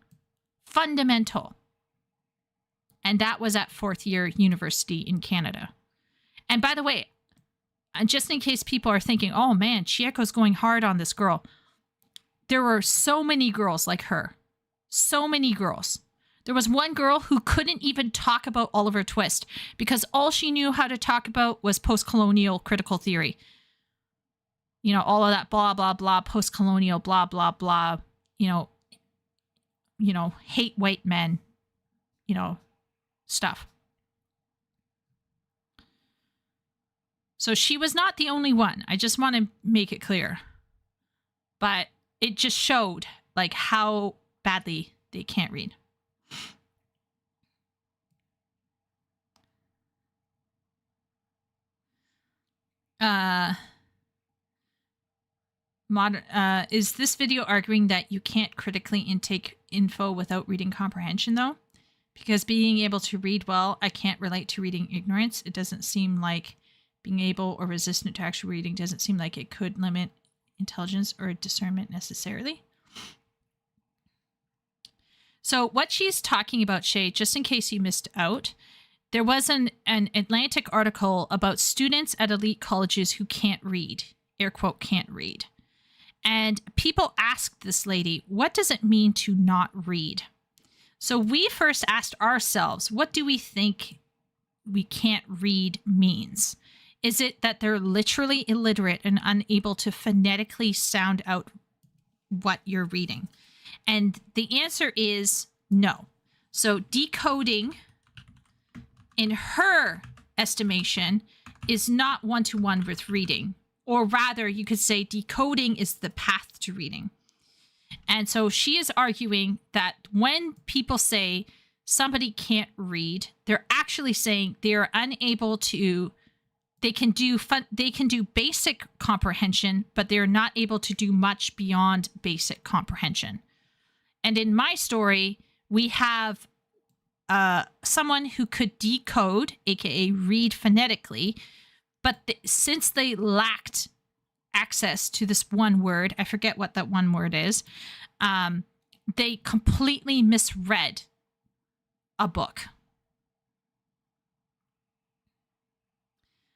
Fundamental. And that was at fourth year university in Canada. And by the way, and just in case people are thinking, oh man, Chieko's going hard on this girl. There were so many girls like her. So many girls. There was one girl who couldn't even talk about Oliver Twist because all she knew how to talk about was post-colonial critical theory. You know, all of that blah, blah, blah, post-colonial, blah, blah, blah, you know, hate white men, you know, stuff. So she was not the only one. I just want to make it clear. But it just showed like how badly they can't read. Is this video arguing that you can't critically intake info without reading comprehension though? Because being able to read well, I can't relate to reading ignorance. It doesn't seem like being able or resistant to actual reading doesn't seem like it could limit intelligence or discernment necessarily. So what she's talking about, Shay, just in case you missed out, there was an Atlantic article about students at elite colleges who can't read, air quote, can't read. And people asked this lady, what does it mean to not read? So we first asked ourselves, what do we think we can't read means? Is it that they're literally illiterate and unable to phonetically sound out what you're reading? And the answer is no. So decoding, in her estimation, is not one-to-one with reading. Or rather, you could say decoding is the path to reading. And so she is arguing that when people say somebody can't read, they're actually saying they are unable to. They can do basic comprehension, but they're not able to do much beyond basic comprehension. And in my story, we have someone who could decode, aka read phonetically, but since they lacked access to this one word, I forget what that one word is, they completely misread a book.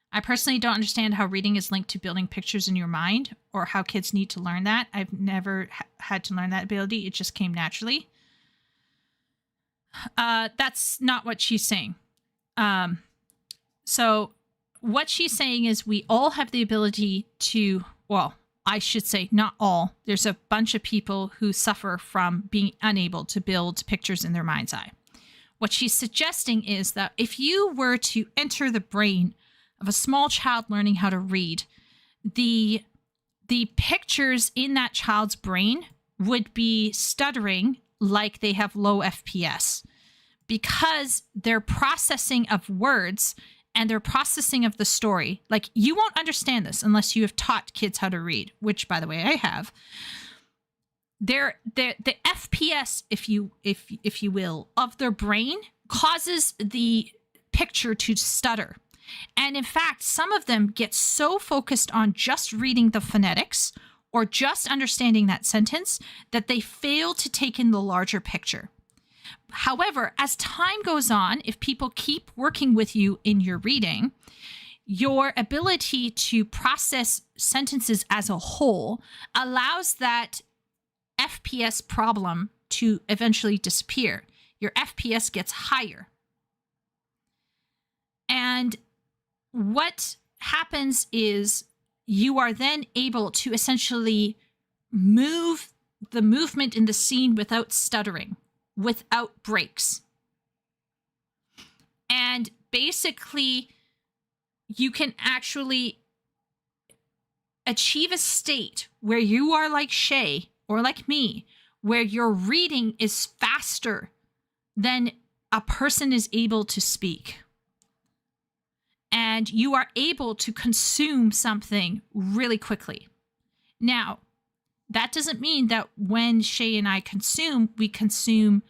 I personally don't understand how reading is linked to building pictures in your mind or how kids need to learn that. I've never had to learn that ability. It just came naturally. That's not what she's saying. So what she's saying is we all have the ability to, well, I should say not all. There's a bunch of people who suffer from being unable to build pictures in their mind's eye. What she's suggesting is that if you were to enter the brain of a small child learning how to read, the pictures in that child's brain would be stuttering like they have low FPS because their processing of words and their processing of the story, like you won't understand this unless you have taught kids how to read, which by the way I have. The FPS, if you will, of their brain causes the picture to stutter. And in fact, some of them get so focused on just reading the phonetics or just understanding that sentence that they fail to take in the larger picture. However, as time goes on, if people keep working with you in your reading, your ability to process sentences as a whole allows that FPS problem to eventually disappear. Your FPS gets higher. And what happens is you are then able to essentially move the movement in the scene without stuttering, without breaks. And basically, you can actually achieve a state where you are like Shay or like me, where your reading is faster than a person is able to speak. And you are able to consume something really quickly. Now, that doesn't mean that when Shay and I consume, we consume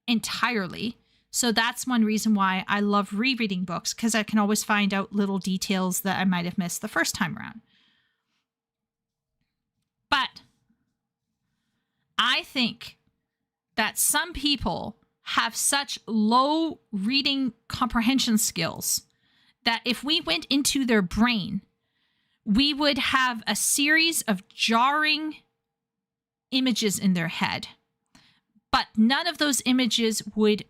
entirely. So that's one reason why I love rereading books, because I can always find out little details that I might have missed the first time around. But I think that some people have such low reading comprehension skills that if we went into their brain, we would have a series of jarring images in their head. But none of those images would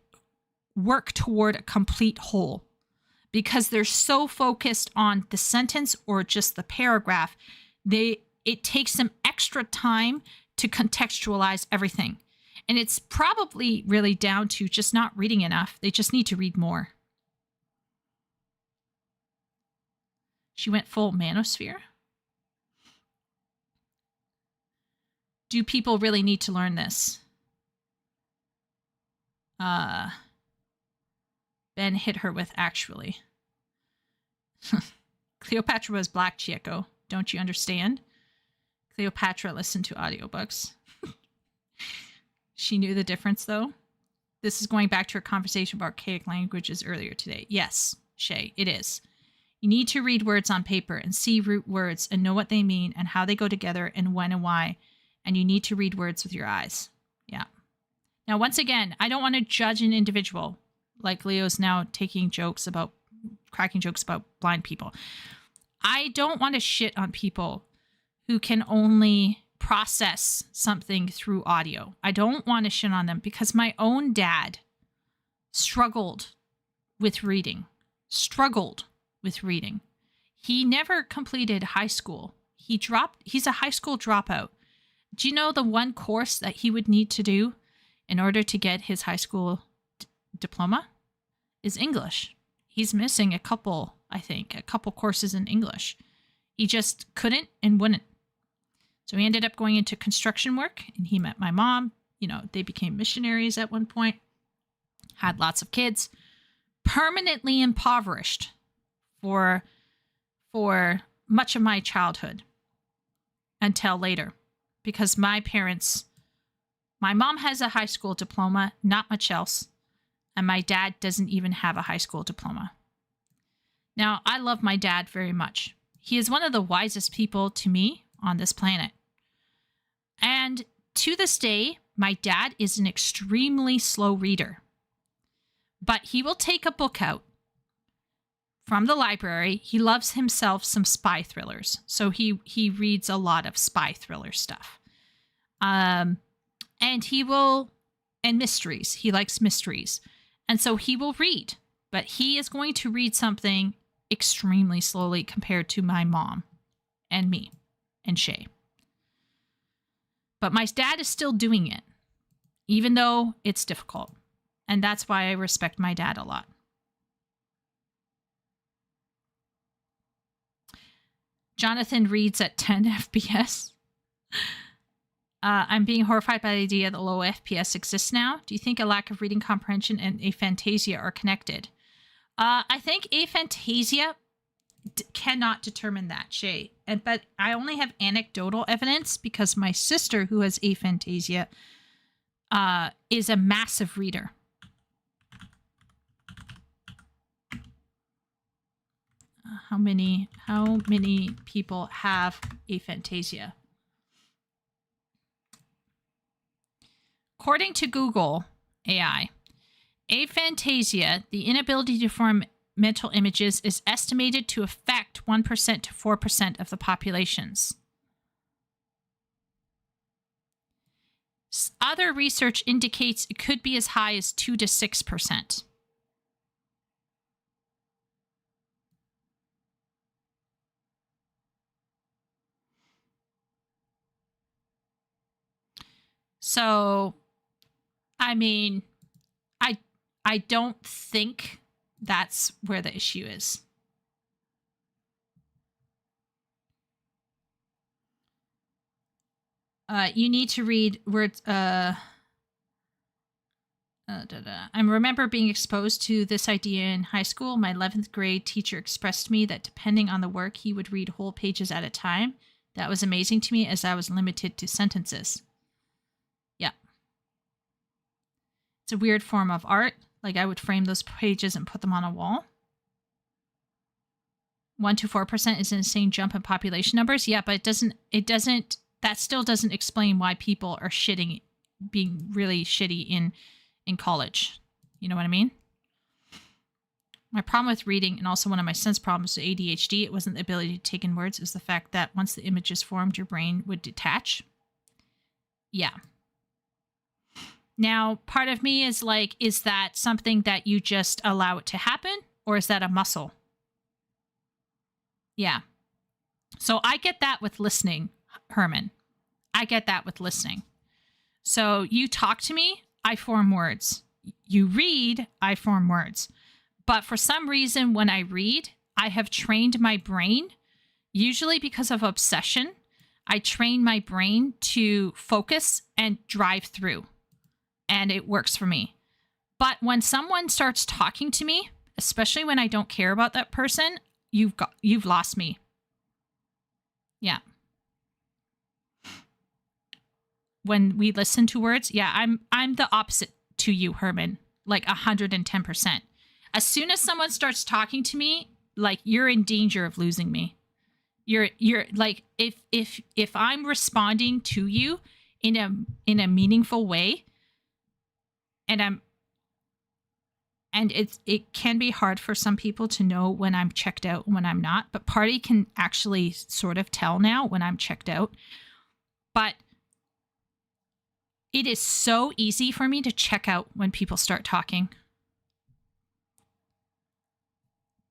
work toward a complete whole because they're so focused on the sentence or just the paragraph. It takes them extra time to contextualize everything. And it's probably really down to just not reading enough. They just need to read more. She went full manosphere. Do people really need to learn this? Ben hit her with actually. Cleopatra was black, Chieko. Don't you understand? Cleopatra listened to audiobooks. She knew the difference, though. This is going back to her conversation about archaic languages earlier today. Yes, Shay, it is. You need to read words on paper and see root words and know what they mean and how they go together and when and why. And you need to read words with your eyes. Yeah. Now, once again, I don't want to judge an individual like Leo's now cracking jokes about blind people. I don't want to shit on people who can only process something through audio. I don't want to shit on them because my own dad struggled with reading. He never completed high school. He's a high school dropout. Do you know the one course that he would need to do in order to get his high school diploma is English. He's missing a couple courses in English. He just couldn't and wouldn't. So he ended up going into construction work and he met my mom. You know, they became missionaries at one point, had lots of kids, permanently impoverished for much of my childhood until later, because my mom has a high school diploma, not much else, and my dad doesn't even have a high school diploma. Now, I love my dad very much. He is one of the wisest people to me on this planet. And to this day, my dad is an extremely slow reader. But he will take a book out from the library. He loves himself some spy thrillers. So he reads a lot of spy thriller stuff. And mysteries. He likes mysteries. And so he will read. But he is going to read something extremely slowly compared to my mom and me and Shay. But my dad is still doing it, even though it's difficult. And that's why I respect my dad a lot. Jonathan reads at 10 FPS. I'm being horrified by the idea that low FPS exists now. Do you think a lack of reading comprehension and aphantasia are connected? I think aphantasia cannot determine that, Shay. But I only have anecdotal evidence because my sister, who has aphantasia, is a massive reader. How many people have aphantasia? According to Google AI, aphantasia, the inability to form mental images, is estimated to affect 1% to 4% of the populations. Other research indicates it could be as high as 2 to 6%. So, I mean, I don't think that's where the issue is. You need to read words. I remember being exposed to this idea in high school. My 11th grade teacher expressed to me that depending on the work, he would read whole pages at a time. That was amazing to me as I was limited to sentences. Yeah. It's a weird form of art. Like I would frame those pages and put them on a wall. 1 to 4% is an insane jump in population numbers. Yeah, but that still doesn't explain why people are being really shitty in college. You know what I mean? My problem with reading, and also one of my son's problems with ADHD, it wasn't the ability to take in words, it was the fact that once the image is formed, your brain would detach. Yeah. Now, part of me is like, is that something that you just allow it to happen? Or is that a muscle? Yeah. So I get that with listening, Herman. I get that with listening. So you talk to me, I form words. You read, I form words. But for some reason, when I read, I have trained my brain, usually because of obsession, I train my brain to focus and drive through. And it works for me. But when someone starts talking to me, especially when I don't care about that person, you've lost me. Yeah. When we listen to words, yeah, I'm the opposite to you, Herman. Like 110%. As soon as someone starts talking to me, like you're in danger of losing me. You're like if I'm responding to you in a meaningful way, and it can be hard for some people to know when I'm checked out and when I'm not, but Party can actually sort of tell now when I'm checked out. But it is so easy for me to check out when people start talking.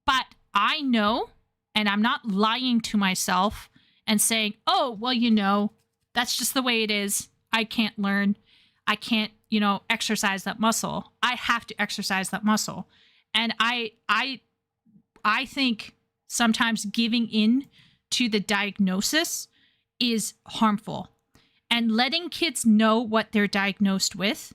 But I know, and I'm not lying to myself and saying, oh, well, that's just the way it is. I can't learn. I can't, exercise that muscle. I have to exercise that muscle. And I think sometimes giving in to the diagnosis is harmful. And letting kids know what they're diagnosed with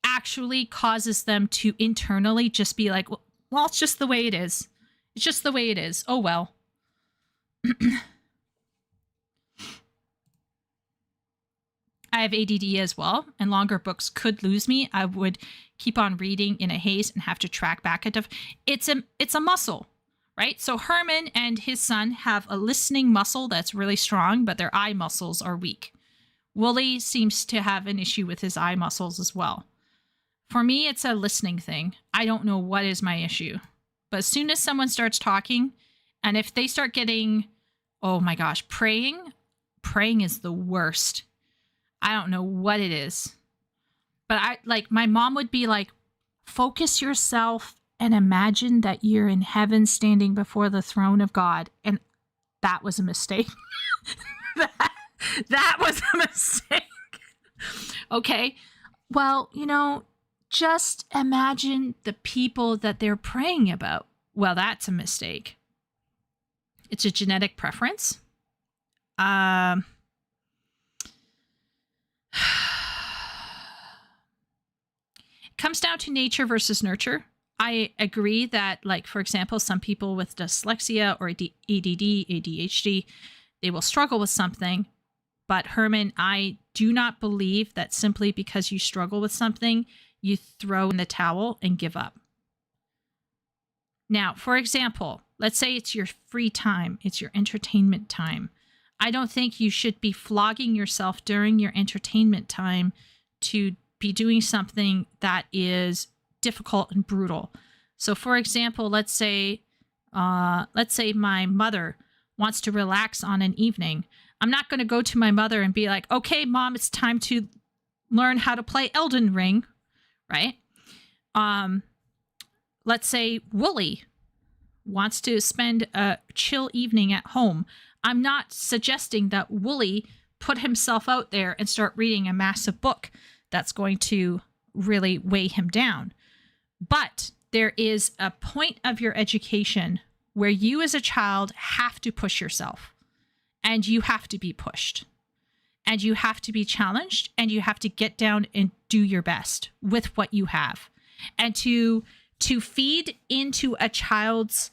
actually causes them to internally just be like, well, it's just the way it is. It's just the way it is. Oh, well. I have ADD as well, and longer books could lose me. I would keep on reading in a haze and have to track back at it. It's a muscle, right? So Herman and his son have a listening muscle that's really strong, but their eye muscles are weak. Wooly seems to have an issue with his eye muscles as well. For me, it's a listening thing. I don't know what is my issue. But as soon as someone starts talking, and if they start getting, oh my gosh, praying is the worst. I don't know what it is. But my mom would be like, focus yourself and imagine that you're in heaven standing before the throne of God. And that was a mistake. that was a mistake. Okay. Well, just imagine the people that they're praying about. Well, that's a mistake. It's a genetic preference. It comes down to nature versus nurture. I agree that, for example, some people with dyslexia or ADD, ADHD, they will struggle with something. But Herman, I do not believe that simply because you struggle with something, you throw in the towel and give up. Now, for example, let's say it's your free time. It's your entertainment time. I don't think you should be flogging yourself during your entertainment time to be doing something that is difficult and brutal. So, for example, let's say my mother wants to relax on an evening. I'm not going to go to my mother and be like, okay, Mom, it's time to learn how to play Elden Ring, right? Let's say Wooly wants to spend a chill evening at home. I'm not suggesting that Wooly put himself out there and start reading a massive book that's going to really weigh him down. But there is a point of your education where you as a child have to push yourself, and you have to be pushed, and you have to be challenged, and you have to get down and do your best with what you have. And to feed into a child's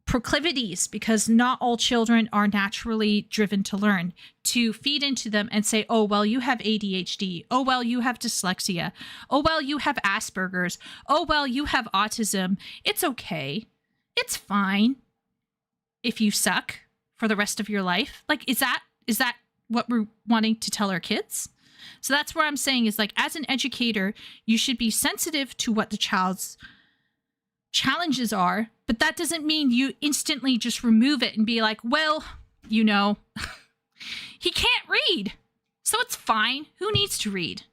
proclivities, because not all children are naturally driven to learn, to feed into them and say, oh, well, you have ADHD. Oh, well, you have dyslexia. Oh, well, you have Asperger's. Oh, well, you have autism. It's okay. It's fine if you suck for the rest of your life. Like, is that what we're wanting to tell our kids? So that's where I'm saying is, like, as an educator, you should be sensitive to what the child's challenges are, but that doesn't mean you instantly just remove it and be like, well, you know, he can't read, so it's fine. Who needs to read?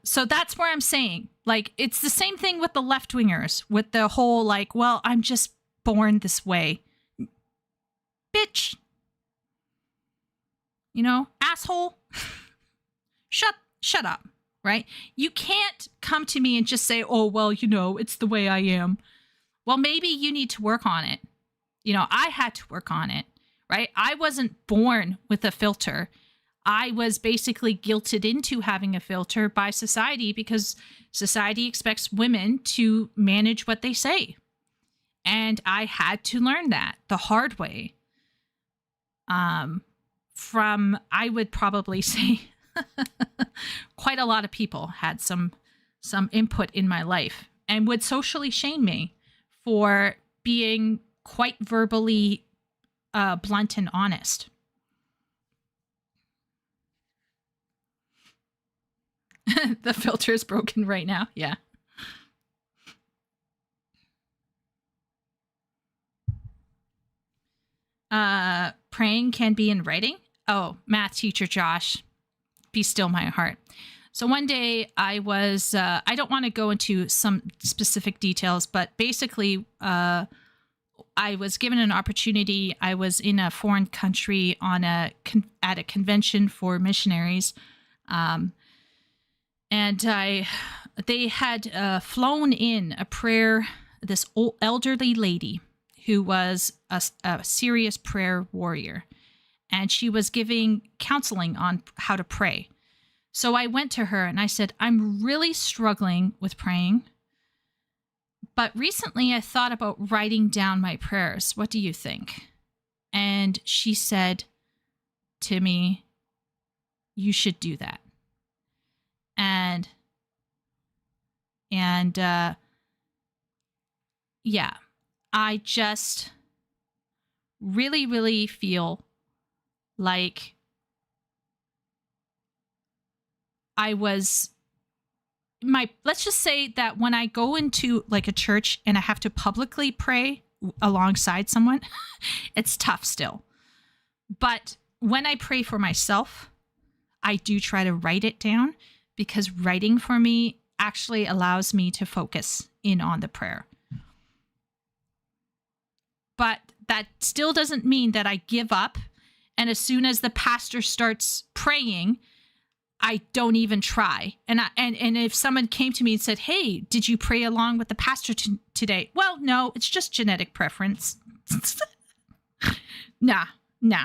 So that's where I'm saying, like, it's the same thing with the left-wingers, with the whole, like, well, I'm just born this way. Bitch. You know, asshole. Shut up. Right? You can't come to me and just say, oh, well, you know, it's the way I am. Well, maybe you need to work on it. You know, I had to work on it, right? I wasn't born with a filter. I was basically guilted into having a filter by society, because society expects women to manage what they say. And I had to learn that the hard way. From, I would probably say, quite a lot of people had some input in my life and would socially shame me for being quite verbally blunt and honest. The filter is broken right now. Yeah. Praying can be in writing. Oh, math teacher Josh, be still my heart. So one day I was, I don't want to go into some specific details, but basically I was given an opportunity. I was in a foreign country at a convention for missionaries. And they had flown in a prayer, this old elderly lady who was a serious prayer warrior. And she was giving counseling on how to pray. So I went to her and I said, I'm really struggling with praying, but recently I thought about writing down my prayers. What do you think? And she said to me, you should do that. And yeah, I just really, really feel like I was let's just say that when I go into like a church and I have to publicly pray alongside someone, it's tough still. But when I pray for myself, I do try to write it down, because writing for me actually allows me to focus in on the prayer. But that still doesn't mean that I give up. And as soon as the pastor starts praying, I don't even try. And if someone came to me and said, hey, did you pray along with the pastor today? Well, no, it's just genetic preference. Nah. No.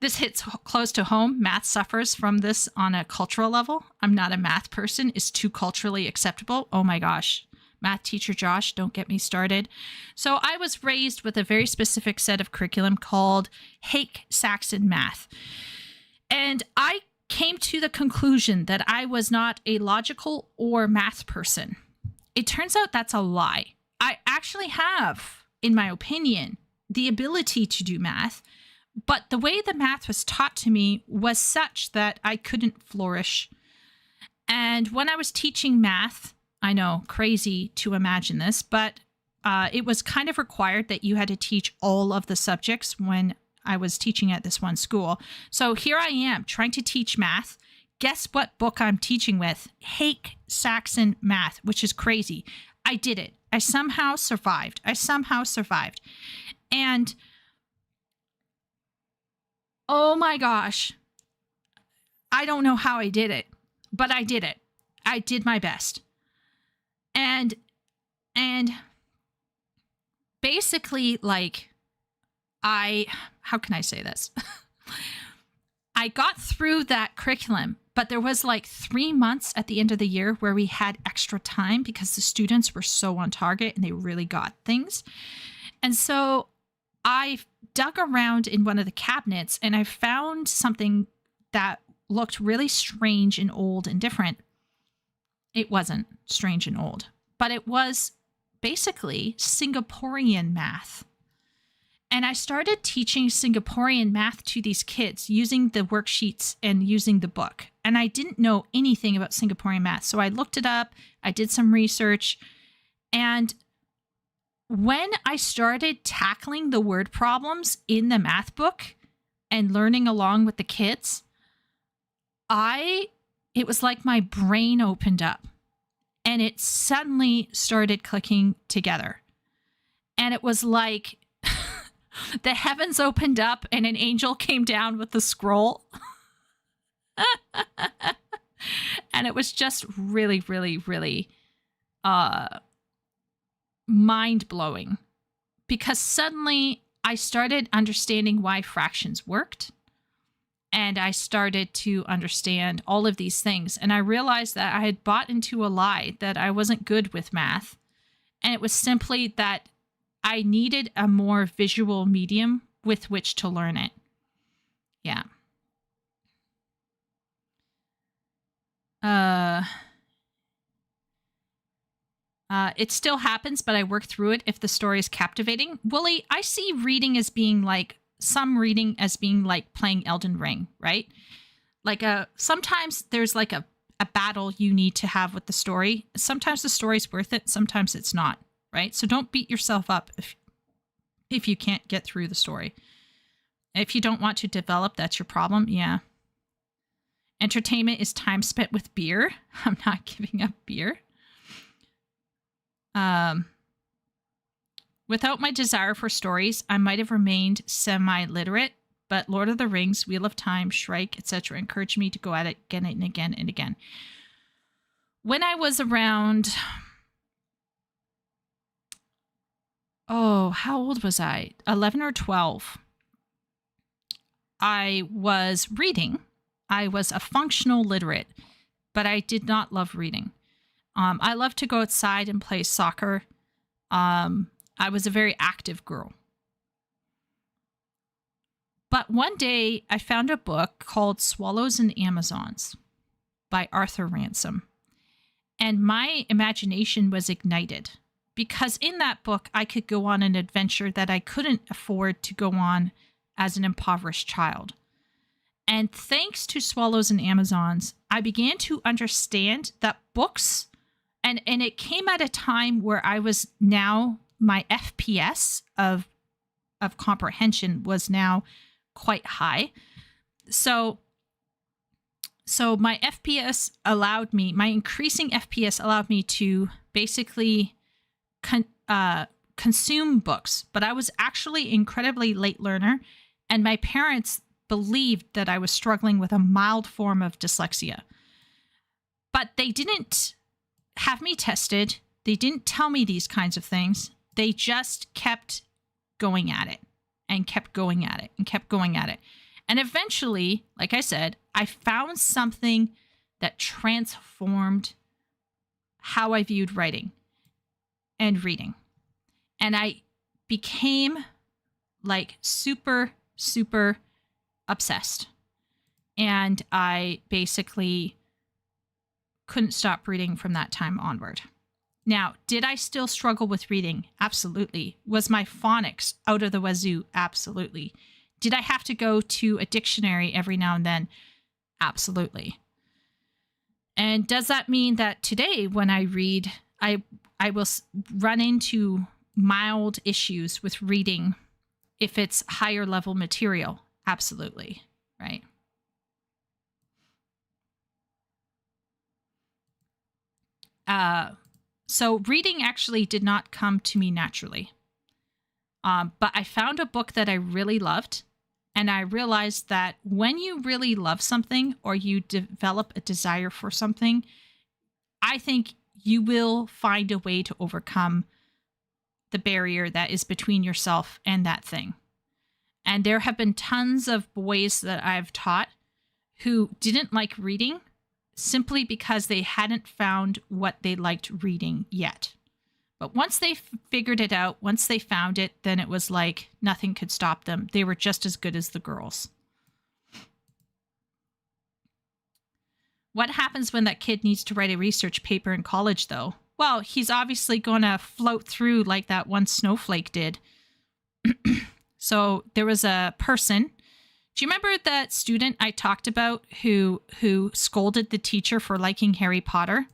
This hits close to home. Math suffers from this on a cultural level. I'm not a math person. It's too culturally acceptable. Oh my gosh. Math teacher Josh, don't get me started. So I was raised with a very specific set of curriculum called Hake Saxon Math. And I came to the conclusion that I was not a logical or math person. It turns out that's a lie. I actually have, in my opinion, the ability to do math, but the way the math was taught to me was such that I couldn't flourish. And when I was teaching math, I know, crazy to imagine this, but it was kind of required that you had to teach all of the subjects when I was teaching at this one school. So here I am trying to teach math. Guess what book I'm teaching with? Hake Saxon Math, which is crazy. I did it. I somehow survived. And oh my gosh, I don't know how I did it, but I did it. I did my best. And basically, like, how can I say this? I got through that curriculum, but there was like 3 months at the end of the year where we had extra time because the students were so on target and they really got things. And so I dug around in one of the cabinets and I found something that looked really strange and old and different. It wasn't strange and old, but it was basically Singaporean math. And I started teaching Singaporean math to these kids using the worksheets and using the book. And I didn't know anything about Singaporean math. So I looked it up, I did some research. And when I started tackling the word problems in the math book and learning along with the kids, it was like my brain opened up and it suddenly started clicking together. And it was like the heavens opened up and an angel came down with the scroll. And it was just really, really, really mind-blowing, because suddenly I started understanding why fractions worked. And I started to understand all of these things. And I realized that I had bought into a lie that I wasn't good with math. And it was simply that I needed a more visual medium with which to learn it. Yeah. It still happens, but I work through it if the story is captivating. Wooly, I see reading as being like, some reading as being like playing Elden Ring, right? Like sometimes there's like a battle you need to have with the story. Sometimes the story's worth it, sometimes it's not, right? So don't beat yourself up if you can't get through the story. If you don't want to develop, that's your problem. Yeah. Entertainment is time spent with beer. I'm not giving up beer. Without my desire for stories, I might have remained semi-literate, but Lord of the Rings, Wheel of Time, Shrike, etc. encouraged me to go at it again and again and again. When I was around, how old was I? 11 or 12. I was reading. I was a functional literate, but I did not love reading. I loved to go outside and play soccer. I was a very active girl. But one day I found a book called Swallows and Amazons by Arthur Ransom. And my imagination was ignited because in that book I could go on an adventure that I couldn't afford to go on as an impoverished child. And thanks to Swallows and Amazons, I began to understand that books, and it came at a time where I was now, my FPS of comprehension was now quite high. So my FPS allowed me, my increasing FPS allowed me to basically consume books, but I was actually incredibly late learner, and my parents believed that I was struggling with a mild form of dyslexia. But they didn't have me tested. They didn't tell me these kinds of things. They just kept going at it and kept going at it and kept going at it. And eventually, like I said, I found something that transformed how I viewed writing and reading. And I became like super, super obsessed. And I basically couldn't stop reading from that time onward. Now, did I still struggle with reading? Absolutely. Was my phonics out of the wazoo? Absolutely. Did I have to go to a dictionary every now and then? Absolutely. And does that mean that today when I read, I will run into mild issues with reading if it's higher level material? Absolutely. Right. So reading actually did not come to me naturally. But I found a book that I really loved. And I realized that when you really love something or you develop a desire for something, I think you will find a way to overcome the barrier that is between yourself and that thing. And there have been tons of boys that I've taught who didn't like reading simply because they hadn't found what they liked reading yet. But once they figured it out, once they found it, then it was like nothing could stop them. They were just as good as the girls. What happens when that kid needs to write a research paper in college, though? Well, he's obviously going to float through like that one snowflake did. So there was a person. Do you remember that student I talked about who scolded the teacher for liking Harry Potter?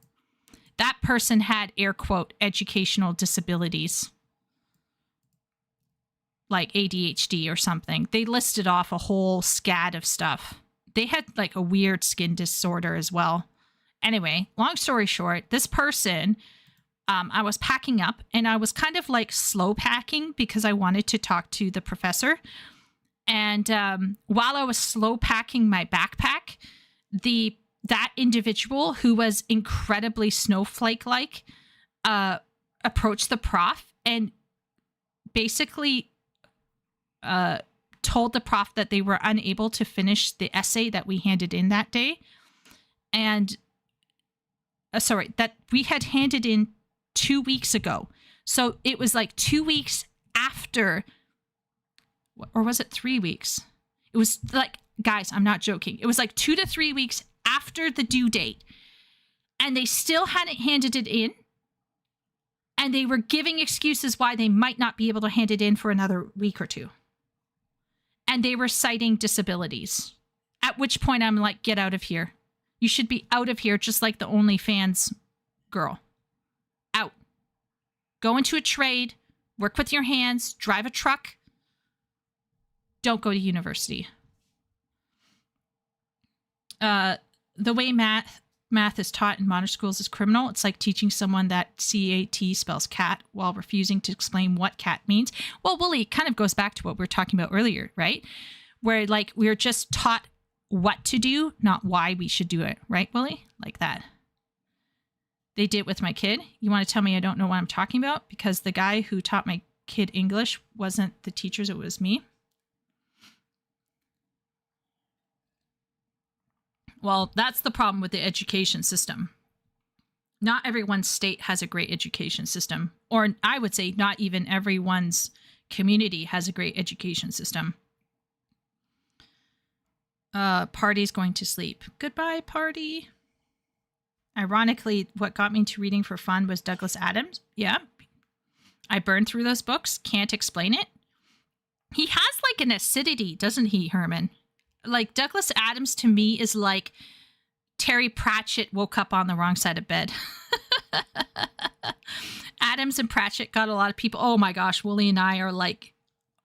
That person had, air quote, educational disabilities. Like ADHD or something. They listed off a whole scad of stuff. They had like a weird skin disorder as well. Anyway, long story short, this person, I was packing up and I was kind of like slow packing because I wanted to talk to the professor. And while I was slow packing my backpack, that individual who was incredibly snowflake-like approached the prof and basically told the prof that they were unable to finish the essay that we handed in that day. And that we had handed in 2 weeks ago. So it was like 2 weeks after, or was it 3 weeks? It was like, guys, I'm not joking. It was like 2 to 3 weeks after the due date. And they still hadn't handed it in. And they were giving excuses why they might not be able to hand it in for another week or two. And they were citing disabilities. At which point I'm like, get out of here. You should be out of here just like the OnlyFans girl. Out. Go into a trade, work with your hands, drive a truck. Don't go to university. The way math is taught in modern schools is criminal. It's like teaching someone that CAT spells cat while refusing to explain what cat means. Well, Wooly, kind of goes back to what we were talking about earlier, right? Where like we're just taught what to do, not why we should do it, right, Wooly? Like that. They did it with my kid. You want to tell me I don't know what I'm talking about? Because the guy who taught my kid English wasn't the teachers, it was me. Well, that's the problem with the education system. Not everyone's state has a great education system. Or I would say not even everyone's community has a great education system. Party's going to sleep. Goodbye, party. Ironically, what got me into reading for fun was Douglas Adams. Yeah. I burned through those books. Can't explain it. He has like an acidity, doesn't he, Herman? Like Douglas Adams to me is like Terry Pratchett woke up on the wrong side of bed. Adams and Pratchett got a lot of people. Oh my gosh, Wooly and I are like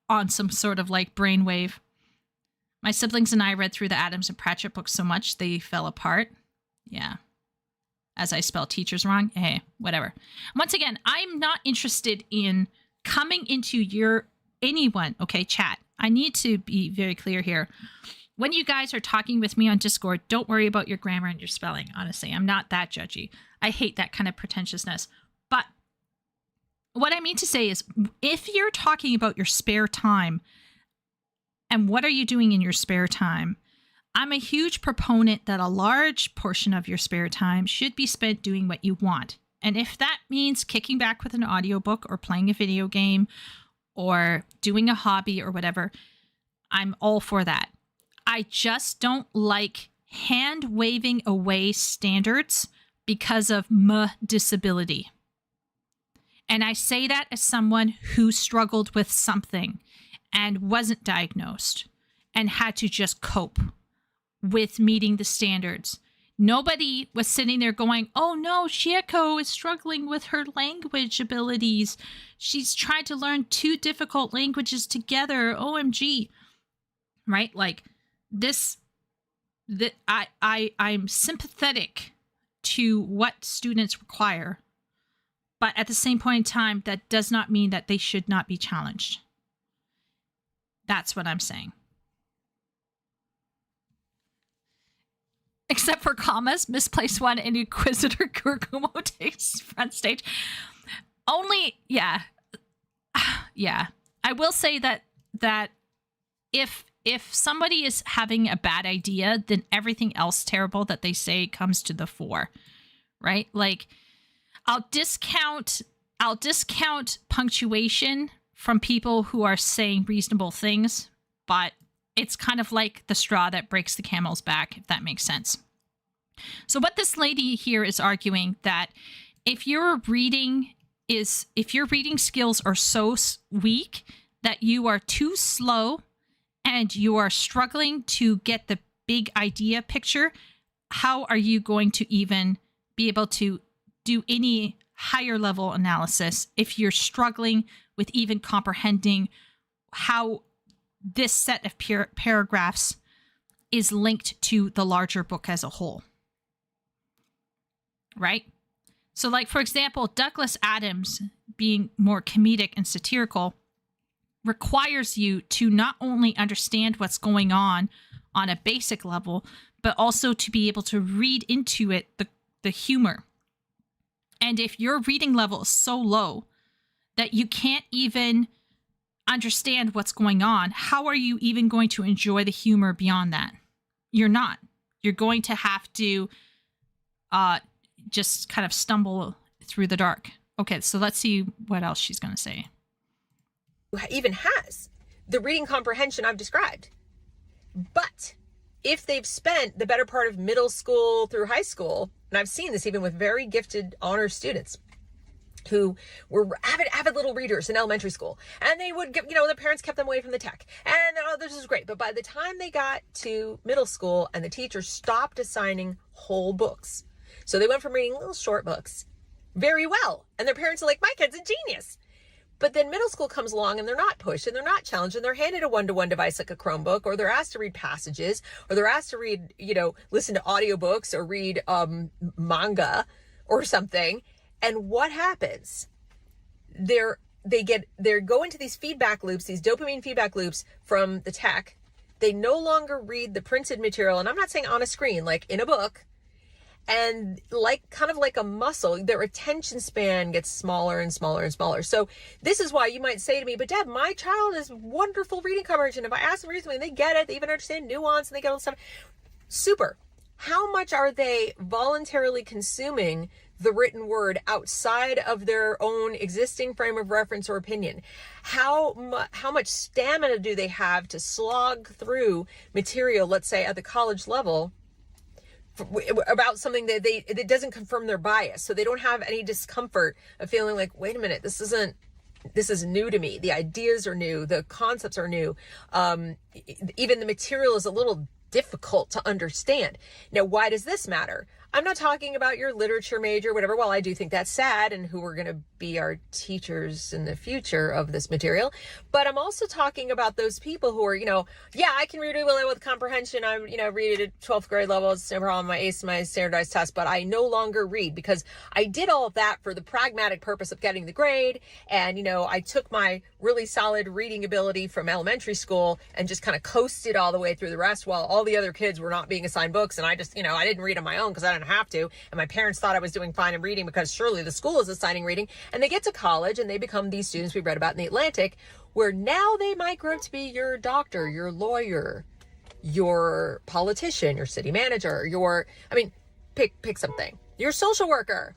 on some sort of like brainwave. My siblings and I read through the Adams and Pratchett books so much they fell apart. Yeah. As I spell teachers wrong. Hey, whatever. Once again, I'm not interested in coming into anyone. Okay, chat. I need to be very clear here. When you guys are talking with me on Discord, don't worry about your grammar and your spelling. Honestly, I'm not that judgy. I hate that kind of pretentiousness. But what I mean to say is, if you're talking about your spare time, and what are you doing in your spare time? I'm a huge proponent that a large portion of your spare time should be spent doing what you want. And if that means kicking back with an audiobook or playing a video game or doing a hobby or whatever, I'm all for that. I just don't like hand waving away standards because of my disability. And I say that as someone who struggled with something and wasn't diagnosed and had to just cope with meeting the standards. Nobody was sitting there going, oh no, Shieko is struggling with her language abilities. She's trying to learn 2 difficult languages together. OMG. Right? Like this, I'm sympathetic to what students require, But at the same point in time, that does not mean that they should not be challenged. That's what I'm saying. Except for commas, misplaced one, and Inquisitor Kurgumo takes front stage. Only, yeah. Yeah. I will say that if somebody is having a bad idea, then everything else terrible that they say comes to the fore, right? Like, I'll discount punctuation from people who are saying reasonable things, but it's kind of like the straw that breaks the camel's back, if that makes sense. So what this lady here is arguing that if your reading skills are so weak that you are too slow and you are struggling to get the big idea picture, how are you going to even be able to do any higher level analysis if you're struggling with even comprehending how this set of paragraphs is linked to the larger book as a whole? Right? So, like, for example, Douglas Adams being more comedic and satirical requires you to not only understand what's going on a basic level, but also to be able to read into it the humor. And if your reading level is so low that you can't even understand what's going on, how are you even going to enjoy the humor beyond that? You're not. You're going to have to just kind of stumble through the dark. Okay, so let's see what else she's going to say. Even has the reading comprehension I've described. But if they've spent the better part of middle school through high school, and I've seen this even with very gifted honor students who were avid little readers in elementary school, and they would get, the parents kept them away from the tech, and this is great. But by the time they got to middle school and the teacher stopped assigning whole books, so they went from reading little short books very well, and their parents are like, my kid's a genius. But then middle school comes along and they're not pushed and they're not challenged and they're handed a one-to-one device like a Chromebook, or they're asked to read passages, or they're asked to read, listen to audiobooks or read manga or something. And what happens? They're go into these feedback loops, these dopamine feedback loops from the tech. They no longer read the printed material. And I'm not saying on a screen, like in a book. And kind of like a muscle, their attention span gets smaller and smaller and smaller. So this is why you might say to me, but Deb, my child is wonderful reading comprehension. If I ask them to read something, they get it. They even understand nuance and they get all this stuff. Super. How much are they voluntarily consuming the written word outside of their own existing frame of reference or opinion? How much stamina do they have to slog through material, let's say at the college level, about something that doesn't confirm their bias, so they don't have any discomfort of feeling like, wait a minute, this is new to me. The ideas are new, the concepts are new, even the material is a little difficult to understand. Now, why does this matter? I'm not talking about your literature major, whatever. Well, I do think that's sad and who are going to be our teachers in the future of this material. But I'm also talking about those people who are, yeah, I can read it well with comprehension. I, read it at 12th grade level. It's no problem. I aced my standardized test, but I no longer read because I did all of that for the pragmatic purpose of getting the grade. And, I took my really solid reading ability from elementary school and just kind of coasted all the way through the rest while all the other kids were not being assigned books. And I just, I didn't read on my own because I didn't have to. And my parents thought I was doing fine in reading because surely the school is assigning reading. And they get to college and they become these students we read about in the Atlantic, where now they might grow up to be your doctor, your lawyer, your politician, your city manager, pick something, your social worker.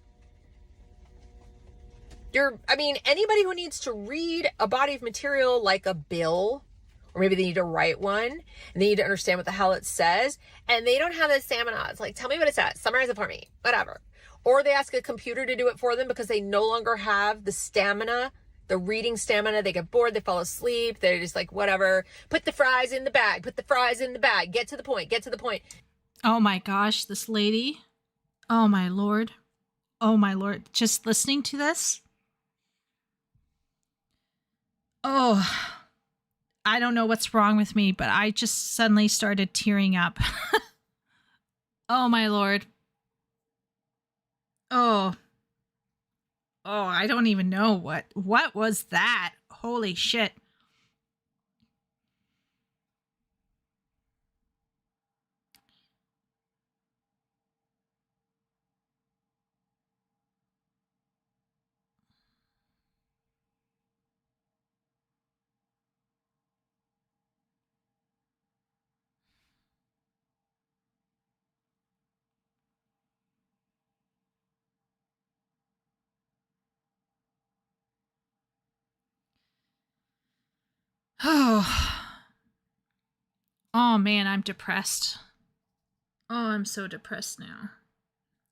Anybody who needs to read a body of material like a bill, or maybe they need to write one and they need to understand what the hell it says, and they don't have the stamina. It's like, tell me what it says, summarize it for me, whatever. Or they ask a computer to do it for them because they no longer have the stamina, the reading stamina. They get bored, they fall asleep, they're just like, whatever, put the fries in the bag, get to the point. Oh my gosh, this lady. Oh my lord. Just listening to this. Oh, I don't know what's wrong with me, but I just suddenly started tearing up. Oh my lord. Oh, Oh, I don't even know what was that? Holy shit. Oh. Oh man, I'm depressed. Oh, I'm so depressed now.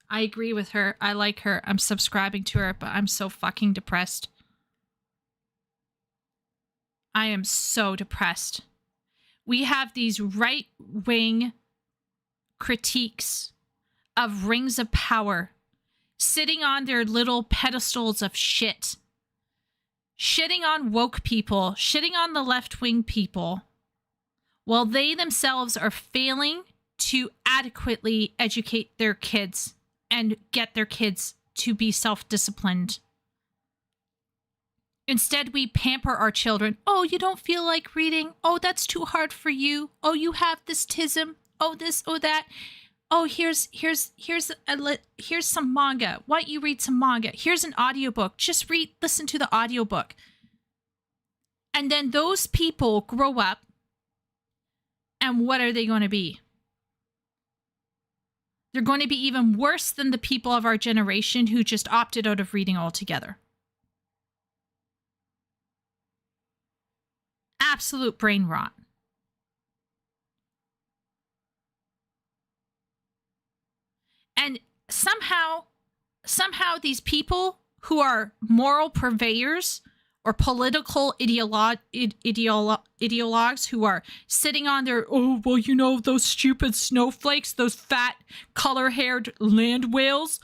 I agree with her. I like her. I'm subscribing to her, but I'm so fucking depressed. I am so depressed. We have these right-wing critiques of rings of power sitting on their little pedestals of shit, shitting on woke people, shitting on the left-wing people, while they themselves are failing to adequately educate their kids and get their kids to be self-disciplined. Instead, we pamper our children. Oh, you don't feel like reading? Oh, that's too hard for you. Oh, you have this tism. Oh, this, oh, that. Oh, here's some manga. Why don't you read some manga? Here's an audiobook. Just listen to the audiobook. And then those people grow up, and what are they going to be? They're going to be even worse than the people of our generation who just opted out of reading altogether. Absolute brain rot. And somehow these people who are moral purveyors or political ideologues who are sitting on their, oh, well, you know, those stupid snowflakes, those fat, color-haired land whales.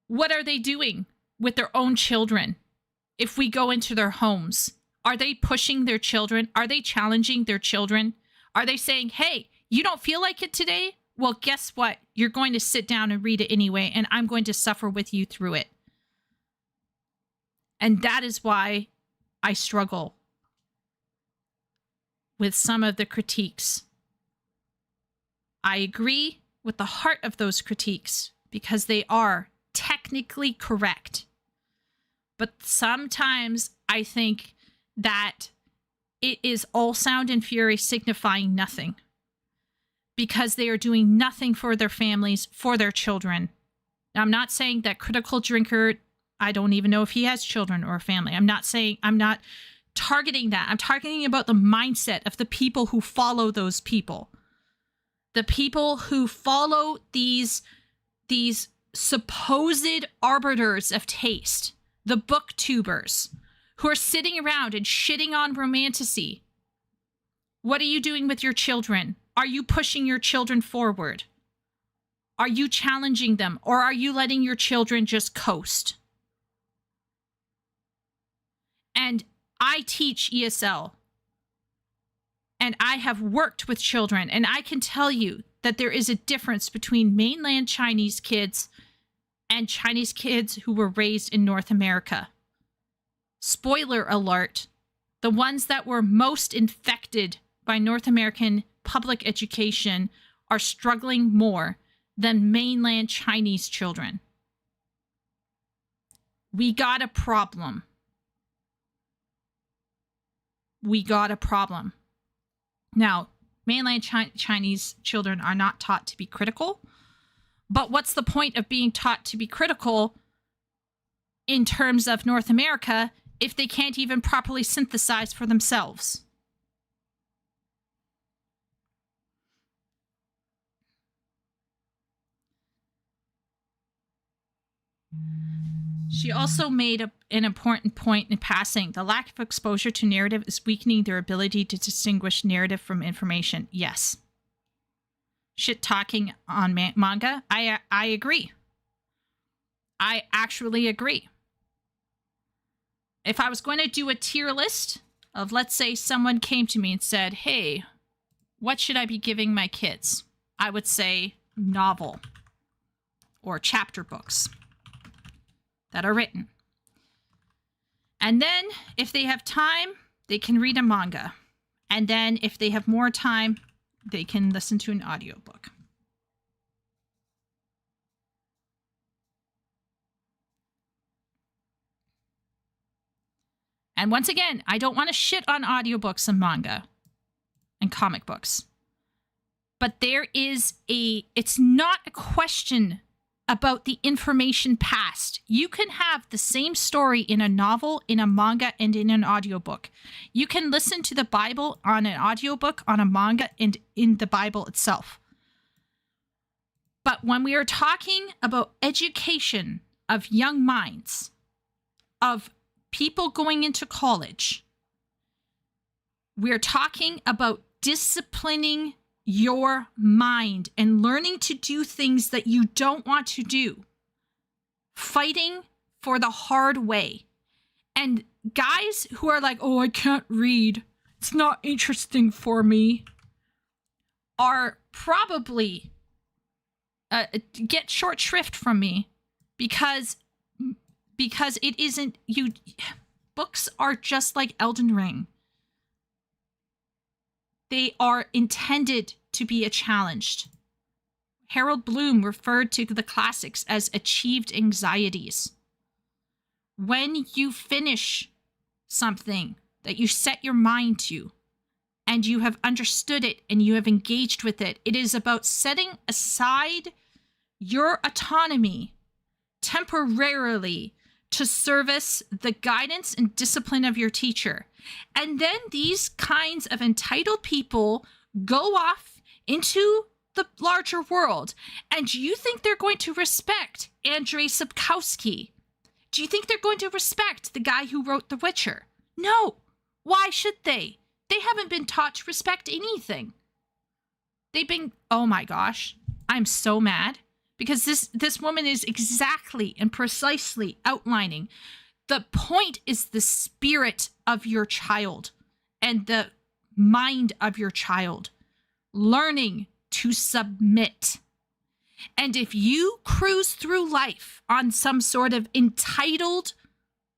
What are they doing with their own children if we go into their homes? Are they pushing their children? Are they challenging their children? Are they saying, hey, you don't feel like it today? Well, guess what? You're going to sit down and read it anyway, and I'm going to suffer with you through it. And that is why I struggle with some of the critiques. I agree with the heart of those critiques because they are technically correct. But sometimes I think that it is all sound and fury signifying nothing because they are doing nothing for their families, for their children. Now, I'm not saying that Critical Drinker, I don't even know if he has children or a family. I'm not targeting that. I'm talking about the mindset of the people who follow those people. The people who follow these supposed arbiters of taste, the booktubers, who are sitting around and shitting on romantasy. What are you doing with your children? Are you pushing your children forward? Are you challenging them? Or are you letting your children just coast? And I teach ESL. And I have worked with children. And I can tell you that there is a difference between mainland Chinese kids and Chinese kids who were raised in North America. Spoiler alert, the ones that were most infected by North American public education are struggling more than mainland Chinese children. We got a problem. We got a problem. Now, mainland Chinese children are not taught to be critical, but what's the point of being taught to be critical in terms of North America if they can't even properly synthesize for themselves? She also made an important point in passing. The lack of exposure to narrative is weakening their ability to distinguish narrative from information. Yes. Shit talking on manga. I agree. I actually agree. If I was going to do a tier list of, let's say someone came to me and said, hey, what should I be giving my kids? I would say novel. or chapter books that are written. And then if they have time, they can read a manga. And then if they have more time, they can listen to an audiobook. And once again, I don't want to shit on audiobooks and manga and comic books. But it's not a question about the information passed. You can have the same story in a novel, in a manga, and in an audiobook. You can listen to the Bible on an audiobook, on a manga, and in the Bible itself. But when we are talking about education of young minds, of people going into college, we're talking about disciplining your mind and learning to do things that you don't want to do. Fighting for the hard way. And guys who are like, oh, I can't read, it's not interesting for me, are probably get short shrift from me because it isn't you. Books are just like Elden Ring. They are intended to be a challenge. Harold Bloom referred to the classics as achieved anxieties. When you finish something that you set your mind to, and you have understood it and you have engaged with it, it is about setting aside your autonomy temporarily to service the guidance and discipline of your teacher. And then these kinds of entitled people go off into the larger world. And do you think they're going to respect Andrzej Sapkowski? Do you think they're going to respect the guy who wrote The Witcher? No. Why should they? They haven't been taught to respect anything. They've been, oh my gosh, I'm so mad. Because this woman is exactly and precisely outlining the point is the spirit of your child and the mind of your child learning to submit. And if you cruise through life on some sort of entitled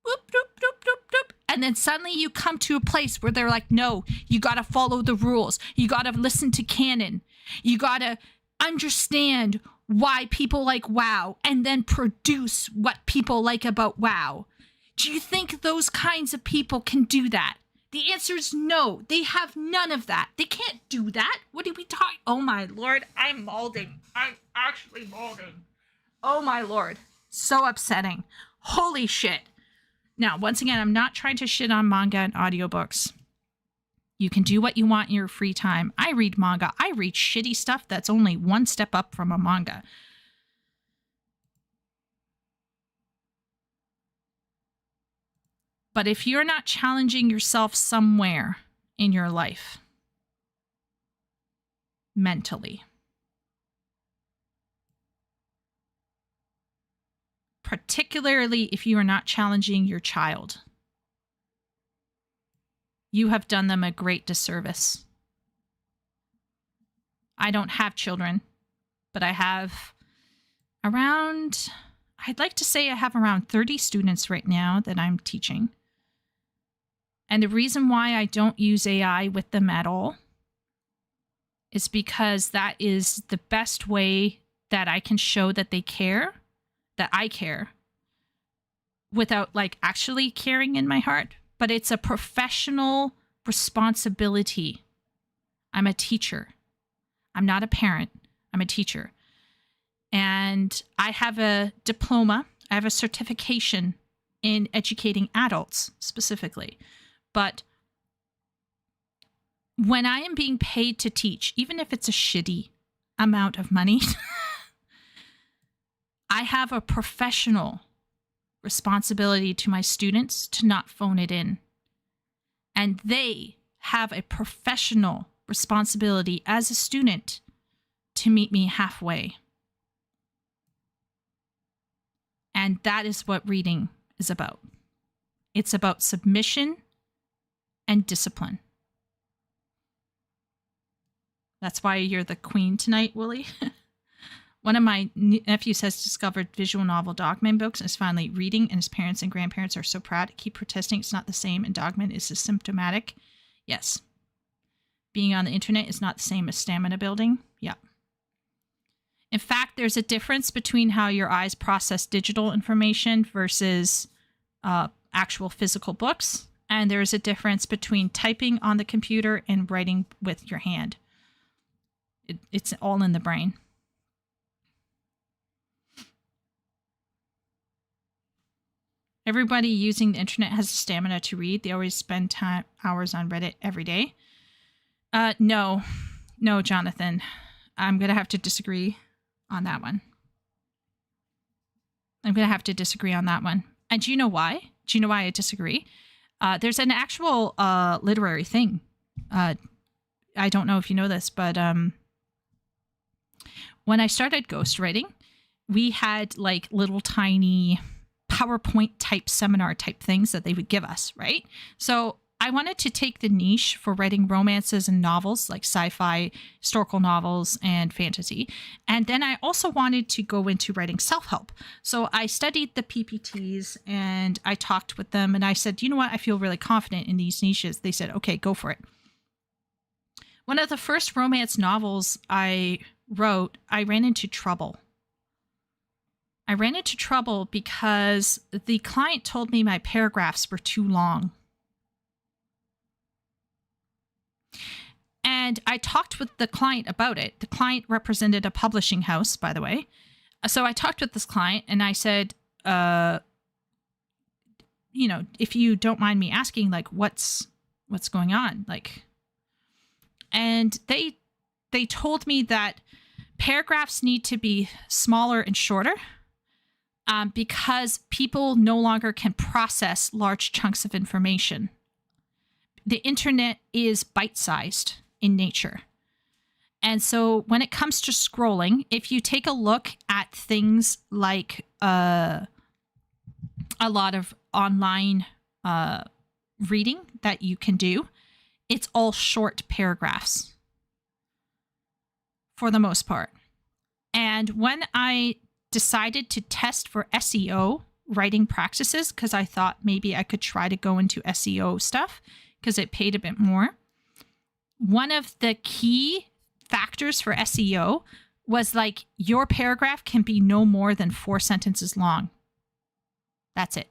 whoop, doop, doop, doop, doop, and then suddenly you come to a place where they're like, no, you got to follow the rules. You got to listen to canon. You got to understand why people like WoW and then produce what people like about WoW. Do you think those kinds of people can do that? The answer is no. They have none of that. They can't do that. What are we talking? Oh my Lord, I'm molding. I'm actually molding. Oh my Lord. So upsetting. Holy shit. Now, once again, I'm not trying to shit on manga and audiobooks. You can do what you want in your free time. I read manga. I read shitty stuff that's only one step up from a manga. But if you're not challenging yourself somewhere in your life, mentally, particularly if you are not challenging your child, you have done them a great disservice. I don't have children, but I have around, I'd like to say I have around 30 students right now that I'm teaching. And the reason why I don't use AI with them at all is because that is the best way that I can show that they care, that I care, without like actually caring in my heart. But it's a professional responsibility. I'm a teacher. I'm not a parent. I'm a teacher. And I have a diploma. I have a certification in educating adults specifically. But when I am being paid to teach, even if it's a shitty amount of money, I have a professional responsibility to my students to not phone it in. And they have a professional responsibility as a student to meet me halfway. And that is what reading is about. It's about submission and discipline. That's why you're the queen tonight, Willie. One of my nephews has discovered visual novel Dogman books and is finally reading, and his parents and grandparents are so proud. Keep protesting it's not the same, and Dogman is symptomatic. Yes. Being on the internet is not the same as stamina building. Yeah. In fact, there's a difference between how your eyes process digital information versus actual physical books. And there's a difference between typing on the computer and writing with your hand. It's all in the brain. Everybody using the internet has the stamina to read. They always spend hours on Reddit every day. No, Jonathan. I'm going to have to disagree on that one. And do you know why? Do you know why I disagree? There's an actual literary thing. I don't know if you know this, but when I started ghostwriting, we had like little tiny PowerPoint type seminar type things that they would give us, right? So I wanted to take the niche for writing romances and novels like sci-fi, historical novels, and fantasy. And then I also wanted to go into writing self-help. So I studied the PPTs and I talked with them and I said, you know what? I feel really confident in these niches. They said, okay, go for it. One of the first romance novels I wrote, I ran into trouble. Because the client told me my paragraphs were too long. And I talked with the client about it. The client represented a publishing house, by the way. So I talked with this client and I said, if you don't mind me asking, like, what's going on? Like, and they told me that paragraphs need to be smaller and shorter. Because people no longer can process large chunks of information. The internet is bite-sized in nature. And so when it comes to scrolling, if you take a look at things like a lot of online reading that you can do, it's all short paragraphs for the most part. And when I decided to test for SEO writing practices, because I thought maybe I could try to go into SEO stuff because it paid a bit more. One of the key factors for SEO was like your paragraph can be no more than 4 sentences long. That's it.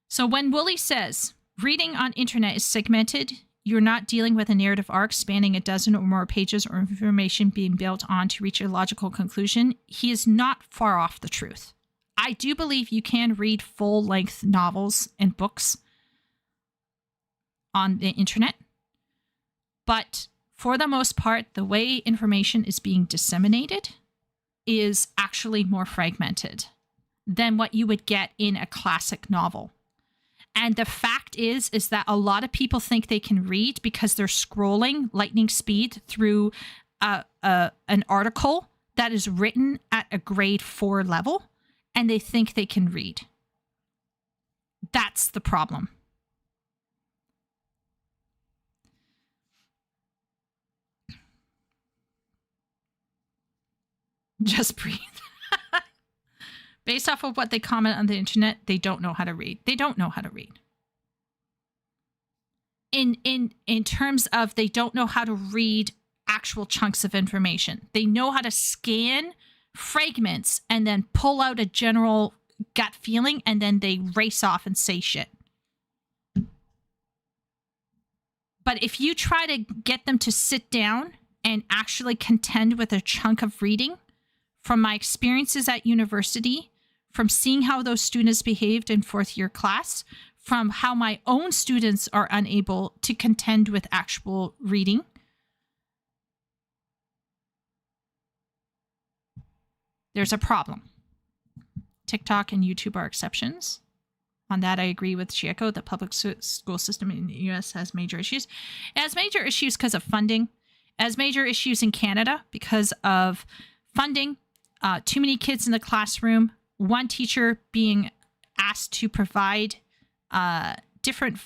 So when Wooly says reading on internet is segmented, you're not dealing with a narrative arc spanning a dozen or more pages or information being built on to reach a logical conclusion, he is not far off the truth. I do believe you can read full-length novels and books on the internet, but for the most part, the way information is being disseminated is actually more fragmented than what you would get in a classic novel. And the fact is that a lot of people think they can read because they're scrolling lightning speed through an article that is written at a grade 4 level, and they think they can read. That's the problem. Just breathe. Based off of what they comment on the internet, they don't know how to read. They don't know how to read. In terms of they don't know how to read actual chunks of information. They know how to scan fragments and then pull out a general gut feeling and then they race off and say shit. But if you try to get them to sit down and actually contend with a chunk of reading, from my experiences at university, from seeing how those students behaved in 4th year class, from how my own students are unable to contend with actual reading, there's a problem. TikTok and YouTube are exceptions. On that, I agree with Chieko. The public school system in the U.S. has major issues. It has major issues because of funding. It has major issues in Canada because of funding. Too many kids in the classroom. One teacher being asked to provide different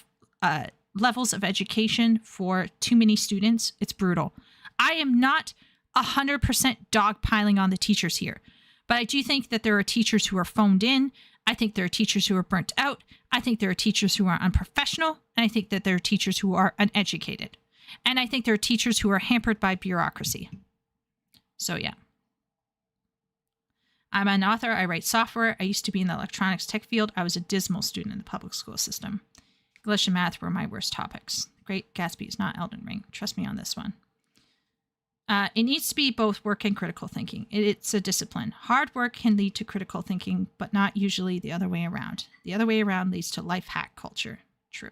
levels of education for too many students, it's brutal. I am not 100% dogpiling on the teachers here, but I do think that there are teachers who are phoned in. I think there are teachers who are burnt out. I think there are teachers who are unprofessional. And I think that there are teachers who are uneducated. And I think there are teachers who are hampered by bureaucracy. So yeah. I'm an author. I write software. I used to be in the electronics tech field. I was a dismal student in the public school system. English and math were my worst topics. Great Gatsby is not Elden Ring. Trust me on this one. It needs to be both work and critical thinking. It's a discipline. Hard work can lead to critical thinking, but not usually the other way around. The other way around leads to life hack culture. True.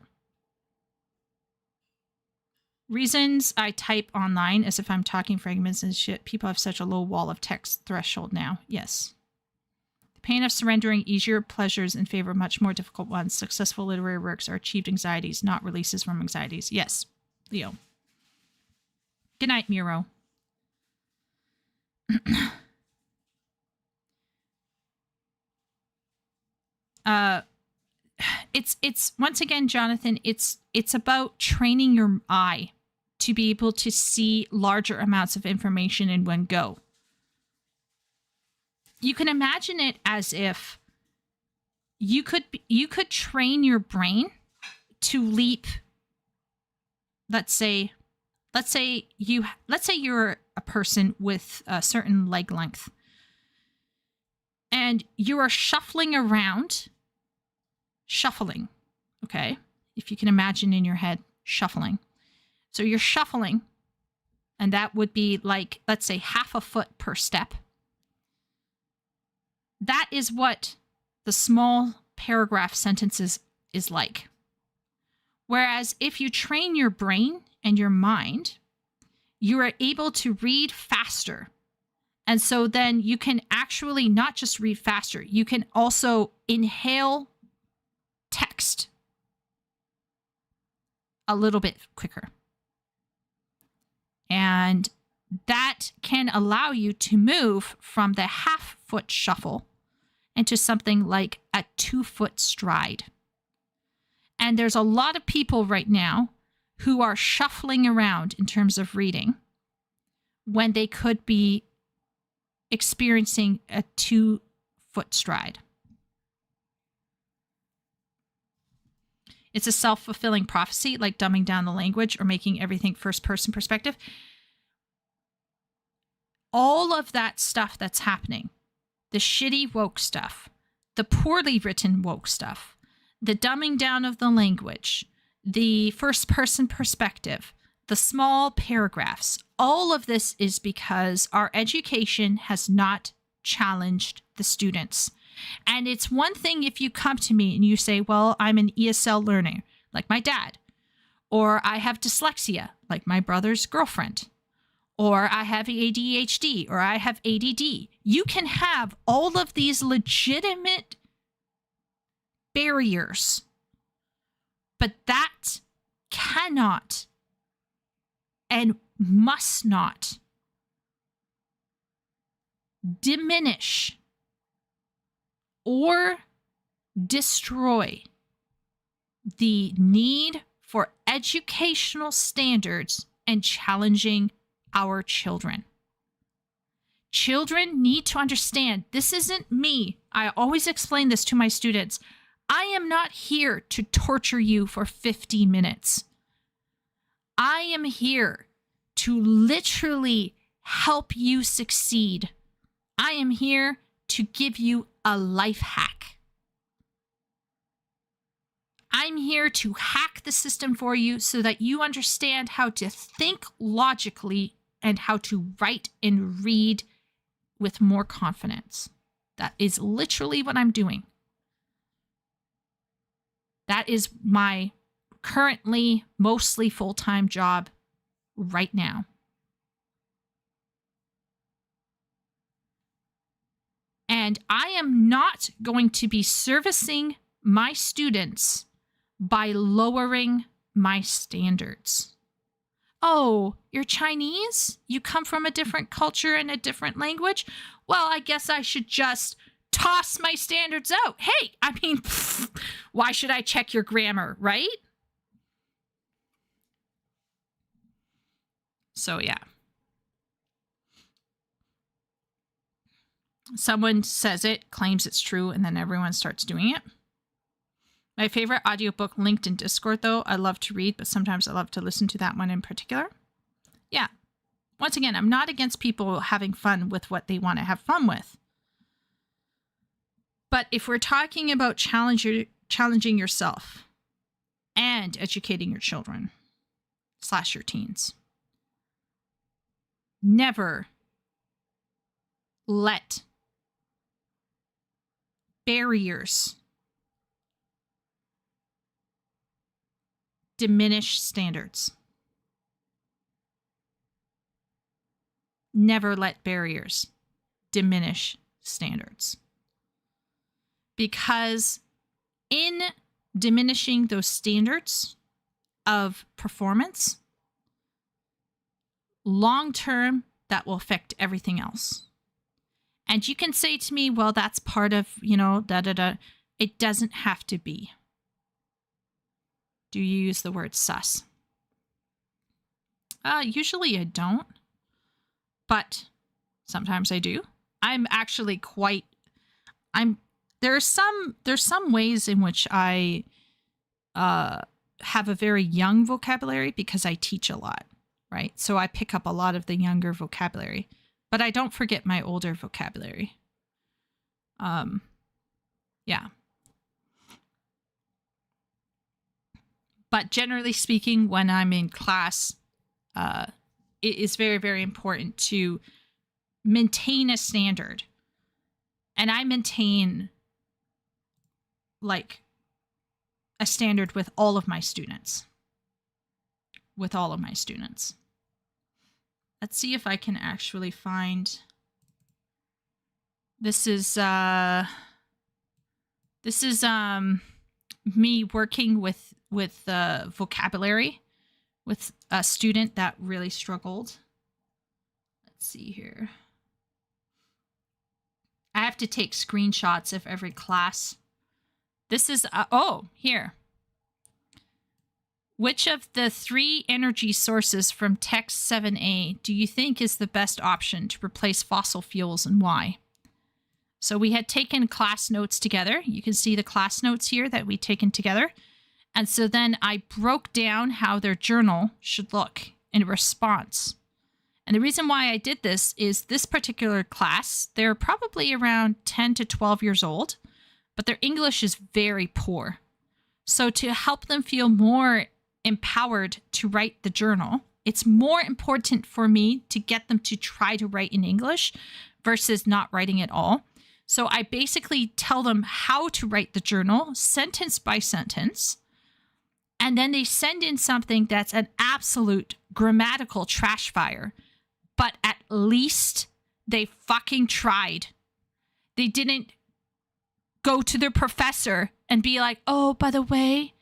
Reasons I type online as if I'm talking fragments and shit. People have such a low wall of text threshold now. Yes. The pain of surrendering easier pleasures in favor of much more difficult ones. Successful literary works are achieved anxieties, not releases from anxieties. Yes. Leo. Good night, Miro. It's once again, Jonathan, it's about training your eye to be able to see larger amounts of information in one go. You can imagine it as if you could train your brain to leap. Let's say you're a person with a certain leg length and you are shuffling, okay? If you can imagine in your head, shuffling. So you're shuffling, and that would be like, let's say, half a foot per step. That is what the small paragraph sentences is like. Whereas if you train your brain and your mind, you are able to read faster. And so then you can actually not just read faster, you can also inhale text a little bit quicker. And that can allow you to move from the half-foot shuffle into something like a 2-foot stride. And there's a lot of people right now who are shuffling around in terms of reading when they could be experiencing a 2-foot stride. It's a self-fulfilling prophecy, like dumbing down the language or making everything first-person perspective. All of that stuff that's happening, the shitty woke stuff, the poorly written woke stuff, the dumbing down of the language, the first-person perspective, the small paragraphs, all of this is because our education has not challenged the students. And it's one thing if you come to me and you say, well, I'm an ESL learner, like my dad, or I have dyslexia, like my brother's girlfriend, or I have ADHD, or I have ADD. You can have all of these legitimate barriers, but that cannot and must not diminish or destroy the need for educational standards and challenging our children. Children need to understand this isn't me. I always explain this to my students. I am not here to torture you for 50 minutes. I am here to literally help you succeed. I am here to give you a life hack. I'm here to hack the system for you so that you understand how to think logically and how to write and read with more confidence. That is literally what I'm doing. That is my currently mostly full-time job right now. And I am not going to be servicing my students by lowering my standards. Oh, you're Chinese? You come from a different culture and a different language? Well, I guess I should just toss my standards out. Hey, I mean, why should I check your grammar, right? So, yeah. Someone says it, claims it's true, and then everyone starts doing it. My favorite audiobook linked in Discord, though, I love to read, but sometimes I love to listen to that one in particular. Yeah. Once again, I'm not against people having fun with what they want to have fun with. But if we're talking about challenging yourself and educating your children / your teens, never let barriers diminish standards. Never let barriers diminish standards. Because in diminishing those standards of performance, long term, that will affect everything else. And you can say to me, well, that's part of, da-da-da. It doesn't have to be. Do you use the word sus? Usually I don't. But sometimes I do. I'm actually there's some ways in which I have a very young vocabulary because I teach a lot, right? So I pick up a lot of the younger vocabulary. But I don't forget my older vocabulary. Yeah. But generally speaking, when I'm in class, it is very, very important to maintain a standard. And I maintain like a standard with all of my students. Let's see if I can actually find. This is me working with vocabulary with a student that really struggled. Let's see here. I have to take screenshots of every class. This is here. Which of the 3 energy sources from text 7a do you think is the best option to replace fossil fuels and why? So we had taken class notes together. You can see the class notes here that we'd taken together. And so then I broke down how their journal should look in response. And the reason why I did this is this particular class, they're probably around 10 to 12 years old, but their English is very poor. So to help them feel more empowered to write the journal, it's more important for me to get them to try to write in English versus not writing at all. So I basically tell them how to write the journal sentence by sentence. And then they send in something that's an absolute grammatical trash fire. But at least they fucking tried. They didn't go to their professor and be like, oh, by the way,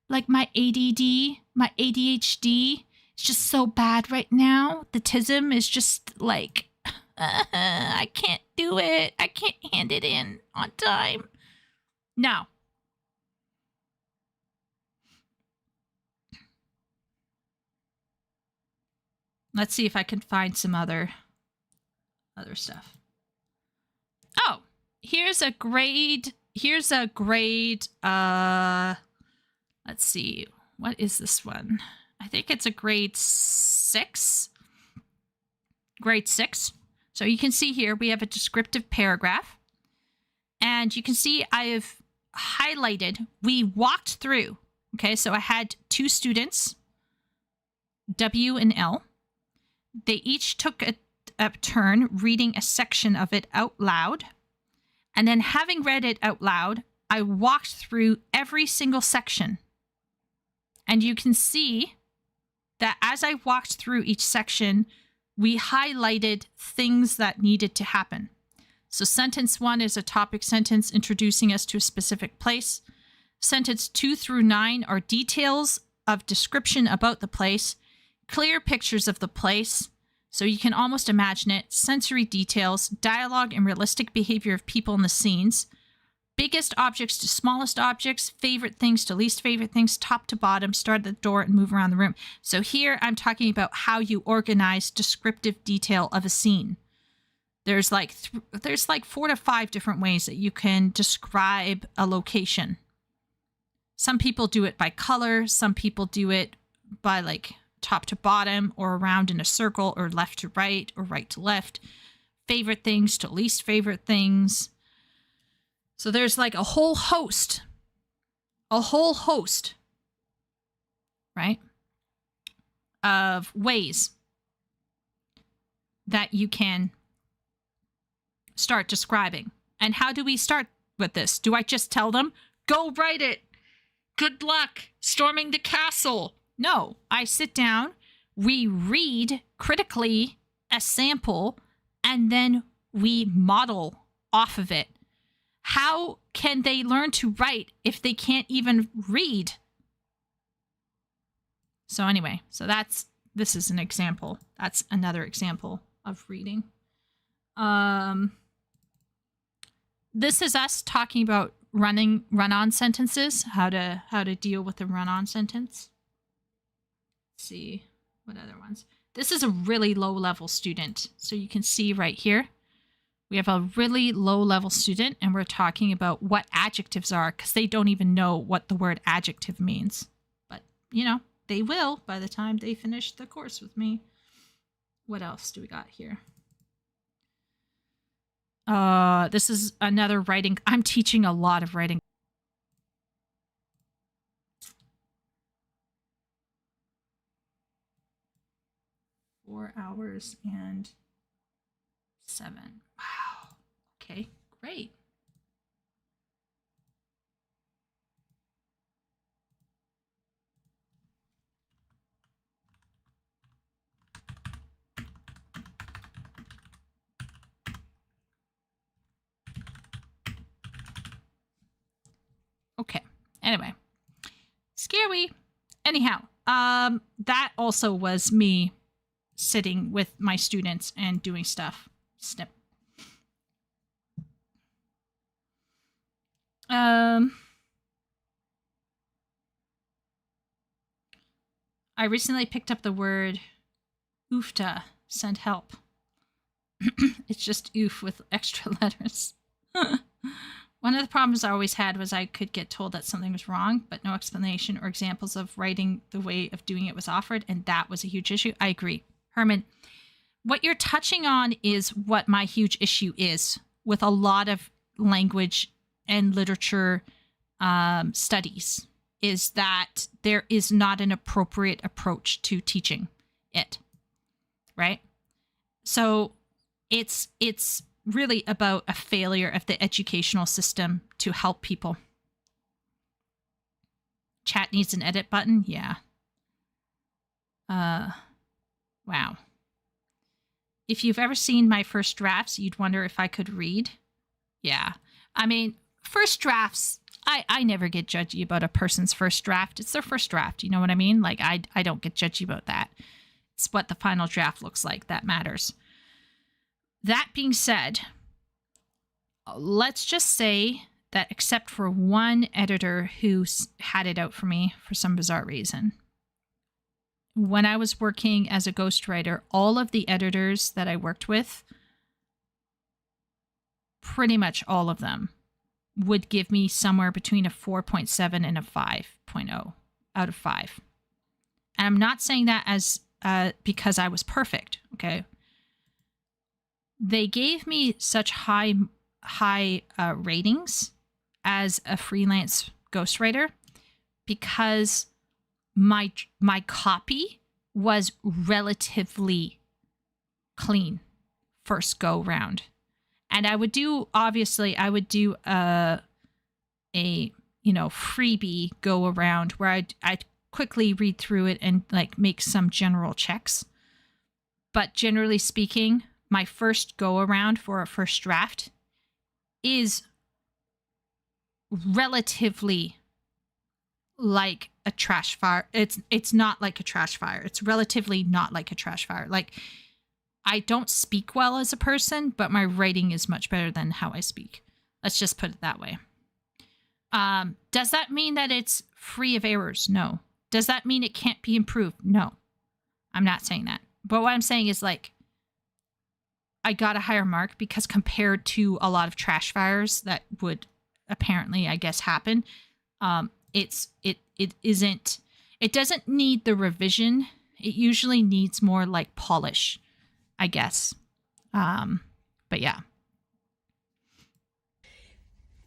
like my ADD, my ADHD is just so bad right now. The TISM is just like, I can't do it. I can't hand it in on time. No. Let's see if I can find some other stuff. Oh, here's a grade. Let's see. What is this one? I think it's a grade 6. Grade 6. So you can see here we have a descriptive paragraph. And you can see I have highlighted. We walked through. Okay, so I had 2 students, W and L. They each took a turn reading a section of it out loud. And then having read it out loud, I walked through every single section. And you can see that as I walked through each section, we highlighted things that needed to happen. So sentence 1 is a topic sentence introducing us to a specific place. Sentence 2 through 9 are details of description about the place, clear pictures of the place, so you can almost imagine it, sensory details, dialogue and realistic behavior of people in the scenes, biggest objects to smallest objects, favorite things to least favorite things, top to bottom, start at the door and move around the room. So here I'm talking about how you organize descriptive detail of a scene. There's like 4 to 5 different ways that you can describe a location. Some people do it by color. Some people do it by like top to bottom or around in a circle or left to right or right to left. Favorite things to least favorite things. So there's like a whole host, right, of ways that you can start describing. And how do we start with this? Do I just tell them, go write it? Good luck storming the castle. No, I sit down, we read critically a sample, and then we model off of it. How can they learn to write if they can't even read? So anyway, this is an example. That's another example of reading. This is us talking about run-on sentences, how to deal with a run-on sentence. Let's see what other ones. This is a really low-level student. So you can see right here, we have a really low-level student, and we're talking about what adjectives are because they don't even know what the word adjective means. But, you know, they will by the time they finish the course with me. What else do we got here? This is another writing. I'm teaching a lot of writing. Four hours and 7. Wow. Okay, great. Okay. Anyway, scary. Anyhow, that also was me sitting with my students and doing stuff. Snip. I recently picked up the word oofta, send help. It's just oof with extra letters. One of the problems I always had was I could get told that something was wrong, but no explanation or examples of writing the way of doing it was offered, and that was a huge issue. I agree. Herman, what you're touching on is what my huge issue is with a lot of language and literature studies, is that there is not an appropriate approach to teaching it, right? So it's really about a failure of the educational system to help people. Chat needs an edit button? Yeah. Wow. If you've ever seen my first drafts, you'd wonder if I could read. Yeah. I mean, first drafts, I never get judgy about a person's first draft. It's their first draft. You know what I mean? Like, I don't get judgy about that. It's what the final draft looks like that matters. That being said, let's just say that except for one editor who had it out for me for some bizarre reason, when I was working as a ghostwriter, all of the editors that I worked with, pretty much all of them, would give me somewhere between a 4.7 and a 5.0 out of 5. And I'm not saying that as because I was perfect, okay? They gave me such high ratings as a freelance ghostwriter because my copy was relatively clean first go round. And I would do a freebie go around where I'd quickly read through it and like make some general checks. But generally speaking, my first go around for a first draft is relatively like a trash fire. It's not like a trash fire. It's relatively not like a trash fire. Like, I don't speak well as a person, but my writing is much better than how I speak. Let's just put it that way. Does that mean that it's free of errors? No. Does that mean it can't be improved? No. I'm not saying that. But what I'm saying is, like, I got a higher mark because compared to a lot of trash fires that would apparently, I guess, happen, it doesn't need the revision. It usually needs more like polish, I guess. But yeah.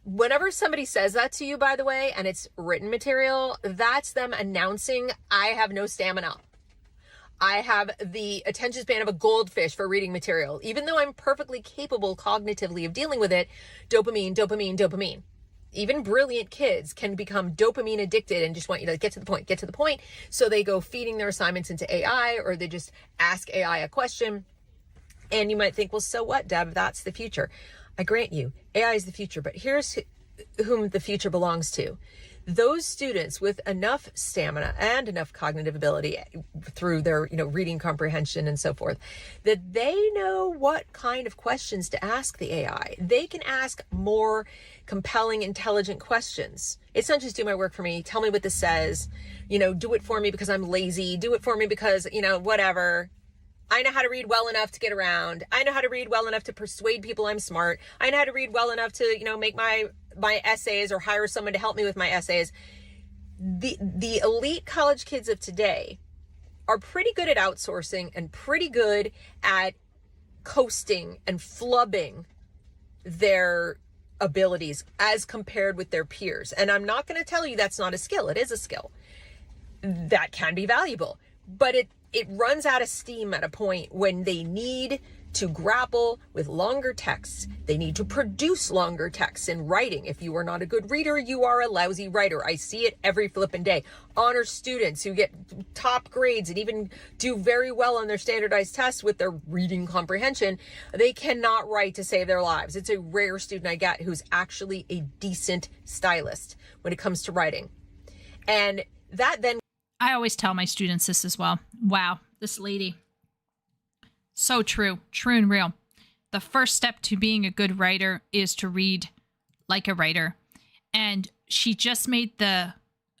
Whenever somebody says that to you, by the way, and it's written material, that's them announcing, I have no stamina. I have the attention span of a goldfish for reading material. Even though I'm perfectly capable cognitively of dealing with it, dopamine. Even brilliant kids can become dopamine addicted and just want you to get to the point. So they go feeding their assignments into AI, or they just ask AI a question. And you might think, well, so what, Deb? That's the future. I grant you, AI is the future, but here's whom the future belongs to. Those students with enough stamina and enough cognitive ability through their, reading comprehension and so forth, that they know what kind of questions to ask the AI. They can ask more compelling, intelligent questions. It's not just do my work for me, tell me what this says, do it for me because I'm lazy, do it for me because, whatever. I know how to read well enough to get around. I know how to read well enough to persuade people I'm smart. I know how to read well enough to, make my essays or hire someone to help me with my essays. The elite college kids of today are pretty good at outsourcing and pretty good at coasting and flubbing their abilities as compared with their peers. And I'm not going to tell you that's not a skill. It is a skill that can be valuable, but it runs out of steam at a point when they need to grapple with longer texts. They need to produce longer texts in writing. If you are not a good reader, you are a lousy writer. I see it every flippin' day. Honor students who get top grades and even do very well on their standardized tests with their reading comprehension, they cannot write to save their lives. It's a rare student I get who's actually a decent stylist when it comes to writing. And that then... I always tell my students this as well. Wow, this lady. So true and real. The first step to being a good writer is to read like a writer. And she just made the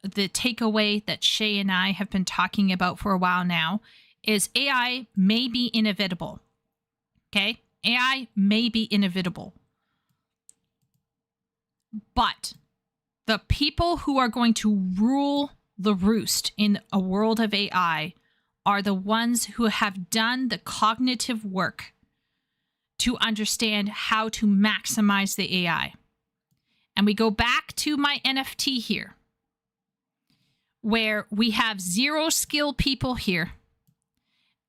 takeaway that Shay and I have been talking about for a while now is AI may be inevitable. Okay? AI may be inevitable. But the people who are going to rule the roost in a world of AI are the ones who have done the cognitive work to understand how to maximize the AI. And we go back to my NFT here, where we have zero skill people here,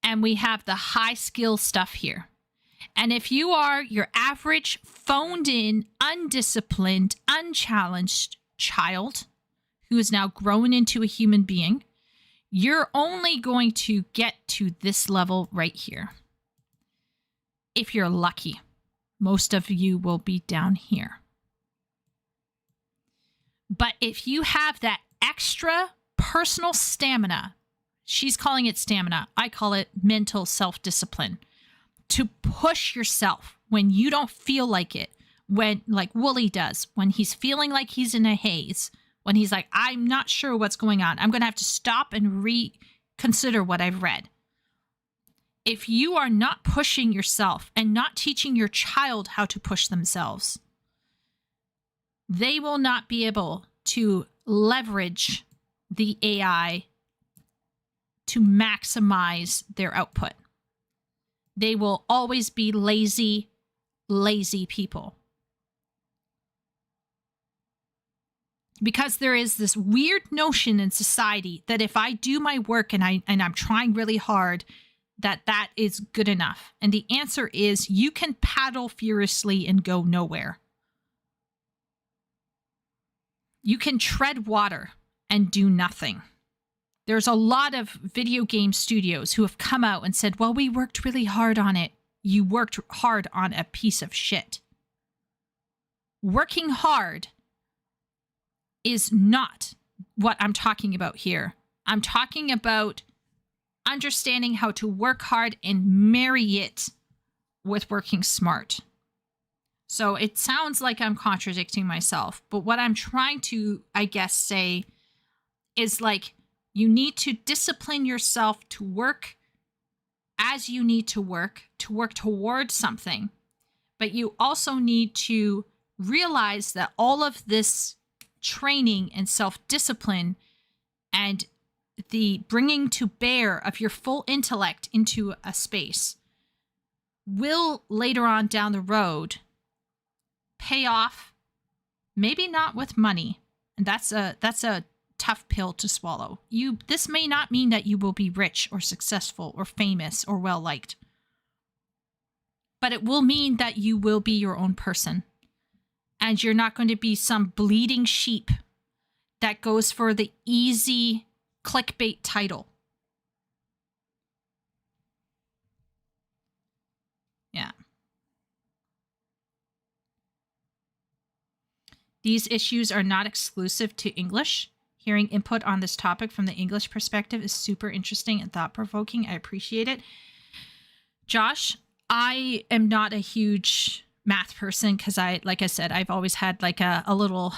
and we have the high skill stuff here. And if you are your average, phoned in, undisciplined, unchallenged child, who is now grown into a human being, you're only going to get to this level right here. If you're lucky, most of you will be down here. But if you have that extra personal stamina, she's calling it stamina, I call it mental self-discipline, to push yourself when you don't feel like it, when, like Wooly does, when he's feeling like he's in a haze, when he's like, I'm not sure what's going on. I'm going to have to stop and reconsider what I've read. If you are not pushing yourself and not teaching your child how to push themselves, they will not be able to leverage the AI to maximize their output. They will always be lazy people. Because there is this weird notion in society that if I do my work and I'm trying really hard, that is good enough. And the answer is you can paddle furiously and go nowhere. You can tread water and do nothing. There's a lot of video game studios who have come out and said, well, we worked really hard on it. You worked hard on a piece of shit. Working hard is not what I'm talking about here. I'm talking about understanding how to work hard and marry it with working smart. So it sounds like I'm contradicting myself, but what I'm trying to, I guess, say is like, you need to discipline yourself to work as you need to work towards something. But you also need to realize that all of this training and self-discipline and the bringing to bear of your full intellect into a space will later on down the road pay off, maybe not with money. And that's a tough pill to swallow. This may not mean that you will be rich or successful or famous or well liked, but it will mean that you will be your own person, and you're not going to be some bleeding sheep that goes for the easy clickbait title. Yeah. These issues are not exclusive to English. Hearing input on this topic from the English perspective is super interesting and thought-provoking. I appreciate it. Josh, I am not a huge math person because like I said, I've always had like a little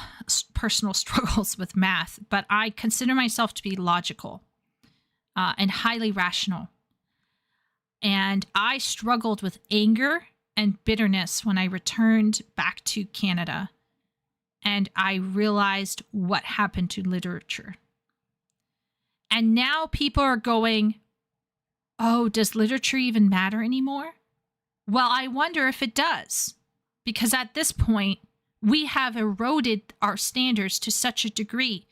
personal struggles with math, but I consider myself to be logical and highly rational. And I struggled with anger and bitterness when I returned back to Canada. And I realized what happened to literature. And now people are going, oh, does literature even matter anymore? Well, I wonder if it does. Because at this point, we have eroded our standards to such a degree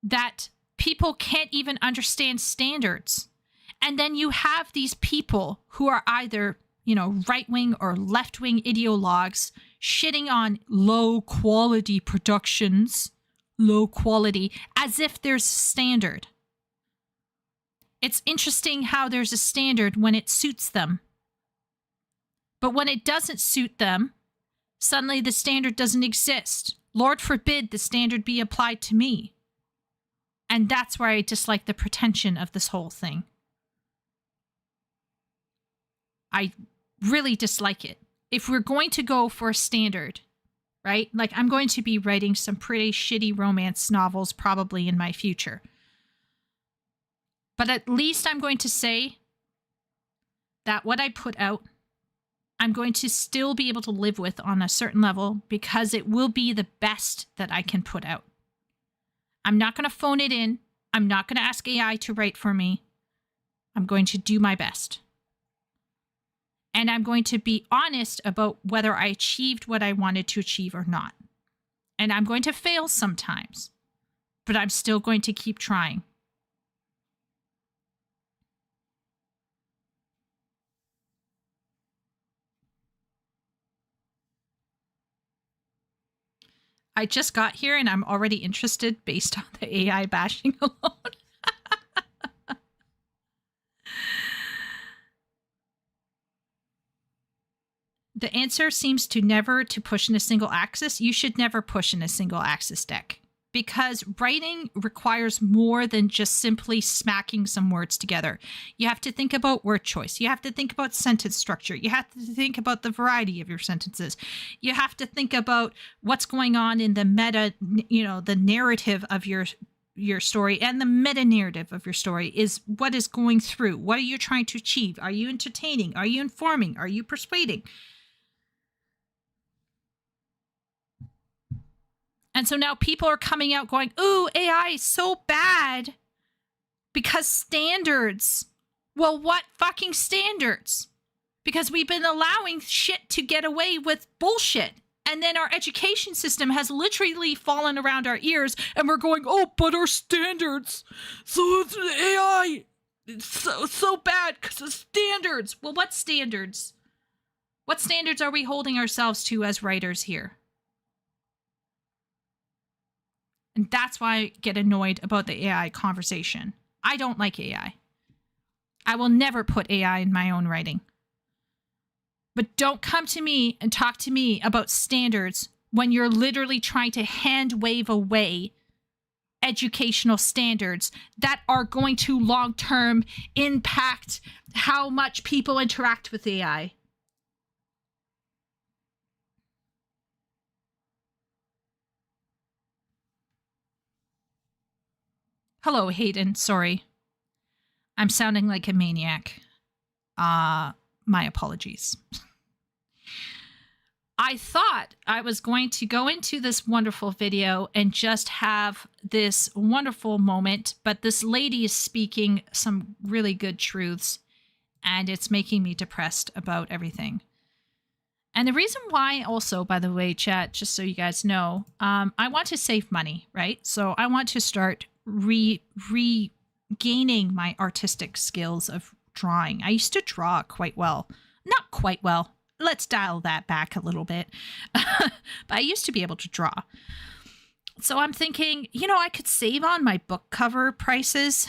that people can't even understand standards. And then you have these people who are either, right-wing or left-wing ideologues shitting on low-quality productions, low quality, as if there's a standard. It's interesting how there's a standard when it suits them. But when it doesn't suit them, suddenly the standard doesn't exist. Lord forbid the standard be applied to me. And that's where I dislike the pretension of this whole thing. I really dislike it. If we're going to go for a standard, right? Like, I'm going to be writing some pretty shitty romance novels probably in my future. But at least I'm going to say that what I put out, I'm going to still be able to live with on a certain level because it will be the best that I can put out. I'm not going to phone it in. I'm not going to ask AI to write for me. I'm going to do my best. And I'm going to be honest about whether I achieved what I wanted to achieve or not. And I'm going to fail sometimes, but I'm still going to keep trying. I just got here and I'm already interested based on the AI bashing alone. The answer seems to never to push in a single axis. You should never push in a single axis deck because writing requires more than just simply smacking some words together. You have to think about word choice. You have to think about sentence structure. You have to think about the variety of your sentences. You have to think about what's going on in the meta, the narrative of your story, and the meta narrative of your story is what is going through. What are you trying to achieve? Are you entertaining? Are you informing? Are you persuading? And so now people are coming out going, ooh, AI is so bad because standards. Well, what fucking standards? Because we've been allowing shit to get away with bullshit. And then our education system has literally fallen around our ears and we're going, oh, but our standards. So it's AI. It's so bad because of standards. Well, what standards? What standards are we holding ourselves to as writers here? And that's why I get annoyed about the AI conversation. I don't like AI. I will never put AI in my own writing. But don't come to me and talk to me about standards when you're literally trying to hand wave away educational standards that are going to long-term impact how much people interact with AI. Hello, Hayden. Sorry. I'm sounding like a maniac. My apologies. I thought I was going to go into this wonderful video and just have this wonderful moment, but this lady is speaking some really good truths, and it's making me depressed about everything. And the reason why also, by the way, chat, just so you guys know, I want to save money, right? So I want to start regaining my artistic skills of drawing. I used to draw quite well. Not quite well. Let's dial that back a little bit. But I used to be able to draw. So I'm thinking, I could save on my book cover prices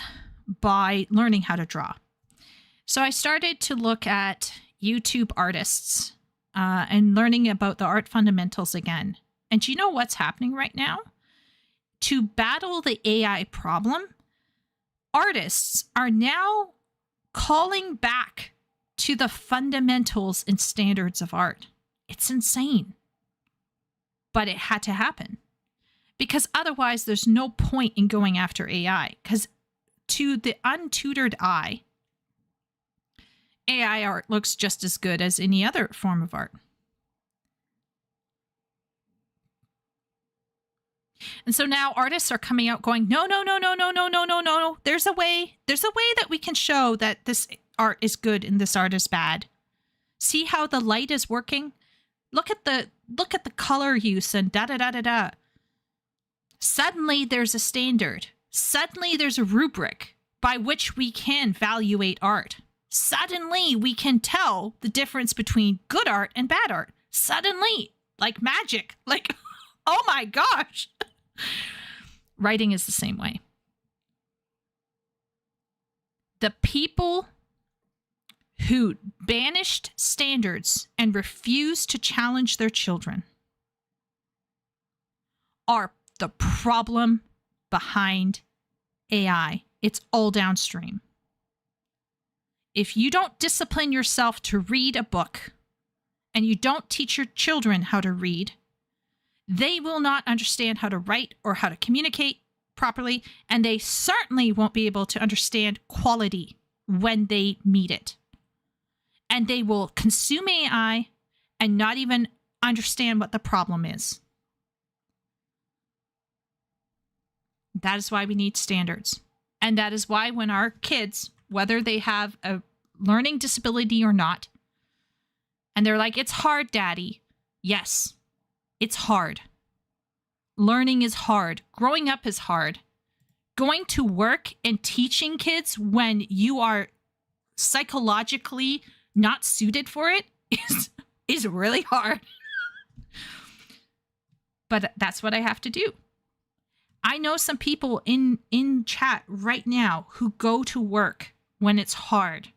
by learning how to draw. So I started to look at YouTube artists and learning about the art fundamentals again. And do you know what's happening right now? To battle the AI problem, artists are now calling back to the fundamentals and standards of art. It's insane. But it had to happen. Because otherwise, there's no point in going after AI. Because to the untutored eye, AI art looks just as good as any other form of art. And so now artists are coming out going, no. There's a way that we can show that this art is good and this art is bad. See how the light is working? Look at the color use and da. Suddenly there's a standard. Suddenly there's a rubric by which we can evaluate art. Suddenly we can tell the difference between good art and bad art. Suddenly, like magic, like, oh my gosh. Writing is the same way. The people who banished standards and refused to challenge their children are the problem behind AI. It's all downstream. If you don't discipline yourself to read a book and you don't teach your children how to read, they will not understand how to write or how to communicate properly, and they certainly won't be able to understand quality when they meet it. And they will consume AI and not even understand what the problem is. That is why we need standards. And that is why when our kids, whether they have a learning disability or not, and they're like, it's hard, Daddy. Yes, it's hard. Learning is hard. Growing up is hard. Going to work and teaching kids when you are psychologically not suited for it is really hard. But that's what I have to do. I know some people in chat right now who go to work when it's hard.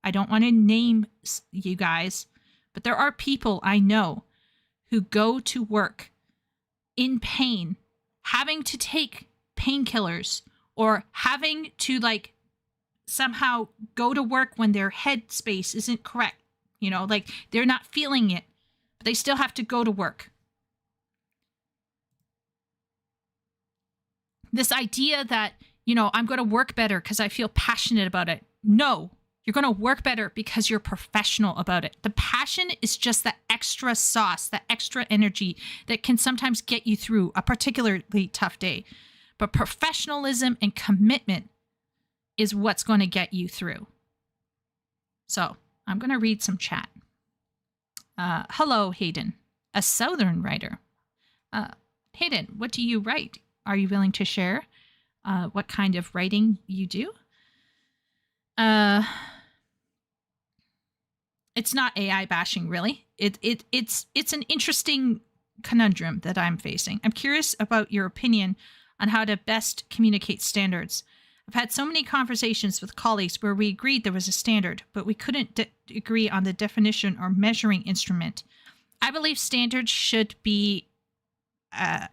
I don't want to name you guys, but there are people I know who go to work in pain, having to take painkillers or having to somehow go to work when their head space isn't correct. They're not feeling it, but they still have to go to work. This idea that, I'm going to work better because I feel passionate about it. No, you're going to work better because you're professional about it. The passion is just the extra sauce, the extra energy that can sometimes get you through a particularly tough day. But professionalism and commitment is what's going to get you through. So I'm going to read some chat. Hello, Hayden, a Southern writer. Hayden, what do you write? Are you willing to share what kind of writing you do? It's not AI bashing, really. It's an interesting conundrum that I'm facing. I'm curious about your opinion on how to best communicate standards. I've had so many conversations with colleagues where we agreed there was a standard, but we couldn't agree on the definition or measuring instrument. I believe standards should be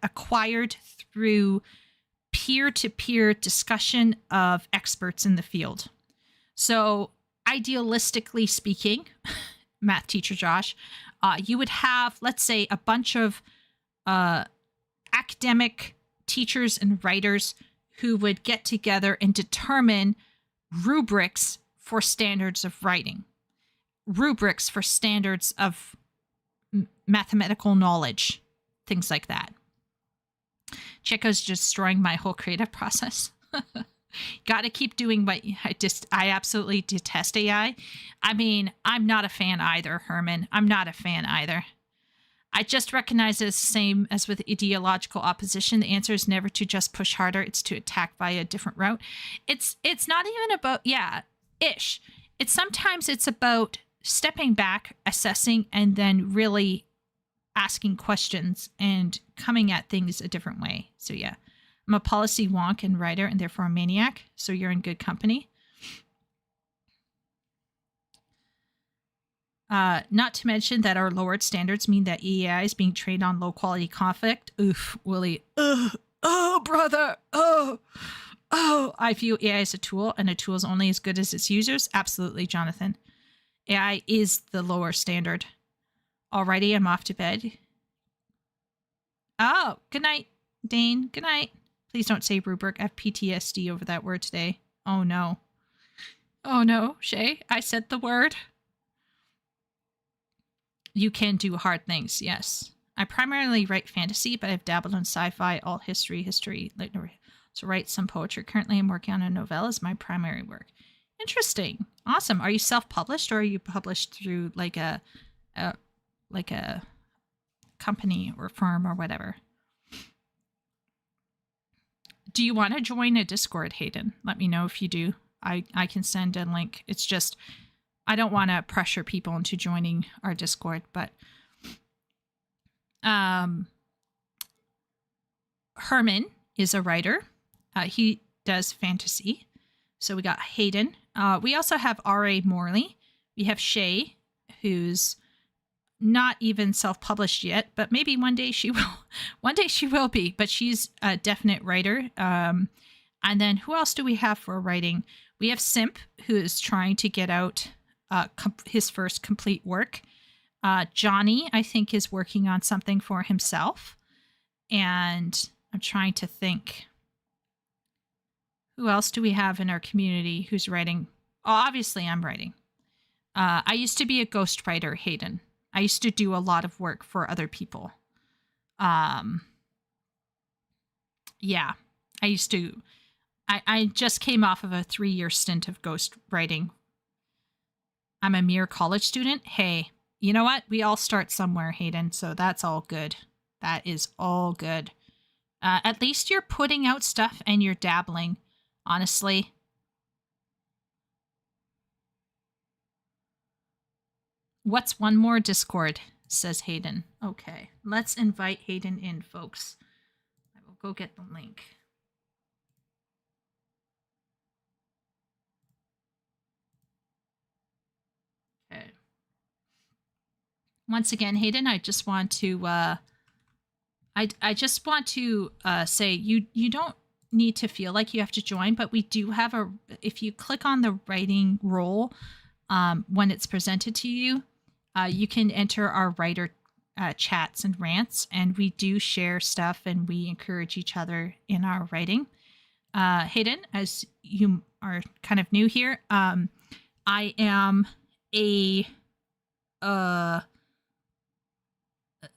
acquired through peer-to-peer discussion of experts in the field. So idealistically speaking, math teacher Josh, you would have, let's say, a bunch of academic teachers and writers who would get together and determine rubrics for standards of writing, rubrics for standards of mathematical knowledge, things like that. Chico's just destroying my whole creative process. Got to keep doing what I absolutely detest AI. I mean, I'm not a fan either, Herman. I'm not a fan either. I just recognize it as the same as with ideological opposition. The answer is never to just push harder. It's to attack via a different route. It's not even about, ish. Sometimes it's about stepping back, assessing, and then really asking questions and coming at things a different way. So yeah, I'm a policy wonk and writer and therefore a maniac. So you're in good company. Not to mention that our lowered standards mean that EAI is being trained on low quality conflict. Oof, Willie. Oh, brother. Oh. I view AI as a tool, and a tool is only as good as its users. Absolutely, Jonathan. AI is the lower standard. Alrighty, I'm off to bed. Oh, good night, Dane. Good night. Please don't say rubric. I have PTSD over that word today. Oh, no. Oh, no, Shay. I said the word. You can do hard things, yes. I primarily write fantasy, but I've dabbled in sci-fi, alt history, so write some poetry. Currently, I'm working on a novella as my primary work. Interesting. Awesome. Are you self-published, or are you published through like a company or firm or whatever? Do you want to join a Discord, Hayden? Let me know if you do. I can send a link. It's just, I don't want to pressure people into joining our Discord, but Herman is a writer. He does fantasy. So we got Hayden. We also have R.A. Morley. We have Shay, who's not even self-published yet, but maybe one day she will. One day she will be, but she's a definite writer. And then who else do we have for writing? We have Simp, who is trying to get out his first complete work. Johnny, I think, is working on something for himself. And I'm trying to think. Who else do we have in our community who's writing? Oh, obviously I'm writing. I used to be a ghostwriter, Hayden. I used to do a lot of work for other people. Yeah, I used to. I just came off of a 3-year stint of ghostwriting. I'm a mere college student. Hey, you know what? We all start somewhere, Hayden, so that's all good. That is all good. At least you're putting out stuff and you're dabbling, honestly. What's one more Discord, says Hayden. Okay, let's invite Hayden in, folks. I will go get the link. Okay. Once again, Hayden, I just want to I just want to say you don't need to feel like you have to join, but we do have if you click on the writing role when it's presented to you, you can enter our writer chats and rants, and we do share stuff and we encourage each other in our writing. Hayden, as you are kind of new here, I am a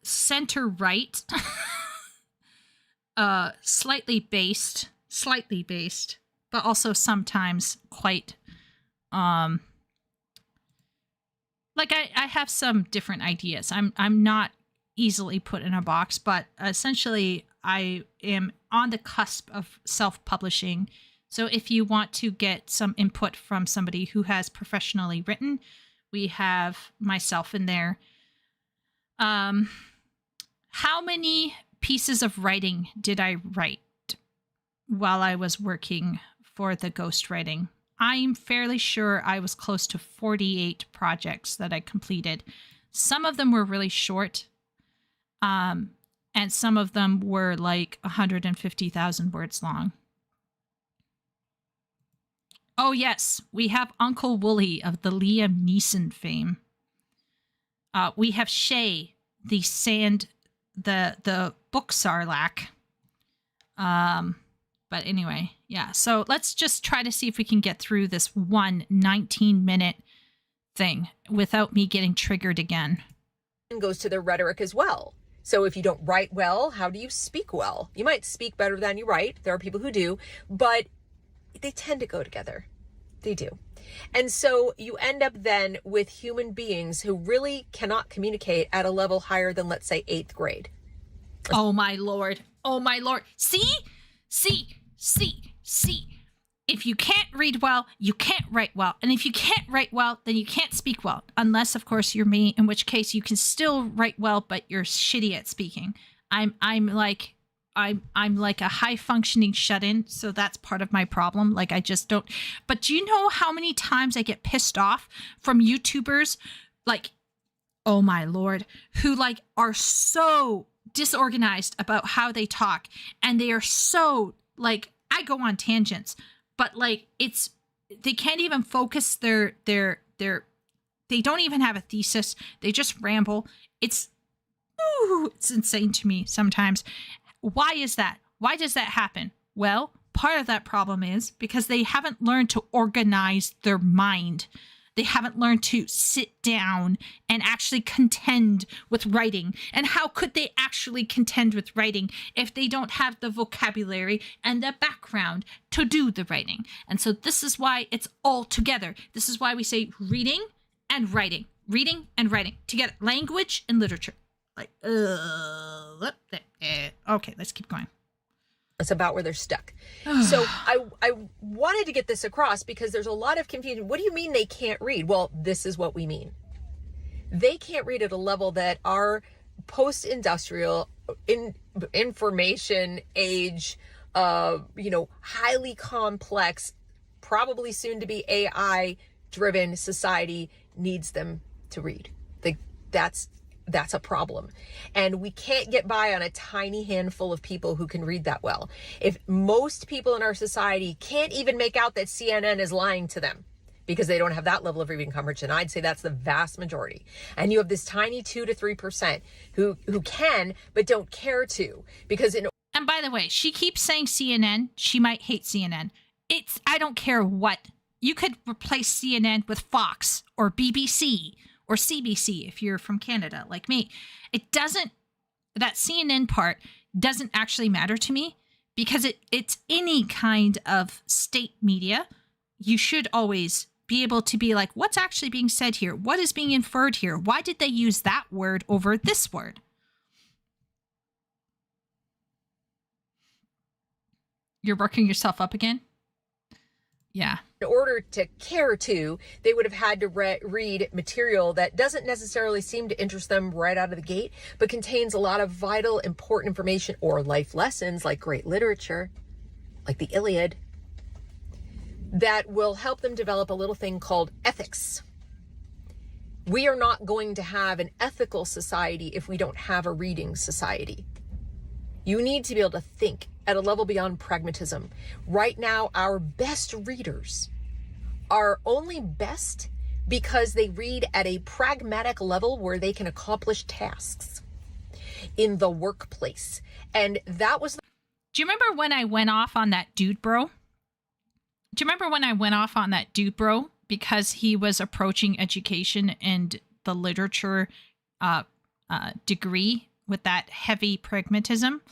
center right, slightly based, but also sometimes quite like I have some different ideas. I'm not easily put in a box, but essentially I am on the cusp of self-publishing. So if you want to get some input from somebody who has professionally written, we have myself in there. How many pieces of writing did I write while I was working for the ghostwriting? I'm fairly sure I was close to 48 projects that I completed. Some of them were really short, and some of them were like 150,000 words long. Oh yes, we have Uncle Wooly of the Liam Neeson fame. We have Shay, the book sarlacc. But But anyway, yeah. So let's just try to see if we can get through this 19-minute thing without me getting triggered again. Goes to their rhetoric as well. So if you don't write well, how do you speak well? You might speak better than you write. There are people who do, but they tend to go together. They do. And so you end up then with human beings who really cannot communicate at a level higher than, let's say, 8th grade. Oh my Lord. Oh my Lord. See? If you can't read well, you can't write well. And if you can't write well, then you can't speak well. Unless, of course, you're me, in which case you can still write well, but you're shitty at speaking. I'm like a high functioning shut-in, so that's part of my problem. Like, I just don't. But do you know how many times I get pissed off from YouTubers, like, oh my Lord, who like are so disorganized about how they talk, and they are so like, I go on tangents, but like they can't even focus they don't even have a thesis. They just ramble. It's insane to me sometimes. Why is that? Why does that happen? Well, part of that problem is because they haven't learned to organize their mind. They haven't learned to sit down and actually contend with writing. And how could they actually contend with writing if they don't have the vocabulary and the background to do the writing? And so this is why it's all together. This is why we say reading and writing together. Language and literature. Like, okay, let's keep going. It's about where they're stuck. So I wanted to get this across because there's a lot of confusion. What do you mean they can't read? Well, this is what we mean. They can't read at a level that our post-industrial information age, highly complex, probably soon to be AI driven society needs them to read. That's a problem. And we can't get by on a tiny handful of people who can read that well. If most people in our society can't even make out that CNN is lying to them because they don't have that level of reading comprehension, I'd say that's the vast majority. And you have this tiny 2 to 3% who can, but don't care to, because and by the way, she keeps saying CNN. She might hate CNN. I don't care what. You could replace CNN with Fox or BBC or CBC if you're from Canada like me. That CNN part doesn't actually matter to me because it's any kind of state media. You should always be able to be like, what's actually being said here? What is being inferred here? Why did they use that word over this word? You're working yourself up again? Yeah. In order to care to, they would have had to read material that doesn't necessarily seem to interest them right out of the gate, but contains a lot of vital, important information or life lessons like great literature, like the Iliad, that will help them develop a little thing called ethics. We are not going to have an ethical society if we don't have a reading society. You need to be able to think at a level beyond pragmatism. Right now, our best readers are only best because they read at a pragmatic level where they can accomplish tasks in the workplace. And that was... Do you remember when I went off on that dude bro? Because he was approaching education and the literature degree with that heavy pragmatism?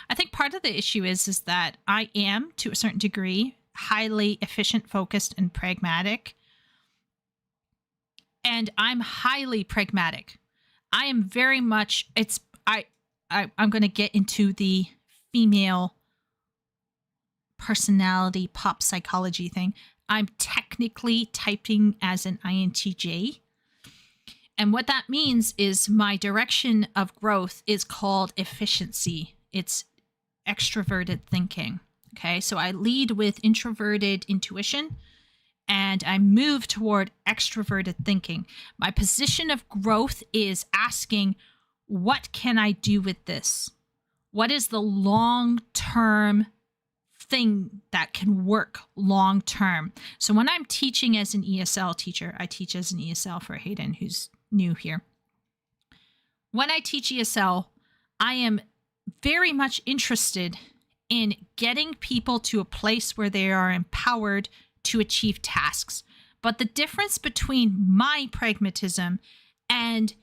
I think part of the issue is that I am, to a certain degree, highly efficient, focused, and pragmatic. And I'm highly pragmatic. I am very much, I'm going to get into the female personality pop psychology thing. I'm technically typing as an INTJ. And what that means is my direction of growth is called efficiency. It's extroverted thinking. Okay, so I lead with introverted intuition and I move toward extroverted thinking. My position of growth is asking, what can I do with this? What is the long-term thing that can work long term? So when I'm teaching as an ESL teacher, I teach as an ESL for Hayden, who's new here. When I teach ESL, I am very much interested in getting people to a place where they are empowered to achieve tasks. But the difference between my pragmatism and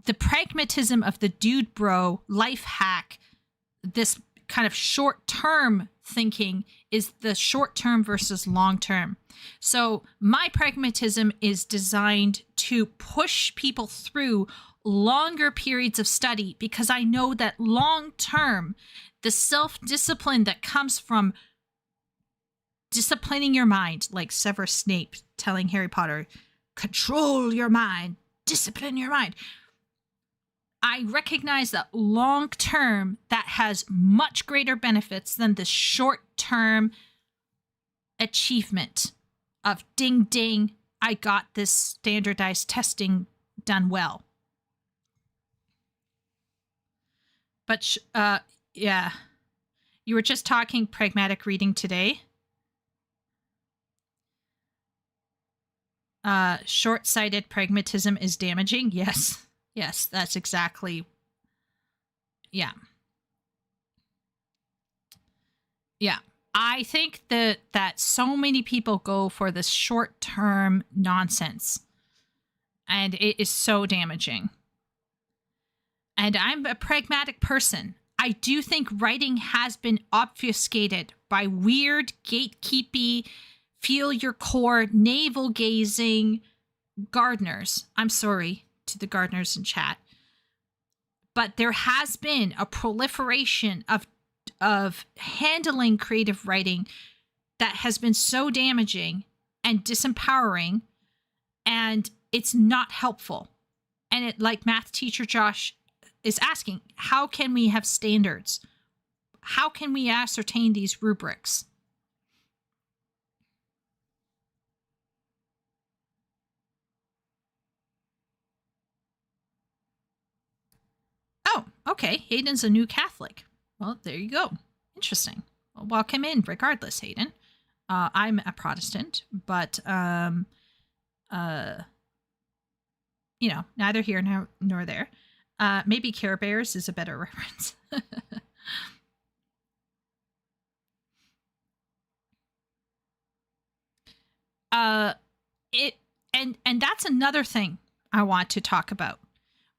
the pragmatism of the dude bro life hack, this kind of short-term thinking, is the short-term versus long-term. So my pragmatism is designed to push people through longer periods of study, because I know that long-term, the self-discipline that comes from disciplining your mind, like Severus Snape telling Harry Potter, control your mind, discipline your mind. I recognize that long term, that has much greater benefits than the short term achievement of ding ding, I got this standardized testing done well. But yeah, you were just talking pragmatic reading today. Short-sighted pragmatism is damaging. Yes. Yes, that's exactly. Yeah. Yeah. I think that so many people go for this short-term nonsense, and it is so damaging. And I'm a pragmatic person. I do think writing has been obfuscated by weird, gatekeepy, feel your core, navel-gazing gardeners. I'm sorry to the gardeners in chat. But there has been a proliferation of handling creative writing that has been so damaging and disempowering, and it's not helpful. And it, like math teacher Josh is asking, how can we have standards? How can we ascertain these rubrics? Oh, okay. Hayden's a new Catholic. Well, there you go. Interesting. Well, welcome in, regardless, Hayden. I'm a Protestant, but neither here nor there. Maybe Care Bears is a better reference. And that's another thing I want to talk about.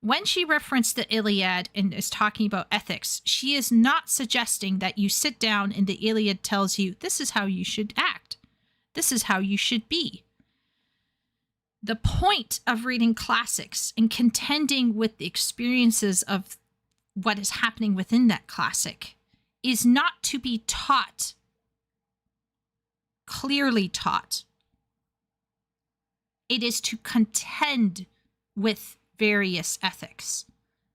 When she referenced the Iliad and is talking about ethics, she is not suggesting that you sit down and the Iliad tells you this is how you should act. This is how you should be. The point of reading classics and contending with the experiences of what is happening within that classic is not to be taught, clearly taught. It is to contend with various ethics,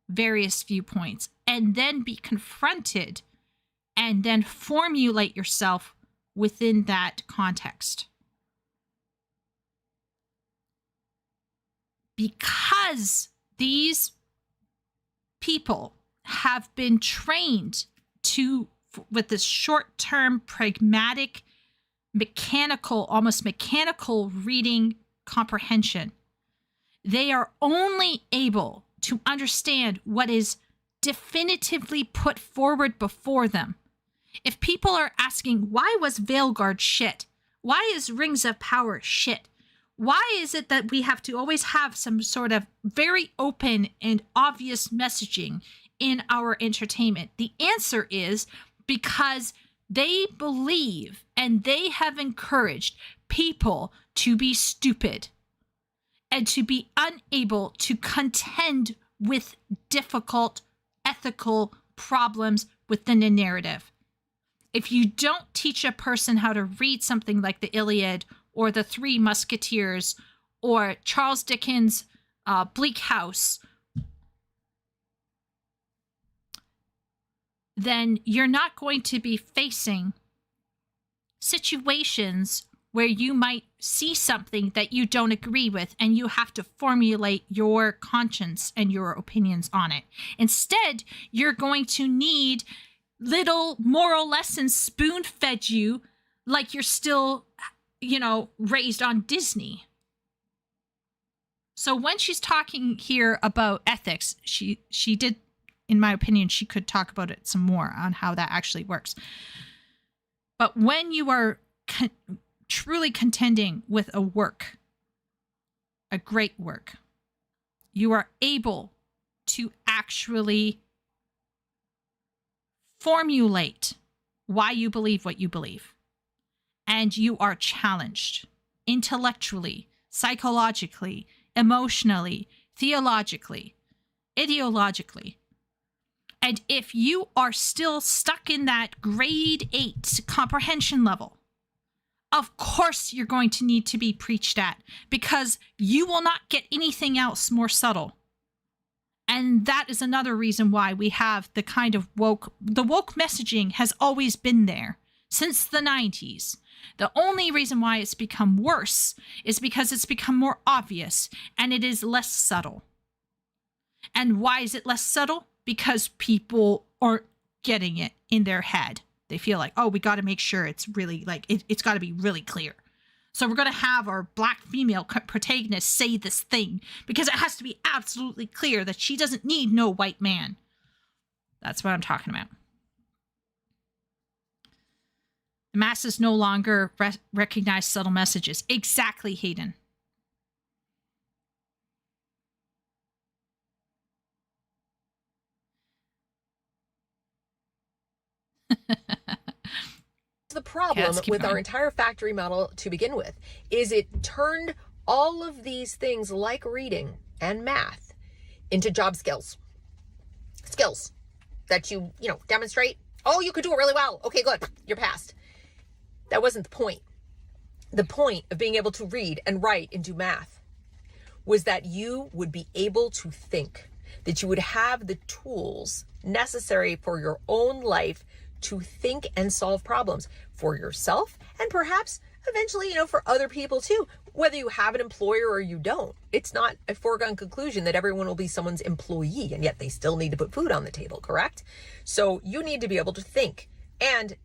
various viewpoints, and then be confronted and then formulate yourself within that context. Because these people have been trained with this short-term, pragmatic, almost mechanical reading comprehension, they are only able to understand what is definitively put forward before them. If people are asking, why was Veilguard shit? Why is Rings of Power shit? Why is it that we have to always have some sort of very open and obvious messaging in our entertainment? The answer is because they believe and they have encouraged people to be stupid and to be unable to contend with difficult ethical problems within a narrative. If you don't teach a person how to read something like the Iliad or the Three Musketeers or Charles Dickens' Bleak House, then you're not going to be facing situations where you might see something that you don't agree with and you have to formulate your conscience and your opinions on it. Instead, you're going to need little moral lessons spoon-fed you like you're still, raised on Disney. So when she's talking here about ethics, she did in my opinion, she could talk about it some more on how that actually works. But when you are truly contending with a work, a great work, you are able to actually formulate why you believe what you believe. And you are challenged intellectually, psychologically, emotionally, theologically, ideologically. And if you are still stuck in that grade 8 comprehension level, of course you're going to need to be preached at, because you will not get anything else more subtle. And that is another reason why we have the kind of woke messaging has always been there since the 90s. The only reason why it's become worse is because it's become more obvious and it is less subtle. And why is it less subtle? Because people aren't getting it in their head. They feel like, oh, we got to make sure it's really like, it's got to be really clear. So we're going to have our black female protagonist say this thing because it has to be absolutely clear that she doesn't need no white man. That's what I'm talking about. The masses no longer recognize subtle messages. Exactly, Hayden. The problem with our entire factory model to begin with is it turned all of these things like reading and math into job skills that you demonstrate. Oh, you could do it really well. Okay, good. You're passed. That wasn't the point. The point of being able to read and write and do math was that you would be able to think, that you would have the tools necessary for your own life to think and solve problems for yourself and perhaps eventually, for other people too, whether you have an employer or you don't. It's not a foregone conclusion that everyone will be someone's employee, and yet they still need to put food on the table, correct? So you need to be able to think, and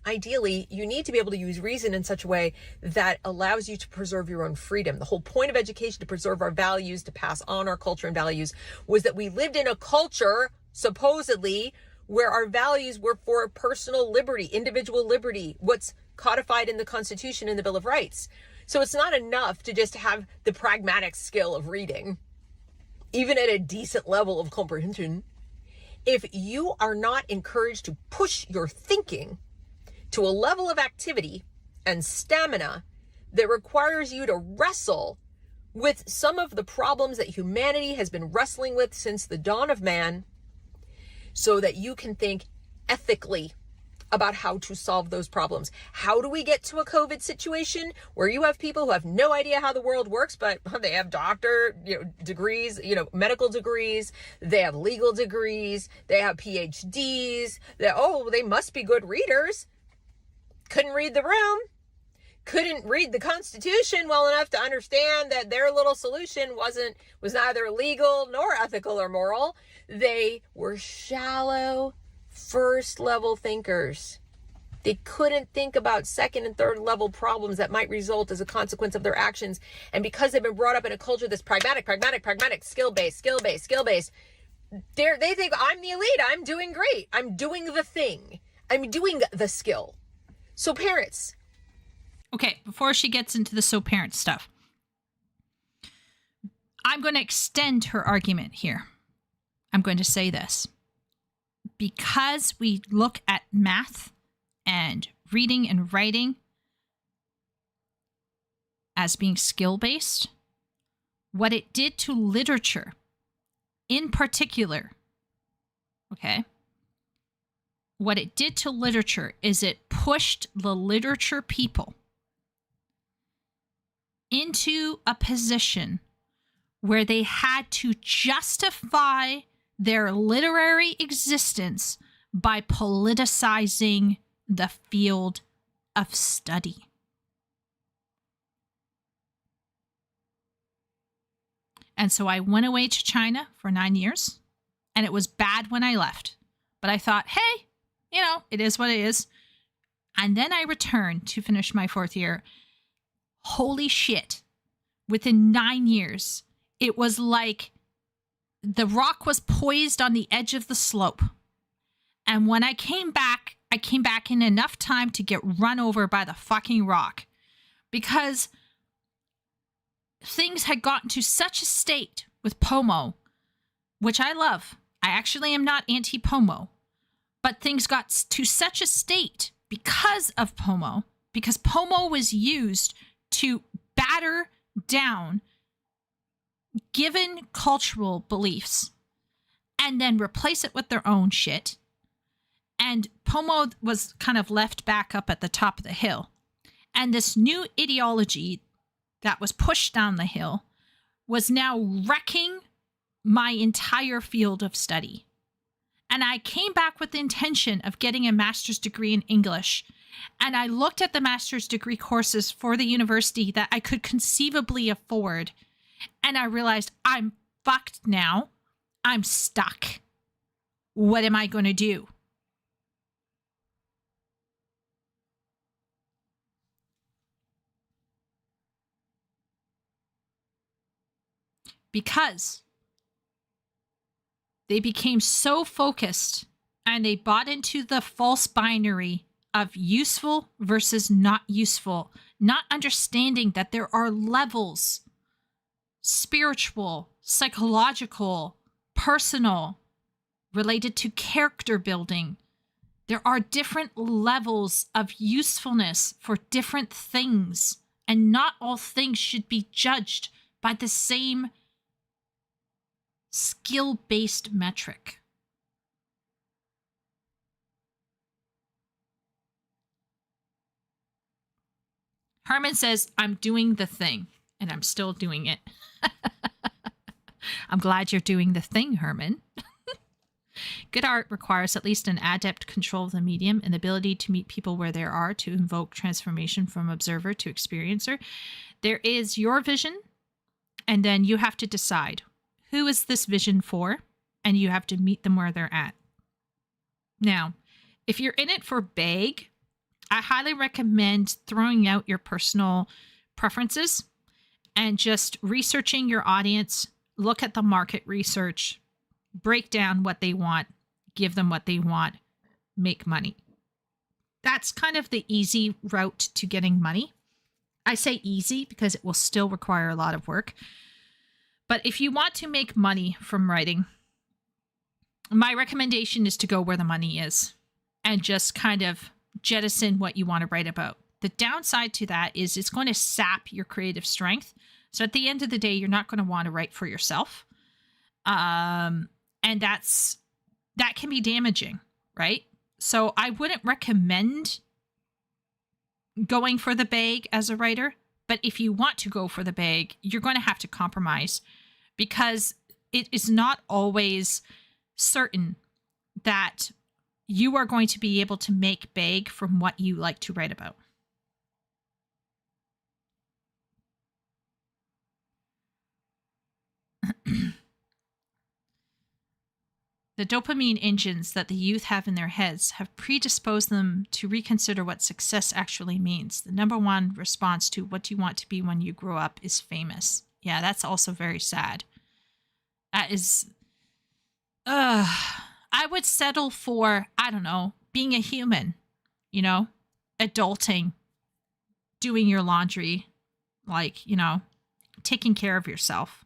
ideally, you need to be able to use reason in such a way that allows you to preserve your own freedom. The whole point of education, to preserve our values, to pass on our culture and values, was that we lived in a culture, supposedly, where our values were for personal liberty, individual liberty, what's codified in the Constitution and the Bill of Rights. So it's not enough to just have the pragmatic skill of reading, even at a decent level of comprehension. If you are not encouraged to push your thinking to a level of activity and stamina that requires you to wrestle with some of the problems that humanity has been wrestling with since the dawn of man, so that you can think ethically about how to solve those problems. How do we get to a COVID situation where you have people who have no idea how the world works, but they have doctor degrees, medical degrees, they have legal degrees, they have PhDs, they must be good readers. Couldn't read the room, couldn't read the Constitution well enough to understand that their little solution was neither legal nor ethical or moral. They were shallow first level thinkers. They couldn't think about second and third level problems that might result as a consequence of their actions. And because they've been brought up in a culture that's pragmatic, skill-based, they think, I'm the elite, I'm doing great, I'm doing the thing, I'm doing the skill. So parents. Okay, before she gets into the parent stuff, I'm going to extend her argument here. I'm going to say this. Because we look at math and reading and writing as being skill-based, what it did to literature in particular, okay, what it did to literature is it pushed the literature people into a position where they had to justify their literary existence by politicizing the field of study. And so I went away to China for 9 years, and it was bad when I left. But I thought, hey, it is what it is. And then I returned to finish my 4th year. Holy shit. Within 9 years, it was like the rock was poised on the edge of the slope. And when I came back in enough time to get run over by the fucking rock, because things had gotten to such a state with Pomo, which I love. I actually am not anti-Pomo, but things got to such a state because of Pomo, because Pomo was used to batter down given cultural beliefs and then replace it with their own shit. And Pomo was kind of left back up at the top of the hill. And this new ideology that was pushed down the hill was now wrecking my entire field of study. And I came back with the intention of getting a master's degree in English. And I looked at the master's degree courses for the university that I could conceivably afford. And I realized I'm fucked now. I'm stuck. What am I going to do? Because they became so focused and they bought into the false binary of useful versus not useful, not understanding that there are levels, spiritual, psychological, personal, related to character building. There are different levels of usefulness for different things, and not all things should be judged by the same skill-based metric. Herman says, I'm doing the thing, and I'm still doing it. I'm glad you're doing the thing, Herman. Good art requires at least an adept control of the medium and the ability to meet people where they are, to invoke transformation from observer to experiencer. There is your vision, and then you have to decide, who is this vision for? And you have to meet them where they're at. Now, if you're in it for bag, I highly recommend throwing out your personal preferences and just researching your audience, look at the market research, break down what they want, give them what they want, make money. That's kind of the easy route to getting money. I say easy because it will still require a lot of work. But if you want to make money from writing, my recommendation is to go where the money is and just kind of jettison what you want to write about. The downside to that is it's going to sap your creative strength. So at the end of the day, you're not going to want to write for yourself. And that can be damaging, right? So I wouldn't recommend going for the bag as a writer. But if you want to go for the bag, you're going to have to compromise, because it is not always certain that you are going to be able to make bag from what you like to write about. The dopamine engines that the youth have in their heads have predisposed them to reconsider what success actually means. The number one response to what do you want to be when you grow up is famous. Yeah, that's also very sad. That is... I would settle for, I don't know, being a human, adulting, doing your laundry, taking care of yourself.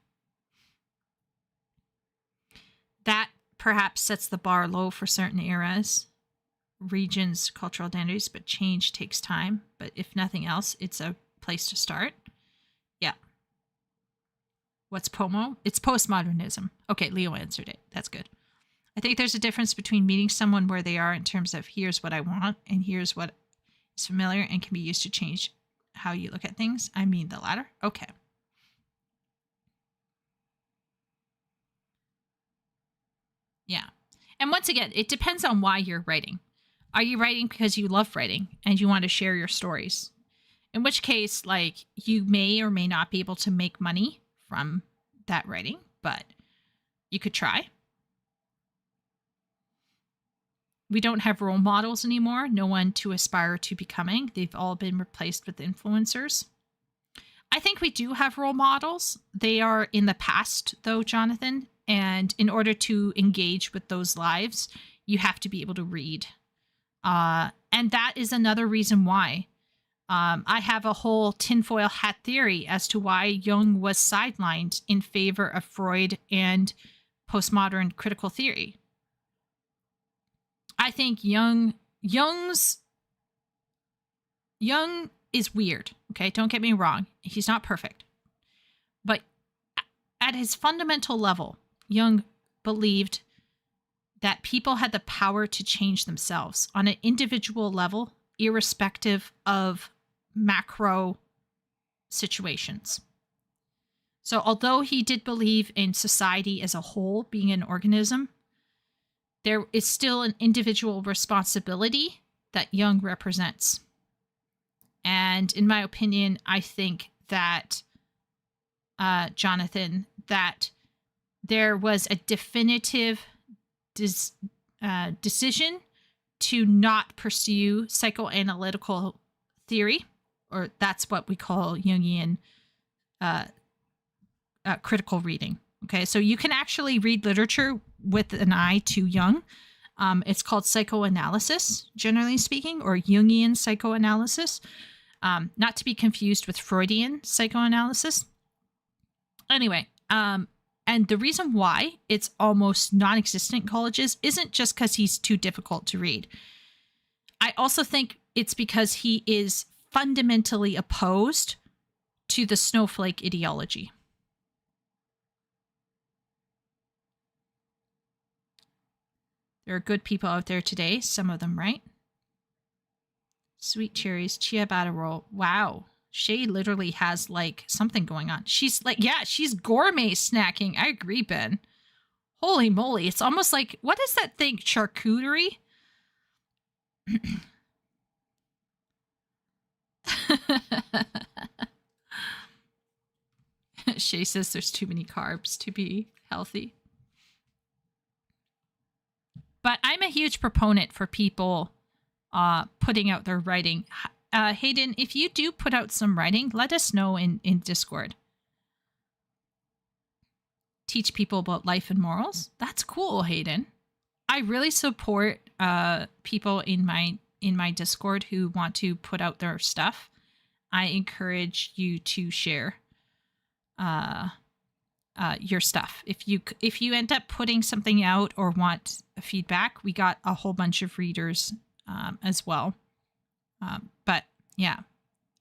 That perhaps sets the bar low for certain eras, regions, cultural identities, but change takes time. But if nothing else, it's a place to start. Yeah. What's Pomo? It's postmodernism. Okay, Leo answered it. That's good. I think there's a difference between meeting someone where they are in terms of here's what I want and here's what is familiar and can be used to change how you look at things. I mean the latter. Okay. Yeah. And once again, it depends on why you're writing. Are you writing because you love writing and you want to share your stories? In which case, you may or may not be able to make money from that writing, but you could try. We don't have role models anymore. No one to aspire to becoming. They've all been replaced with influencers. I think we do have role models. They are in the past, though, Jonathan. And in order to engage with those lives, you have to be able to read. And that is another reason why. I have a whole tinfoil hat theory as to why Jung was sidelined in favor of Freud and postmodern critical theory. I think Jung is weird. Okay, don't get me wrong. He's not perfect. But at his fundamental level, Jung believed that people had the power to change themselves on an individual level, irrespective of macro situations. So although he did believe in society as a whole being an organism, there is still an individual responsibility that Jung represents. And in my opinion, I think that, Jonathan, that there was a definitive decision to not pursue psychoanalytical theory, or that's what we call Jungian critical reading. Okay, so you can actually read literature with an eye to Jung. It's called psychoanalysis, generally speaking, or Jungian psychoanalysis, not to be confused with Freudian psychoanalysis. Anyway, and the reason why it's almost non-existent in colleges isn't just because he's too difficult to read. I also think it's because he is fundamentally opposed to the snowflake ideology. There are good people out there today, some of them, right? Sweet cherries, ciabatta roll. Wow. Shay literally has like something going on. She's like, yeah, she's gourmet snacking. I agree, Ben. Holy moly. It's almost like, what is that thing? Charcuterie? Shay says there's too many carbs to be healthy. But I'm a huge proponent for people putting out their writing. Hayden, if you do put out some writing, let us know in Discord. Teach people about life and morals. That's cool, Hayden. I really support people in my Discord who want to put out their stuff. I encourage you to share your stuff. If you end up putting something out or want feedback, we got a whole bunch of readers as well. But yeah,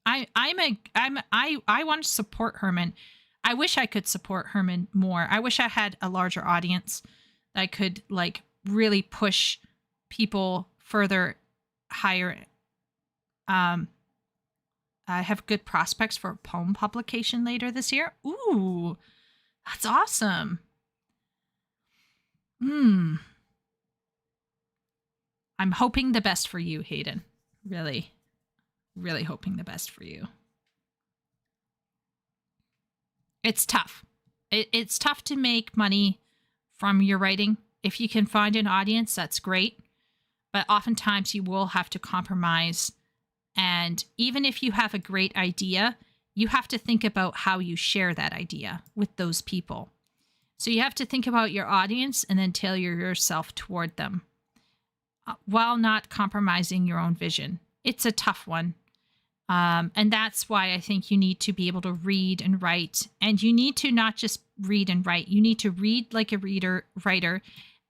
I want to support Herman. I wish I could support Herman more. I wish I had a larger audience that I could like really push people further higher. I have good prospects for a poem publication later this year. Ooh, that's awesome. I'm hoping the best for you, Hayden. Really, really hoping the best for you. It's tough. It's tough to make money from your writing. If you can find an audience, that's great. But oftentimes you will have to compromise. And even if you have a great idea, you have to think about how you share that idea with those people. So you have to think about your audience and then tailor yourself toward them while not compromising your own vision. It's a tough one. And that's why I think you need to be able to read and write. And you need to not just read and write. You need to read like a writer,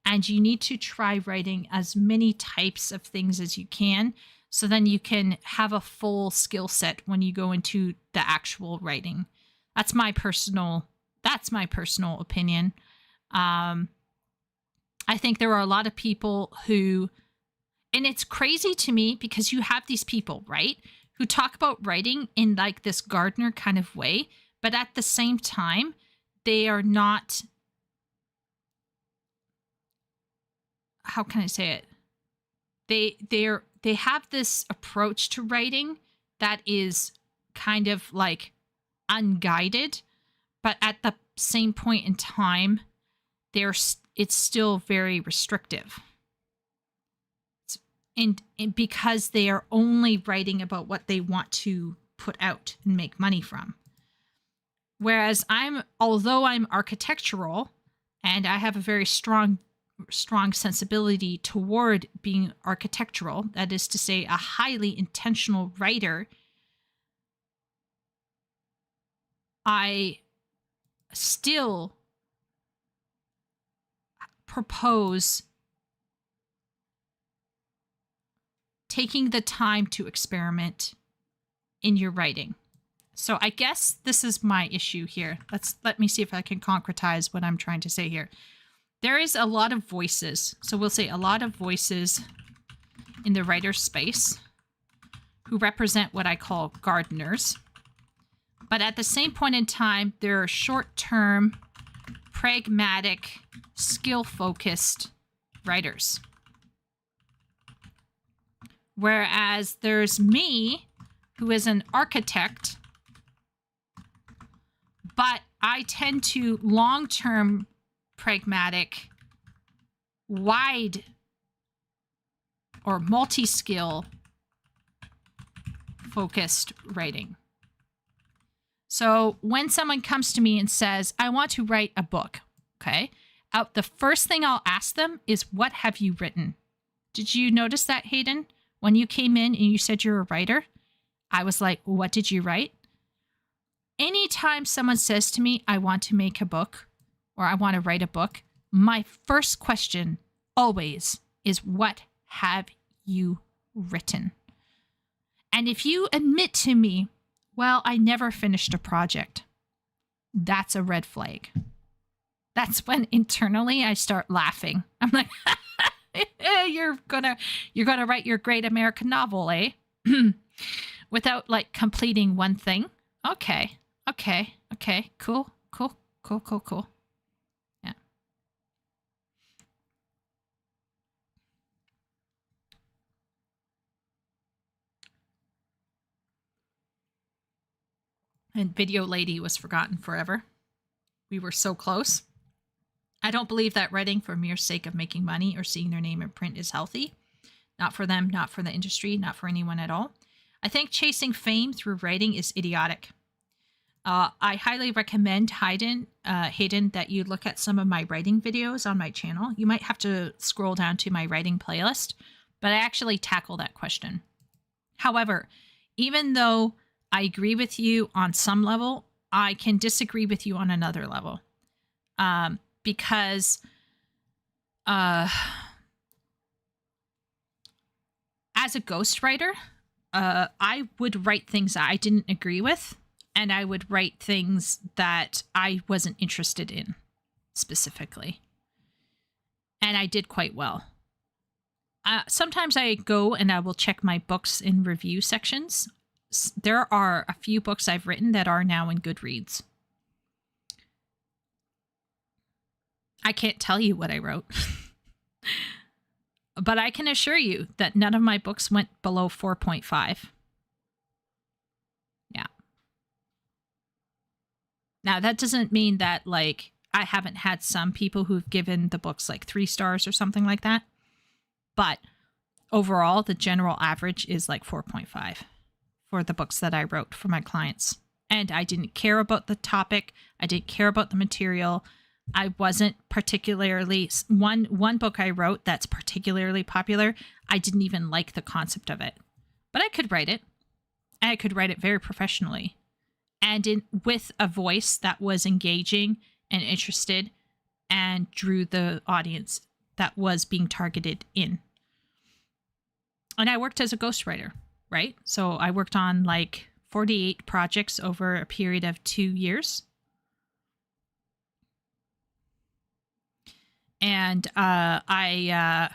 and you need to try writing as many types of things as you can. So then you can have a full skill set when you go into the actual writing. That's my personal opinion. I think there are a lot of people who, and it's crazy to me because you have these people, right, who talk about writing in like this Gardner kind of way, but at the same time, they are not, how can I say it? They have this approach to writing that is kind of like unguided, but at the same point in time, it's still very restrictive. And because they are only writing about what they want to put out and make money from. Whereas although I'm architectural And I have a very strong sensibility toward being architectural. That is to say, a highly intentional writer. I still propose taking the time to experiment in your writing. So I guess this is my issue here. Let me see if I can concretize what I'm trying to say here. There is a lot of voices. So we'll say a lot of voices in the writer space who represent what I call gardeners. But at the same point in time, there are short-term, pragmatic, skill-focused writers. Whereas there's me, who is an architect, but I tend to long-term, pragmatic, wide, or multi-skill focused writing. So when someone comes to me and says, I want to write a book, okay, the first thing I'll ask them is, what have you written? Did you notice that, Hayden? When you came in and you said you're a writer, I was like, what did you write? Anytime someone says to me, I want to make a book or I want to write a book, my first question always is, what have you written? And if you admit to me, well, I never finished a project, that's a red flag. That's when internally I start laughing. I'm like, you're gonna write your great American novel, eh? Without like completing one thing. Okay, cool. Yeah. And Video Lady was forgotten forever. We were so close. I don't believe that writing for mere sake of making money or seeing their name in print is healthy. Not for them, not for the industry, not for anyone at all. I think chasing fame through writing is idiotic. I highly recommend, Hayden, that you look at some of my writing videos on my channel. You might have to scroll down to my writing playlist, but I actually tackle that question. However, even though I agree with you on some level, I can disagree with you on another level. Because as a ghostwriter, I would write things that I didn't agree with, and I would write things that I wasn't interested in specifically. And I did quite well. Sometimes I go and I will check my books in review sections. There are a few books I've written that are now in Goodreads. I can't tell you what I wrote. But I can assure you that none of my books went below 4.5. Yeah. Now, that doesn't mean that, like, I haven't had some people who've given the books, like, 3 stars or something like that. But overall, the general average is, like, 4.5 for the books that I wrote for my clients. And I didn't care about the topic. I didn't care about the material. I wasn't particularly, one book I wrote that's particularly popular, I didn't even like the concept of it. But I could write it. And I could write it very professionally. And with a voice that was engaging and interested and drew the audience that was being targeted in. And I worked as a ghostwriter, right? So I worked on like 48 projects over a period of 2 years. And I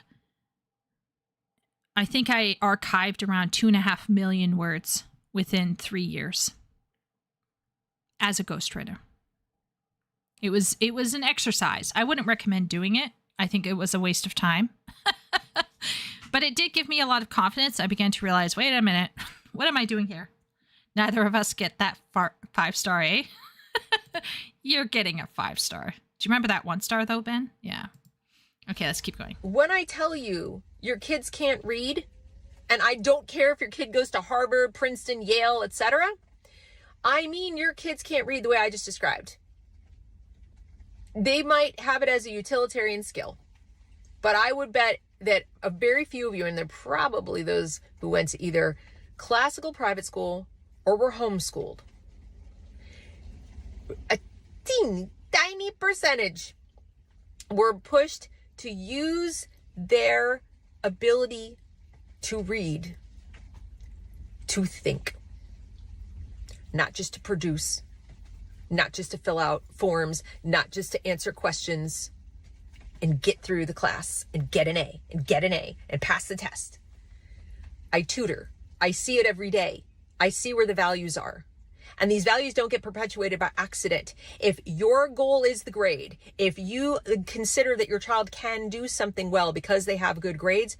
think I archived around 2.5 million words within 3 years as a ghostwriter. It was an exercise. I wouldn't recommend doing it. I think it was a waste of time. But it did give me a lot of confidence. I began to realize, wait a minute, what am I doing here? Neither of us get that 5-star, eh? You're getting a 5-star. Do you remember that 1-star though, Ben? Yeah. Okay, let's keep going. When I tell you your kids can't read, and I don't care if your kid goes to Harvard, Princeton, Yale, etc., I mean your kids can't read the way I just described. They might have it as a utilitarian skill, but I would bet that a very few of you, and they're probably those who went to either classical private school or were homeschooled, a teeny tiny percentage were pushed to use their ability to read, to think, not just to produce, not just to fill out forms, not just to answer questions and get through the class and get an A and get an A and pass the test. I tutor. I see it every day. I see where the values are. And these values don't get perpetuated by accident. If your goal is the grade, if you consider that your child can do something well because they have good grades,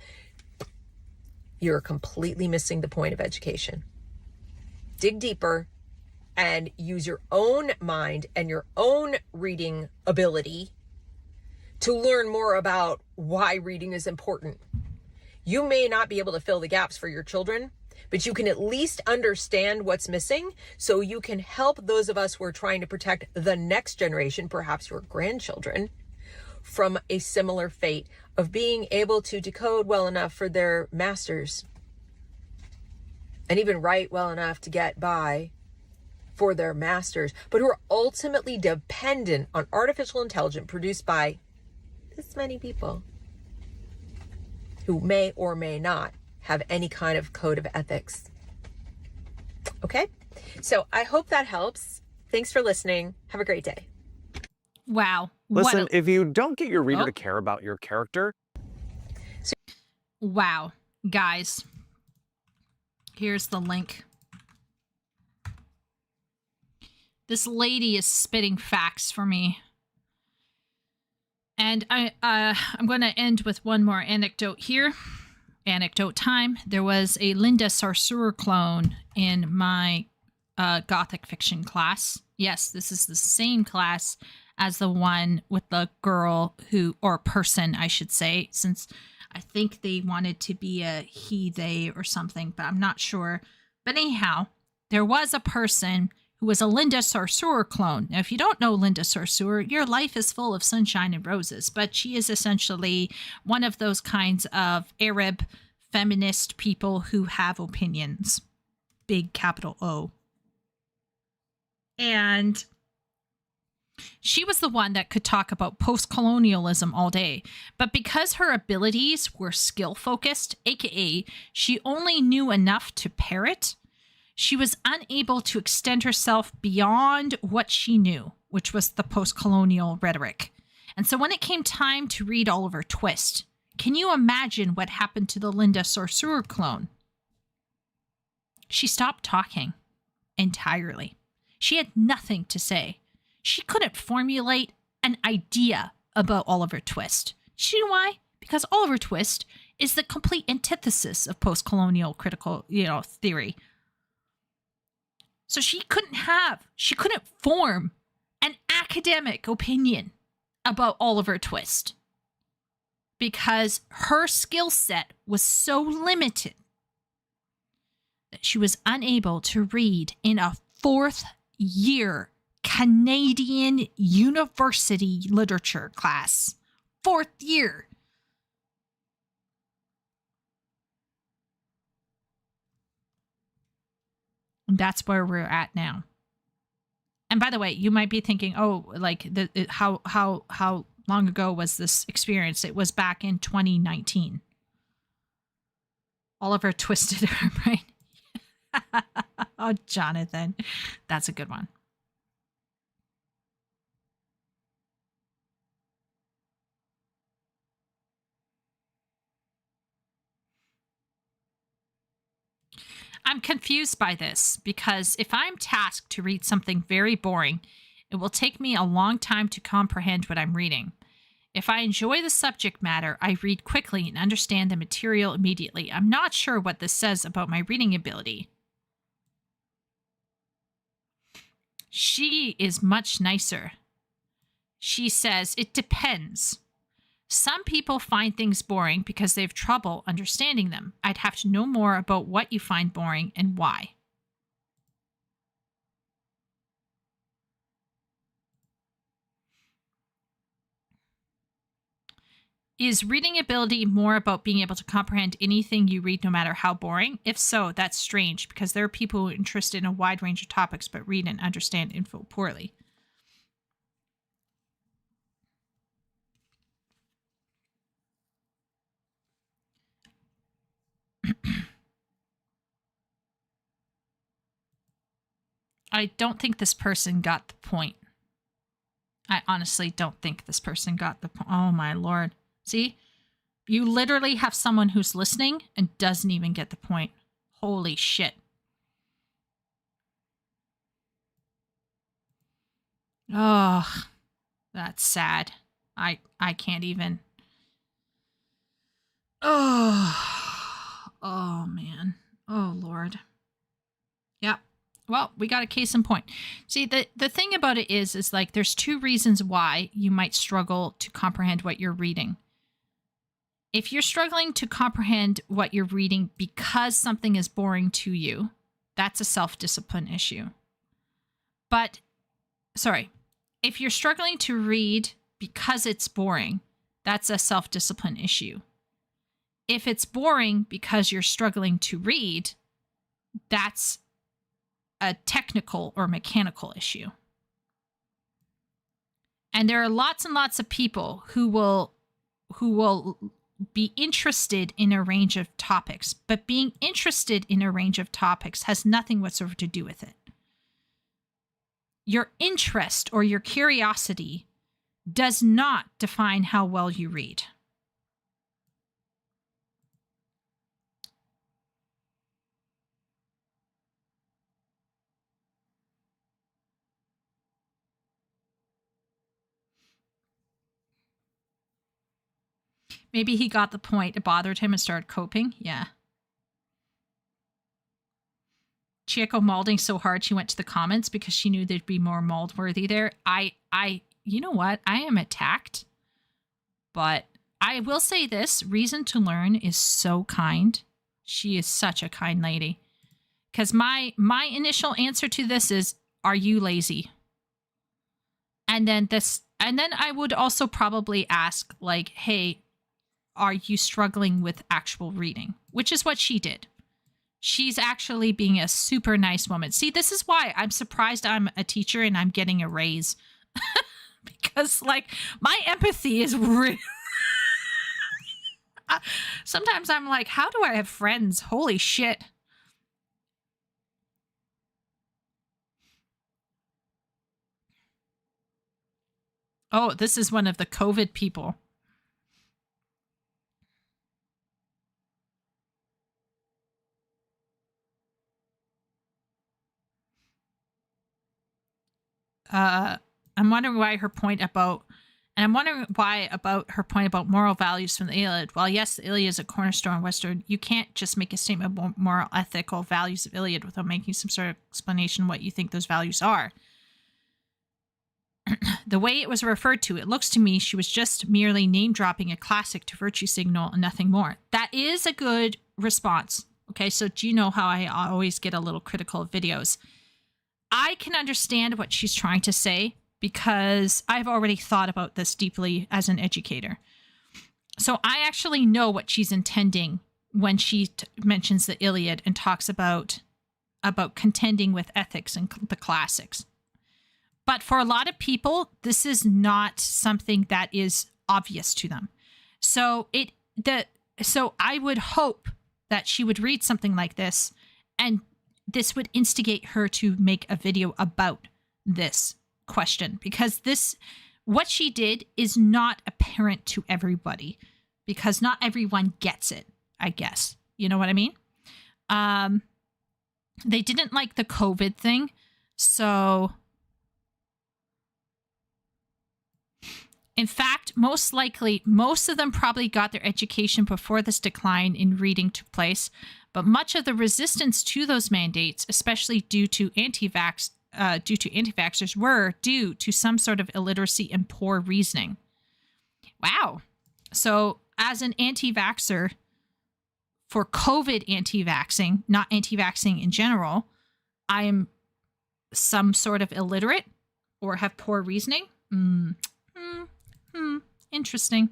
you're completely missing the point of education. Dig deeper and use your own mind and your own reading ability to learn more about why reading is important. You may not be able to fill the gaps for your children, but you can at least understand what's missing so you can help those of us who are trying to protect the next generation, perhaps your grandchildren, from a similar fate of being able to decode well enough for their masters and even write well enough to get by for their masters, but who are ultimately dependent on artificial intelligence produced by this many people who may or may not have any kind of code of ethics. Okay? So I hope that helps. Thanks for listening. Have a great day. Wow. Listen, if you don't get your reader to care about your character... Wow. Guys, here's the link. This lady is spitting facts for me. And I'm going to end with one more anecdote here. Anecdote time. There was a Linda Sarsour clone in my Gothic fiction class. Yes, this is the same class as the one with the girl who, or person, I should say, since I think they wanted to be a he, they, or something, but I'm not sure. But anyhow, there was a person who was a Linda Sarsour clone. Now, if you don't know Linda Sarsour, your life is full of sunshine and roses, but she is essentially one of those kinds of Arab feminist people who have opinions. Big capital O. And she was the one that could talk about post-colonialism all day. But because her abilities were skill-focused, aka she only knew enough to parrot, she was unable to extend herself beyond what she knew, which was the post-colonial rhetoric. And so when it came time to read Oliver Twist, can you imagine what happened to the Linda Sarsour clone? She stopped talking entirely. She had nothing to say. She couldn't formulate an idea about Oliver Twist. She knew why? Because Oliver Twist is the complete antithesis of post-colonial critical, theory. So she couldn't form an academic opinion about Oliver Twist because her skill set was so limited that she was unable to read in a fourth year Canadian university literature class. Fourth year. And that's where we're at now. And by the way, you might be thinking, how long ago was this experience? It was back in 2019. Oliver twisted her brain. Oh, Jonathan. That's a good one. I'm confused by this because if I'm tasked to read something very boring, it will take me a long time to comprehend what I'm reading. If I enjoy the subject matter, I read quickly and understand the material immediately. I'm not sure what this says about my reading ability. She is much nicer. She says, it depends. Some people find things boring because they have trouble understanding them. I'd have to know more about what you find boring and why. Is reading ability more about being able to comprehend anything you read, no matter how boring? If so, that's strange, because there are people who are interested in a wide range of topics but read and understand info poorly. I don't think this person got the point. I honestly don't think this person got the point. Oh, my Lord. See? You literally have someone who's listening and doesn't even get the point. Holy shit. Oh, that's sad. I can't even. Oh, man. Oh, Lord. Yep. Well, we got a case in point. See, the thing about it is like there's two reasons why you might struggle to comprehend what you're reading. If you're struggling to comprehend what you're reading because something is boring to you, that's a self-discipline issue. If you're struggling to read because it's boring, that's a self-discipline issue. If it's boring because you're struggling to read, that's a technical or mechanical issue. And there are lots and lots of people who will be interested in a range of topics, but being interested in a range of topics has nothing whatsoever to do with it. Your interest or your curiosity does not define how well you read. Maybe he got the point. It bothered him and started coping. Yeah. Chieko malding so hard she went to the comments because she knew there'd be more mold worthy there. You know what? I am attacked. But I will say this. Reason to Learn is so kind. She is such a kind lady. Because my initial answer to this is, are you lazy? And then I would also probably ask, like, hey, are you struggling with actual reading? Which is what she did. She's actually being a super nice woman. See, this is why I'm surprised I'm a teacher and I'm getting a raise. Because, like, my empathy is real. Sometimes I'm like, how do I have friends? Holy shit. Oh, this is one of the COVID people. I'm wondering why her point about moral values from the Iliad. While yes, the Iliad is a cornerstone Western, you can't just make a statement about moral, ethical values of Iliad without making some sort of explanation what you think those values are. The way it was referred to, it looks to me she was just merely name-dropping a classic to virtue signal and nothing more. That is a good response. Okay, so do you know how I always get a little critical of videos? I can understand what she's trying to say because I've already thought about this deeply as an educator. So I actually know what she's intending when she mentions the Iliad and talks about contending with ethics and the classics. But for a lot of people, this is not something that is obvious to them. So I would hope that she would read something like this and this would instigate her to make a video about this question, because what she did is not apparent to everybody because not everyone gets it, I guess. You know what I mean? They didn't like the COVID thing. So in fact, most likely, most of them probably got their education before this decline in reading took place. But much of the resistance to those mandates, especially due to anti-vaxxers, were due to some sort of illiteracy and poor reasoning. Wow. So as an anti-vaxxer for COVID anti-vaxxing, not anti-vaxxing in general, I am some sort of illiterate or have poor reasoning. Interesting.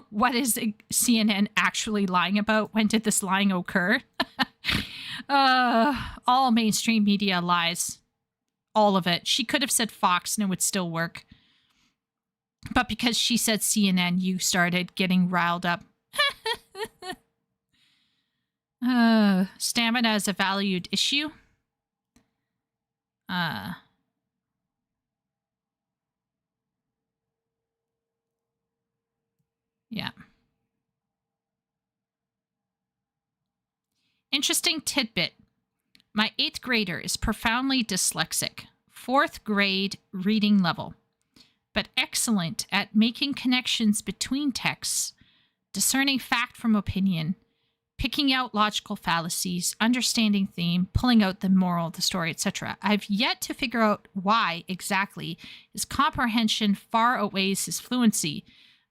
what is CNN actually lying about? When did this lying occur? All mainstream media lies. All of it. She could have said Fox and it would still work. But because she said CNN, you started getting riled up. Stamina is a valued issue. Yeah. Interesting tidbit. My 8th grader is profoundly dyslexic, 4th grade reading level, but excellent at making connections between texts, discerning fact from opinion, picking out logical fallacies, understanding theme, pulling out the moral of the story, etc. I've yet to figure out why exactly his comprehension far outweighs his fluency,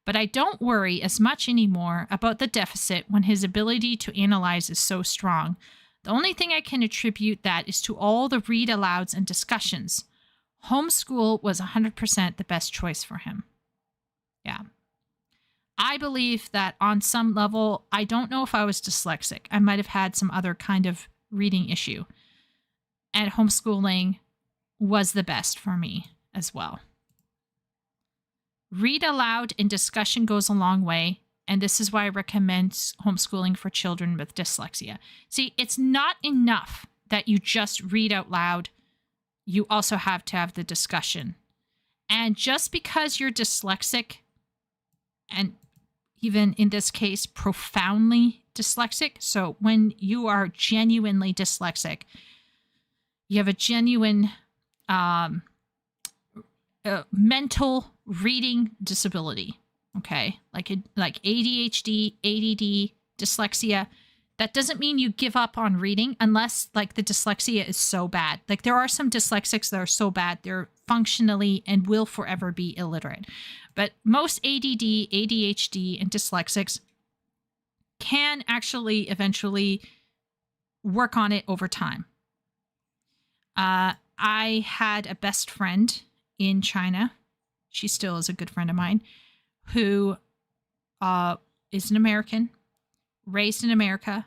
but I don't worry as much anymore about the deficit when his ability to analyze is so strong. The only thing I can attribute that is to all the read alouds and discussions. Homeschool was 100% the best choice for him. Yeah. I believe that on some level, I don't know if I was dyslexic. I might have had some other kind of reading issue. And homeschooling was the best for me as well. Read aloud in discussion goes a long way. And this is why I recommend homeschooling for children with dyslexia. See, it's not enough that you just read out loud. You also have to have the discussion. And just because you're dyslexic, and even in this case, profoundly dyslexic, so when you are genuinely dyslexic, you have a genuine mental reading disability. Okay, like ADHD, ADD, dyslexia. That doesn't mean you give up on reading unless like the dyslexia is so bad. Like there are some dyslexics that are so bad they're functionally and will forever be illiterate. But most ADD, ADHD, and dyslexics can actually eventually work on it over time. I had a best friend in China. She still is a good friend of mine, who is an American, raised in America,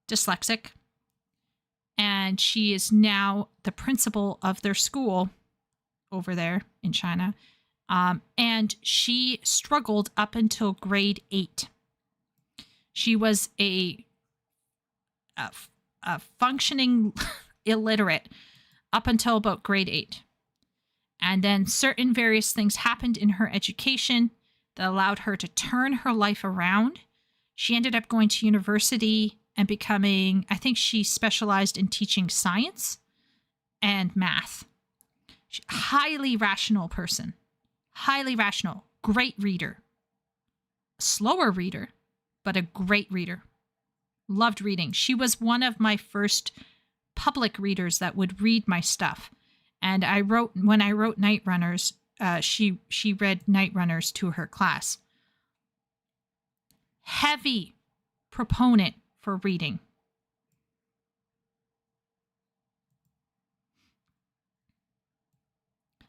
dyslexic, and she is now the principal of their school over there in China. And she struggled up until grade 8. She was a functioning illiterate up until about grade 8. And then certain various things happened in her education that allowed her to turn her life around. She ended up going to university and becoming, I think she specialized in teaching science and math. Highly rational person. Highly rational. Great reader. Slower reader, but a great reader. Loved reading. She was one of my first public readers that would read my stuff. And when I wrote Night Runners, she read Night Runners to her class. Heavy proponent for reading.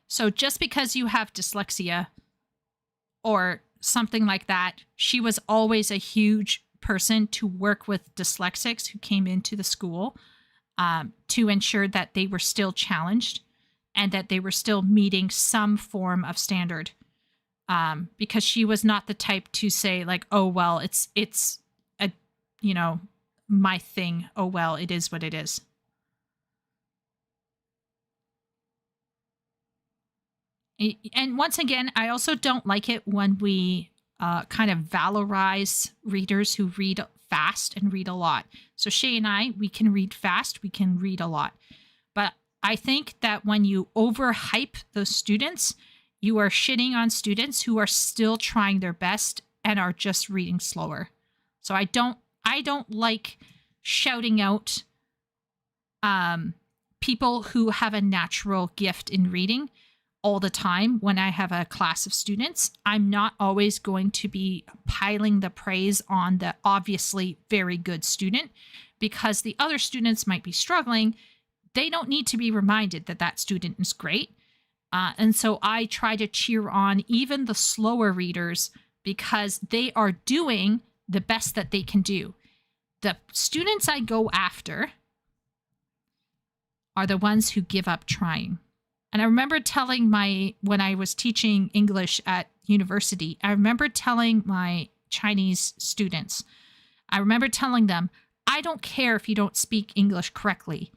So just because you have dyslexia or something like that, she was always a huge person to work with dyslexics who came into the school to ensure that they were still challenged and that they were still meeting some form of standard. Because she was not the type to say like, oh, well, it's a, my thing. Oh, well, it is what it is. And once again, I also don't like it when we kind of valorize readers who read fast and read a lot. So Shay and I, we can read fast, we can read a lot. But I think that when you overhype those students, you are shitting on students who are still trying their best and are just reading slower. So I don't like shouting out people who have a natural gift in reading all the time. When I have a class of students, I'm not always going to be piling the praise on the obviously very good student, because the other students might be struggling. They don't need to be reminded that that student is great. And so I try to cheer on even the slower readers because they are doing the best that they can do. The students I go after are the ones who give up trying. And I remember telling when I was teaching English at university, I remember telling my Chinese students, I remember telling them, I don't care if you don't speak English correctly.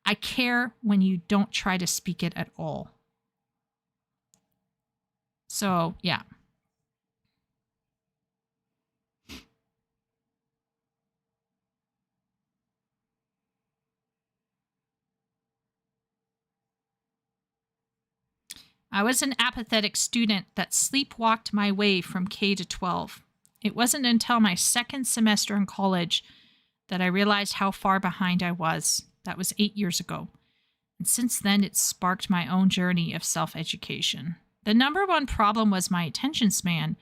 I care when you don't try to speak it at all. So, yeah. I was an apathetic student that sleepwalked my way from K to 12. It wasn't until my second semester in college that I realized how far behind I was. That was 8 years ago. And since then, it sparked my own journey of self-education. The number one problem was my attention span.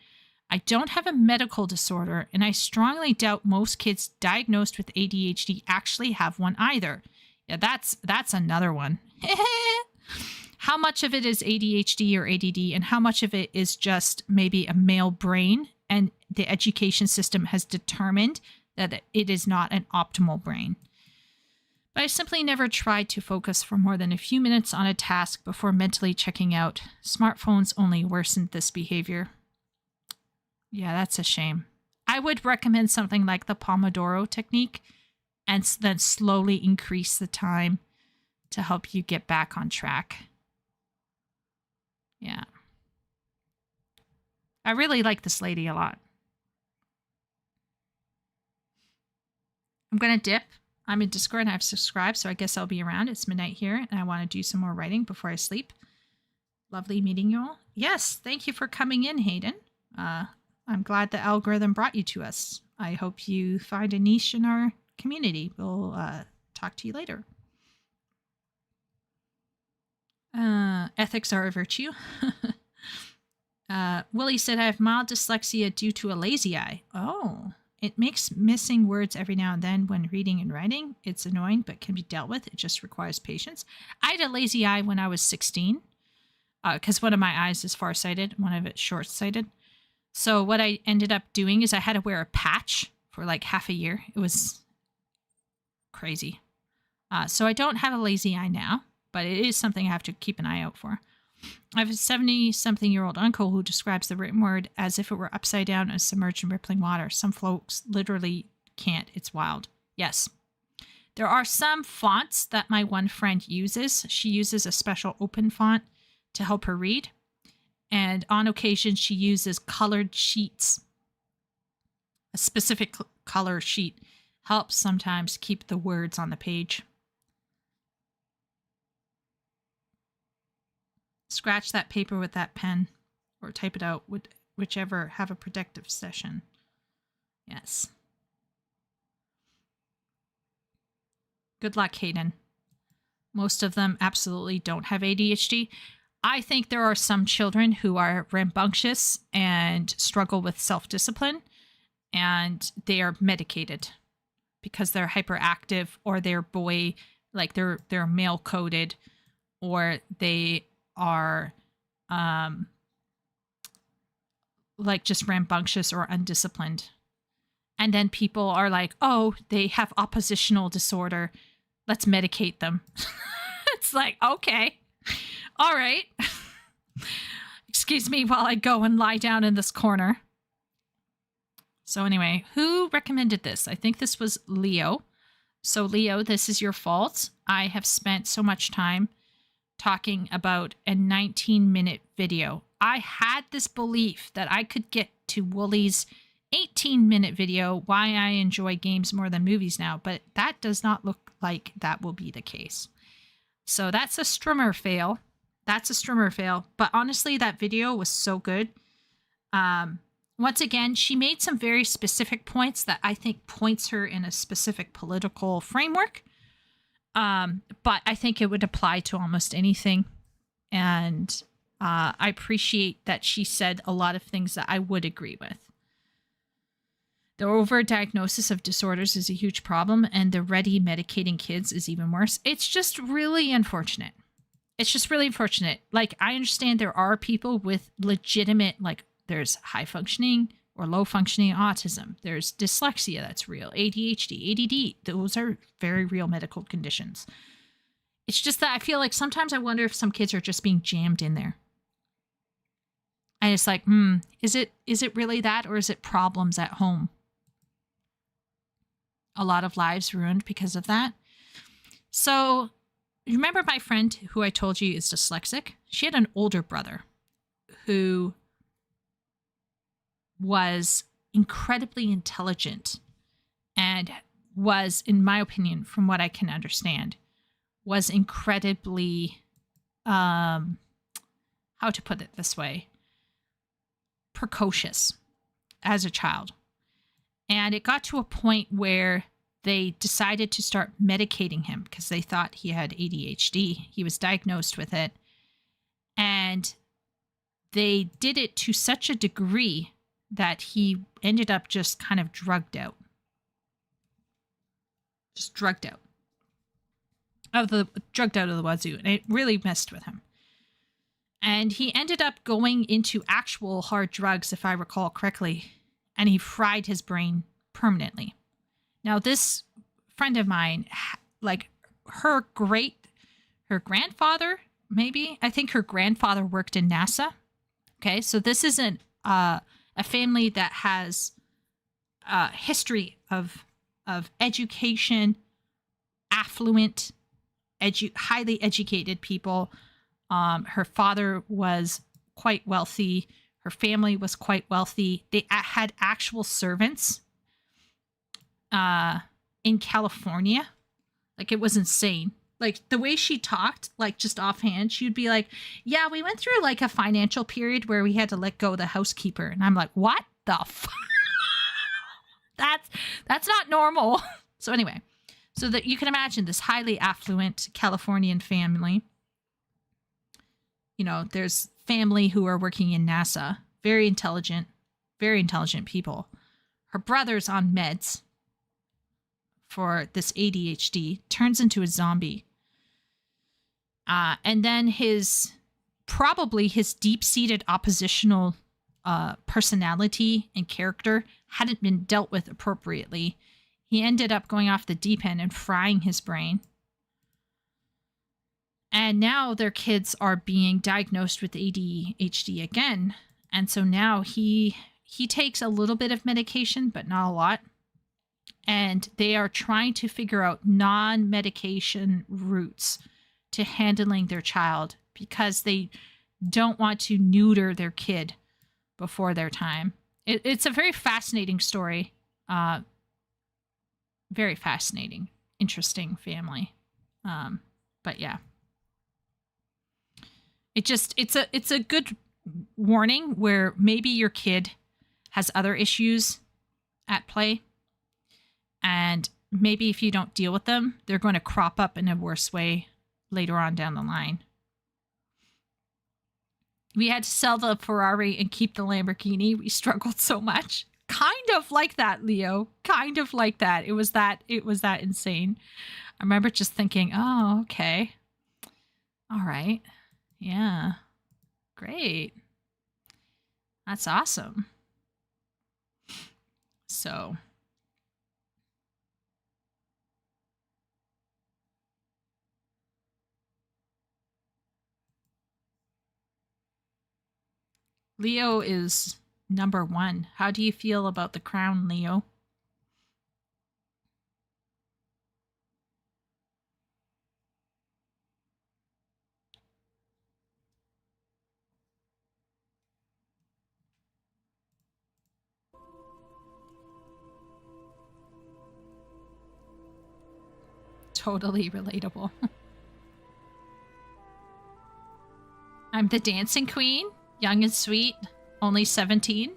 I don't have a medical disorder, and I strongly doubt most kids diagnosed with ADHD actually have one either. Yeah, that's another one. How much of it is ADHD or ADD, and how much of it is just maybe a male brain, and the education system has determined that it is not an optimal brain. But I simply never tried to focus for more than a few minutes on a task before mentally checking out. Smartphones only worsened this behavior. Yeah, that's a shame. I would recommend something like the Pomodoro technique and then slowly increase the time to help you get back on track. Yeah. I really like this lady a lot. I'm going to dip. I'm in Discord and I've subscribed, so I guess I'll be around. It's midnight here, and I want to do some more writing before I sleep. Lovely meeting you all. Yes, thank you for coming in, Hayden. I'm glad the algorithm brought you to us. I hope you find a niche in our community. We'll talk to you later. Ethics are a virtue. Willie said, I have mild dyslexia due to a lazy eye. Oh, it makes missing words every now and then when reading and writing. It's annoying, but can be dealt with. It just requires patience. I had a lazy eye when I was 16 because one of my eyes is farsighted, one of it's short-sighted. So what I ended up doing is I had to wear a patch for like half a year. It was crazy. So I don't have a lazy eye now, but it is something I have to keep an eye out for. I have a 70-something-year-old uncle who describes the written word as if it were upside down and submerged in rippling water. Some folks literally can't. It's wild. Yes. There are some fonts that my one friend uses. She uses a special open font to help her read. And on occasion, she uses colored sheets. A specific color sheet helps sometimes keep the words on the page. Scratch that paper with that pen or type it out, whichever. Have a productive session. Yes. Good luck, Hayden. Most of them absolutely don't have ADHD. I think there are some children who are rambunctious and struggle with self-discipline, and they are medicated because they're hyperactive, or they're they're male coded, or they are just rambunctious or undisciplined. And then people are like, oh, they have oppositional disorder, let's medicate them. It's like, okay, all right. Excuse me while I go and lie down in this corner. So anyway, who recommended this? I think this was Leo. So Leo, this is your fault. I have spent so much time talking about a 19-minute video. I had this belief that I could get to Woolie's 18-minute video, why I enjoy games more than movies now, but that does not look like that will be the case. So that's a strimmer fail. But honestly, that video was so good. Once again, she made some very specific points that I think points her in a specific political framework. But I think it would apply to almost anything. And I appreciate that she said a lot of things that I would agree with. The overdiagnosis of disorders is a huge problem, and the ready medicating kids is even worse. It's just really unfortunate. Like, I understand there are people with legitimate, There's high functioning or low functioning autism. There's dyslexia that's real. ADHD, ADD, those are very real medical conditions. It's just that I feel like sometimes I wonder if some kids are just being jammed in there. And it's like, is it really that, or is it problems at home? A lot of lives ruined because of that. So, you remember my friend who I told you is dyslexic? She had an older brother who was incredibly intelligent and was, in my opinion, from what I can understand, was incredibly, how to put it this way, precocious as a child. And it got to a point where they decided to start medicating him because they thought he had ADHD. He was diagnosed with it. And they did it to such a degree that he ended up just kind of drugged out. Just drugged out. Drugged out of the wazoo. And it really messed with him. And he ended up going into actual hard drugs, if I recall correctly. And he fried his brain permanently. Now, this friend of mine, like her grandfather, maybe, I think her grandfather worked in NASA. Okay, so this isn't a family that has a history of education, affluent, highly educated people. Her father was quite wealthy. Her family was quite wealthy. They had actual servants in California. Like, it was insane. Like, the way she talked, like, just offhand, she'd be like, yeah, we went through, like, a financial period where we had to let go of the housekeeper. And I'm like, what the fuck? That's not normal. So anyway, so that you can imagine this highly affluent Californian family. You know, there's family who are working in NASA, very intelligent people. Her brother's on meds for this ADHD, turns into a zombie. And then his deep-seated oppositional personality and character hadn't been dealt with appropriately. He ended up going off the deep end and frying his brain. And now their kids are being diagnosed with ADHD again. And so now he takes a little bit of medication, but not a lot. And they are trying to figure out non-medication routes to handling their child because they don't want to neuter their kid before their time. It's a very fascinating story. Very fascinating, interesting family. But yeah. It's a good warning where maybe your kid has other issues at play. And maybe if you don't deal with them, they're going to crop up in a worse way later on down the line. We had to sell the Ferrari and keep the Lamborghini. We struggled so much. Kind of like that, Leo. Kind of like that. It was that insane. I remember just thinking, oh, okay. All right. Yeah. Great. That's awesome. So. Leo is number 1. How do you feel about the crown, Leo? Totally relatable. I'm the dancing queen, young and sweet, only 17.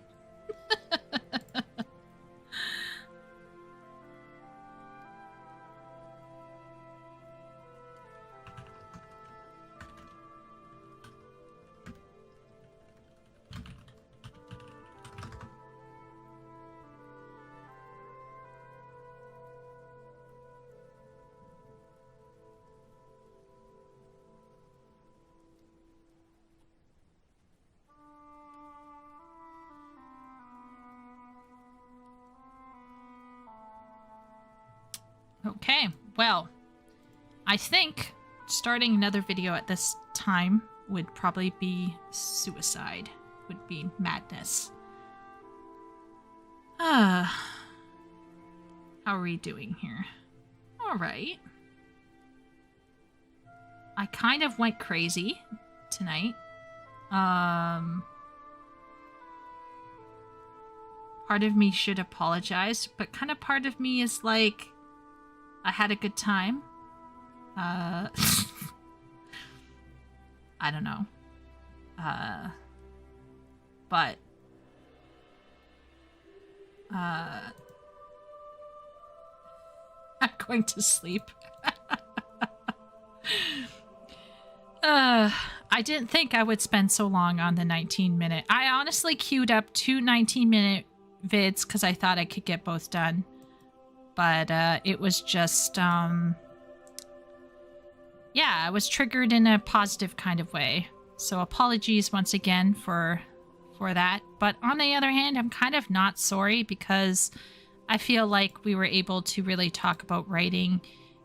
Okay, well, I think starting another video at this time would probably be suicide, would be madness. How are we doing here? All right. I kind of went crazy tonight. Part of me should apologize, but kind of part of me is like, I had a good time. I don't know. But I'm going to sleep. I didn't think I would spend so long on the 19-minute. I honestly queued up 2 19-minute vids because I thought I could get both done. But it was just, yeah, I was triggered in a positive kind of way. So apologies once again for that. But on the other hand, I'm kind of not sorry because I feel like we were able to really talk about writing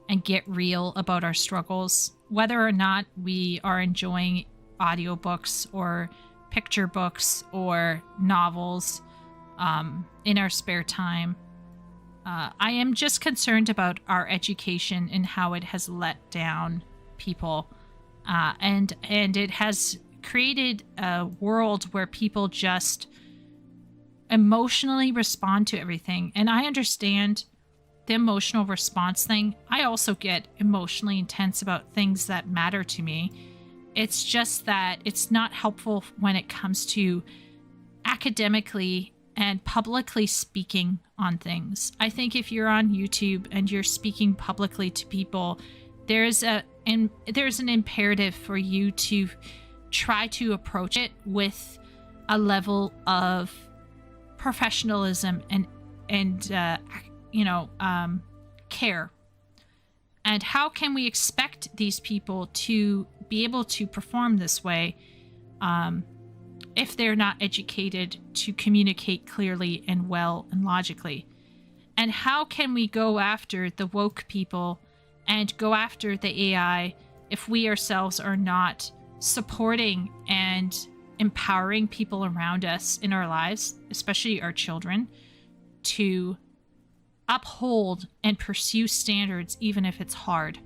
and get real about our struggles. Whether or not we are enjoying audiobooks or picture books or novels in our spare time. I am just concerned about our education and how it has let down people. And it has created a world where people just emotionally respond to everything. And I understand the emotional response thing. I also get emotionally intense about things that matter to me. It's just that it's not helpful when it comes to academically and publicly speaking on things. I think if you're on YouTube and you're speaking publicly to people, there's an imperative for you to try to approach it with a level of professionalism and care. And how can we expect these people to be able to perform this way if they're not educated to communicate clearly and well and logically? And how can we go after the woke people and go after the AI if we ourselves are not supporting and empowering people around us in our lives, especially our children, to uphold and pursue standards even if it's hard?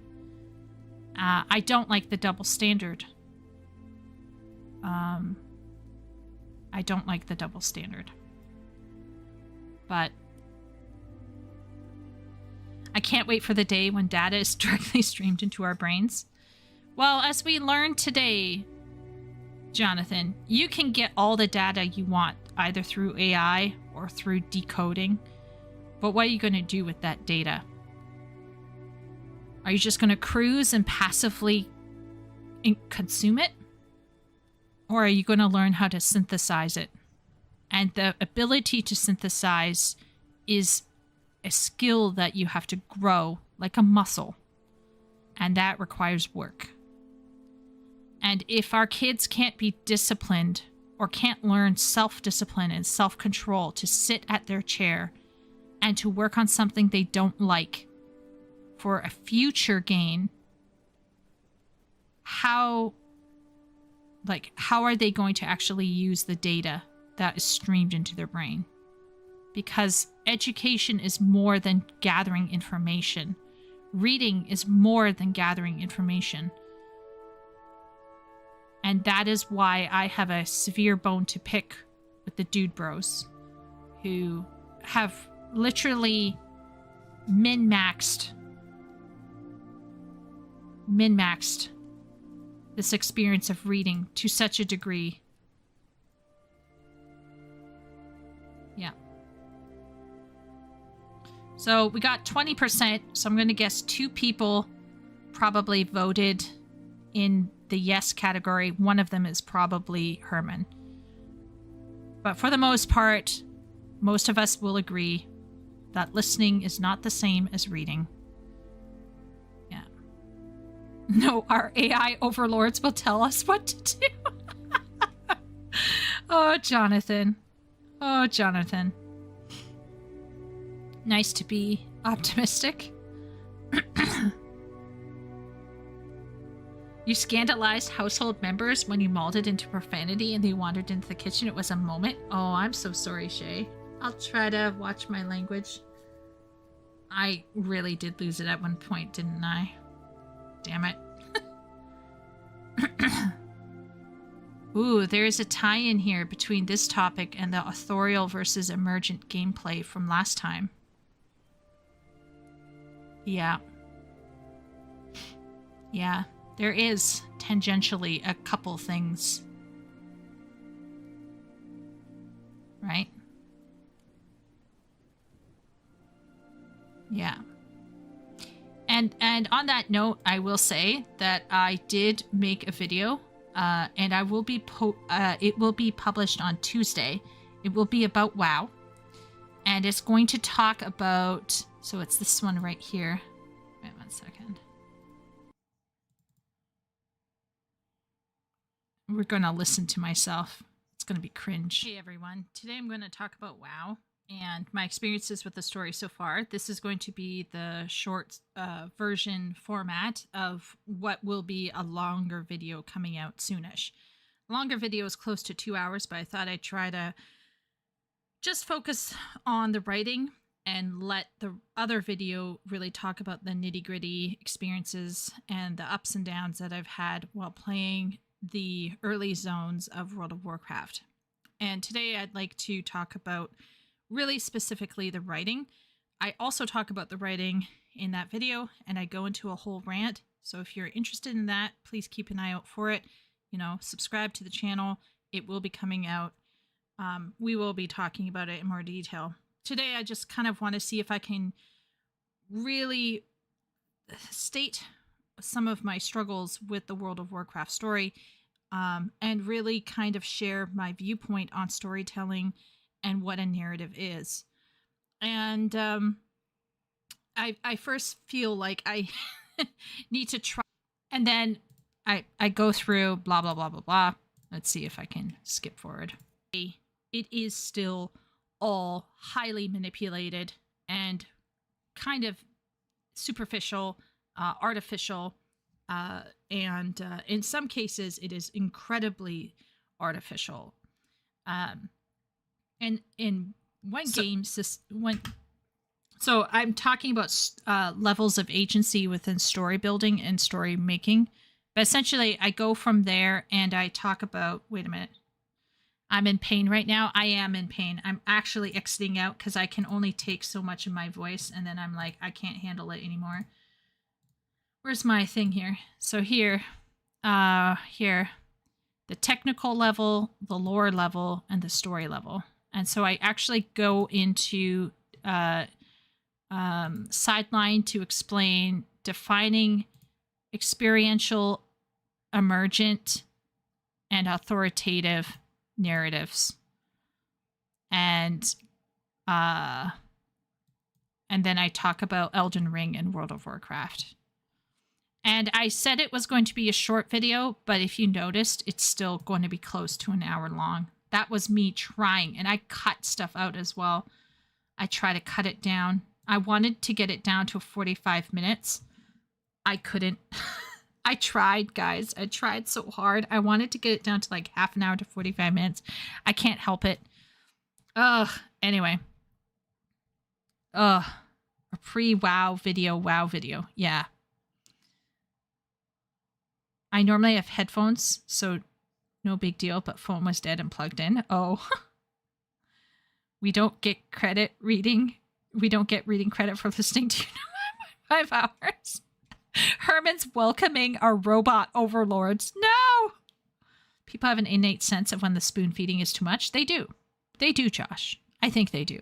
I don't like the double standard. I don't like the double standard. But I can't wait for the day when data is directly streamed into our brains. Well, as we learned today, Jonathan, you can get all the data you want, either through AI or through decoding. But what are you going to do with that data? Are you just going to cruise and passively consume it? Or are you going to learn how to synthesize it? And the ability to synthesize is a skill that you have to grow like a muscle. And that requires work. And if our kids can't be disciplined or can't learn self-discipline and self-control to sit at their chair and to work on something they don't like for a future gain, how are they going to actually use the data that is streamed into their brain? Because education is more than gathering information. Reading is more than gathering information. And that is why I have a severe bone to pick with the dude bros who have literally min-maxed this experience of reading to such a degree. Yeah. So we got 20%, so I'm going to guess 2 people probably voted in the yes category. One of them is probably Herman. But for the most part, most of us will agree that listening is not the same as reading. Yeah. No, our AI overlords will tell us what to do. Oh, Jonathan. Oh, Jonathan. Nice to be optimistic. You scandalized household members when you mauled it into profanity and they wandered into the kitchen. It was a moment. Oh, I'm so sorry, Shay. I'll try to watch my language. I really did lose it at one point, didn't I? Damn it. Ooh, there is a tie-in here between this topic and the authorial versus emergent gameplay from last time. Yeah. Yeah, there is tangentially a couple things. Right? Yeah. And on that note, I will say that I did make a video, and I will be it will be published on Tuesday. It will be about WoW, and it's going to talk about. So it's this one right here. Wait 1 second. We're gonna listen to myself. It's gonna be cringe. Hey everyone, today I'm gonna talk about WoW and my experiences with the story so far. This is going to be the short version format of what will be a longer video coming out soonish. Longer video is close to 2 hours, but I thought I'd try to just focus on the writing and let the other video really talk about the nitty-gritty experiences and the ups and downs that I've had while playing the early zones of World of Warcraft. And today I'd like to talk about really specifically the writing. I also talk about the writing in that video, and I go into a whole rant. So if you're interested in that, please keep an eye out for it. You know, subscribe to the channel. It will be coming out. We will be talking about it in more detail. Today, I just kind of want to see if I can really state some of my struggles with the World of Warcraft story, and really kind of share my viewpoint on storytelling and what a narrative is. And I first feel like I need to try, and then I go through blah, blah, blah, blah, blah. Let's see if I can skip forward. It is still all highly manipulated and kind of superficial, artificial, and in some cases it is incredibly artificial. And in one game, so I'm talking about levels of agency within story building and story making. But essentially, I go from there and I talk about, wait a minute, I'm in pain right now. I am in pain. I'm actually exiting out because I can only take so much of my voice, and then I'm like, I can't handle it anymore. Where's my thing here? So here, the technical level, the lore level, and the story level. And so I actually go into sideline to explain defining experiential, emergent, and authoritative narratives. And then I talk about Elden Ring and World of Warcraft. And I said it was going to be a short video, but if you noticed, it's still going to be close to an hour long. That was me trying, and I cut stuff out as well. I try to cut it down. I wanted to get it down to 45 minutes. I couldn't. I tried, guys. I tried so hard. I wanted to get it down to like half an hour to 45 minutes. I can't help it. Anyway. A pre-WoW video. Yeah. I normally have headphones, so no big deal, but phone was dead and plugged in. Oh. We don't get credit reading. We don't get reading credit for listening to 5 hours. Herman's welcoming our robot overlords. No! People have an innate sense of when the spoon feeding is too much. They do. They do, Josh. I think they do.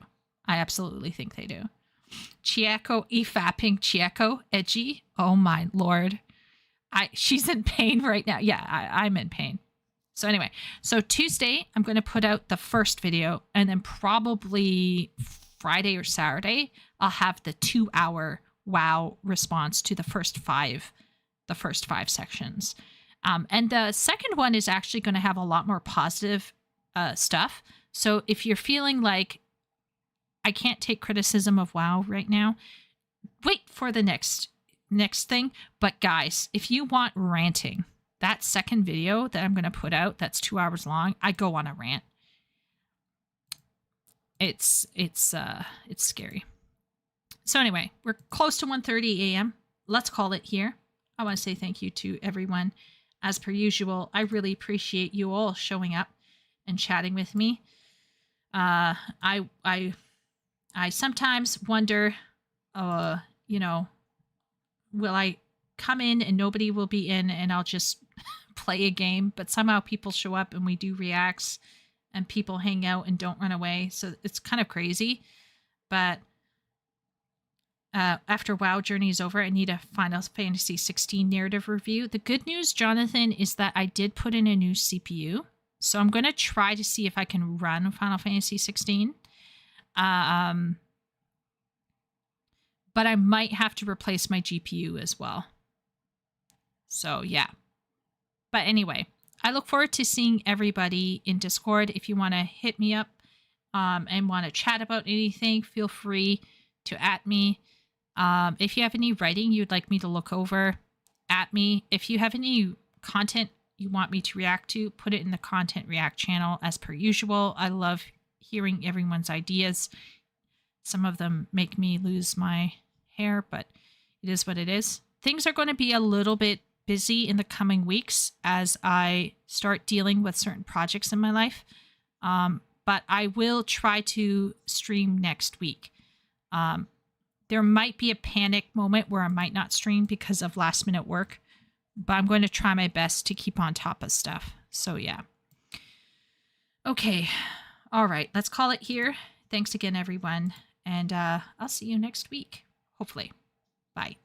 I absolutely think they do. Chieko e-fapping Chieko. Edgy. Oh my lord. She's in pain right now. Yeah, I'm in pain. So anyway, so Tuesday, I'm going to put out the first video, and then probably Friday or Saturday, I'll have the 2-hour WoW response to the first five sections. And the second one is actually going to have a lot more positive stuff. So if you're feeling like I can't take criticism of WoW right now, wait for the next next thing. But guys, if you want ranting, that second video that I'm going to put out, that's 2 hours long, I go on a rant. It's scary. So anyway, we're close to 1:30 a.m. Let's call it here. I want to say thank you to everyone. As per usual, I really appreciate you all showing up and chatting with me. I sometimes wonder, you know, will I come in and nobody will be in and I'll just play a game, but somehow people show up and we do reacts and people hang out and don't run away. So it's kind of crazy. But after WoW Journey is over, I need a Final Fantasy 16 narrative review. The good news, Jonathan, is that I did put in a new CPU. So I'm going to try to see if I can run Final Fantasy 16. But I might have to replace my GPU as well. So yeah. But anyway, I look forward to seeing everybody in Discord. If you want to hit me up and want to chat about anything, feel free to @ me. If you have any writing you'd like me to look over, @ me. If you have any content you want me to react to, put it in the Content React channel as per usual. I love hearing everyone's ideas. Some of them make me lose my hair, but it is what it is. Things are going to be a little bit busy in the coming weeks as I start dealing with certain projects in my life. But I will try to stream next week. There might be a panic moment where I might not stream because of last minute work, but I'm going to try my best to keep on top of stuff. So yeah. Okay. All right. Let's call it here. Thanks again, everyone. And I'll see you next week. Hopefully. Bye.